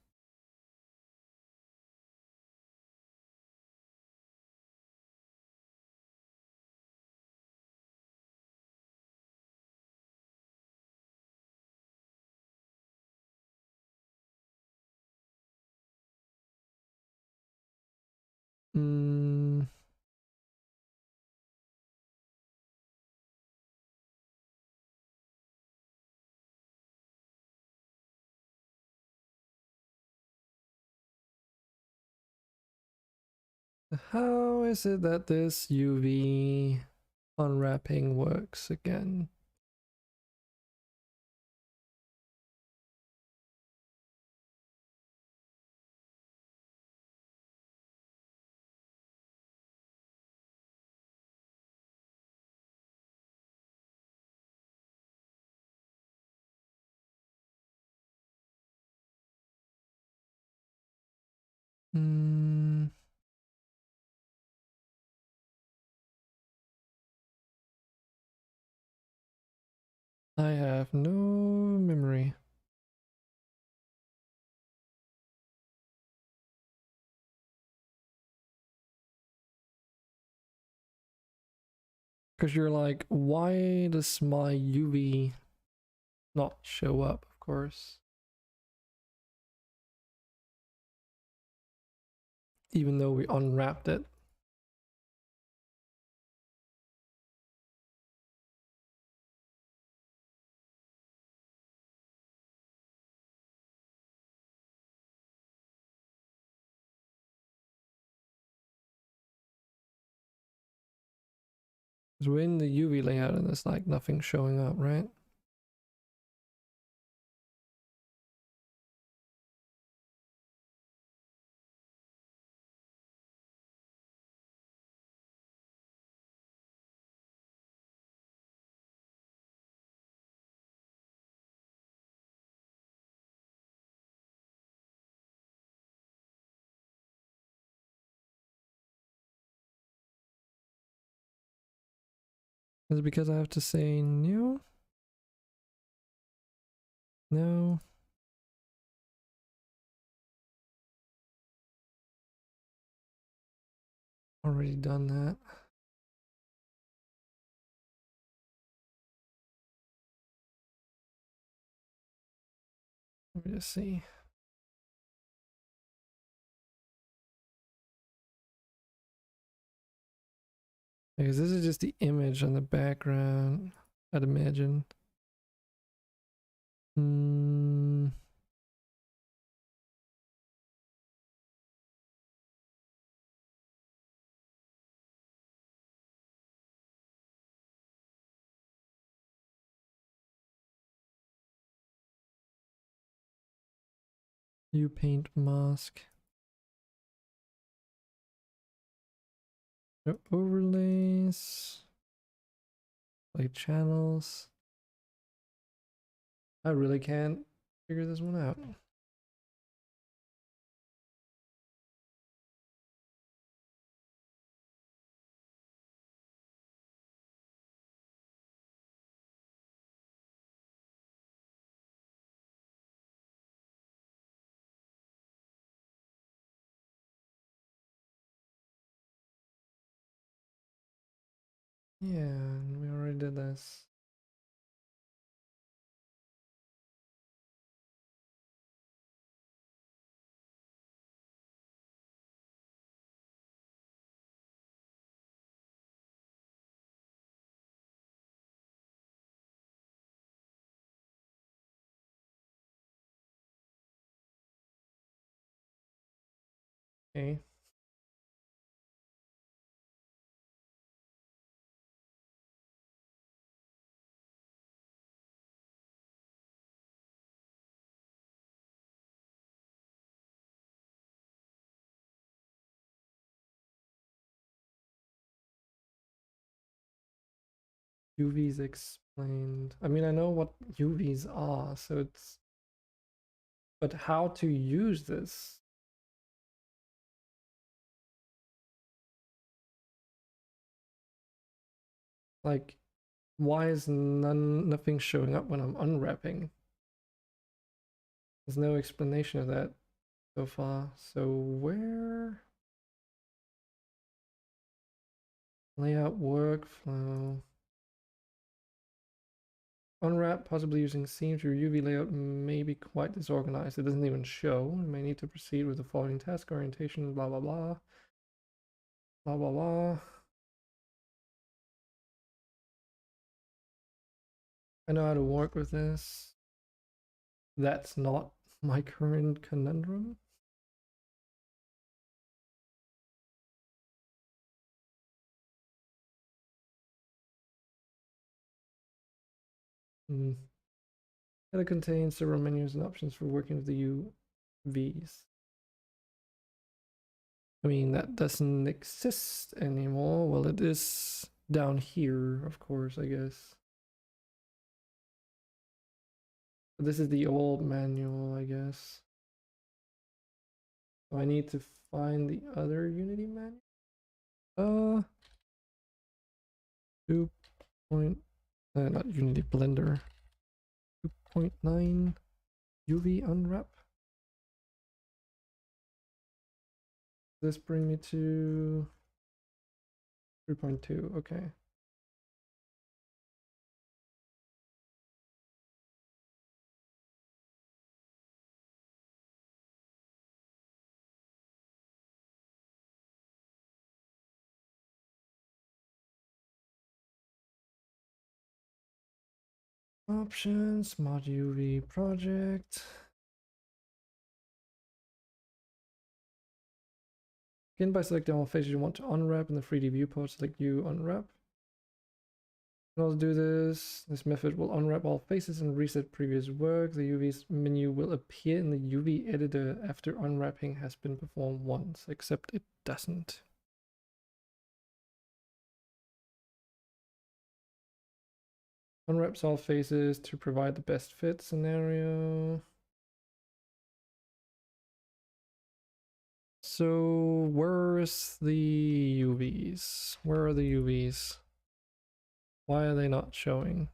How is it that this UV unwrapping works again? I have no memory. Because you're like, why does my UV not show up, of course? Even though we unwrapped it. Because we're in the UV layout and there's like nothing showing up, right? Is it because I have to say new? No. Already done that. Let me just see. Because this is just the image on the background, I'd imagine. You paint mask. No overlays. Like channels. I really can't figure this one out. Yeah, we already did this. Okay. UVs explained. I mean, I know what UVs are, so it's... But how to use this? Like, why is nothing showing up when I'm unwrapping? There's no explanation of that so far. So where? Layout workflow. Unwrap, possibly using seams. Your UV layout may be quite disorganized. It doesn't even show. You may need to proceed with the following task orientation, blah, blah, blah. Blah, blah, blah. I know how to work with this. That's not my current conundrum. It contains several menus and options for working with the UVs. I mean, that doesn't exist anymore. Well, it is down here, of course, I guess. But this is the old manual, I guess. So I need to find the other Unity manual. 2. Not Unity, Blender. 2.9 UV unwrap. This bring me to 3.2. Okay. Options, mod UV project. Begin by selecting all faces you want to unwrap in the 3D viewport. Select U unwrap. I'll do this. This method will unwrap all faces and reset previous work. The UV's menu will appear in the UV editor after unwrapping has been performed once, except it doesn't. Unwraps all faces to provide the best fit scenario. So where's the UVs? Where are the UVs? Why are they not showing?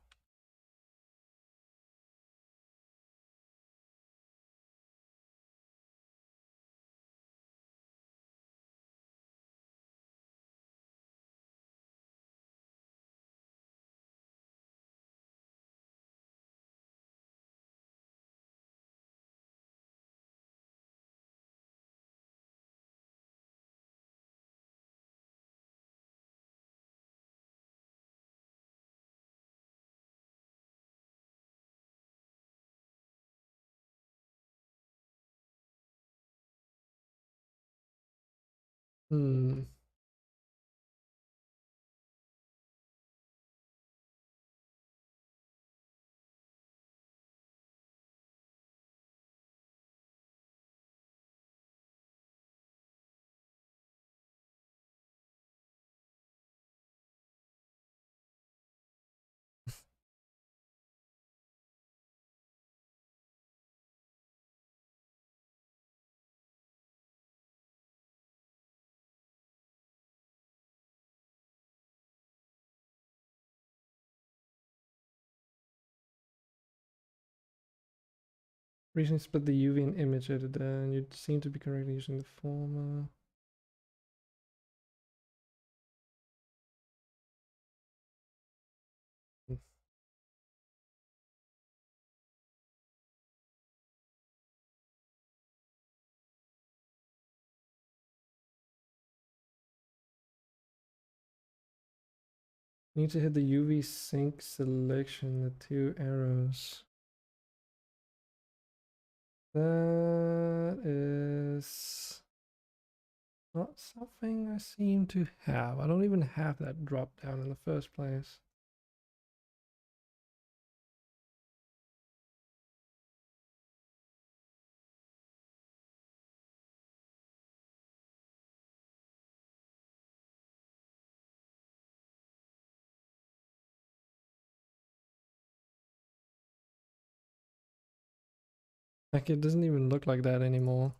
Hmm. Recently split the UV and image editor, and you seem to be correctly using the former. Need to hit the UV sync selection, the two arrows. That is not something I seem to have. I don't even have that drop down in the first place. Like it doesn't even look like that anymore.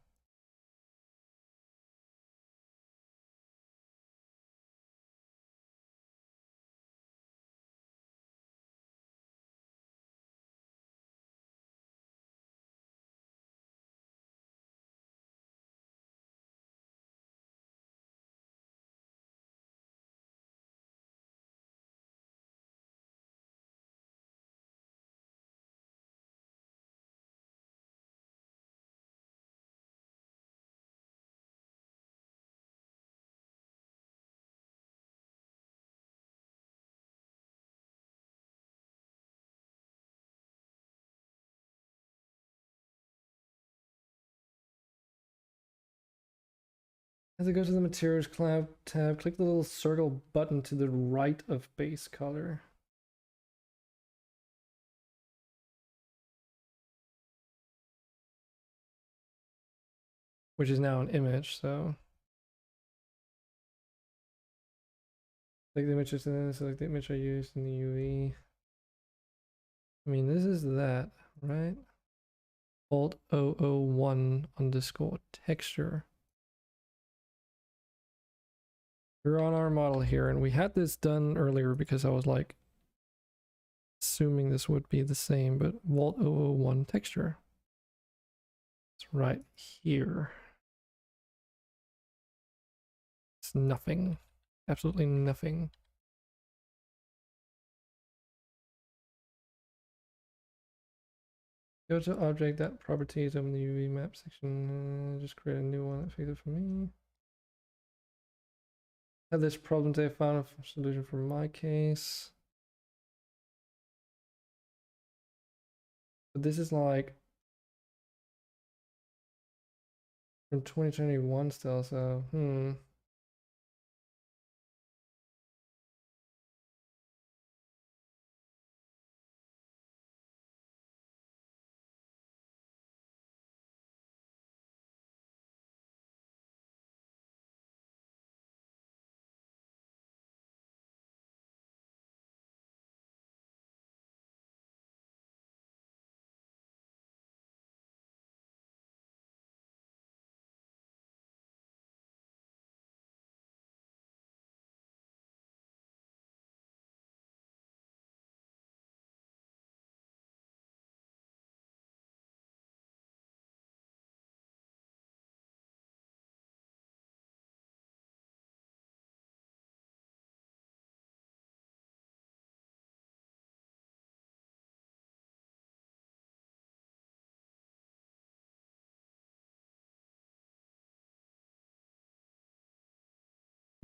As it goes to the materials tab, click the little circle button to the right of base color. Which is now an image, so. Select the image, select the image I used in the UV. I mean, this is that, right? Alt 001 underscore texture. We're on our model here, and we had this done earlier because I was like assuming this would be the same, but Alt 001 texture. It's right here. It's nothing. Absolutely nothing. Go to object that properties of the UV map section. Just create a new one that fits it for me. Had this problem today, found a solution for my case. But this is like from 2021 still, so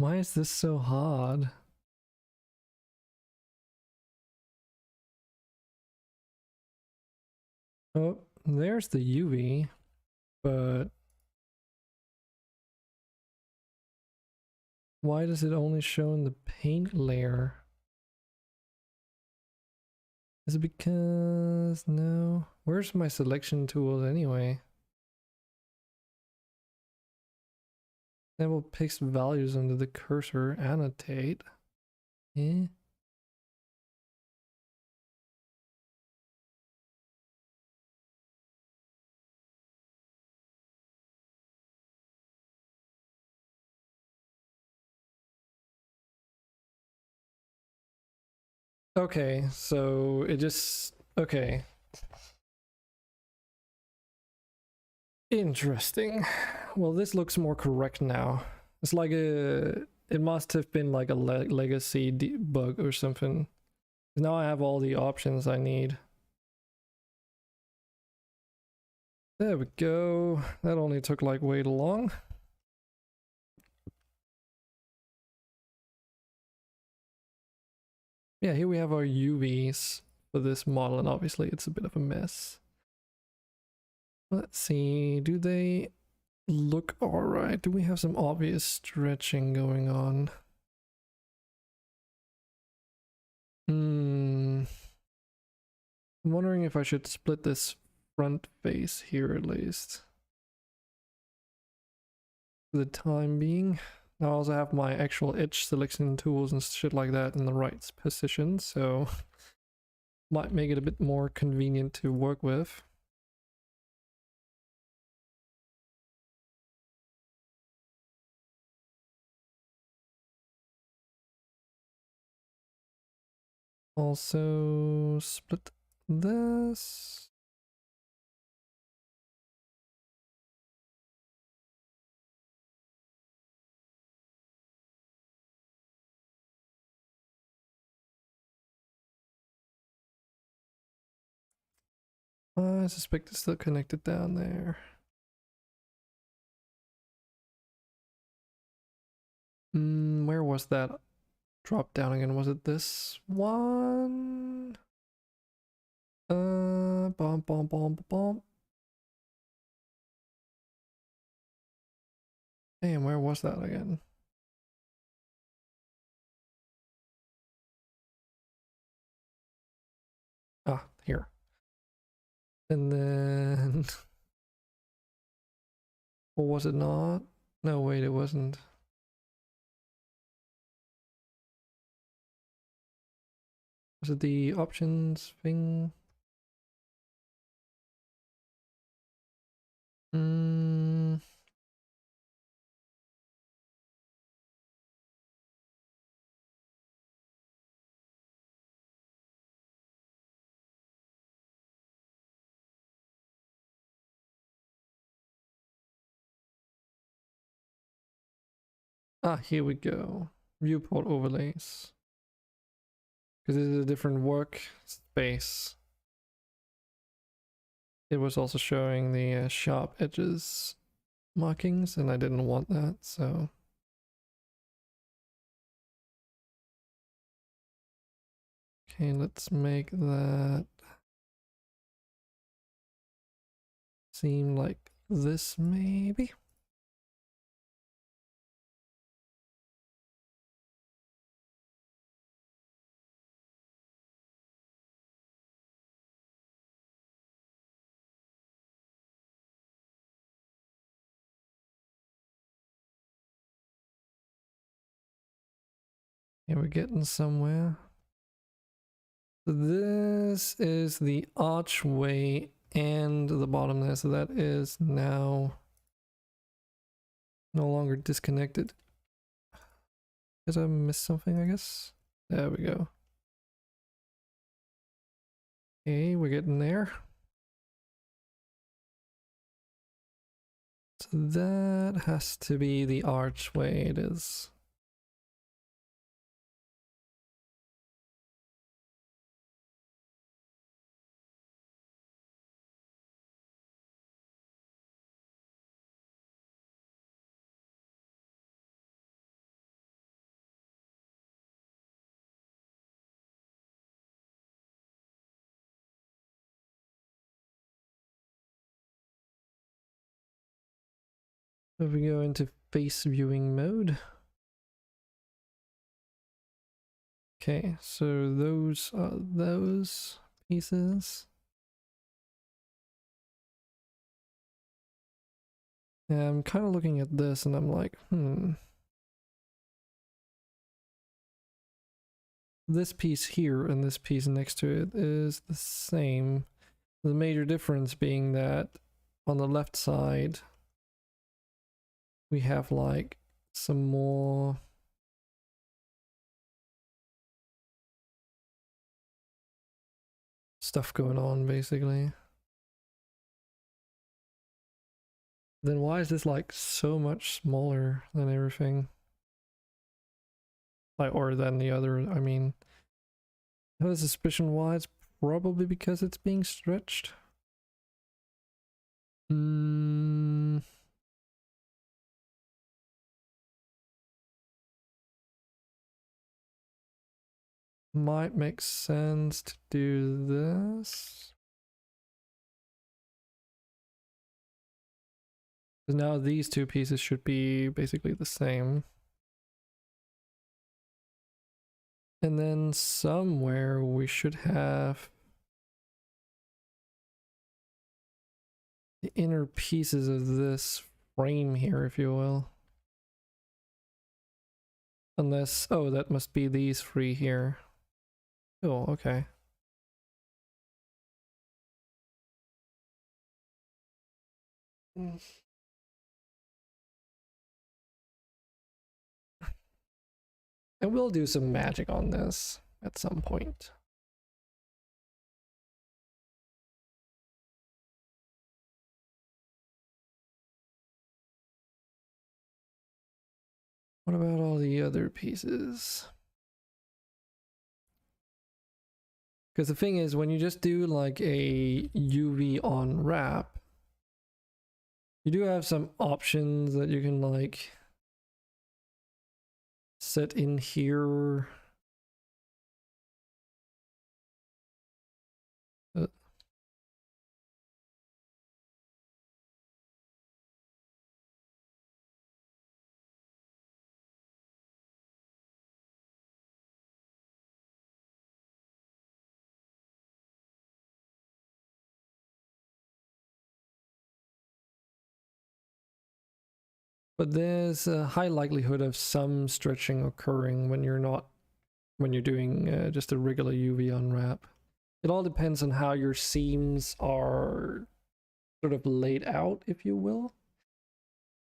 Why is this so hard? Oh, there's the UV, but why does it only show in the paint layer? Is it because... no? Where's my selection tools anyway? Enable pixel values under the cursor, annotate. Eh? Okay, so it just... okay. Interesting. Well, this looks more correct now. It's like a... it must have been like a legacy bug or something. Now I have all the options I need. There we go. That only took like way too long. Yeah, here we have our UVs for this model, and obviously it's a bit of a mess. Let's see, do they look alright? Do we have some obvious stretching going on? I'm wondering if I should split this front face here at least. For the time being. I also have my actual edge selection tools and shit like that in the right position, so might make it a bit more convenient to work with. Also split this. I suspect it's still connected down there. Where was that drop down again? Was it this one? Bomb, bomb, bomb, bomb. Damn, where was that again? Ah, here. And then... or was it not? No, wait, it wasn't. Was it the options thing? Ah, here we go. Viewport overlays. Because this is a different work space. It was also showing the sharp edges markings, and I didn't want that, so... okay, let's make that seem like this, maybe? Yeah, we're getting somewhere. This is the archway and the bottom there, so that is now no longer disconnected. Guess I missed something, I guess. There we go. Okay, we're getting there. So that has to be the archway, it is. So if we go into face viewing mode. Okay, so those are those pieces. And I'm kind of looking at this and I'm like, this piece here and this piece next to it is the same. The major difference being that on the left side, we have like some more stuff going on basically. Then why is this like so much smaller than everything? Like, or than the other, I mean, I have a suspicion why. It's probably because it's being stretched. Might make sense to do this. Because now these two pieces should be basically the same. And then somewhere we should have the inner pieces of this frame here, if you will. Unless, oh, that must be these three here. Oh, okay. And we'll do some magic on this at some point. What about all the other pieces? Because the thing is, when you just do like a UV on wrap, you do have some options that you can like set in here. But there's a high likelihood of some stretching occurring when you're doing just a regular UV unwrap. It all depends on how your seams are sort of laid out, if you will.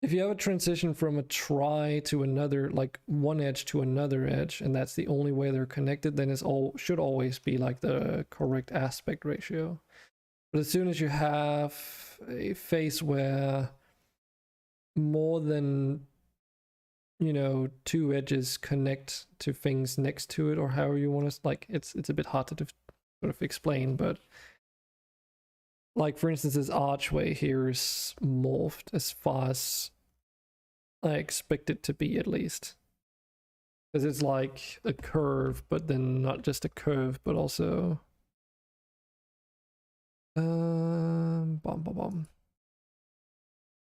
If you have a transition from a try to another, like one edge to another edge, and that's the only way they're connected, then it should always be like the correct aspect ratio. But as soon as you have a face where more than, you know, two edges connect to things next to it, or however you want to, like, it's a bit hard to sort of explain, but like for instance this archway here is morphed as far as I expect it to be, at least, because it's like a curve, but then not just a curve but also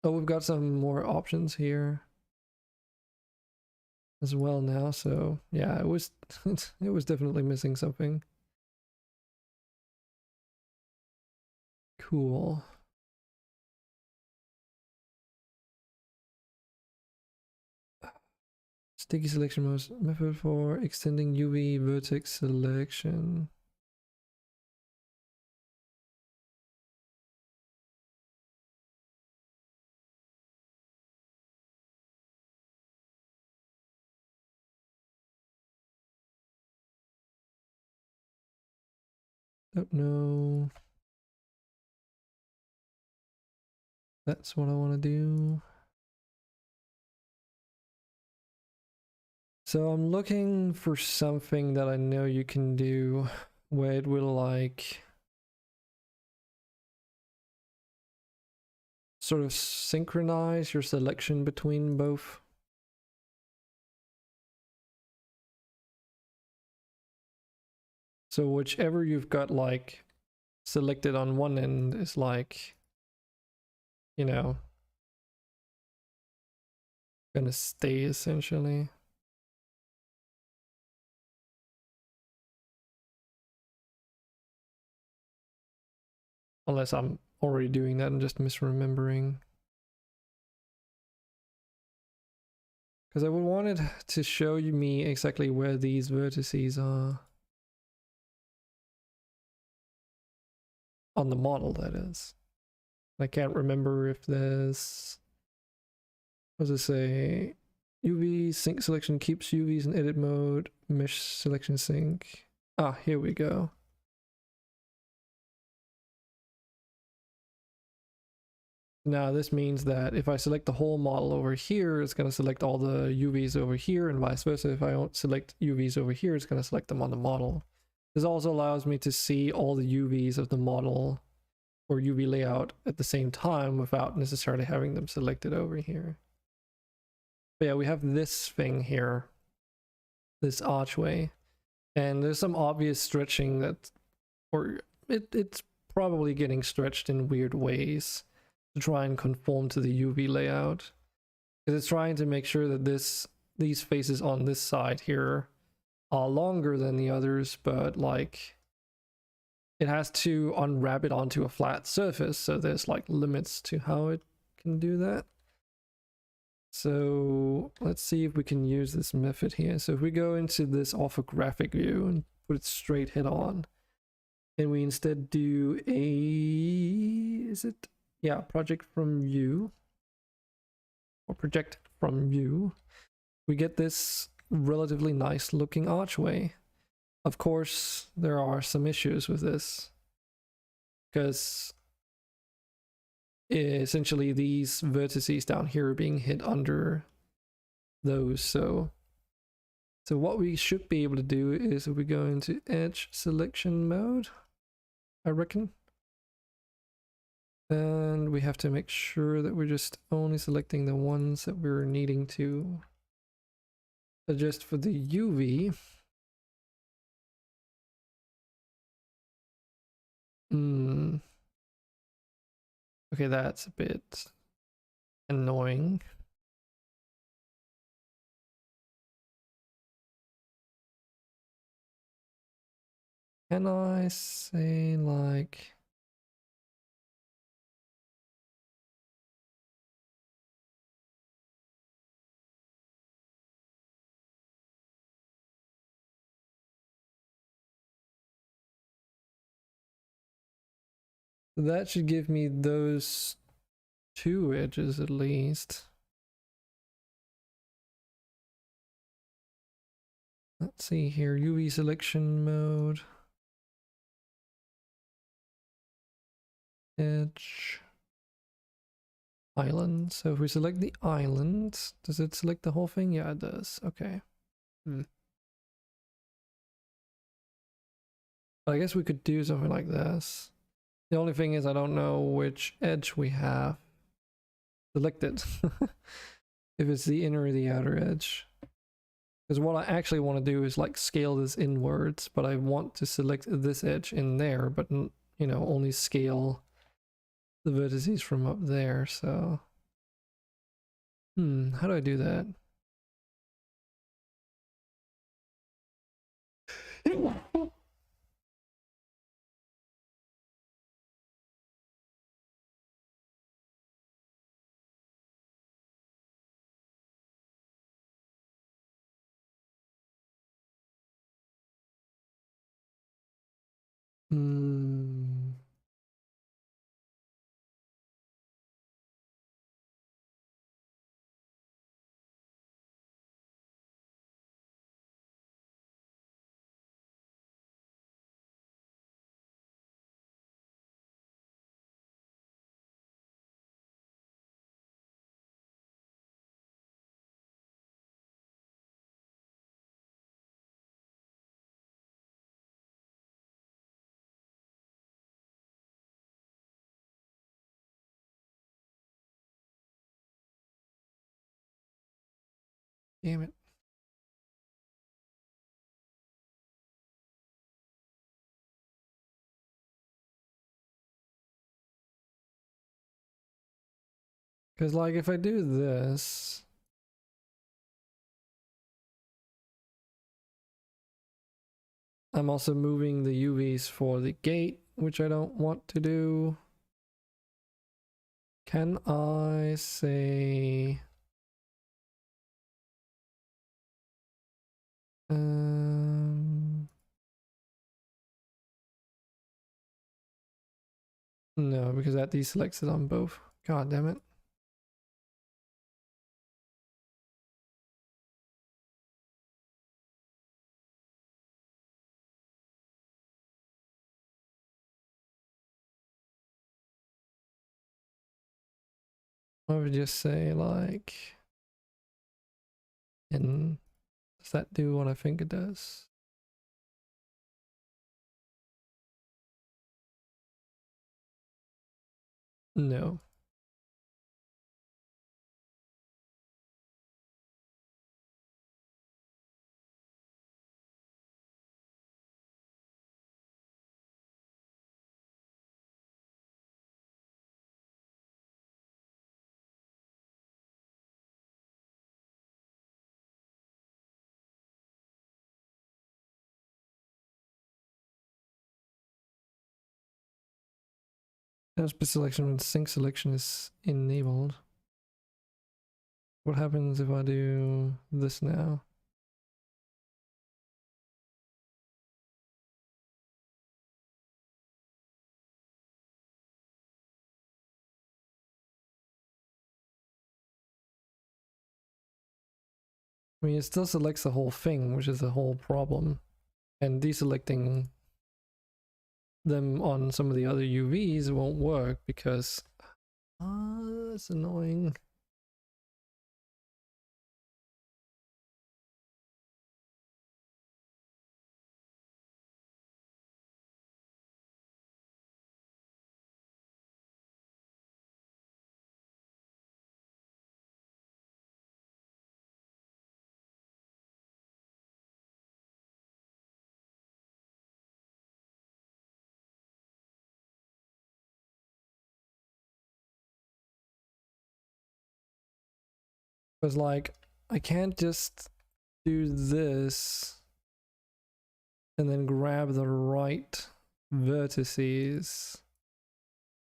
oh, we've got some more options here as well now, so yeah, it was it was definitely missing something. Cool. Sticky selection method for extending UV vertex selection. Don't know. That's what I want to do. So I'm looking for something that I know you can do where it will like sort of synchronize your selection between both. So whichever you've got like selected on one end is like, you know, gonna stay essentially. Unless I'm already doing that and just misremembering. Because I would want it to show me exactly where these vertices are. On the model, that is. I can't remember if there's... What does it say? UV sync selection keeps UVs in edit mode. Mesh selection sync. Ah, here we go. Now this means that if I select the whole model over here, it's going to select all the UVs over here, and vice versa. If I don't select UVs over here, it's going to select them on the model. This also allows me to see all the UVs of the model or UV layout at the same time without necessarily having them selected over here. But yeah, we have this thing here, this archway, and there's some obvious stretching that, or it's probably getting stretched in weird ways to try and conform to the UV layout, because it's trying to make sure that these faces on this side here are longer than the others, but like it has to unwrap it onto a flat surface, so there's like limits to how it can do that. So let's see if we can use this method here. So if we go into this orthographic view and put it straight head on, and we instead do project from view, or project from view, we get this relatively nice looking archway. Of course, there are some issues with this, because essentially these vertices down here are being hid under those. So what we should be able to do is if we go into edge selection mode, I reckon, and we have to make sure that we're just only selecting the ones that we're needing to adjust for the UV. Okay, that's a bit annoying. Can I say like... That should give me those two edges at least. Let's see here, UV selection mode. Edge. Island. So if we select the island, does it select the whole thing? Yeah, it does. Okay. But I guess we could do something like this. The only thing is I don't know which edge we have selected. If it's the inner or the outer edge. Because what I actually want to do is like scale this inwards, but I want to select this edge in there, but you know, only scale the vertices from up there. So how do I do that? Damn it. Because like if I do this, I'm also moving the UVs for the gate, which I don't want to do. Can I say... No, because that deselects it on both. God damn it. I would just say like, and does that do what I think it does? No. Aspect selection when sync selection is enabled. What happens if I do this now? I mean, it still selects the whole thing, which is the whole problem. And deselecting them on some of the other UVs won't work because... that's annoying. Because like, I can't just do this and then grab the right vertices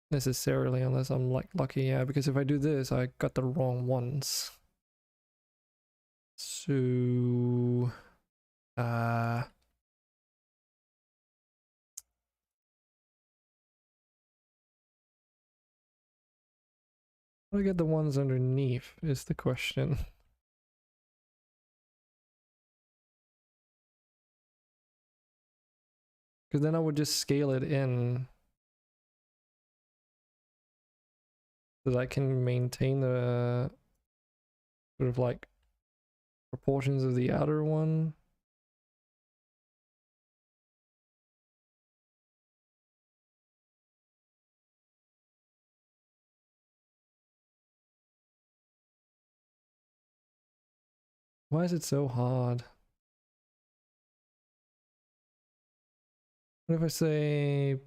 necessarily, unless I'm like lucky. Yeah, because if I do this, I got the wrong ones. So how do I get the ones underneath is the question. Because then I would just scale it in so that I can maintain the sort of like proportions of the outer one. Why is it so hard? What if I say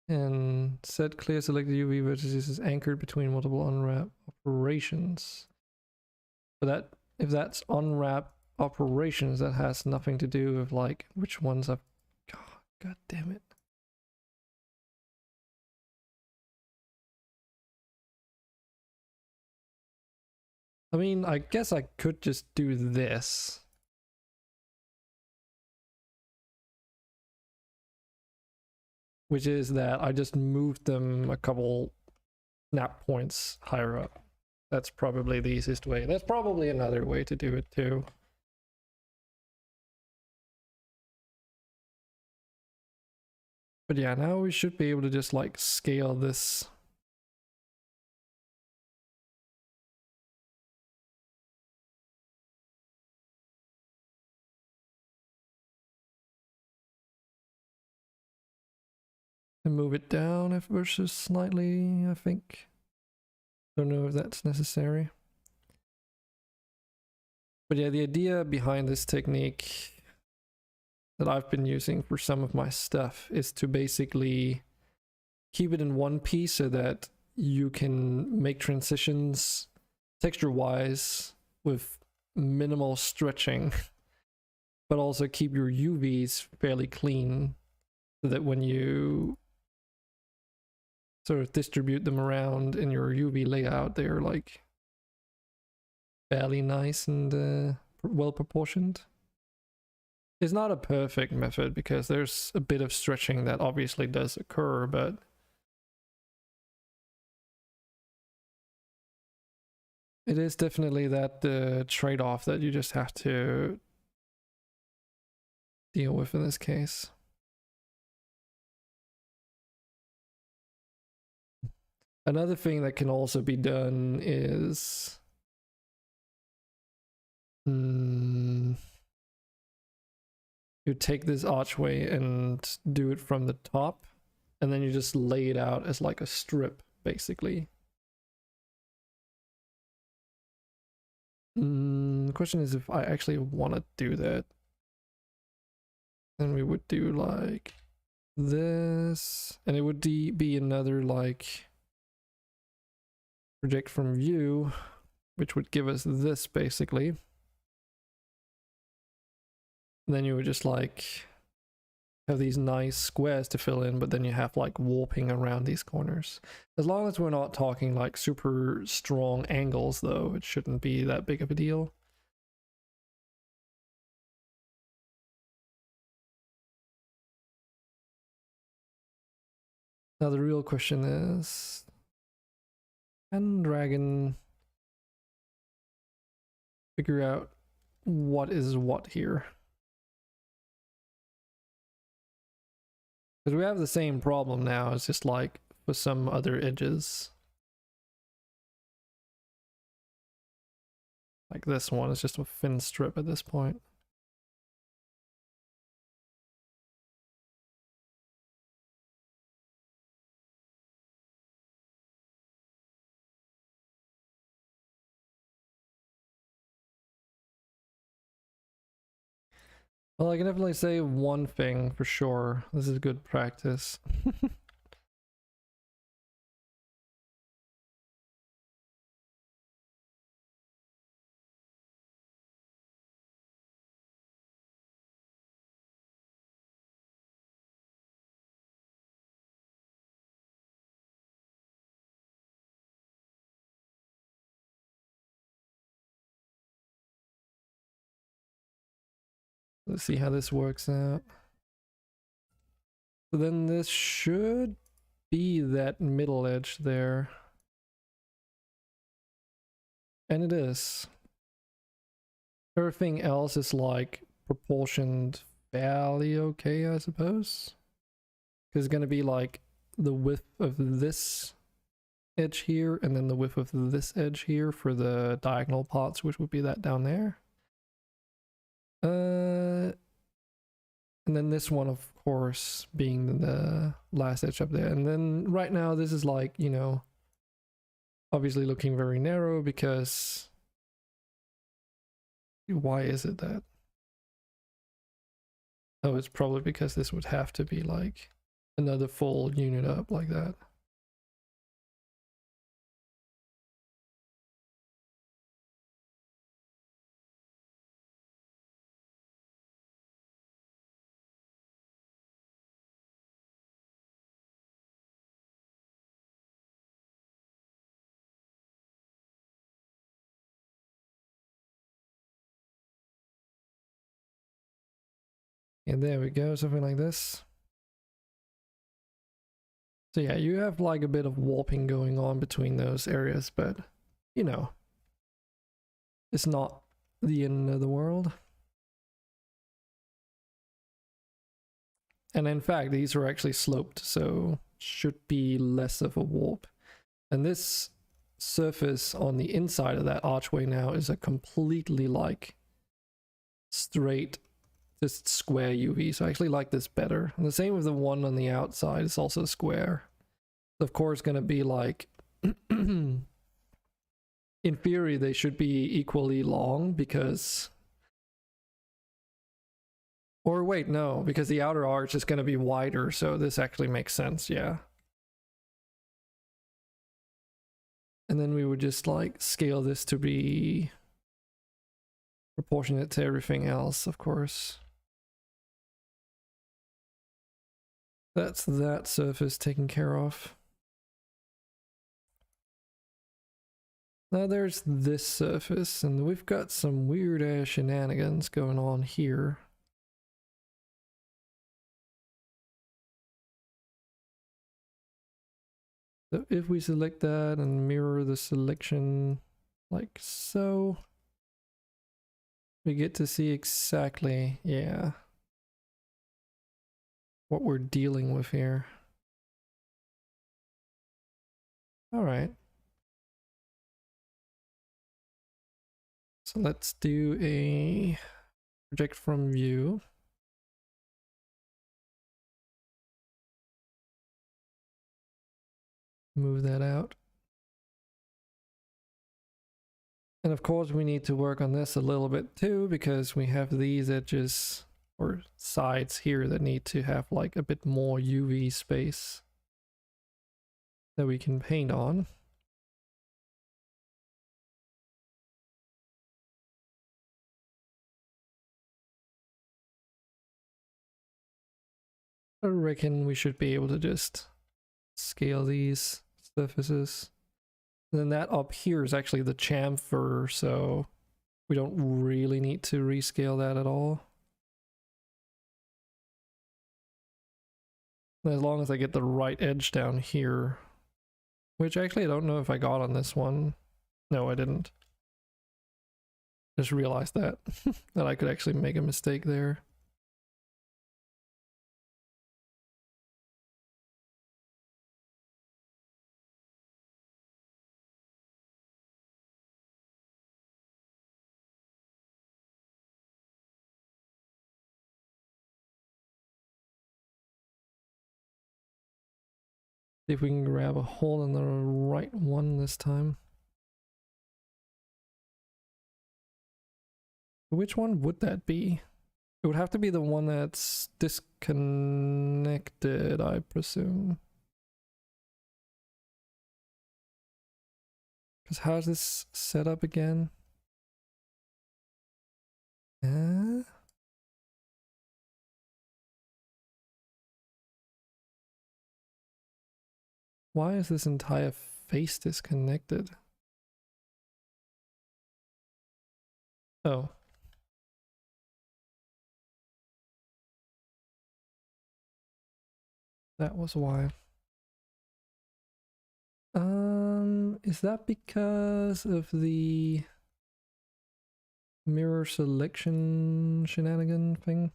and set clear selected UV vertices is anchored between multiple unwrap operations? But that, if that's unwrap operations, that has nothing to do with like which ones I've... God damn it. I mean, I guess I could just do this. Which is that I just moved them a couple snap points higher up. That's probably the easiest way. There's probably another way to do it too. But yeah, now we should be able to just like scale this. And move it down if versus slightly, I think. Don't know if that's necessary. But yeah, the idea behind this technique that I've been using for some of my stuff is to basically keep it in one piece so that you can make transitions texture-wise with minimal stretching. but also keep your UVs fairly clean so that when you sort of distribute them around in your UV layout, they're like fairly nice and well proportioned. It's not a perfect method because there's a bit of stretching that obviously does occur, but it is definitely that trade-off that you just have to deal with in this case. Another thing that can also be done is you take this archway and do it from the top, and then you just lay it out as like a strip, basically. The question is if I actually want to do that. Then we would do like this, and it would be another like project from view, which would give us this basically. And then you would just like have these nice squares to fill in, but then you have like warping around these corners. As long as we're not talking like super strong angles though, it shouldn't be that big of a deal. Now the real question is, can Dragon figure out what is what here? Because we have the same problem now, it's just like for some other edges. Like this one is just a thin strip at this point. Well, I can definitely say one thing for sure. This is good practice. Let's see how this works out. So then this should be that middle edge there. And it is. Everything else is like proportioned fairly okay, I suppose. Because it's going to be like the width of this edge here and then the width of this edge here for the diagonal parts, which would be that down there. And then this one, of course, being the last edge up there. And then right now, this is like, you know, obviously looking very narrow because why is it that? Oh, it's probably because this would have to be like another full unit up like that. And there we go, something like this. So yeah, you have like a bit of warping going on between those areas, but you know, it's not the end of the world. And in fact, these are actually sloped, so should be less of a warp. And this surface on the inside of that archway now is a completely like straight, just square UV. So I actually like this better. And the same with the one on the outside, it's also square. Of course, going to be like, in theory, they should be equally long because, or wait, no, because the outer arch is going to be wider. So this actually makes sense. Yeah. And then we would just like scale this to be proportionate to everything else, of course. That's that surface taken care of. Now there's this surface, and we've got some weird ass shenanigans going on here. So if we select that and mirror the selection like so, we get to see exactly, yeah, what we're dealing with here. All right. So let's do a project from view. Move that out. And of course we need to work on this a little bit too, because we have these edges or sides here that need to have like a bit more UV space that we can paint on. I reckon we should be able to just scale these surfaces. And then that up here is actually the chamfer, so we don't really need to rescale that at all. As long as I get the right edge down here, which actually I don't know if I got on this one. No, I didn't. Just realized that, that I could actually make a mistake there. See if we can grab a hole in the right one this time. Which one would that be? It would have to be the one that's disconnected, I presume. Because how's this set up again? Why is this entire face disconnected? Oh. That was why. Is that because of the mirror selection shenanigan thing?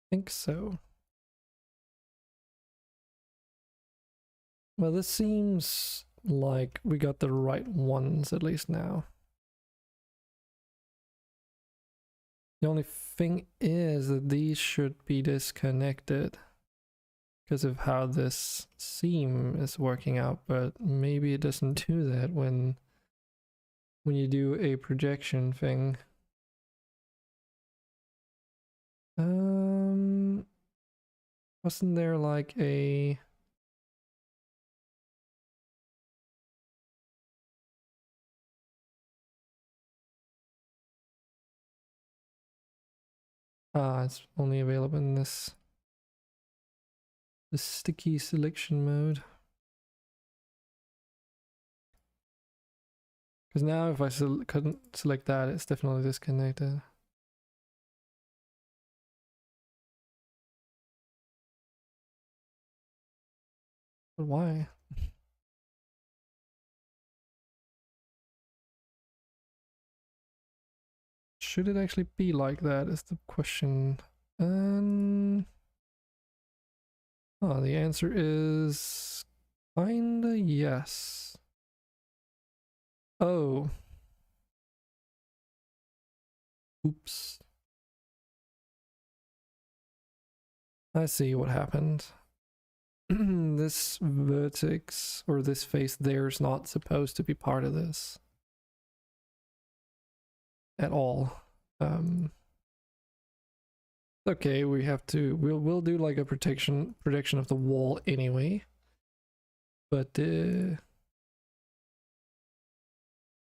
Think so. Well, this seems like we got the right ones at least now. The only thing is that these should be disconnected because of how this seam is working out, but maybe it doesn't do that when you do a projection thing. Wasn't there like a it's only available in this the sticky selection mode. Because now if I couldn't select that, it's definitely disconnected. But why? Should it actually be like that is the question. Oh, the answer is kinda yes. Oh. Oops. I see what happened. this vertex or this face there is not supposed to be part of this at all. Okay, we have to, we'll do like a protection of the wall anyway, but a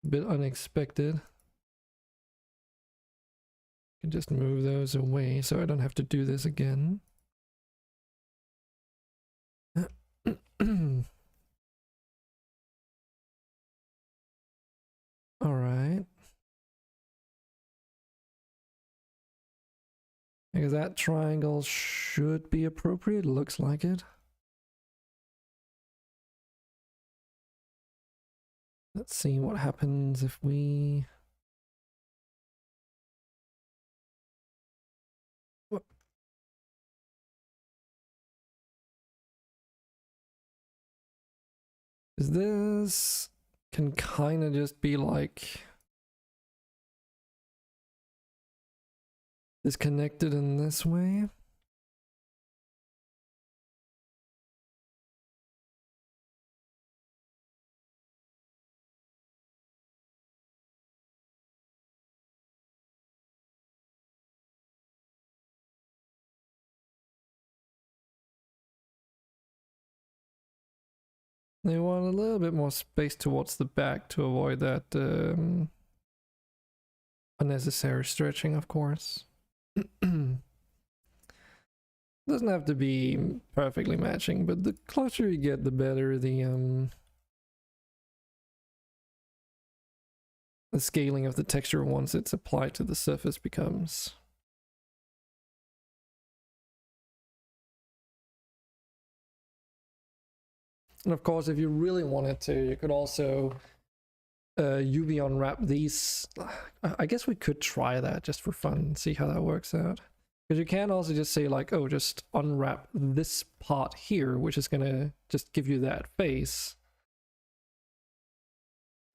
bit unexpected. Can just move those away so I don't have to do this again. All right. Because that triangle should be appropriate, looks like it. Let's see what happens if we... Whoop. This can kind of just be like disconnected in this way. They want a little bit more space towards the back to avoid that unnecessary stretching, of course. Doesn't have to be perfectly matching, but the closer you get, the better the scaling of the texture once it's applied to the surface becomes. And of course, if you really wanted to, you could also UV unwrap these. I guess we could try that just for fun and see how that works out. Because you can also just say like, oh, just unwrap this part here, which is gonna just give you that face.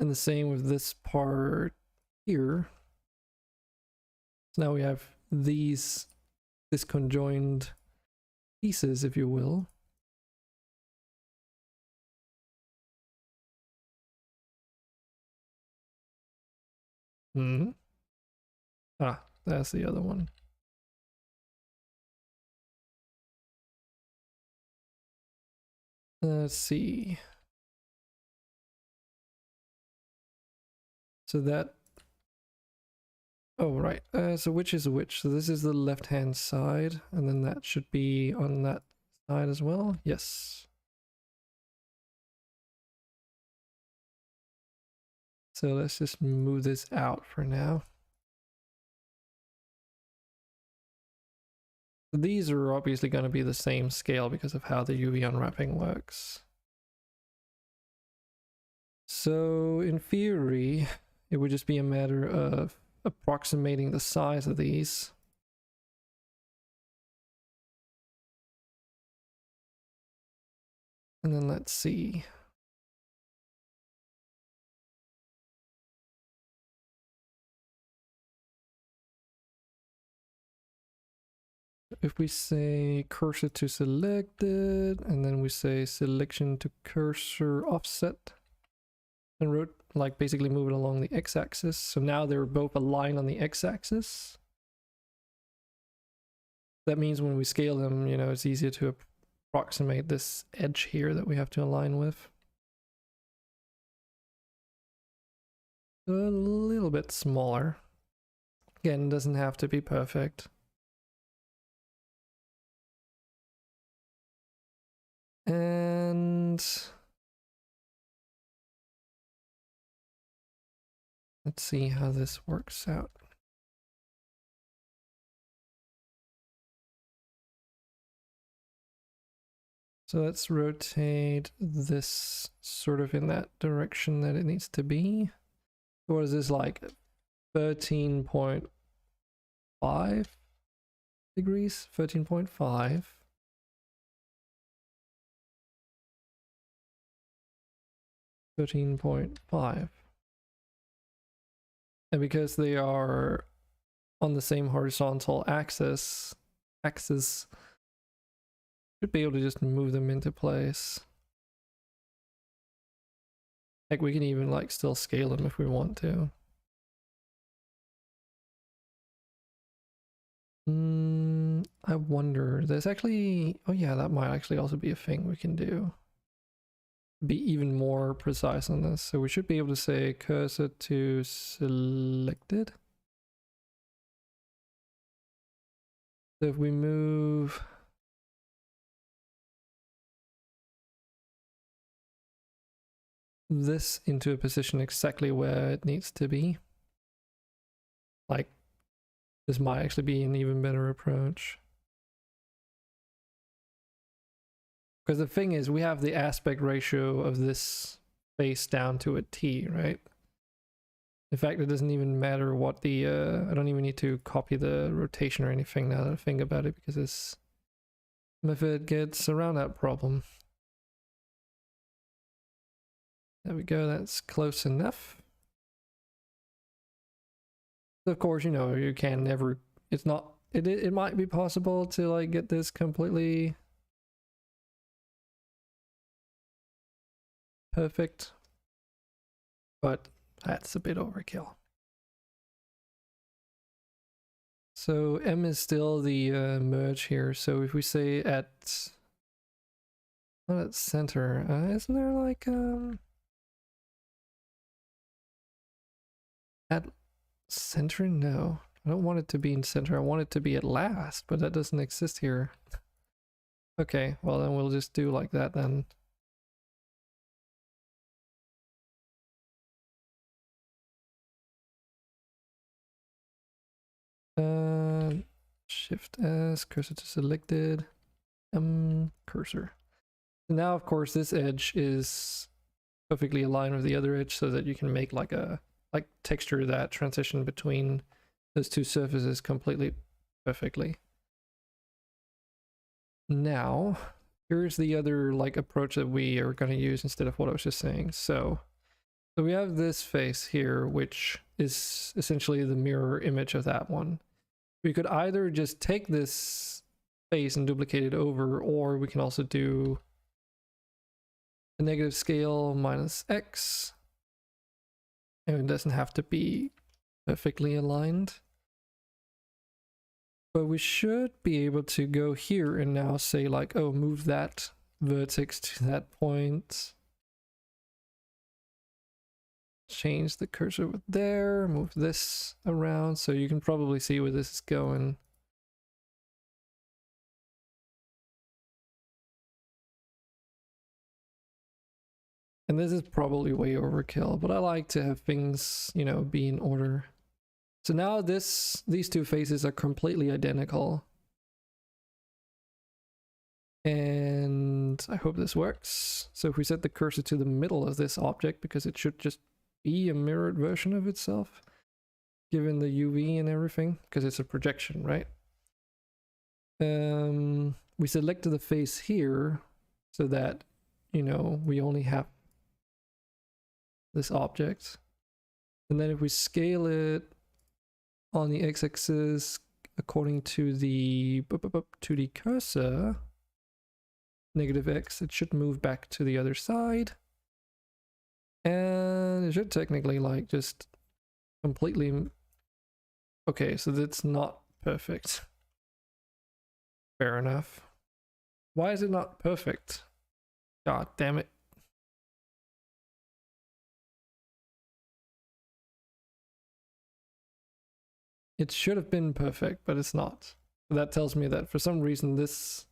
And the same with this part here. So now we have these disconjoined pieces, if you will. Ah, that's the other one. Let's see. So that... Oh, right. So which is which? So this is the left-hand side, and then that should be on that side as well? Yes. So let's just move this out for now. These are obviously going to be the same scale because of how the UV unwrapping works. So in theory, it would just be a matter of approximating the size of these. And then let's see. If we say cursor to selected, and then we say selection to cursor offset, and like basically move it along the x-axis. So now they're both aligned on the x-axis. That means when we scale them, you know, it's easier to approximate this edge here that we have to align with. A little bit smaller. Again, doesn't have to be perfect. And let's see how this works out. So let's rotate this sort of in that direction that it needs to be. What is this, like 13.5 degrees? 13.5. 13.5. And because they are on the same horizontal axis, Should be able to just move them into place. Like we can even like still scale them if we want to. I wonder, there's actually, oh yeah, that might actually also be a thing we can do. Be even more precise on this. So we should be able to say cursor to selected. So if we move this into a position exactly where it needs to be, like this might actually be an even better approach. Because the thing is, we have the aspect ratio of this face down to a T, right? In fact, it doesn't even matter what the, I don't even need to copy the rotation or anything now that I think about it, because this method gets around that problem. There we go, that's close enough. Of course, you know, you can never, it's not, it might be possible to like get this completely perfect, but that's a bit overkill. So M is still the merge here. So if we say at, not at center, isn't there like at center? No, I don't want it to be in center. I want it to be at last, but that doesn't exist here. Okay, well then we'll just do like that then. Shift S, cursor to selected, cursor. So now, of course, this edge is perfectly aligned with the other edge, so that you can make like a texture that transition between those two surfaces completely perfectly. Now, here's the other like approach that we are going to use instead of what I was just saying. So we have this face here, which is essentially the mirror image of that one. We could either just take this face and duplicate it over, or we can also do a negative scale minus X. And it doesn't have to be perfectly aligned. But we should be able to go here and now say like, oh, move that vertex to that point. Change the cursor with there, move this around, so you can probably see where this is going. And this is probably way overkill, but I like to have things, you know, be in order. So now these two faces are completely identical. And I hope this works. So if we set the cursor to the middle of this object, because it should just be a mirrored version of itself, given the UV and everything, because it's a projection, right? We selected the face here so that, you know, we only have this object. And then if we scale it on the x-axis according to the cursor, negative x, it should move back to the other side. And it should technically like just completely, okay, so that's not perfect. Fair enough. Why is it not perfect? God damn it. It should have been perfect, but it's not. That tells me that for some reason this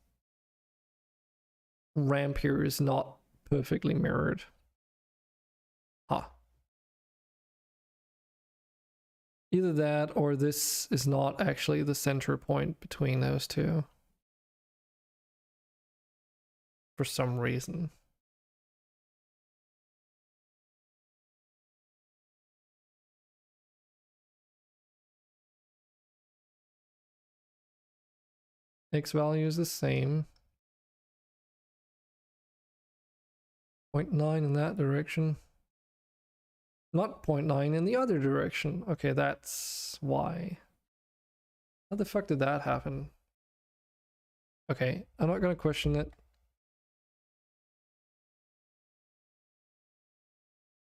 ramp here is not perfectly mirrored. Huh. Either that or this is not actually the center point between those two. For some reason. X value is the same. 0.9 in that direction. Not 0.9 in the other direction. Okay, that's why. How the fuck did that happen? Okay, I'm not gonna question it.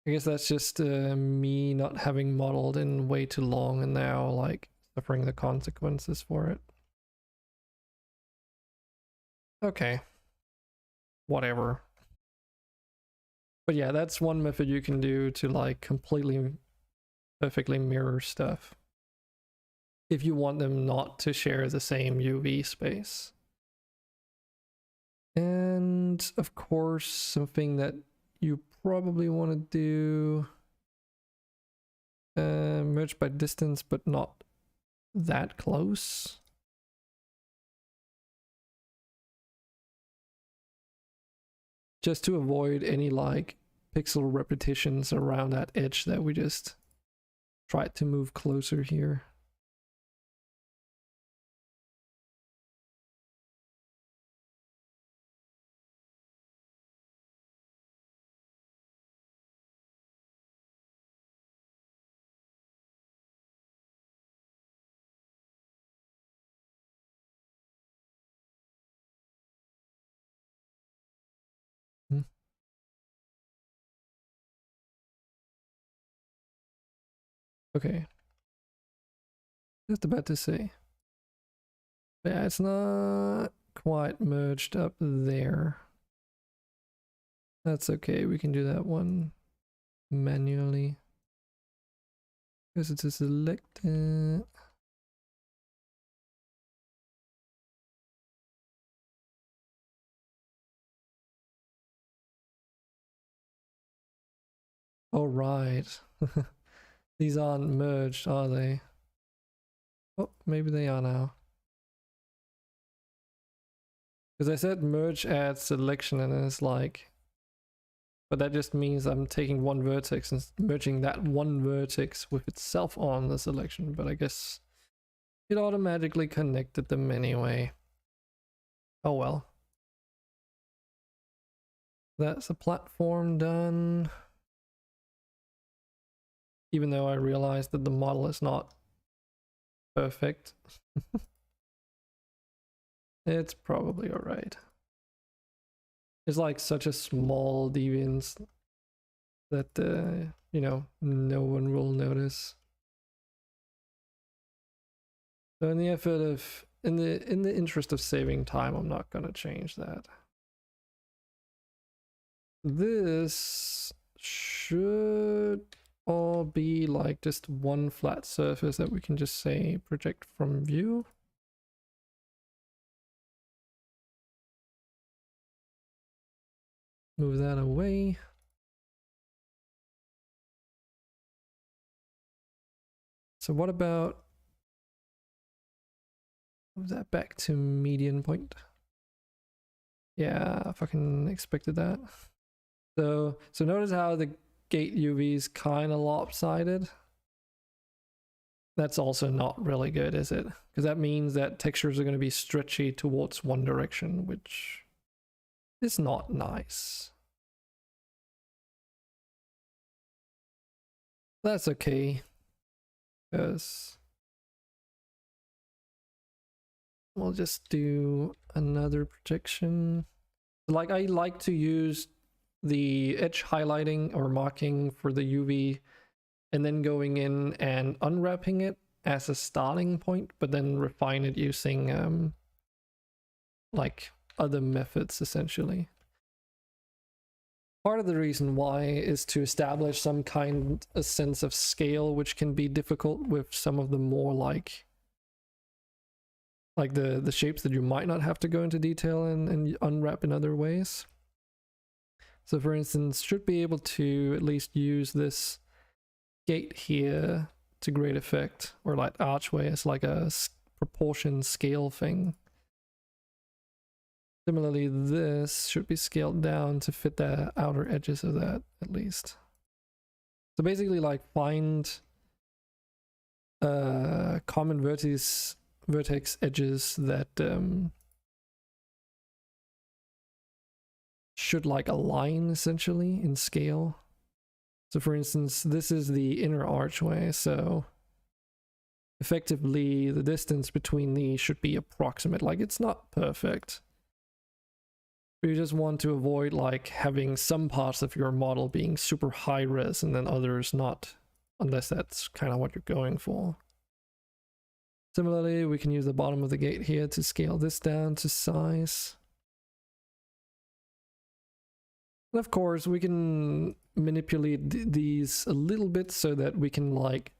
I guess that's just me not having modeled in way too long and now like suffering the consequences for it. Okay. Whatever. But yeah, that's one method you can do to like completely perfectly mirror stuff if you want them not to share the same UV space. And of course, something that you probably want to do, merge by distance but not that close. Just to avoid any like pixel repetitions around that edge that we just tried to move closer here. Okay. Just about to say. Yeah, it's not quite merged up there. That's okay, we can do that one manually. Because it's a selected. Oh, right. These aren't merged, are they? Oh, maybe they are now. Because I said merge add selection and it's like, but that just means I'm taking one vertex and merging that one vertex with itself on the selection, but I guess it automatically connected them anyway. Oh well. That's a platform done. Even though I realized that the model is not perfect. It's probably alright. It's like such a small deviance that, you know, no one will notice. So in the effort of, in the interest of saving time, I'm not gonna change that. This should all be like just one flat surface that we can just say project from view. Move that away. So what about move that back to median point? Yeah, I fucking expected that. So notice how the gate UV is kind of lopsided. That's also not really good, is it? Because that means that textures are going to be stretchy towards one direction, which is not nice. That's okay, because we'll just do another projection. Like, I like to use the edge highlighting or marking for the UV and then going in and unwrapping it as a starting point, but then refine it using like other methods essentially. Part of the reason why is to establish some kind of sense of scale, which can be difficult with some of the more like the shapes that you might not have to go into detail and unwrap in other ways. So for instance, should be able to at least use this gate here to great effect, or like archway as like a proportion scale thing. Similarly, this should be scaled down to fit the outer edges of that at least. So basically like find common vertex edges that should like align essentially in scale. So for instance, this is the inner archway, so effectively the distance between these should be approximate. Like, it's not perfect. But you just want to avoid like having some parts of your model being super high res and then others not, unless that's kind of what you're going for. Similarly, we can use the bottom of the gate here to scale this down to size. And of course, we can manipulate these a little bit so that we can like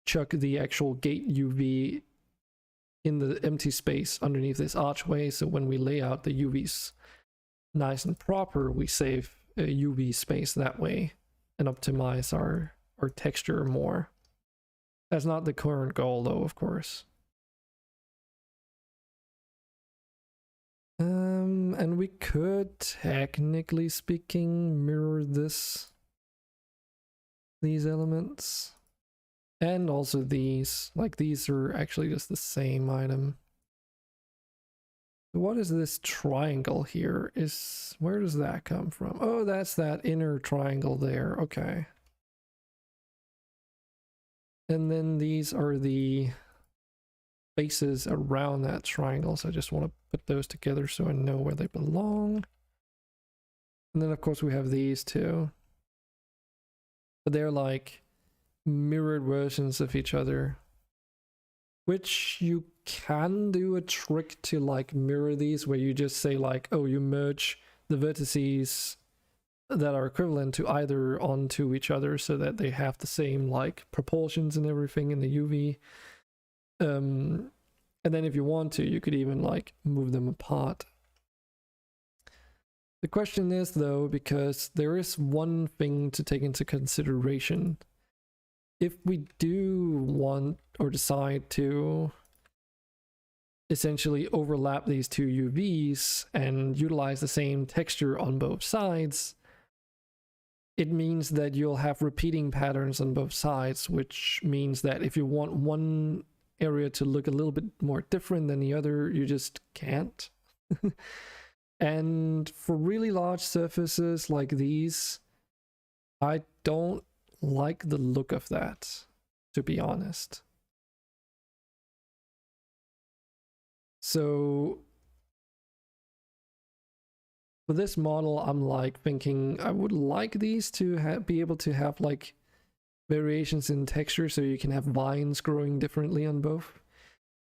chuck the actual gate UV in the empty space underneath this archway. So when we lay out the UVs nice and proper, we save a UV space that way and optimize our texture more. That's not the current goal though, of course. And we could, technically speaking, mirror these elements. And also these. Like, these are actually just the same item. What is this triangle here? Where does that come from? Oh, that's that inner triangle there. Okay. And then these are the faces around that triangle, so I just want to put those together so I know where they belong. And then of course we have these two, but they're like mirrored versions of each other, which you can do a trick to like mirror these where you just say like, oh, you merge the vertices that are equivalent to either onto each other so that they have the same like proportions and everything in the UV. And then if you want to, you could even like move them apart. The question is though, because there is one thing to take into consideration. If we do want or decide to essentially overlap these two UVs and utilize the same texture on both sides, it means that you'll have repeating patterns on both sides, which means that if you want one area to look a little bit more different than the other, you just can't. And for really large surfaces like these, I don't like the look of that, to be honest. So for this model, I'm like thinking I would like these to be able to have like variations in texture, so you can have vines growing differently on both.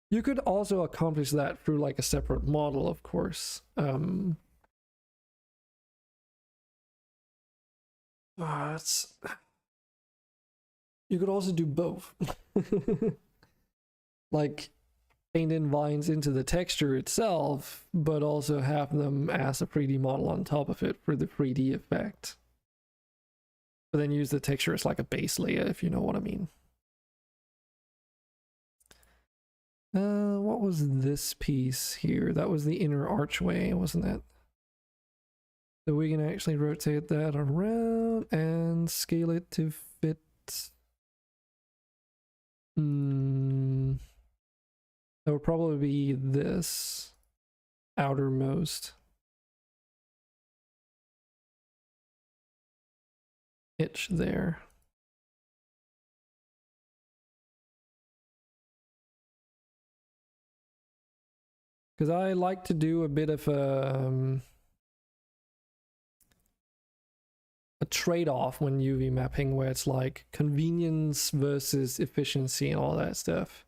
You could also accomplish that through like a separate model, of course. You could also do both. Like paint in vines into the texture itself, but also have them as a 3D model on top of it for the 3D effect. But then use the texture as like a base layer, if you know what I mean. What was this piece here? That was the inner archway, wasn't it? So we can actually rotate that around and scale it to fit. That would probably be this outermost itch there. Because I like to do a bit of a trade-off when UV mapping, where it's like convenience versus efficiency and all that stuff.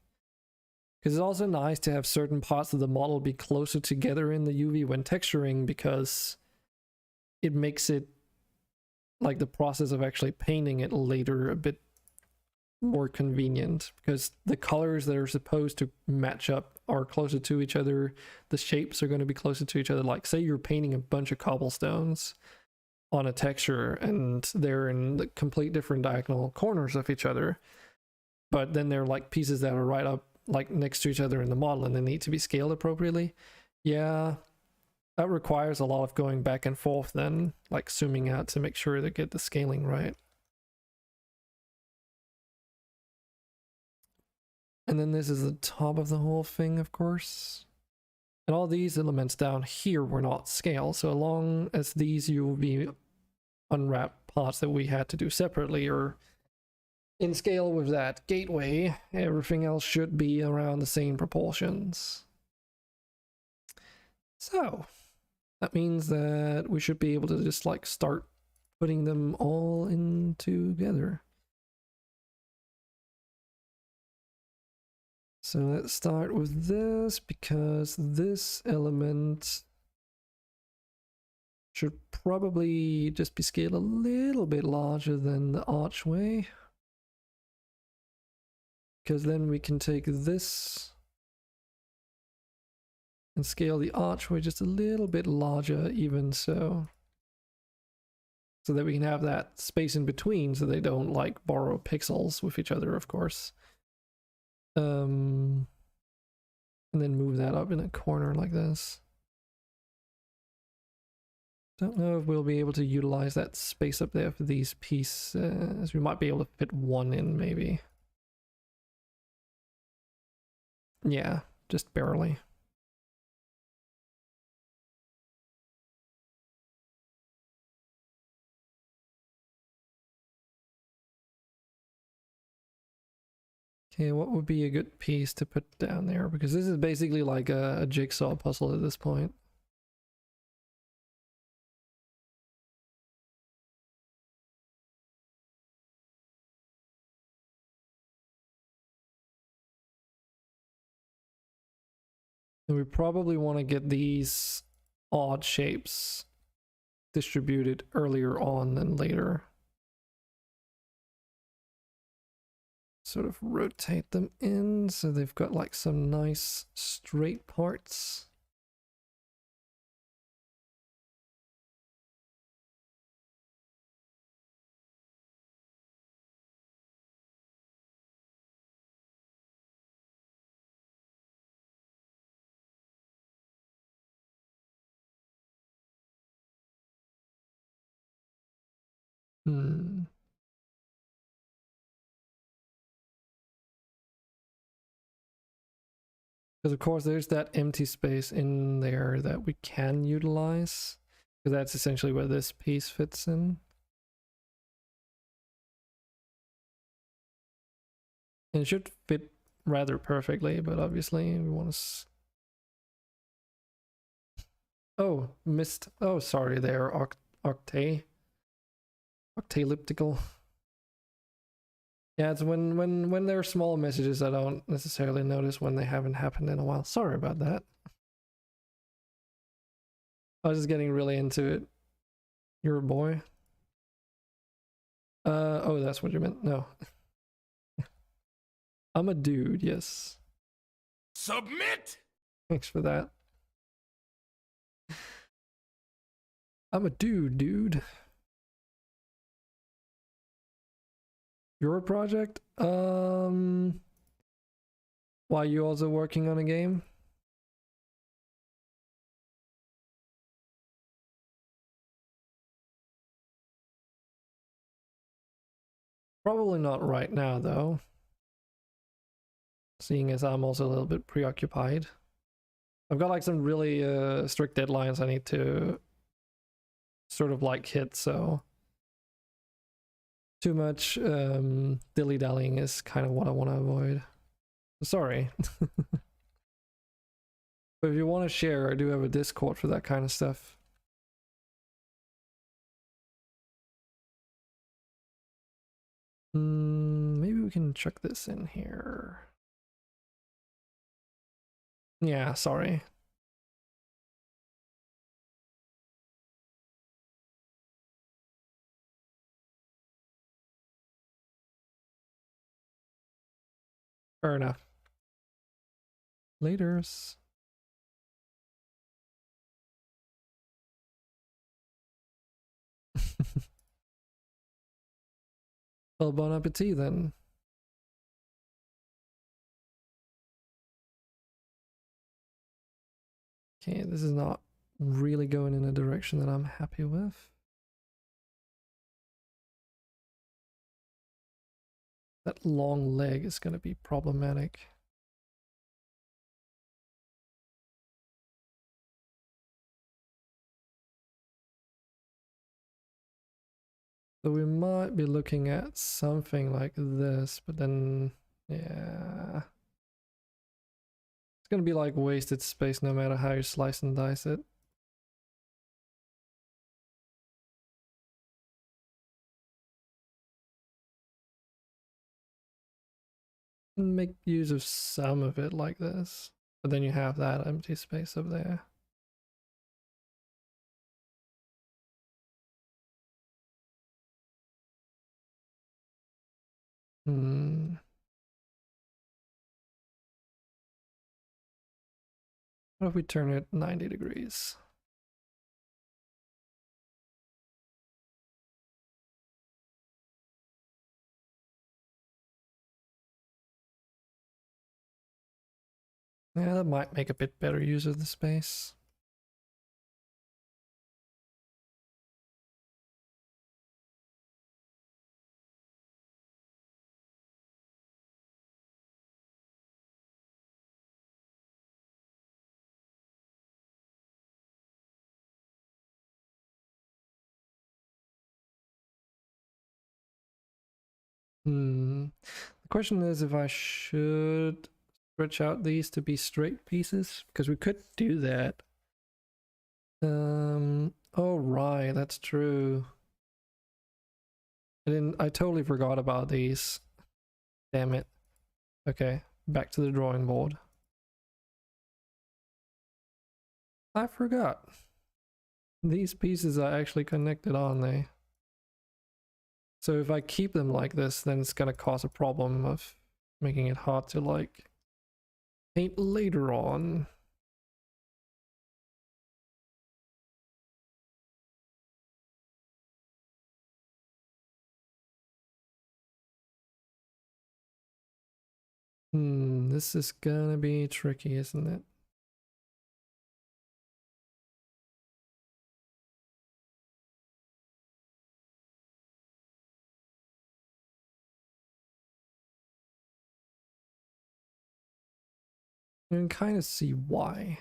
Because it's also nice to have certain parts of the model be closer together in the UV when texturing, because it makes it like the process of actually painting it later a bit more convenient, because the colors that are supposed to match up are closer to each other. The shapes are going to be closer to each other. Like say you're painting a bunch of cobblestones on a texture and they're in the complete different diagonal corners of each other, but then they're like pieces that are right up like next to each other in the model and they need to be scaled appropriately. Yeah, that requires a lot of going back and forth then, like zooming out to make sure they get the scaling right. And then this is the top of the whole thing, of course. And all these elements down here were not scaled, so long as these UV unwrapped parts that we had to do separately are in scale with that gateway, everything else should be around the same proportions. So that means that we should be able to just like start putting them all in together. So let's start with this, because this element should probably just be scaled a little bit larger than the archway, because then we can take this and scale the archway just a little bit larger, even so that we can have that space in between so they don't like borrow pixels with each other, of course. And then move that up in a corner like this. Don't know if we'll be able to utilize that space up there for these pieces. We might be able to fit one in, maybe. Yeah, just barely. Okay, what would be a good piece to put down there? Because this is basically like a jigsaw puzzle at this point. And we probably want to get these odd shapes distributed earlier on than later. Sort of rotate them in so they've got like some nice straight parts. Because of course there's that empty space in there that we can utilize, because that's essentially where this piece fits in. And it should fit rather perfectly, but obviously we want to... Oh, missed. Oh, sorry there, octaelliptical. Yeah, it's when they're small messages, I don't necessarily notice when they haven't happened in a while. Sorry about that. I was just getting really into it. You're a boy? Oh, that's what you meant. No. I'm a dude, yes. Submit! Thanks for that. I'm a dude. Your project? Why, you also working on a game? Probably not right now, though. Seeing as I'm also a little bit preoccupied. I've got like some really strict deadlines I need to sort of like hit, so too much dilly-dallying is kind of what I want to avoid. Sorry. But if you want to share, I do have a Discord for that kind of stuff. Maybe we can chuck this in here. Yeah, sorry. Fair enough. Laters. Well, bon appetit then. Okay, this is not really going in a direction that I'm happy with. That long leg is going to be problematic. So we might be looking at something like this, but then, yeah. It's gonna be like wasted space no matter how you slice and dice it. Make use of some of it like this, but then you have that empty space up there. What if we turn it 90 degrees? Yeah, that might make a bit better use of the space. The question is if I should stretch out these to be straight pieces, because we could do that. Oh right, that's true. I totally forgot about these. Damn it. Okay, back to the drawing board. I forgot. These pieces are actually connected, aren't they? So if I keep them like this, then it's gonna cause a problem of making it hard to like paint later on. This is gonna be tricky, isn't it? You can kind of see why.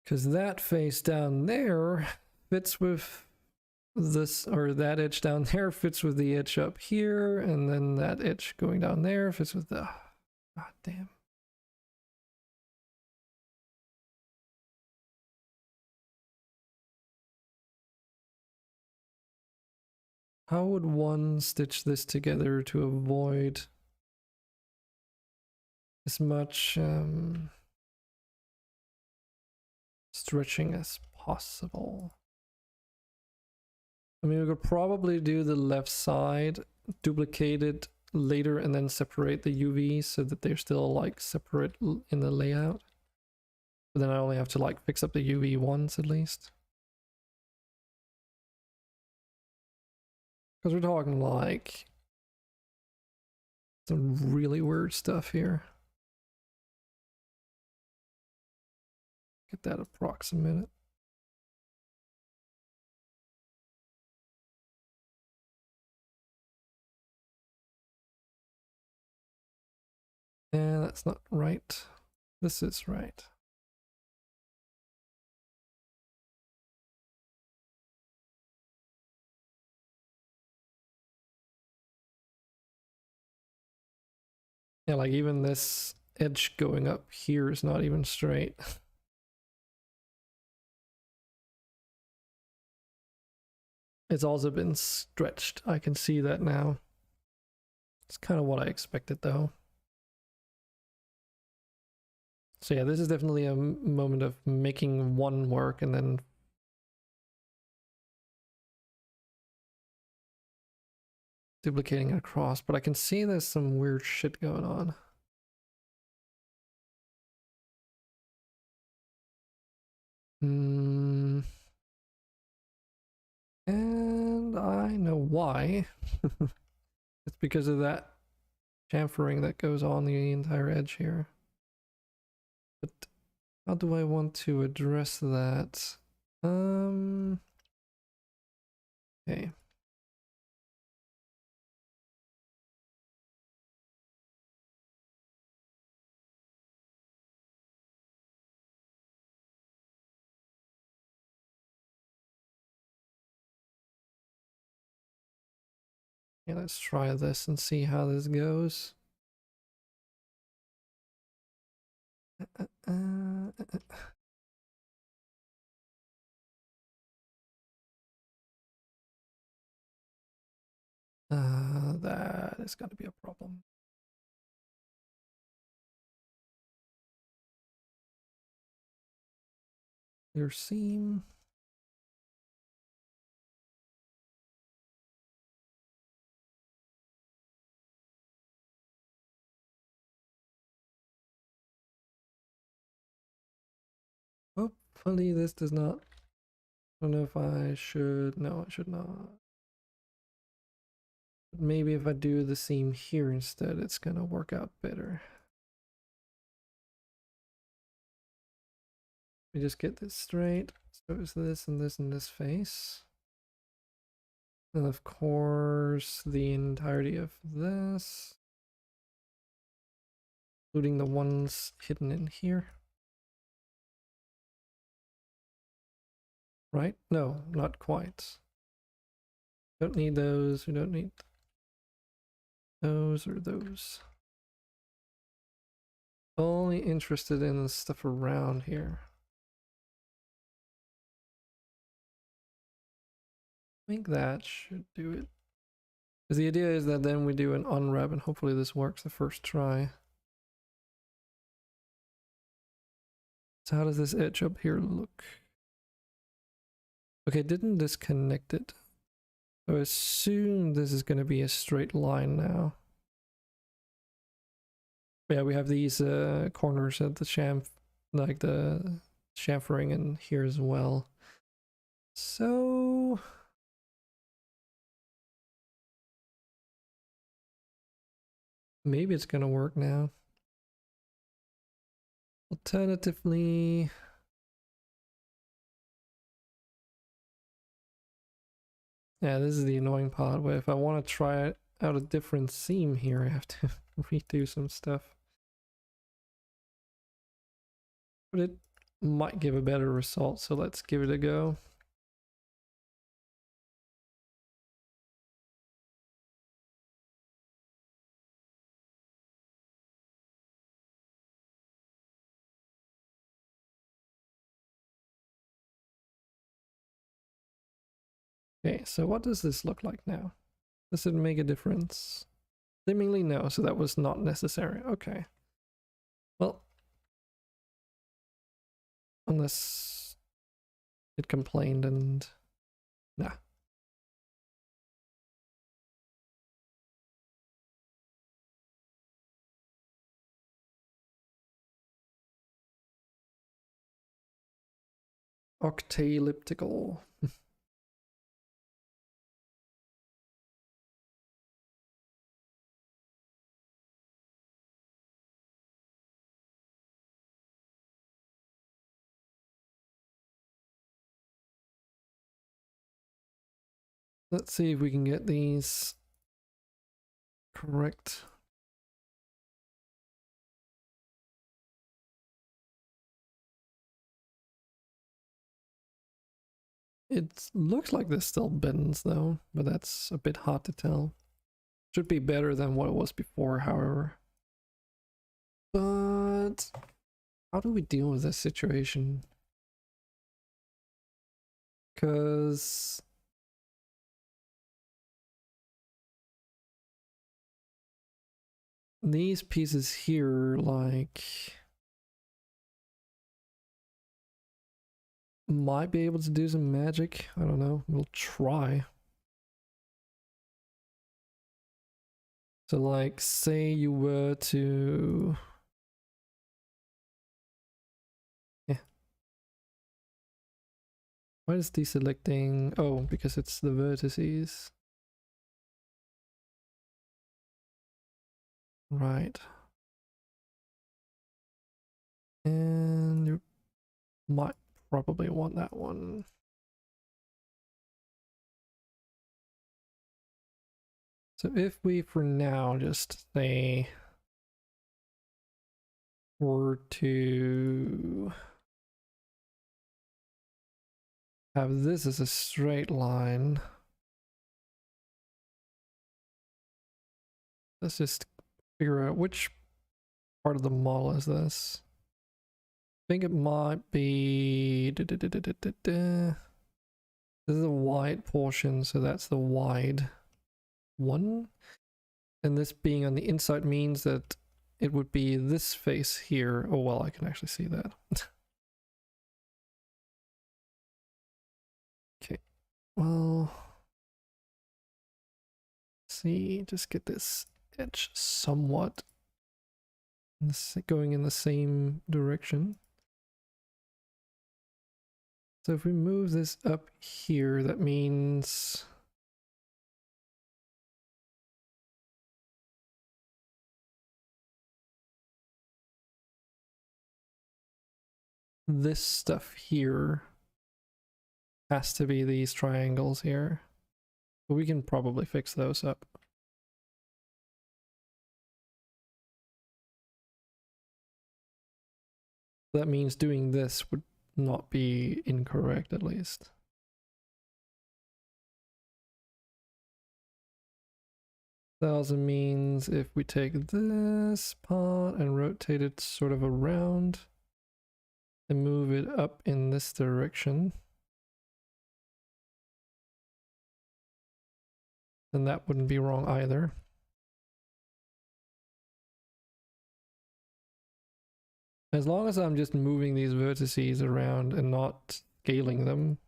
Because that face down there fits with this, or that edge down there fits with the edge up here, and then that edge going down there fits with the... God damn. How would one stitch this together to avoid as much stretching as possible? I mean, we could probably do the left side, duplicate it later, and then separate the UVs so that they're still like separate in the layout. But then I only have to like fix up the UV once at least. Because we're talking like some really weird stuff here. Get that approximate. Yeah, that's not right. This is right. Yeah, like even this edge going up here is not even straight. It's also been stretched. I can see that now. It's kind of what I expected though. So yeah, this is definitely a moment of making one work and then duplicating it across, but I can see there's some weird shit going on. And I know why. It's because of that chamfering that goes on the entire edge here. But how do I want to address that? Okay. Yeah, let's try this and see how this goes. That is going to be a problem. Your seam. Hopefully this does not. I don't know if I should. No, I should not. But maybe if I do the seam here instead, it's gonna work out better. We just get this straight. So it's this and this and this face. And of course, the entirety of this, including the ones hidden in here. Right? No, not quite. Don't need those. We don't need those or those. Only interested in the stuff around here. I think that should do it. Because the idea is that then we do an unwrap and hopefully this works the first try. So how does this edge up here look? Okay, didn't disconnect it. So I assume this is going to be a straight line now. Yeah, we have these corners at the like the chamfering in here as well. So maybe it's gonna work now. Alternatively, yeah, this is the annoying part where if I want to try out a different seam here, I have to redo some stuff. But it might give a better result, so let's give it a go. Okay, so what does this look like now? Does it make a difference? Seemingly no, so that was not necessary. Okay. Well, unless it complained and nah. Octaelliptical. Let's see if we can get these correct. It looks like this still bends though, but that's a bit hard to tell. Should be better than what it was before, however. But how do we deal with this situation? Because these pieces here, like, might be able to do some magic. I don't know. We'll try. So like, say you were to... Yeah. Why is deselecting? Oh, because it's the vertices. Right. And you might probably want that one. So if we, for now, just say were to have this as a straight line, Let's just figure out which part of the model is this. I think it might be... This is a wide portion, so that's the wide one. And this being on the inside means that it would be this face here. Oh, well, I can actually see that. Okay, well... See, just get this edge somewhat going in the same direction. So if we move this up here, that means this stuff here has to be these triangles here. But we can probably fix those up. That means doing this would not be incorrect, at least. That also means if we take this part and rotate it sort of around and move it up in this direction, then that wouldn't be wrong either. As long as I'm just moving these vertices around and not scaling them,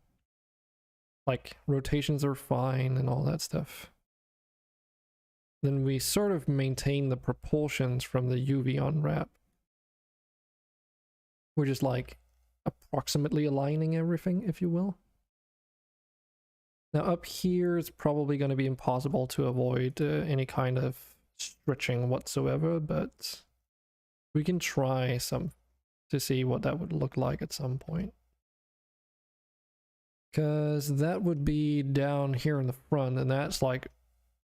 like rotations are fine and all that stuff, then we sort of maintain the proportions from the UV unwrap. We're just like approximately aligning everything, if you will. Now up here it's probably going to be impossible to avoid any kind of stretching whatsoever, but we can try some to see what that would look like at some point. Because that would be down here in the front, and that's like,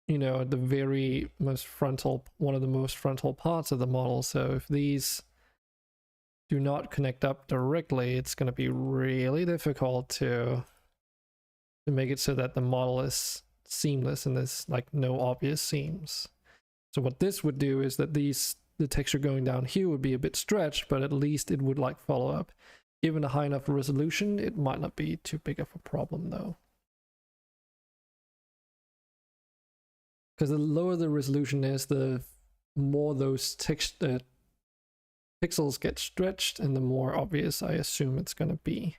you know, the very most frontal, one of the most frontal parts of the model. So if these do not connect up directly, it's going to be really difficult to make it so that the model is seamless and there's like no obvious seams. So what this would do is that the texture going down here would be a bit stretched, but at least it would like follow up. Given a high enough resolution, it might not be too big of a problem though. Because the lower the resolution is, the more those pixels get stretched and the more obvious I assume it's going to be.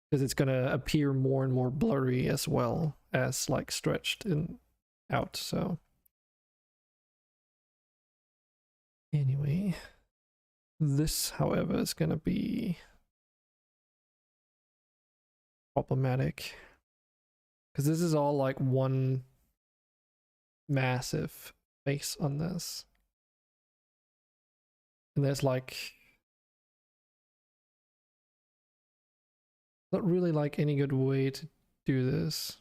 Because it's going to appear more and more blurry as well as like stretched and out, so. Anyway, this, however, is going to be problematic. Because this is all like one massive face on this. And there's like not really like any good way to do this.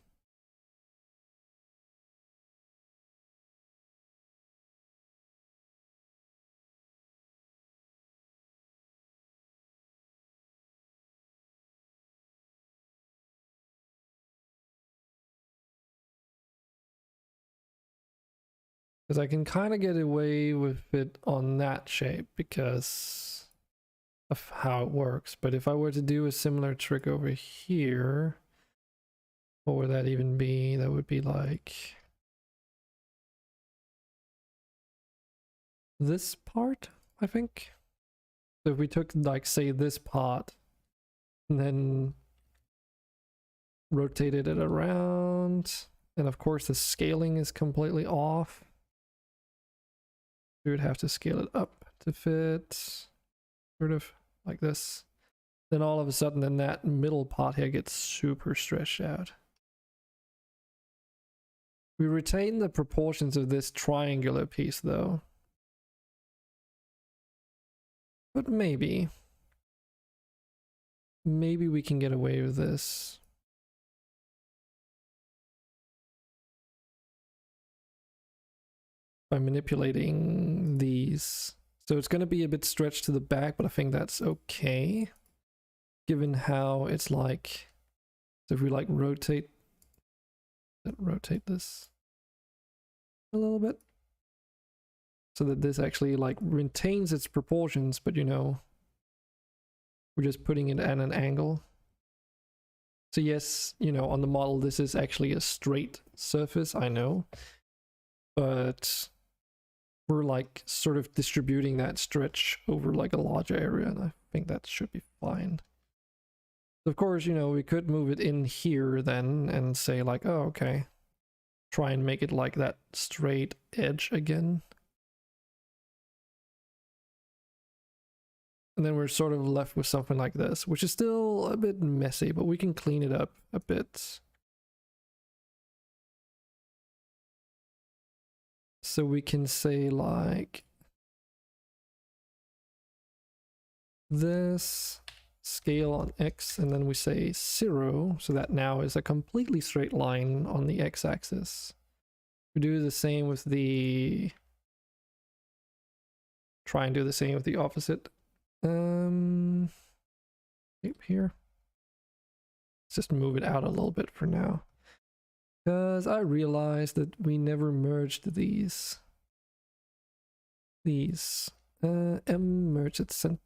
Because I can kind of get away with it on that shape because of how it works. But if I were to do a similar trick over here, what would that even be? That would be like this part, I think. So if we took like, say, this part and then rotated it around, and of course the scaling is completely off. We would have to scale it up to fit sort of like this. Then all of a sudden, then that middle part here gets super stretched out. We retain the proportions of this triangular piece though. But maybe we can get away with this. By manipulating these. So it's going to be a bit stretched to the back, but I think that's okay. Given how it's like, so if we like rotate this a little bit. so that this actually like retains its proportions, but you know, we're just putting it at an angle. So yes, you know, on the model this is actually a straight surface, I know, but we're like sort of distributing that stretch over like a larger area, and I think that should be fine. Of course, you know, we could move it in here then and say like, oh, okay, try and make it like that straight edge again. And then we're sort of left with something like this, which is still a bit messy, but we can clean it up a bit. So we can say like this, scale on X, and then we say 0, so that now is a completely straight line on the X-axis. We do the same with the... Try and do the same with the opposite. Shape here. Let's just move it out a little bit for now, because I realized that we never merged these. M merge at center.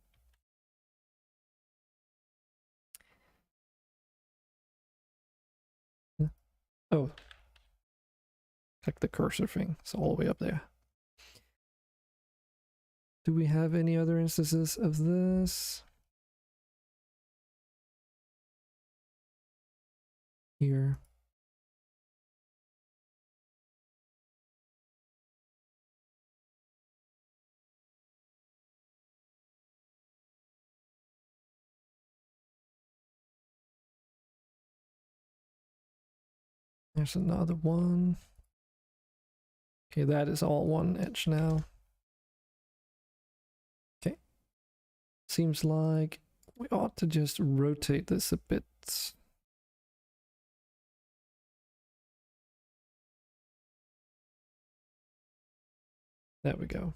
Oh, click the cursor thing. It's all the way up there. Do we have any other instances of this? Here. There's another one. Okay, that is all one edge now. Okay. Seems like we ought to just rotate this a bit. There we go.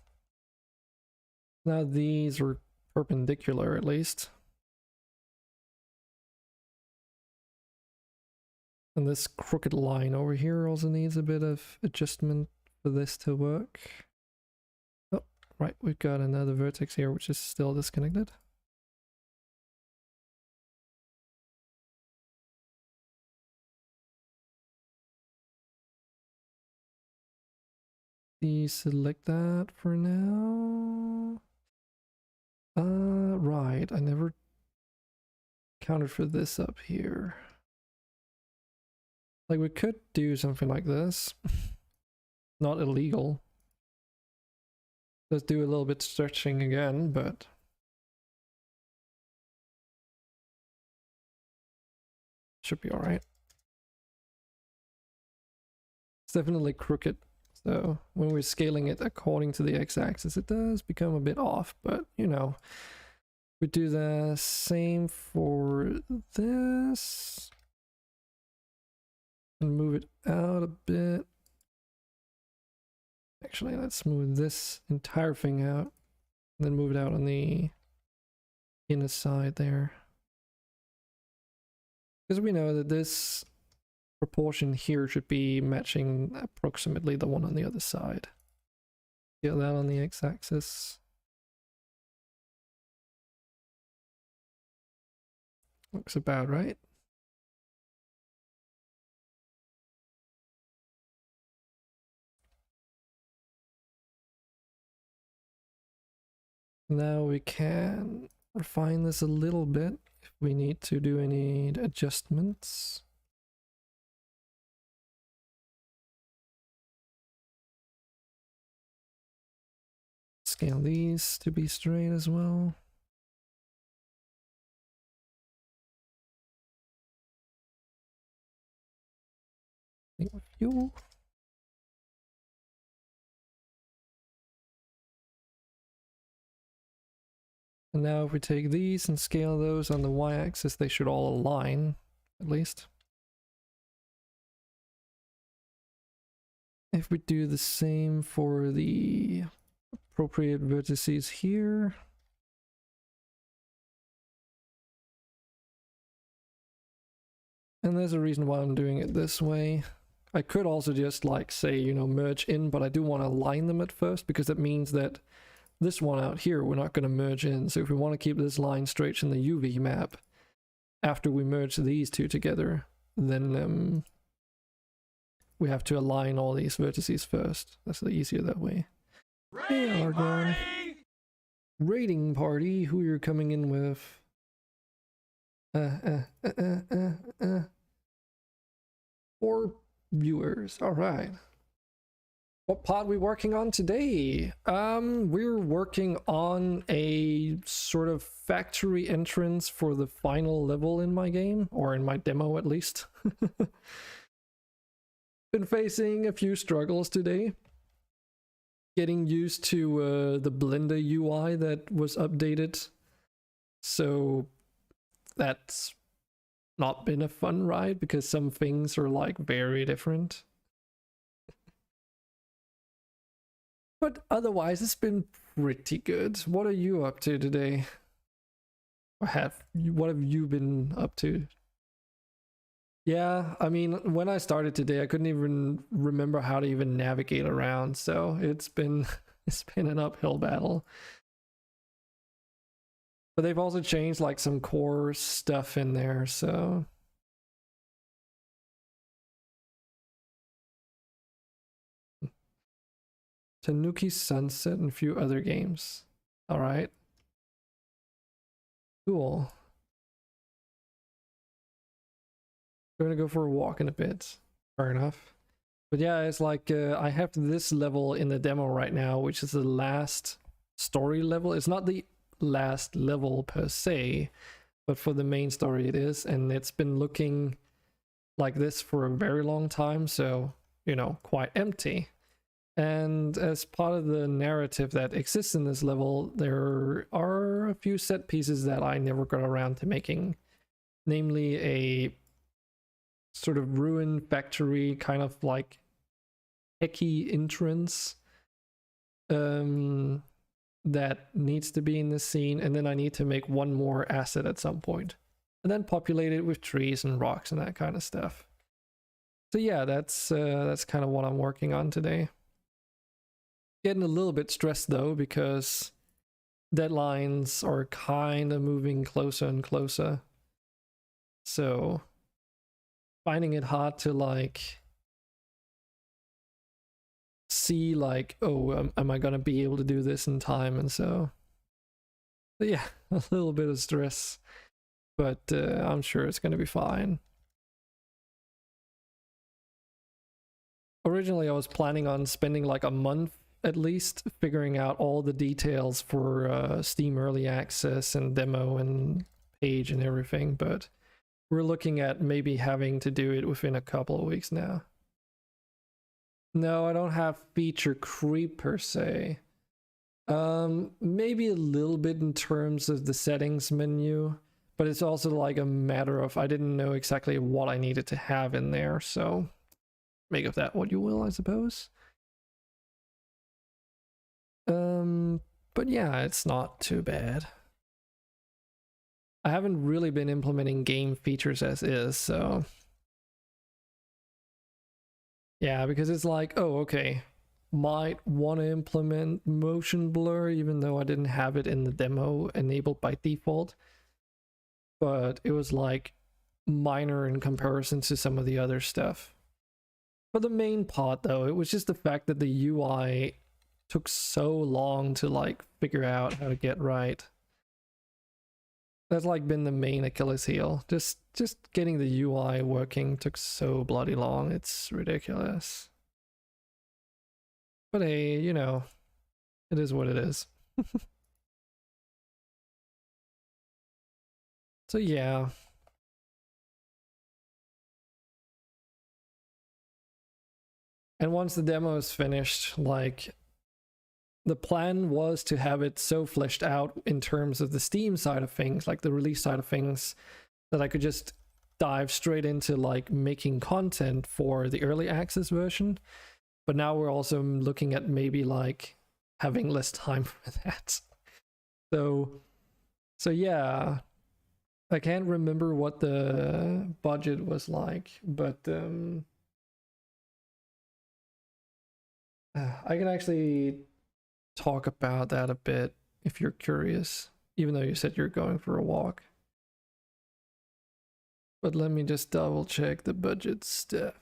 Now these are perpendicular at least. And this crooked line over here also needs a bit of adjustment for this to work. Oh, right, we've got another vertex here which is still disconnected. Deselect that for now. Right, I never counted for this up here. Like, we could do something like this. Not illegal. Let's do a little bit stretching again, but... should be alright. It's definitely crooked, so when we're scaling it according to the x-axis, it does become a bit off, but, you know, we do the same for this. And move it out a bit. Actually, let's move this entire thing out, and then move it out on the inner side there. Because we know that this proportion here should be matching approximately the one on the other side. Get that on the x-axis. Looks about right. Now we can refine this a little bit if we need to do any adjustments. Scale these to be straight as well. Fuel. And now if we take these and scale those on the y-axis, they should all align, at least. If we do the same for the appropriate vertices here. And there's a reason why I'm doing it this way. I could also just like say, you know, merge in, but I do want to align them at first because it means that this one out here, we're not going to merge in. So if we want to keep this line straight in the UV map, after we merge these two together, then we have to align all these vertices first. That's the easier that way. Hey, Argon. Raiding party, who you're coming in with? 4 viewers. All right. What pod we working on today? We're working on a sort of factory entrance for the final level in my game, or in my demo at least. Been facing a few struggles today. Getting used to the Blender UI that was updated. So that's not been a fun ride because some things are like very different. But otherwise, it's been pretty good. What are you up to today? Or what have you been up to? Yeah, I mean, when I started today, I couldn't even remember how to even navigate around, so it's been an uphill battle. But they've also changed like some core stuff in there, so Tanuki Sunset and a few other games. All right. Cool. We're gonna go for a walk in a bit. Fair enough. But yeah, it's like I have this level in the demo right now, which is the last story level. It's not the last level per se, but for the main story it is, and it's been looking like this for a very long time, so, you know, quite empty. And as part of the narrative that exists in this level, there are a few set pieces that I never got around to making, namely a sort of ruined factory, kind of like techie entrance that needs to be in this scene, and then I need to make one more asset at some point, and then populate it with trees and rocks and that kind of stuff. So yeah, that's kind of what I'm working on today. Getting a little bit stressed though, because deadlines are kind of moving closer and closer. So finding it hard to like see like, oh, am I gonna be able to do this in time? And so yeah, a little bit of stress, but I'm sure it's gonna be fine. Originally I was planning on spending like a month at least figuring out all the details for Steam Early Access and demo and page and everything, but we're looking at maybe having to do it within a couple of weeks now. No, I don't have feature creep per se. Maybe a little bit in terms of the settings menu, but it's also like a matter of I didn't know exactly what I needed to have in there, so make of that what you will, I suppose. But yeah, it's not too bad. I haven't really been implementing game features as is, so yeah, because it's like, oh, okay, might want to implement motion blur even though I didn't have it in the demo enabled by default, but it was like minor in comparison to some of the other stuff. For the main part though, it was just the fact that the UI took so long to like figure out how to get right. That's like been the main Achilles heel. Just getting the UI working took so bloody long. It's ridiculous. But hey, you know, it is what it is. So yeah. And once the demo is finished, like, the plan was to have it so fleshed out in terms of the Steam side of things, like the release side of things, that I could just dive straight into like making content for the early access version. But now we're also looking at maybe like having less time for that. So yeah, I can't remember what the budget was like, but I can actually talk about that a bit if you're curious, even though you said you're going for a walk. But let me just double check the budget stuff.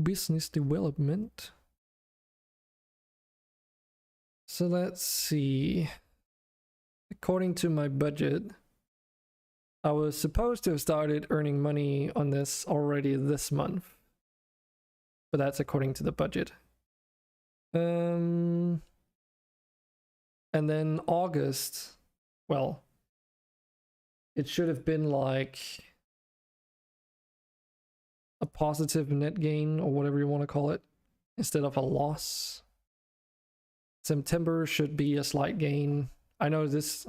Business development. So let's see. According to my budget, I was supposed to have started earning money on this already this month. But that's according to the budget. And then August, well, it should have been like a positive net gain or whatever you want to call it, instead of a loss. September should be a slight gain. I know this,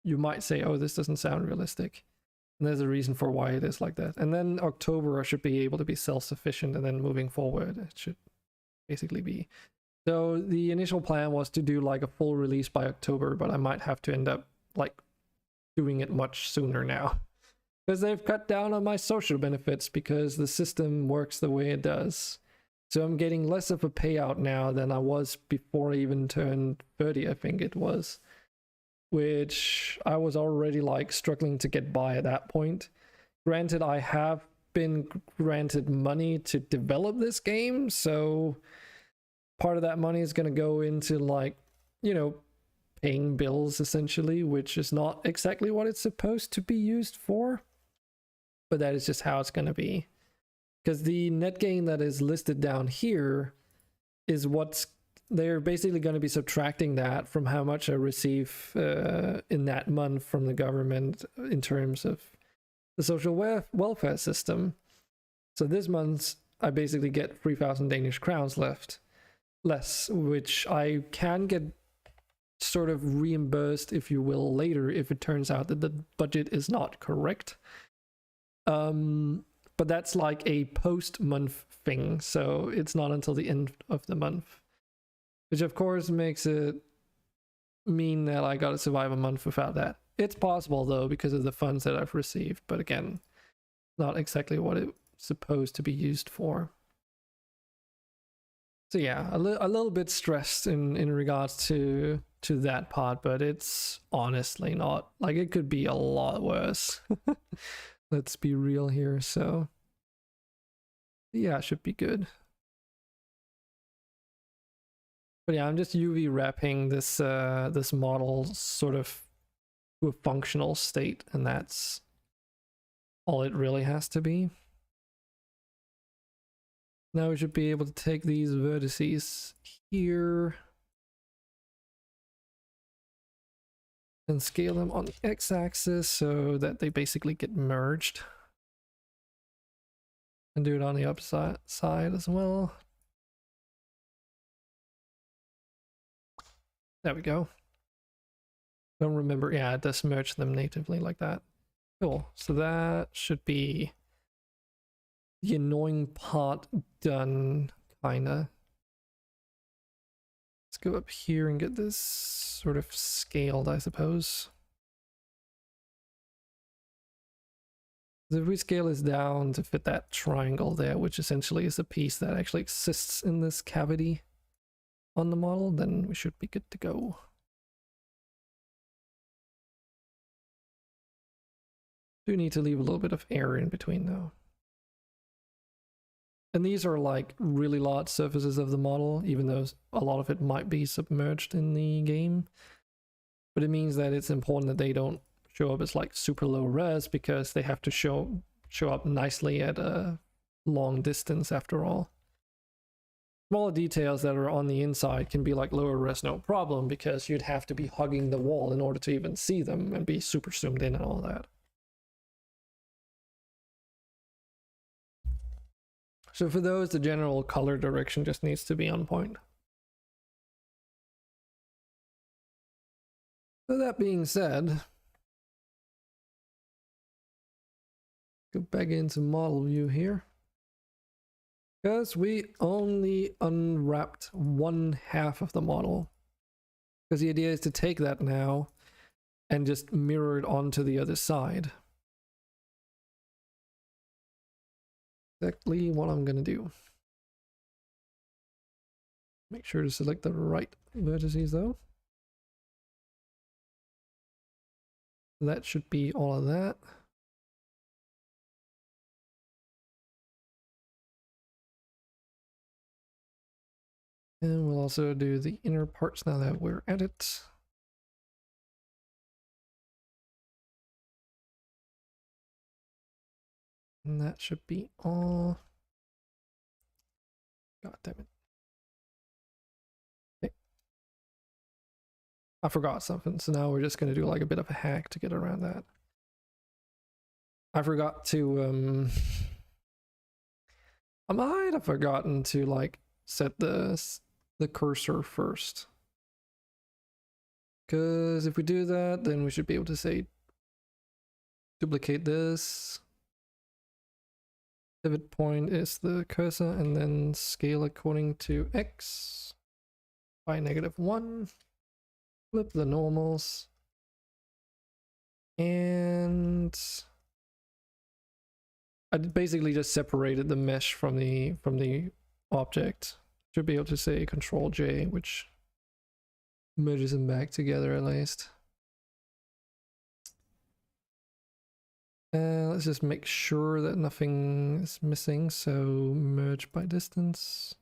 you might say, oh, this doesn't sound realistic. And there's a reason for why it is like that. And then October I should be able to be self-sufficient, and then moving forward it should basically be. So the initial plan was to do like a full release by October, but I might have to end up like doing it much sooner now. Because they've cut down on my social benefits because the system works the way it does. So I'm getting less of a payout now than I was before I even turned 30, I think it was. Which I was already like struggling to get by at that point. Granted, I have been granted money to develop this game, so part of that money is going to go into like, you know, paying bills essentially, which is not exactly what it's supposed to be used for. But that is just how it's going to be. Because the net gain that is listed down here is what's, they're basically going to be subtracting that from how much I receive in that month from the government in terms of the social welfare system. So this month I basically get 3,000 Danish crowns less, which I can get sort of reimbursed, if you will, later if it turns out that the budget is not correct. But that's like a post-month thing, so it's not until the end of the month. Which of course makes it mean that I gotta survive a month without that. It's possible though, because of the funds that I've received, but again, not exactly what it's supposed to be used for. So yeah, a little bit stressed in regards to that part, but it's honestly not, like, it could be a lot worse. Let's be real here, so yeah, it should be good. But yeah, I'm just UV wrapping this this model sort of to a functional state, and that's all it really has to be. Now we should be able to take these vertices here and scale them on the x-axis so that they basically get merged. And do it on the opposite side as well. There we go. Don't remember, yeah, it does merge them natively like that. Cool, so that should be the annoying part done, kinda. Let's go up here and get this sort of scaled, I suppose. So if we scale this down to fit that triangle there, which essentially is a piece that actually exists in this cavity on the model, then we should be good to go. Do need to leave a little bit of air in between though. And these are like really large surfaces of the model, even though a lot of it might be submerged in the game. But it means that it's important that they don't show up as like super low res, because they have to show up nicely at a long distance after all. Smaller details that are on the inside can be like lower res, no problem, because you'd have to be hugging the wall in order to even see them and be super zoomed in and all that. So for those, the general color direction just needs to be on point. So that being said, go back into model view here. Because we only unwrapped one half of the model. Because the idea is to take that now and just mirror it onto the other side. Exactly what I'm gonna do. Make sure to select the right vertices though. That should be all of that. And we'll also do the inner parts now that we're at it. And that should be all. God damn it. Okay. I forgot something, so now we're just going to do like a bit of a hack to get around that. I forgot to, I might have forgotten to like set the cursor first. Because if we do that, then we should be able to say duplicate this. Pivot point is the cursor, and then scale according to x by -1. Flip the normals. And I basically just separated the mesh from the object. Should be able to say Control J, which merges them back together at least. Let's just make sure that nothing is missing. So merge by distance.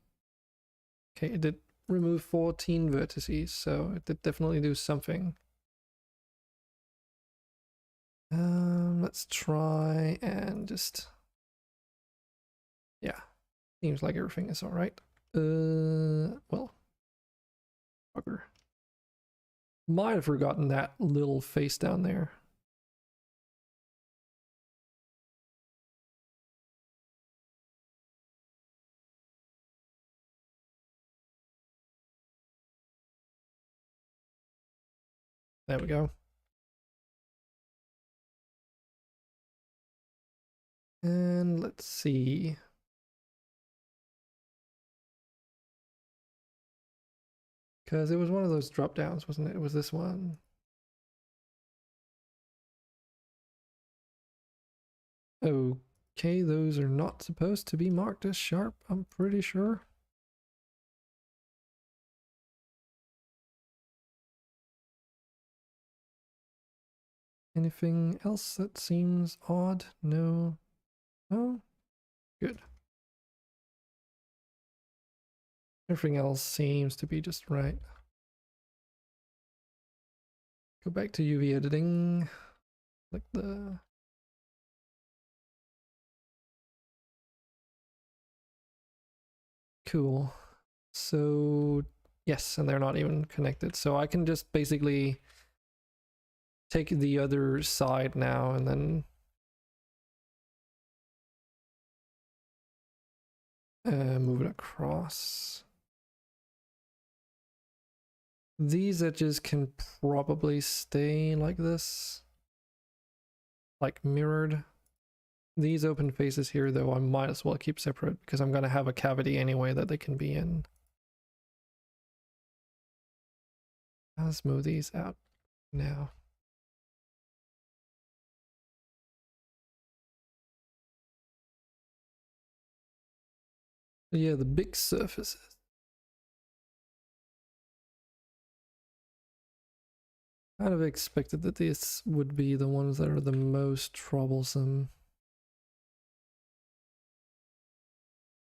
Okay, it did remove 14 vertices, so it did definitely do something. Let's try and just, yeah, seems like everything is all right. Well, bugger. Might have forgotten that little face down there. There we go. And let's see. Because it was one of those drop downs, wasn't it? It was this one. Okay, those are not supposed to be marked as sharp, I'm pretty sure. Anything else that seems odd? No. Oh, good. Everything else seems to be just right. Go back to UV editing. Like the... Cool. So, yes, and they're not even connected. So I can just basically take the other side now and then move it across. These edges can probably stay like this, like mirrored. These open faces here, though, I might as well keep separate because I'm going to have a cavity anyway that they can be in. Let's move these out now. Yeah, the big surfaces. Kind of expected that these would be the ones that are the most troublesome.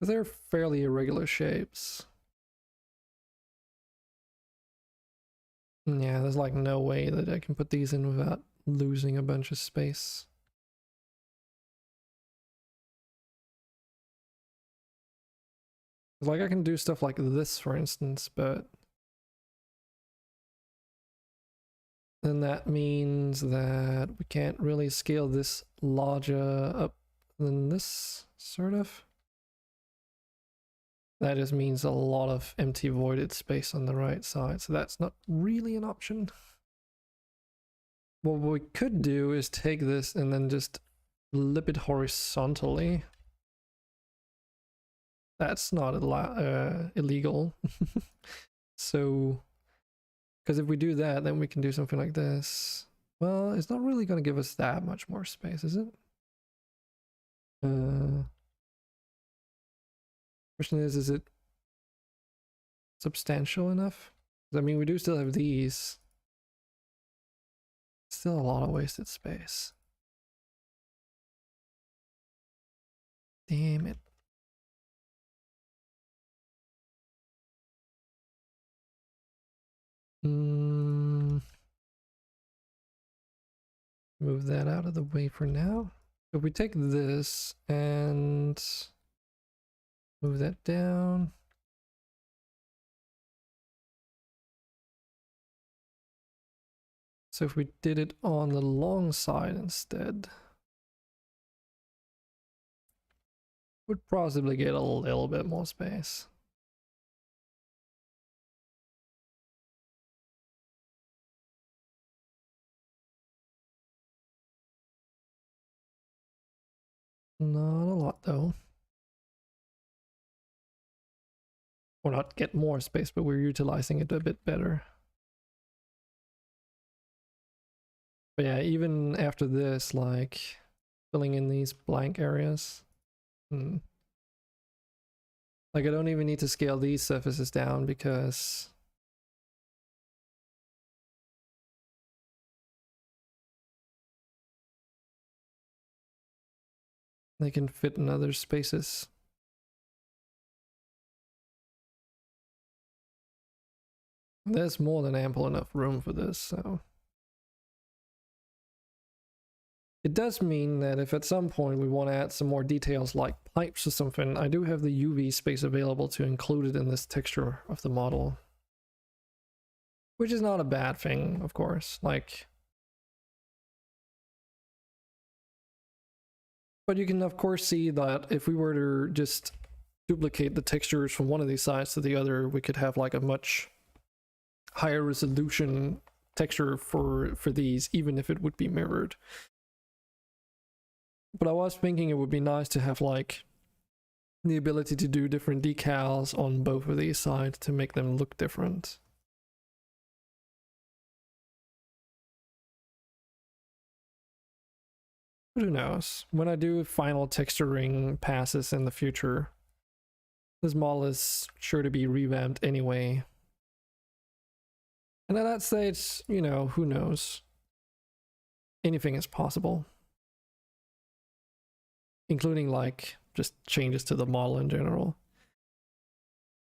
They're fairly irregular shapes. Yeah, there's like no way that I can put these in without losing a bunch of space. Like I can do stuff like this, for instance, but then that means that we can't really scale this larger up than this, sort of. That just means a lot of empty voided space on the right side, so that's not really an option. What we could do is take this and then just flip it horizontally. That's not illegal. So, because if we do that, then we can do something like this. Well, it's not really going to give us that much more space, is it? Question is it substantial enough. I mean, we do still have these. Still a lot of wasted space. Damn it. Move that out of the way for now. If we take this and move that down. So if we did it on the long side instead, would possibly get a little bit more space. Not a lot though. Or not get more space, but we're utilizing it a bit better. But yeah, even after this, like filling in these blank areas. Like I don't even need to scale these surfaces down because they can fit in other spaces. There's more than ample enough room for this, so. It does mean that if at some point we want to add some more details like pipes or something, I do have the UV space available to include it in this texture of the model. Which is not a bad thing, of course, like. But you can of course see that if we were to just duplicate the textures from one of these sides to the other, we could have like a much higher resolution texture for these, even if it would be mirrored. But I was thinking it would be nice to have like the ability to do different decals on both of these sides to make them look different. But who knows? When I do final texturing passes in the future, this model is sure to be revamped anyway. And at that stage, you know, who knows? Anything is possible. Including like just changes to the model in general.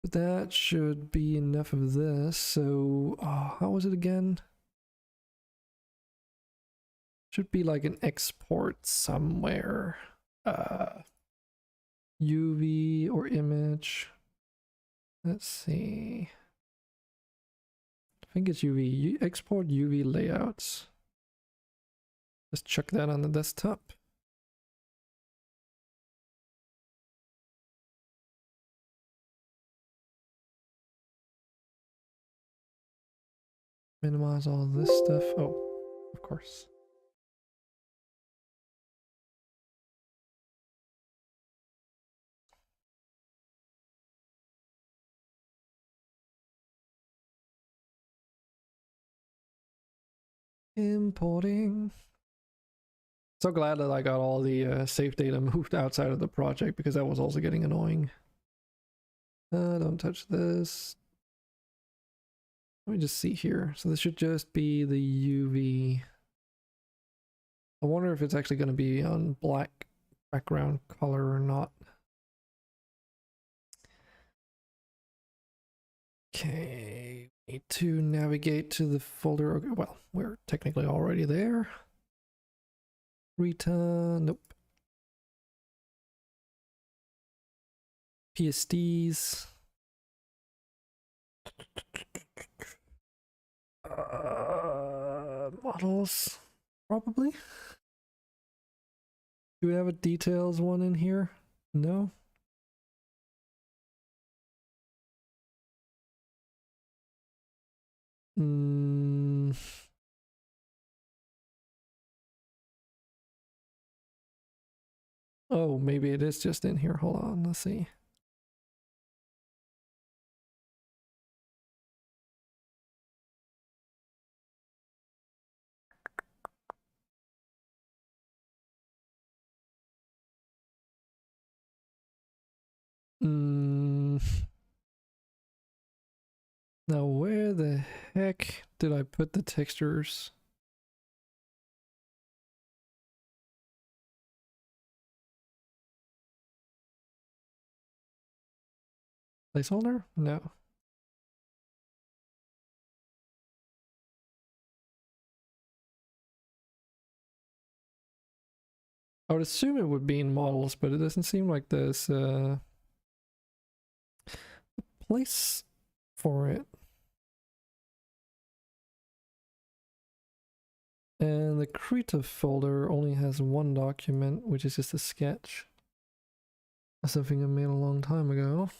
But that should be enough of this. So how was it again? Should be like an export somewhere. UV or image. Let's see. I think it's UV. Export UV layouts. Let's check that on the desktop. Minimize all this stuff. Oh, of course. Importing. So glad that I got all the save data moved outside of the project because that was also getting annoying. Don't touch this. Let me just see here. So this should just be the UV. I wonder if it's actually going to be on black background color or not. Okay, need to navigate to the folder. Okay, well, we're technically already there. Rita, nope. PSDs. Models, probably. Do we have a details one in here? No. Oh, maybe it is just in here. Hold on, let's see. Now, where the heck did I put the textures? Placeholder? No. I would assume it would be in models, but it doesn't seem like there's a place for it. And the creative folder only has one document, which is just a sketch. That's something I made a long time ago.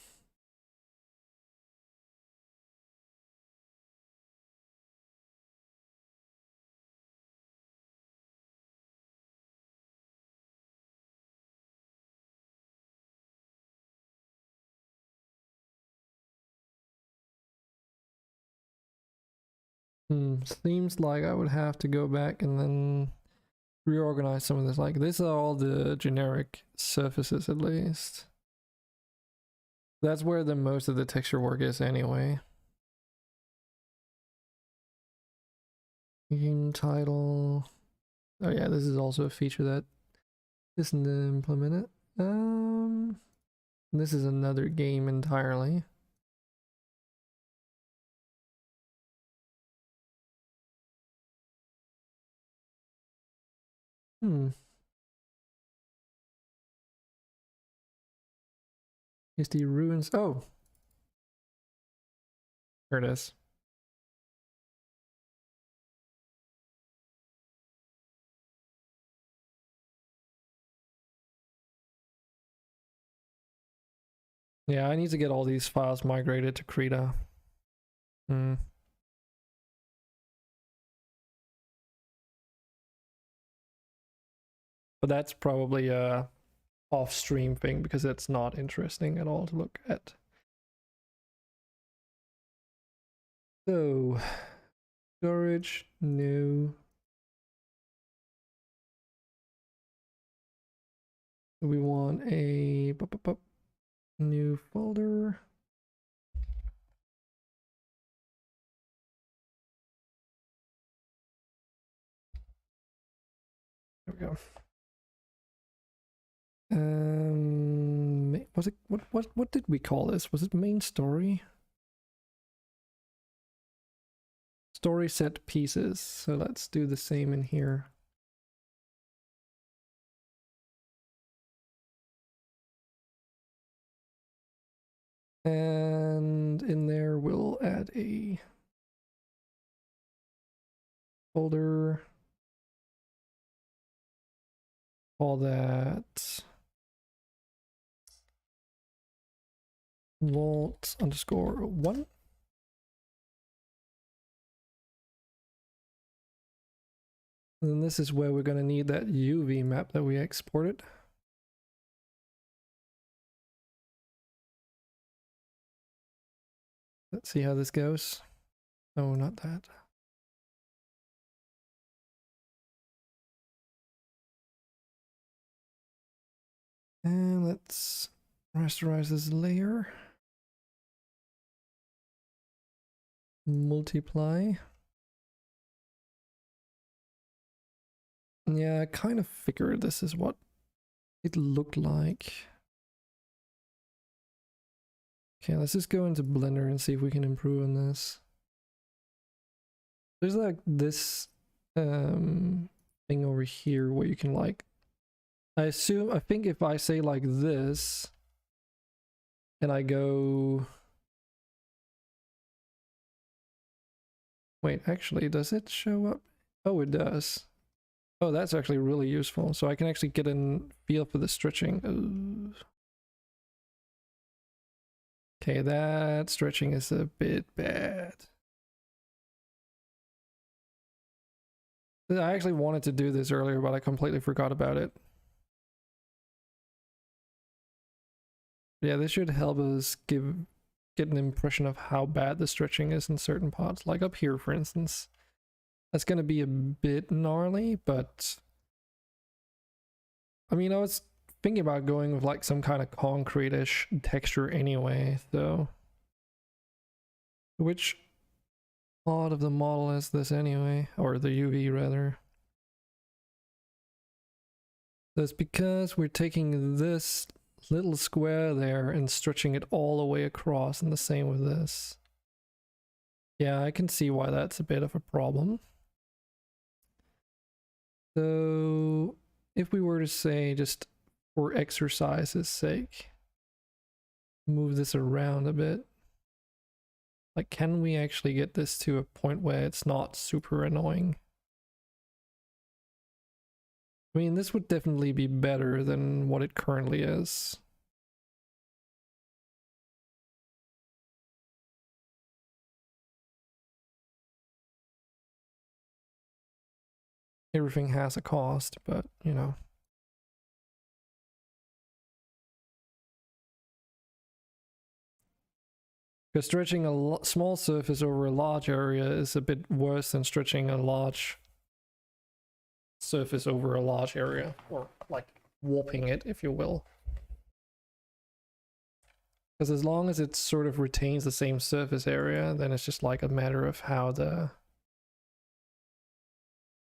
Seems like I would have to go back and then reorganize some of this. Like, these are all the generic surfaces at least. That's where the most of the texture work is anyway. Game title. Oh yeah, this is also a feature that isn't implemented. This is another game entirely. Is the ruins? Oh, here it is. Yeah, I need to get all these files migrated to Krita. But that's probably a off-stream thing because it's not interesting at all to look at. So, storage, no. We want a new folder. There we go. Was it what did we call this? Was it main story? Story set pieces. So let's do the same in here. And in there we'll add a folder. Call that vault_1. And then this is where we're going to need that UV map that we exported. Let's see how this goes. Oh, not that. And let's rasterize this layer. Multiply. Yeah, I kind of figured this is what it looked like. Okay, let's just go into Blender and see if we can improve on this. There's like this thing over here where you can like, I think if I say like this and I go, wait, actually, does it show up? Oh, it does. Oh, that's actually really useful. So I can actually get a feel for the stretching. Ooh. Okay, that stretching is a bit bad. I actually wanted to do this earlier, but I completely forgot about it. Yeah, this should help us get an impression of how bad the stretching is in certain parts. Like up here, for instance. That's going to be a bit gnarly, but I mean, I was thinking about going with like some kind of concrete-ish texture anyway, so Which part of the model is this anyway? Or the UV rather? That's because we're taking this little square there and stretching it all the way across, and the same with this. Yeah, I can see why that's a bit of a problem. So if we were to say, just for exercise's sake, move this around a bit. Like, can we actually get this to a point where it's not super annoying? I mean, this would definitely be better than what it currently is. Everything has a cost, but you know. Because stretching a small surface over a large area is a bit worse than stretching a large surface over a large area, or like warping it, if you will. Because as long as it sort of retains the same surface area, then it's just like a matter of how the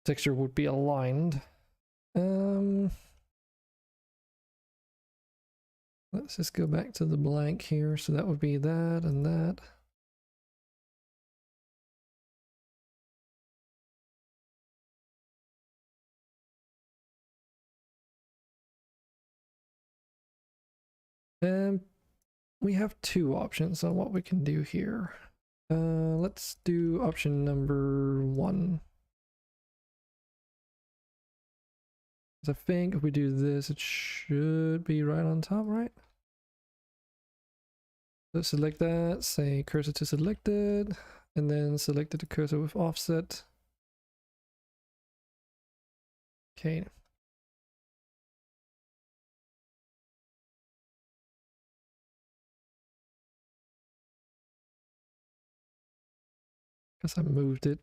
texture would be aligned. Let's just go back to the blank here. So that would be that and that. We have two options on what we can do here. Let's do option number 1. I think if we do this, it should be right on top, right? So select that, say cursor to selected, and then selected the cursor with offset. Okay. Guess I moved it.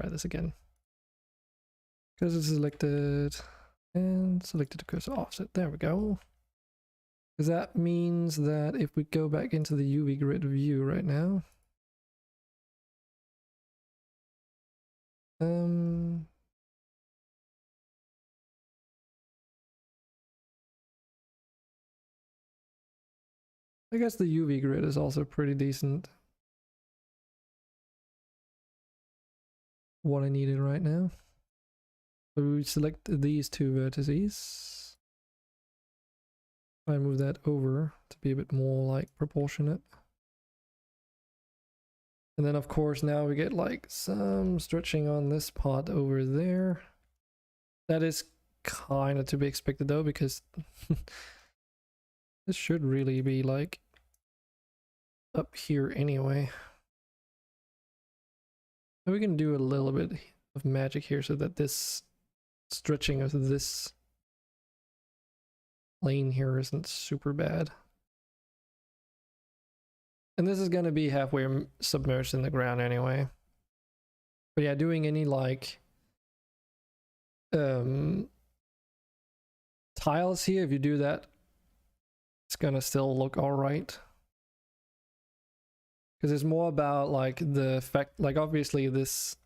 Try this again. Cursor selected and selected the cursor offset. There we go. Because that means that if we go back into the UV grid view right now, I guess the UV grid is also pretty decent. What I needed right now. So we select these two vertices. I move that over to be a bit more like proportionate. And then of course now we get like some stretching on this part over there. That is kind of to be expected though, because this should really be like up here anyway. And we can do a little bit of magic here so that this stretching of this plane here isn't super bad. And this is going to be halfway submerged in the ground anyway. But yeah, doing any like tiles here, if you do that, it's gonna still look all right. Because it's more about like the fact, like obviously this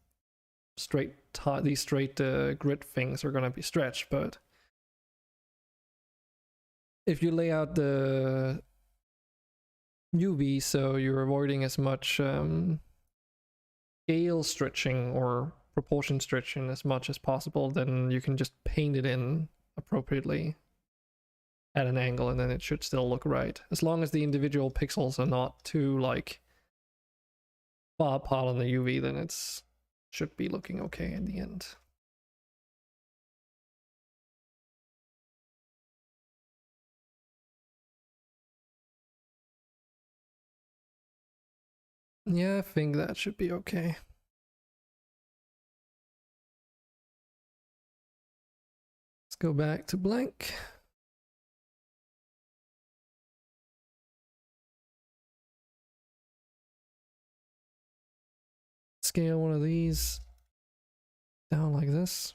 these straight grid things are gonna be stretched, but if you lay out the UV so you're avoiding as much scale stretching or proportion stretching as much as possible, then you can just paint it in appropriately at an angle and then it should still look right. As long as the individual pixels are not too like far apart on the UV, then it's should be looking okay in the end. Yeah, I think that should be okay. Let's go back to blank. Scale one of these down like this.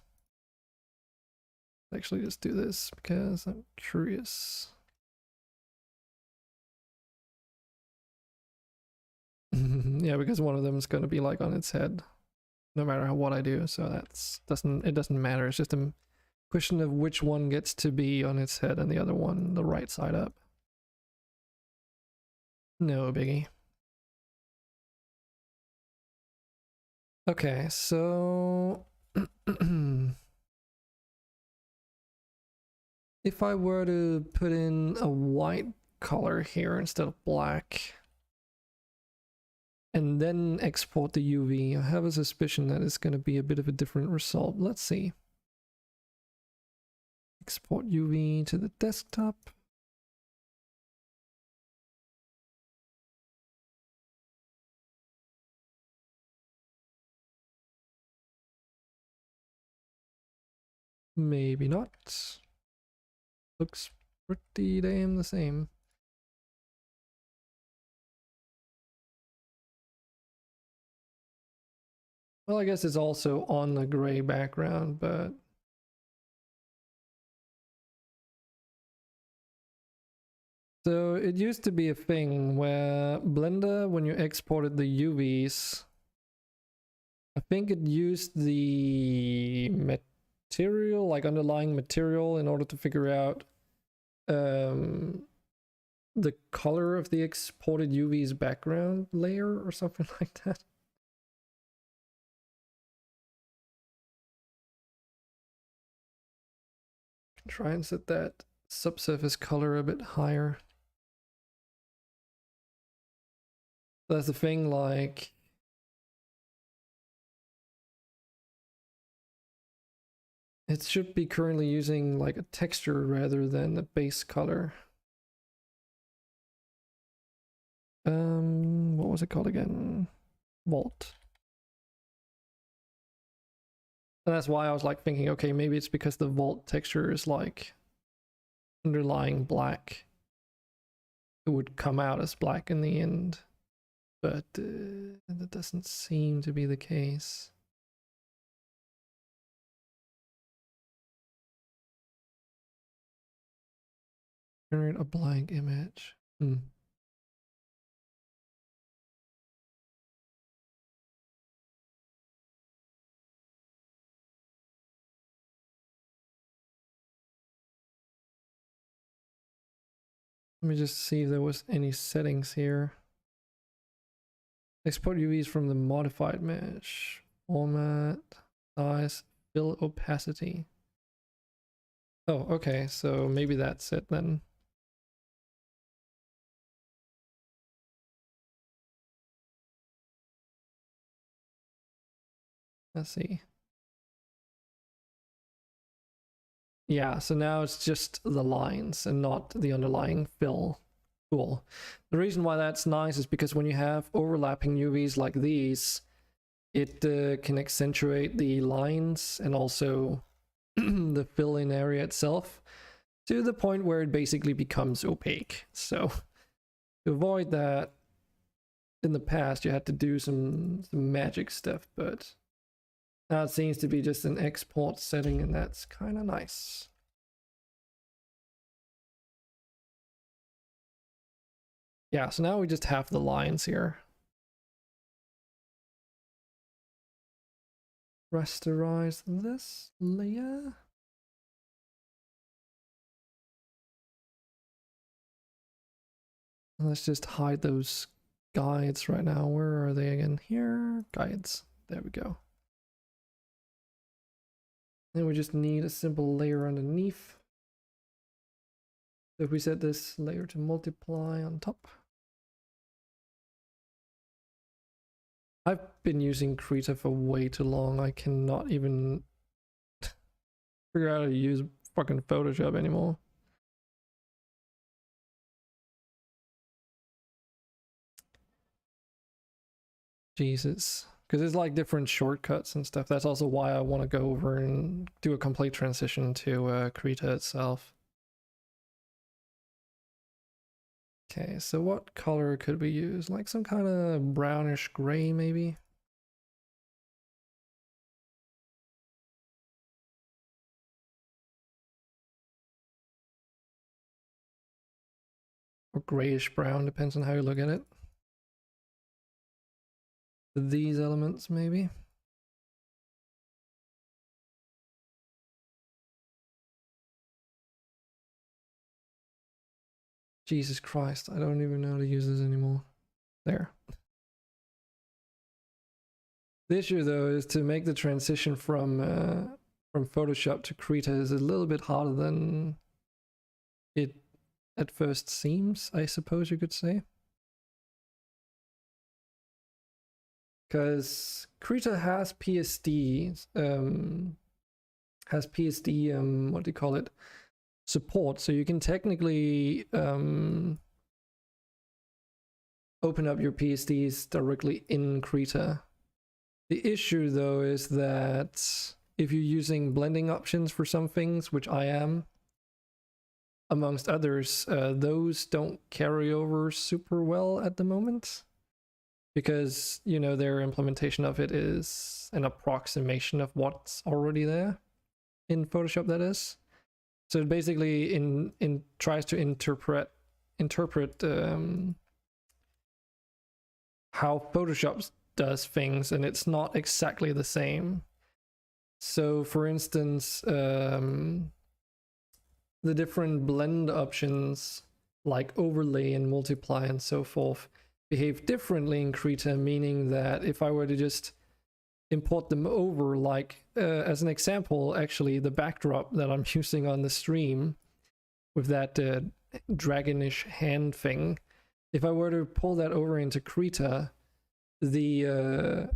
Actually, just do this because I'm curious. Yeah, because one of them is going to be like on its head, no matter what I do. So it doesn't matter. It's just a question of which one gets to be on its head and the other one the right side up. No biggie. Okay, so if I were to put in a white color here instead of black and then export the UV, I have a suspicion that it's going to be a bit of a different result. Let's see. Export UV to the desktop. Maybe not. Looks pretty damn the same. Well, I guess it's also on the gray background, but so it used to be a thing where Blender, when you exported the UVs, I think it used the material, like underlying material, in order to figure out the color of the exported UV's background layer or something like that. Try and set that subsurface color a bit higher. That's the thing, like it should be currently using like a texture rather than a base color. What was it called again? Vault. And that's why I was like thinking, okay, maybe it's because the vault texture is like underlying black. It would come out as black in the end, but that doesn't seem to be the case. Generate a blank image. Let me just see if there was any settings here. Export UVs from the modified mesh. Format, size, fill opacity. Oh, okay, so maybe that's it then. Let's see. Yeah, so now it's just the lines and not the underlying fill. Cool. The reason why that's nice is because when you have overlapping UVs like these, it can accentuate the lines and also the fill-in area itself to the point where it basically becomes opaque. So to avoid that, in the past you had to do some magic stuff, but now it seems to be just an export setting, and that's kind of nice. Yeah, so now we just have the lines here. Rasterize this layer. Let's just hide those guides right now. Where are they again? Here, guides. There we go. Then we just need a simple layer underneath. So if we set this layer to multiply on top. I've been using Krita for way too long. I cannot even figure out how to use fucking Photoshop anymore. Jesus. Because it's like different shortcuts and stuff. That's also why I want to go over and do a complete transition to Krita itself. Okay, so what color could we use? Like some kind of brownish gray, maybe? Or grayish brown, depends on how you look at it. these elements maybe. Jesus Christ, I don't even know how to use this anymore. There. The issue though is to make the transition from Photoshop to Krita is a little bit harder than it at first seems, I suppose you could say. Because Krita has PSD, what do you call it? Support, so you can technically open up your PSDs directly in Krita. The issue though is that if you're using blending options for some things, which I am, amongst others, those don't carry over super well at the moment. Because, you know, their implementation of it is an approximation of what's already there in Photoshop, that is. So it basically tries to interpret how Photoshop does things, and it's not exactly the same. So for instance, the different blend options like overlay and multiply and so forth behave differently in Krita, meaning that if I were to just import them over, like as an example, actually the backdrop that I'm using on the stream with that dragonish hand thing, if I were to pull that over into Krita, the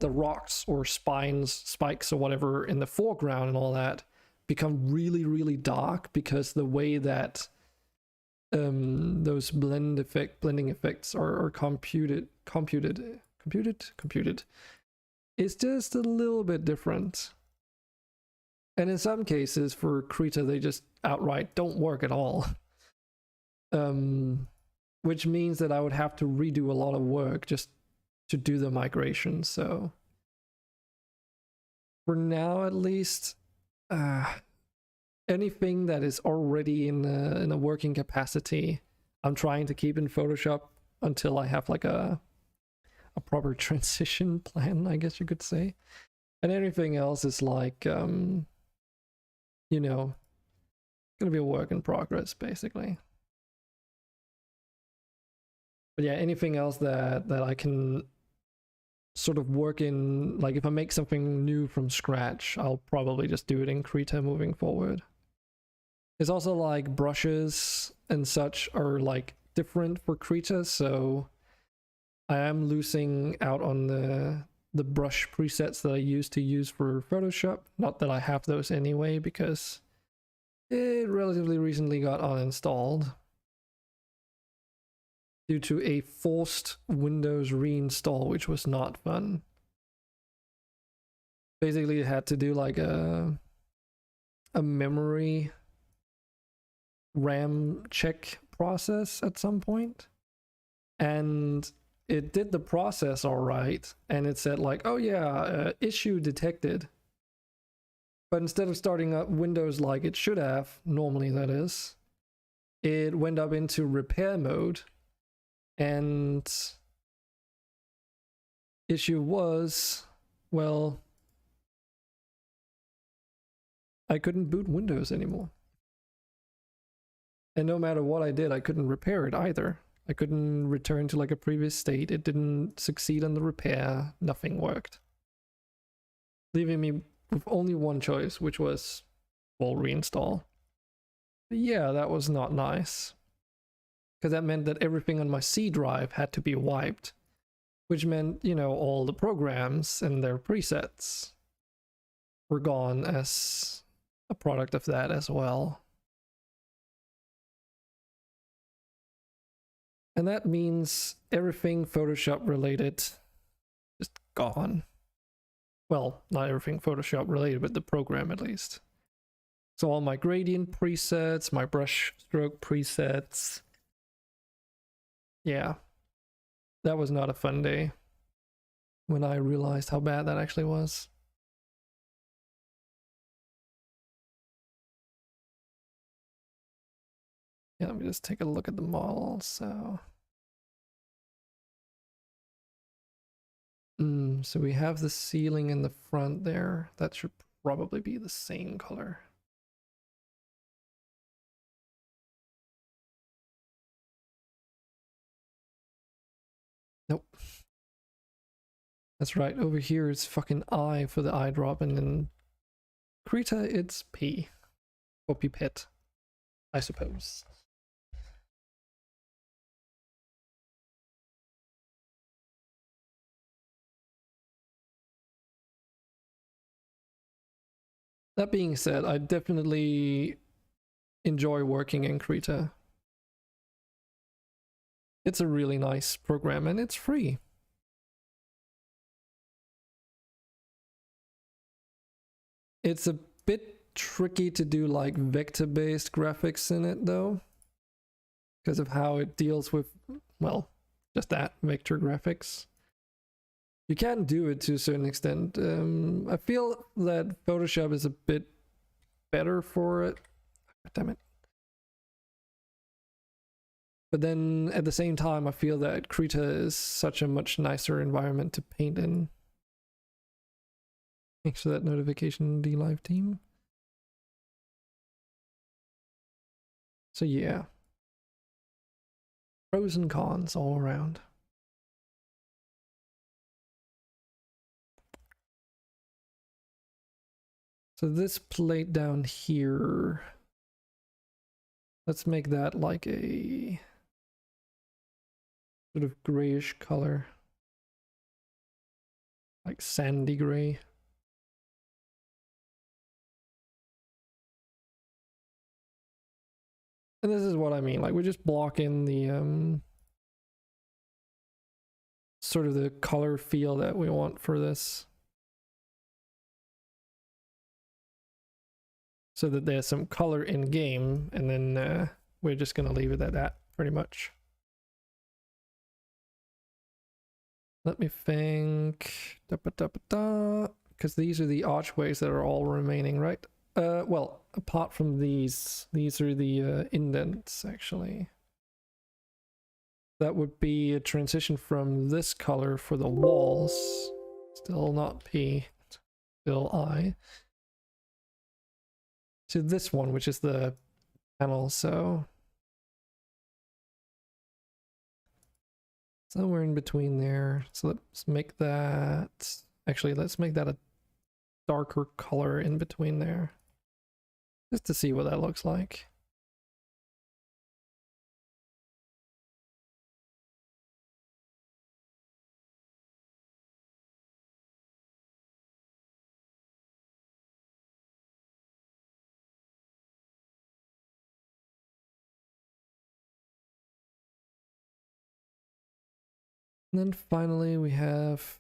rocks or spikes or whatever in the foreground and all that become really, really dark because the way that those blending effects are computed is just a little bit different. And in some cases for Krita they just outright don't work at all. Which means that I would have to redo a lot of work just to do the migration. So for now at least, anything that is already in a working capacity, I'm trying to keep in Photoshop until I have like a proper transition plan, I guess you could say. And anything else is like, you know, gonna be a work in progress, basically. But yeah, anything else that I can sort of work in, like if I make something new from scratch, I'll probably just do it in Krita moving forward. It's also like brushes and such are like different for Krita, so I am losing out on the brush presets that I used to use for Photoshop. Not that I have those anyway, because it relatively recently got uninstalled due to a forced Windows reinstall, which was not fun. Basically, it had to do like a memory RAM check process at some point, and it did the process all right, and it said like, oh yeah, issue detected. But instead of starting up Windows like it should have, normally that is, it went up into repair mode, and issue was, well, I couldn't boot Windows anymore. And no matter what I did, I couldn't repair it either. I couldn't return to like a previous state. It didn't succeed on the repair. Nothing worked. Leaving me with only one choice, which was full reinstall. But yeah, that was not nice. Because that meant that everything on my C drive had to be wiped. Which meant, you know, all the programs and their presets were gone as a product of that as well. And that means everything Photoshop related just gone. Well, not everything Photoshop related, but the program at least. So all my gradient presets, my brush stroke presets. Yeah, that was not a fun day when I realized how bad that actually was. Yeah, let me just take a look at the model. So So we have the ceiling in the front there. That should probably be the same color. Nope. That's right, over here it's fucking I for the eye drop, and then Krita it's P. Or pipette, I suppose. That being said, I definitely enjoy working in Krita. It's a really nice program and it's free. It's a bit tricky to do like vector-based graphics in it though, because of how it deals with, well, just that, vector graphics. You can do it to a certain extent. I feel that Photoshop is a bit better for it. Damn it. But then at the same time, I feel that Krita is such a much nicer environment to paint in. Thanks for that notification, D-Live team. So yeah. Pros and cons all around. So this plate down here, let's make that like a sort of grayish color, like sandy gray. And this is what I mean, like we just block in the sort of the color feel that we want for this, so that there's some color in game, and then we're just gonna leave it at that pretty much. Let me think. Because these are the archways that are all remaining, right? Well, apart from these are the indents, actually. That would be a transition from this color for the walls. Still not P, still I. To this one, which is the panel, so somewhere in between there. So let's make that, actually let's make that a darker color in between there, just to see what that looks like. And then finally we have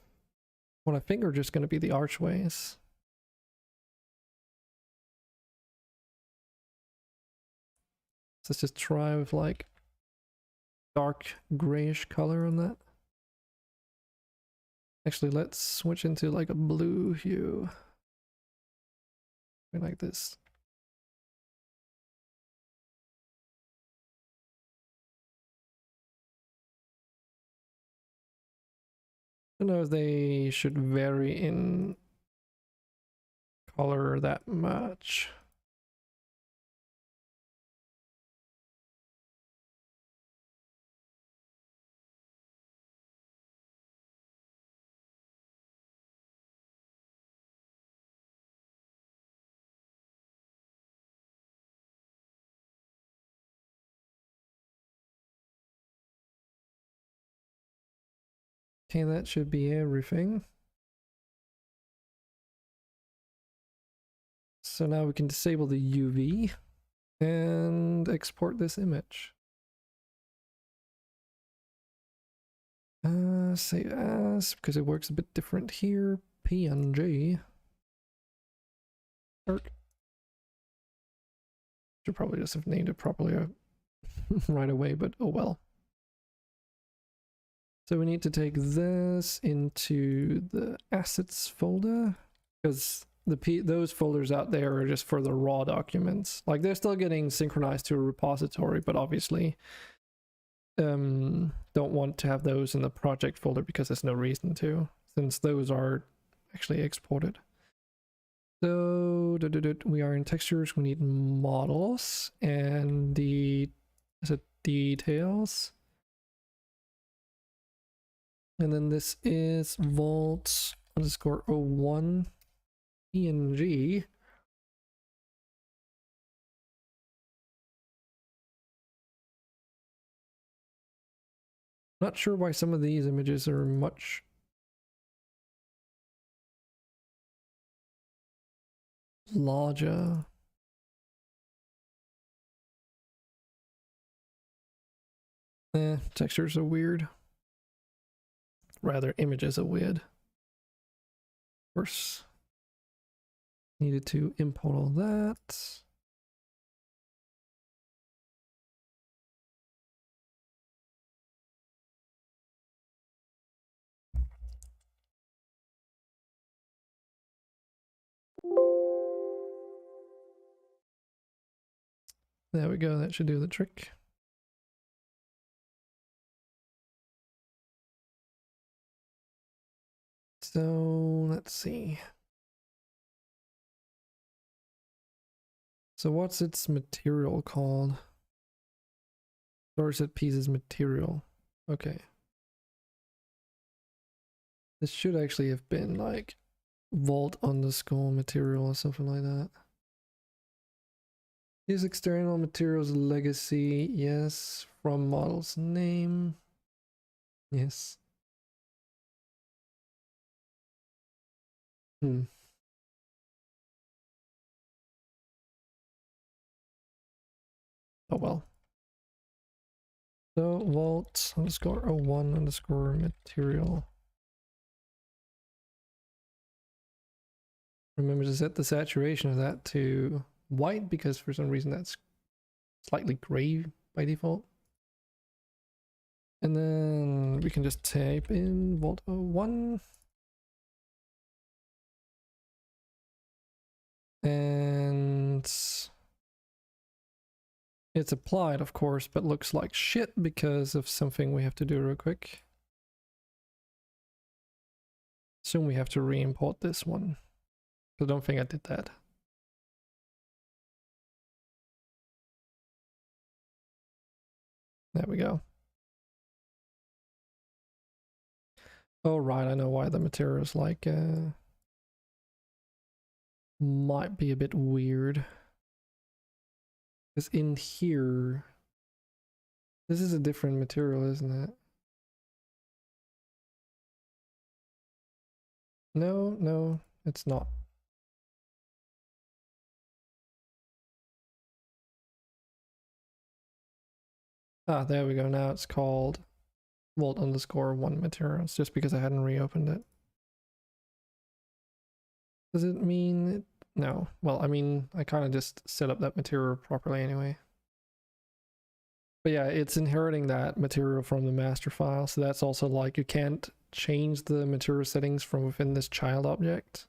what I think are just going to be the archways. So let's just try with like dark grayish color on that. Actually, let's switch into like a blue hue. Like this. I don't know if they should vary in color that much. Okay, that should be everything. So now we can disable the UV and export this image. Save as, because it works a bit different here. PNG. Should probably just have named it properly right away, but oh well. So we need to take this into the assets folder, because those folders out there are just for the raw documents. Like they're still getting synchronized to a repository, but obviously don't want to have those in the project folder because there's no reason to. since those are actually exported. So we are in textures, we need models and is it details? And then this is vault underscore 01 PNG. Not sure why some of these images are much larger. Textures are weird. Rather, images are weird. Of course. Needed to import all that. There we go, that should do the trick. So let's see. So what's its material called? Source pieces material. Okay. This should actually have been like vault underscore material or something like that. Use external materials legacy. Yes. From model's name. Yes. Oh well. So vault underscore 01 underscore material. Remember to set the saturation of that to white because for some reason that's slightly gray by default. And then we can just type in vault 01. And it's applied, of course, but looks like shit because of something we have to do real quick. Assume we have to re-import this one. I don't think I did that. There we go. Oh, right, I know why the material is like, might be a bit weird. Because in here, this is a different material, isn't it? No, no, it's not. Ah, there we go. Now it's called vault underscore 1 materials, just because I hadn't reopened it. Does it mean it? No. Well, I mean, I kind of just set up that material properly anyway. But yeah, it's inheriting that material from the master file. So that's also like you can't change the material settings from within this child object,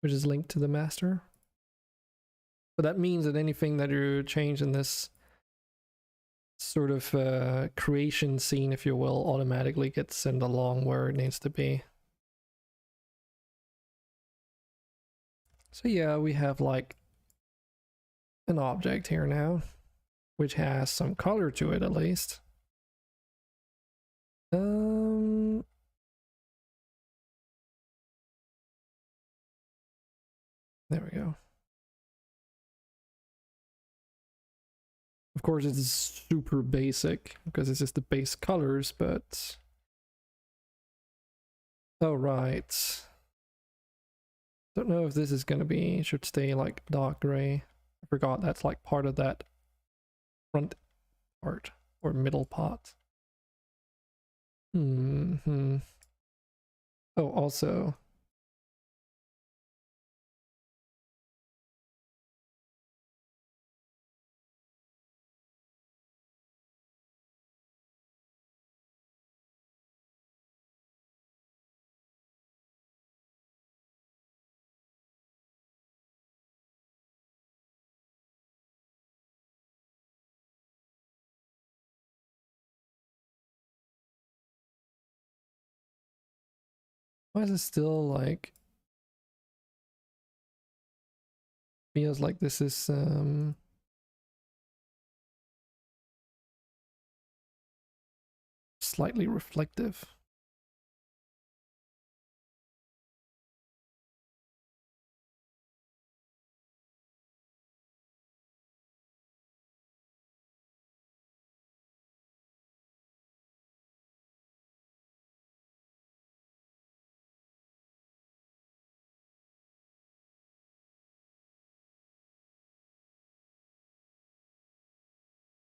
which is linked to the master. But that means that anything that you change in this sort of creation scene, if you will, automatically gets sent along where it needs to be. So yeah, we have like an object here now, which has some color to it at least. There we go. Of course, it's super basic because it's just the base colors, but oh right. Don't know if this is gonna be, should stay like dark gray. I forgot that's like part of that front part or middle part. Oh, also Why is it still like feels like this is slightly reflective?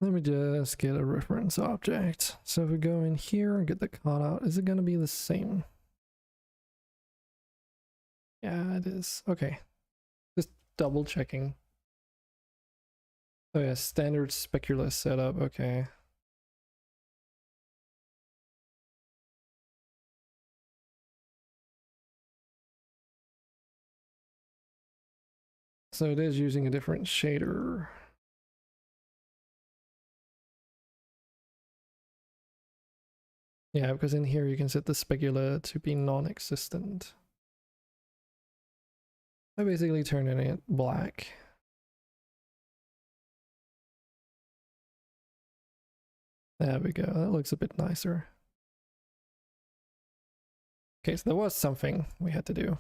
Let me just get a reference object. So if we go in here and get the cutout, is it going to be the same? Yeah, it is. Okay. Just double checking. Oh yeah, standard specular setup. Okay. So it is using a different shader. Yeah, because in here you can set the specular to be non-existent. I basically turning it black. There we go. That looks a bit nicer. Okay, so there was something we had to do.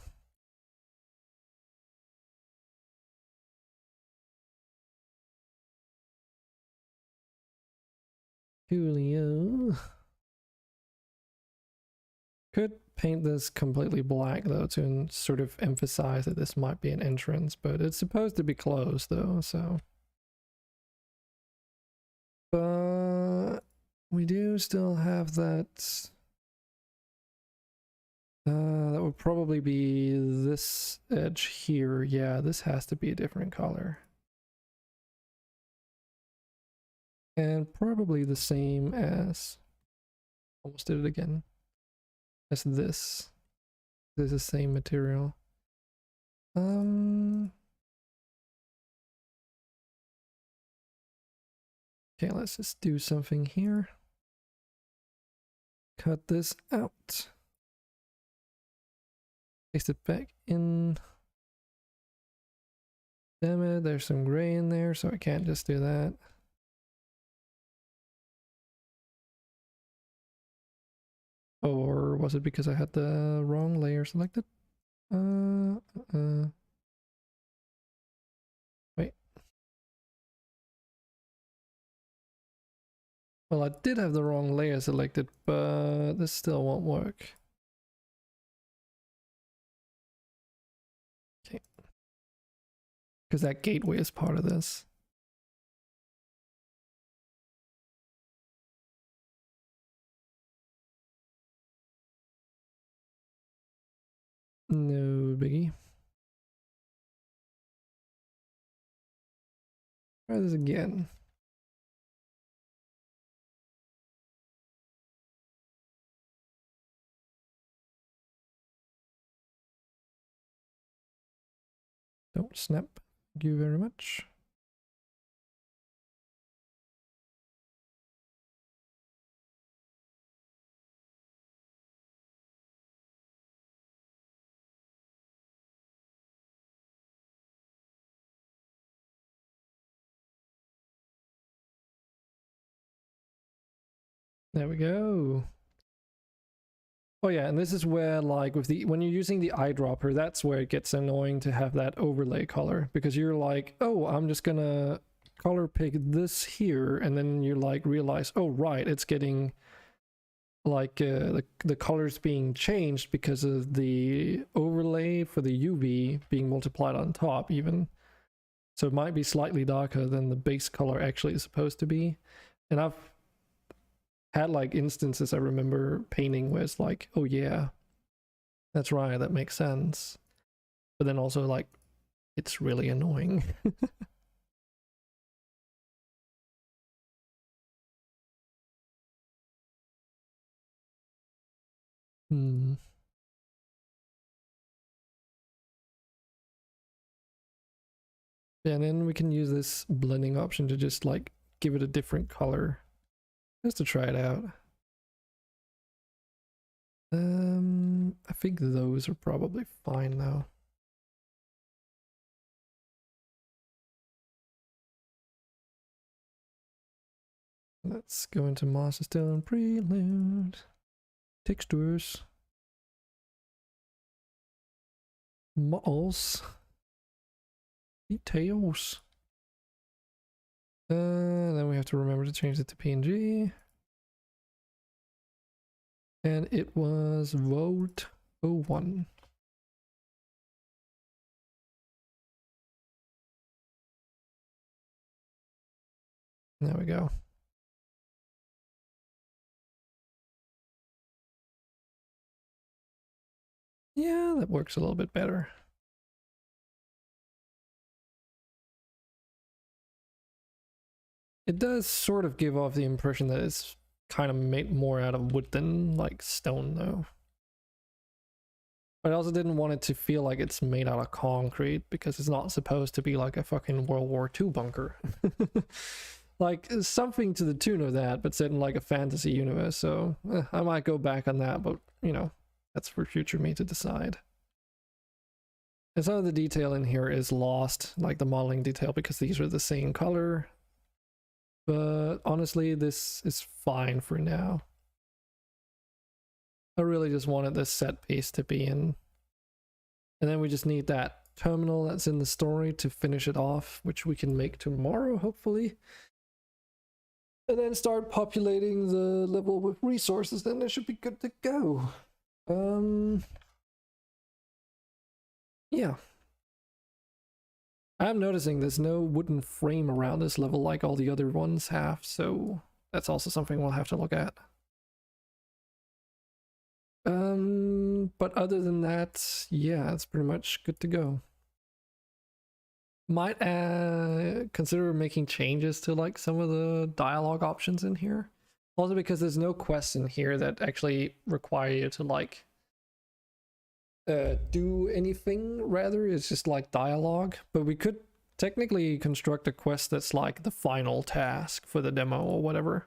Julio. Could paint this completely black though to sort of emphasize that this might be an entrance, but it's supposed to be closed though, so. But we do still have that. That would probably be this edge here. Yeah, this has to be a different color. And probably the same as, almost did it again, as this. This is the same material. Okay, let's just do something here. Cut this out. Paste it back in. Damn it, there's some gray in there, so I can't just do that. Or was it because I had the wrong layer selected? Wait. Well, I did have the wrong layer selected, but this still won't work. Okay. Because that gateway is part of this. No biggie. Try this again. Don't snap. Thank you very much. There we go. Oh yeah, and this is where, like, with the when you're using the eyedropper, that's where it gets annoying to have that overlay color, because you're like, oh, I'm just gonna color pick this here, and then you like realize, oh right, it's getting like the colors being changed because of the overlay for the UV being multiplied on top even. So it might be slightly darker than the base color actually is supposed to be. And I've had like instances I remember painting where it's like, oh yeah, that's right, that makes sense. But then also like, it's really annoying. Hmm. Yeah, and then we can use this blending option to just like give it a different color, just to try it out. I think those are probably fine now. Let's go into MonsterStone Prelude. Textures. Models. Details. Then we have to remember to change it to PNG. And it was vote 01. There we go. Yeah, that works a little bit better. It does sort of give off the impression that it's kind of made more out of wood than like stone though. But I also didn't want it to feel like it's made out of concrete because it's not supposed to be like a fucking World War II bunker. Like something to the tune of that, but set in like a fantasy universe. So I might go back on that, but you know, that's for future me to decide. And some of the detail in here is lost, like the modeling detail, because these are the same color. But honestly, this is fine for now. I really just wanted this set piece to be in. And then we just need that terminal that's in the story to finish it off, which we can make tomorrow, hopefully. And then start populating the level with resources, then it should be good to go. Yeah. I'm noticing there's no wooden frame around this level like all the other ones have, so that's also something we'll have to look at. But other than that, yeah, it's pretty much good to go. Might consider making changes to like some of the dialogue options in here. Also because there's no quests in here that actually require you to like do anything, rather it's just like dialogue. But we could technically construct a quest that's like the final task for the demo or whatever,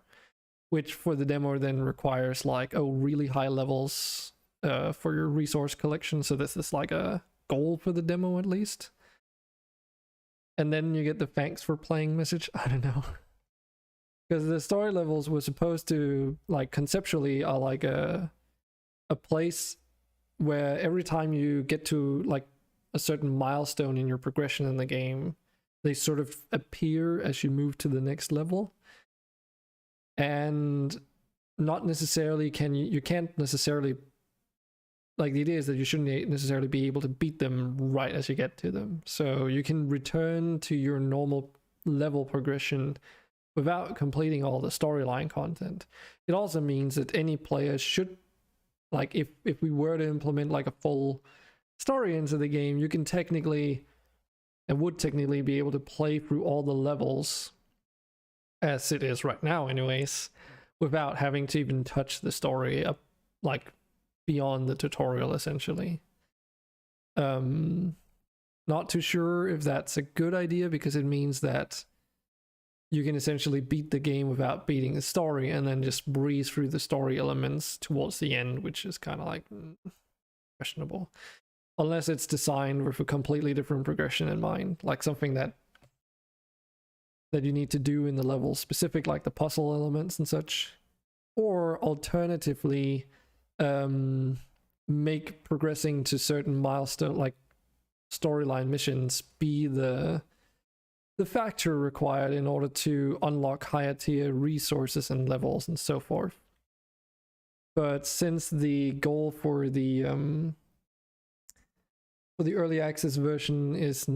which for the demo then requires like, oh, really high levels for your resource collection. So this is like a goal for the demo at least. And then you get the thanks for playing message. I don't know. Because the story levels were supposed to, like, conceptually are like a place where every time you get to like a certain milestone in your progression in the game, they sort of appear as you move to the next level. And not necessarily you can't necessarily, like, the idea is that you shouldn't necessarily be able to beat them right as you get to them. So you can return to your normal level progression without completing all the storyline content. It also means that any player should, like, if we were to implement like a full story into the game, you can technically, and would technically be able to play through all the levels as it is right now anyways, without having to even touch the story up, like, beyond the tutorial essentially. Not too sure if that's a good idea, because it means that you can essentially beat the game without beating the story and then just breeze through the story elements towards the end, which is kind of like questionable. Unless it's designed with a completely different progression in mind, like something that you need to do in the level specific, like the puzzle elements and such. Or alternatively, make progressing to certain milestone, like storyline missions, be the factor required in order to unlock higher tier resources and levels and so forth. But since the goal for the early access version is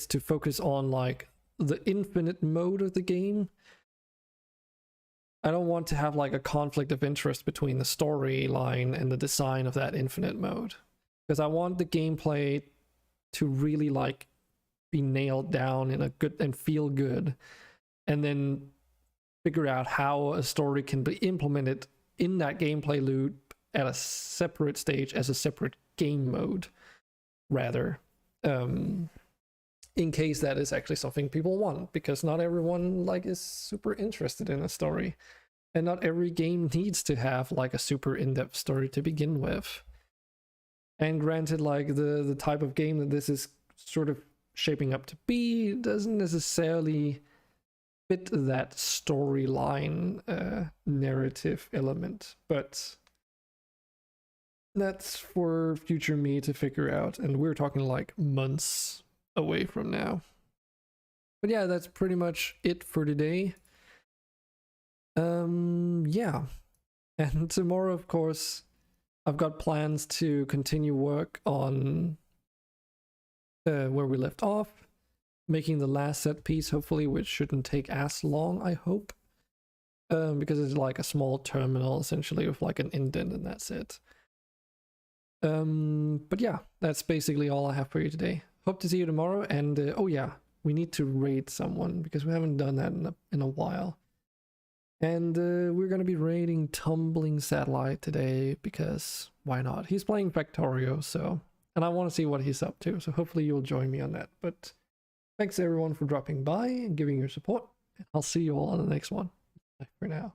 to focus on like the infinite mode of the game, I don't want to have like a conflict of interest between the storyline and the design of that infinite mode, because I want the gameplay to really like be nailed down in a good and feel good, and then figure out how a story can be implemented in that gameplay loop at a separate stage as a separate game mode, rather, in case that is actually something people want, because not everyone like is super interested in a story. And not every game needs to have like a super in-depth story to begin with. And granted, like the type of game that this is sort of shaping up to be doesn't necessarily fit that storyline narrative element, but that's for future me to figure out, and we're talking like months away from now. But yeah, that's pretty much it for today. Yeah, and tomorrow, of course, I've got plans to continue work on where we left off, making the last set piece, hopefully, which shouldn't take as long, I hope, because it's like a small terminal, essentially, with like an indent, and that's it. But yeah, that's basically all I have for you today. Hope to see you tomorrow, and oh yeah, we need to raid someone, because we haven't done that in a while. And we're gonna be raiding Tumbling Satellite today, because why not? He's playing Factorio, so, and I want to see what he's up to, so hopefully you'll join me on that. But thanks everyone for dropping by and giving your support. I'll see you all on the next one. Bye for now.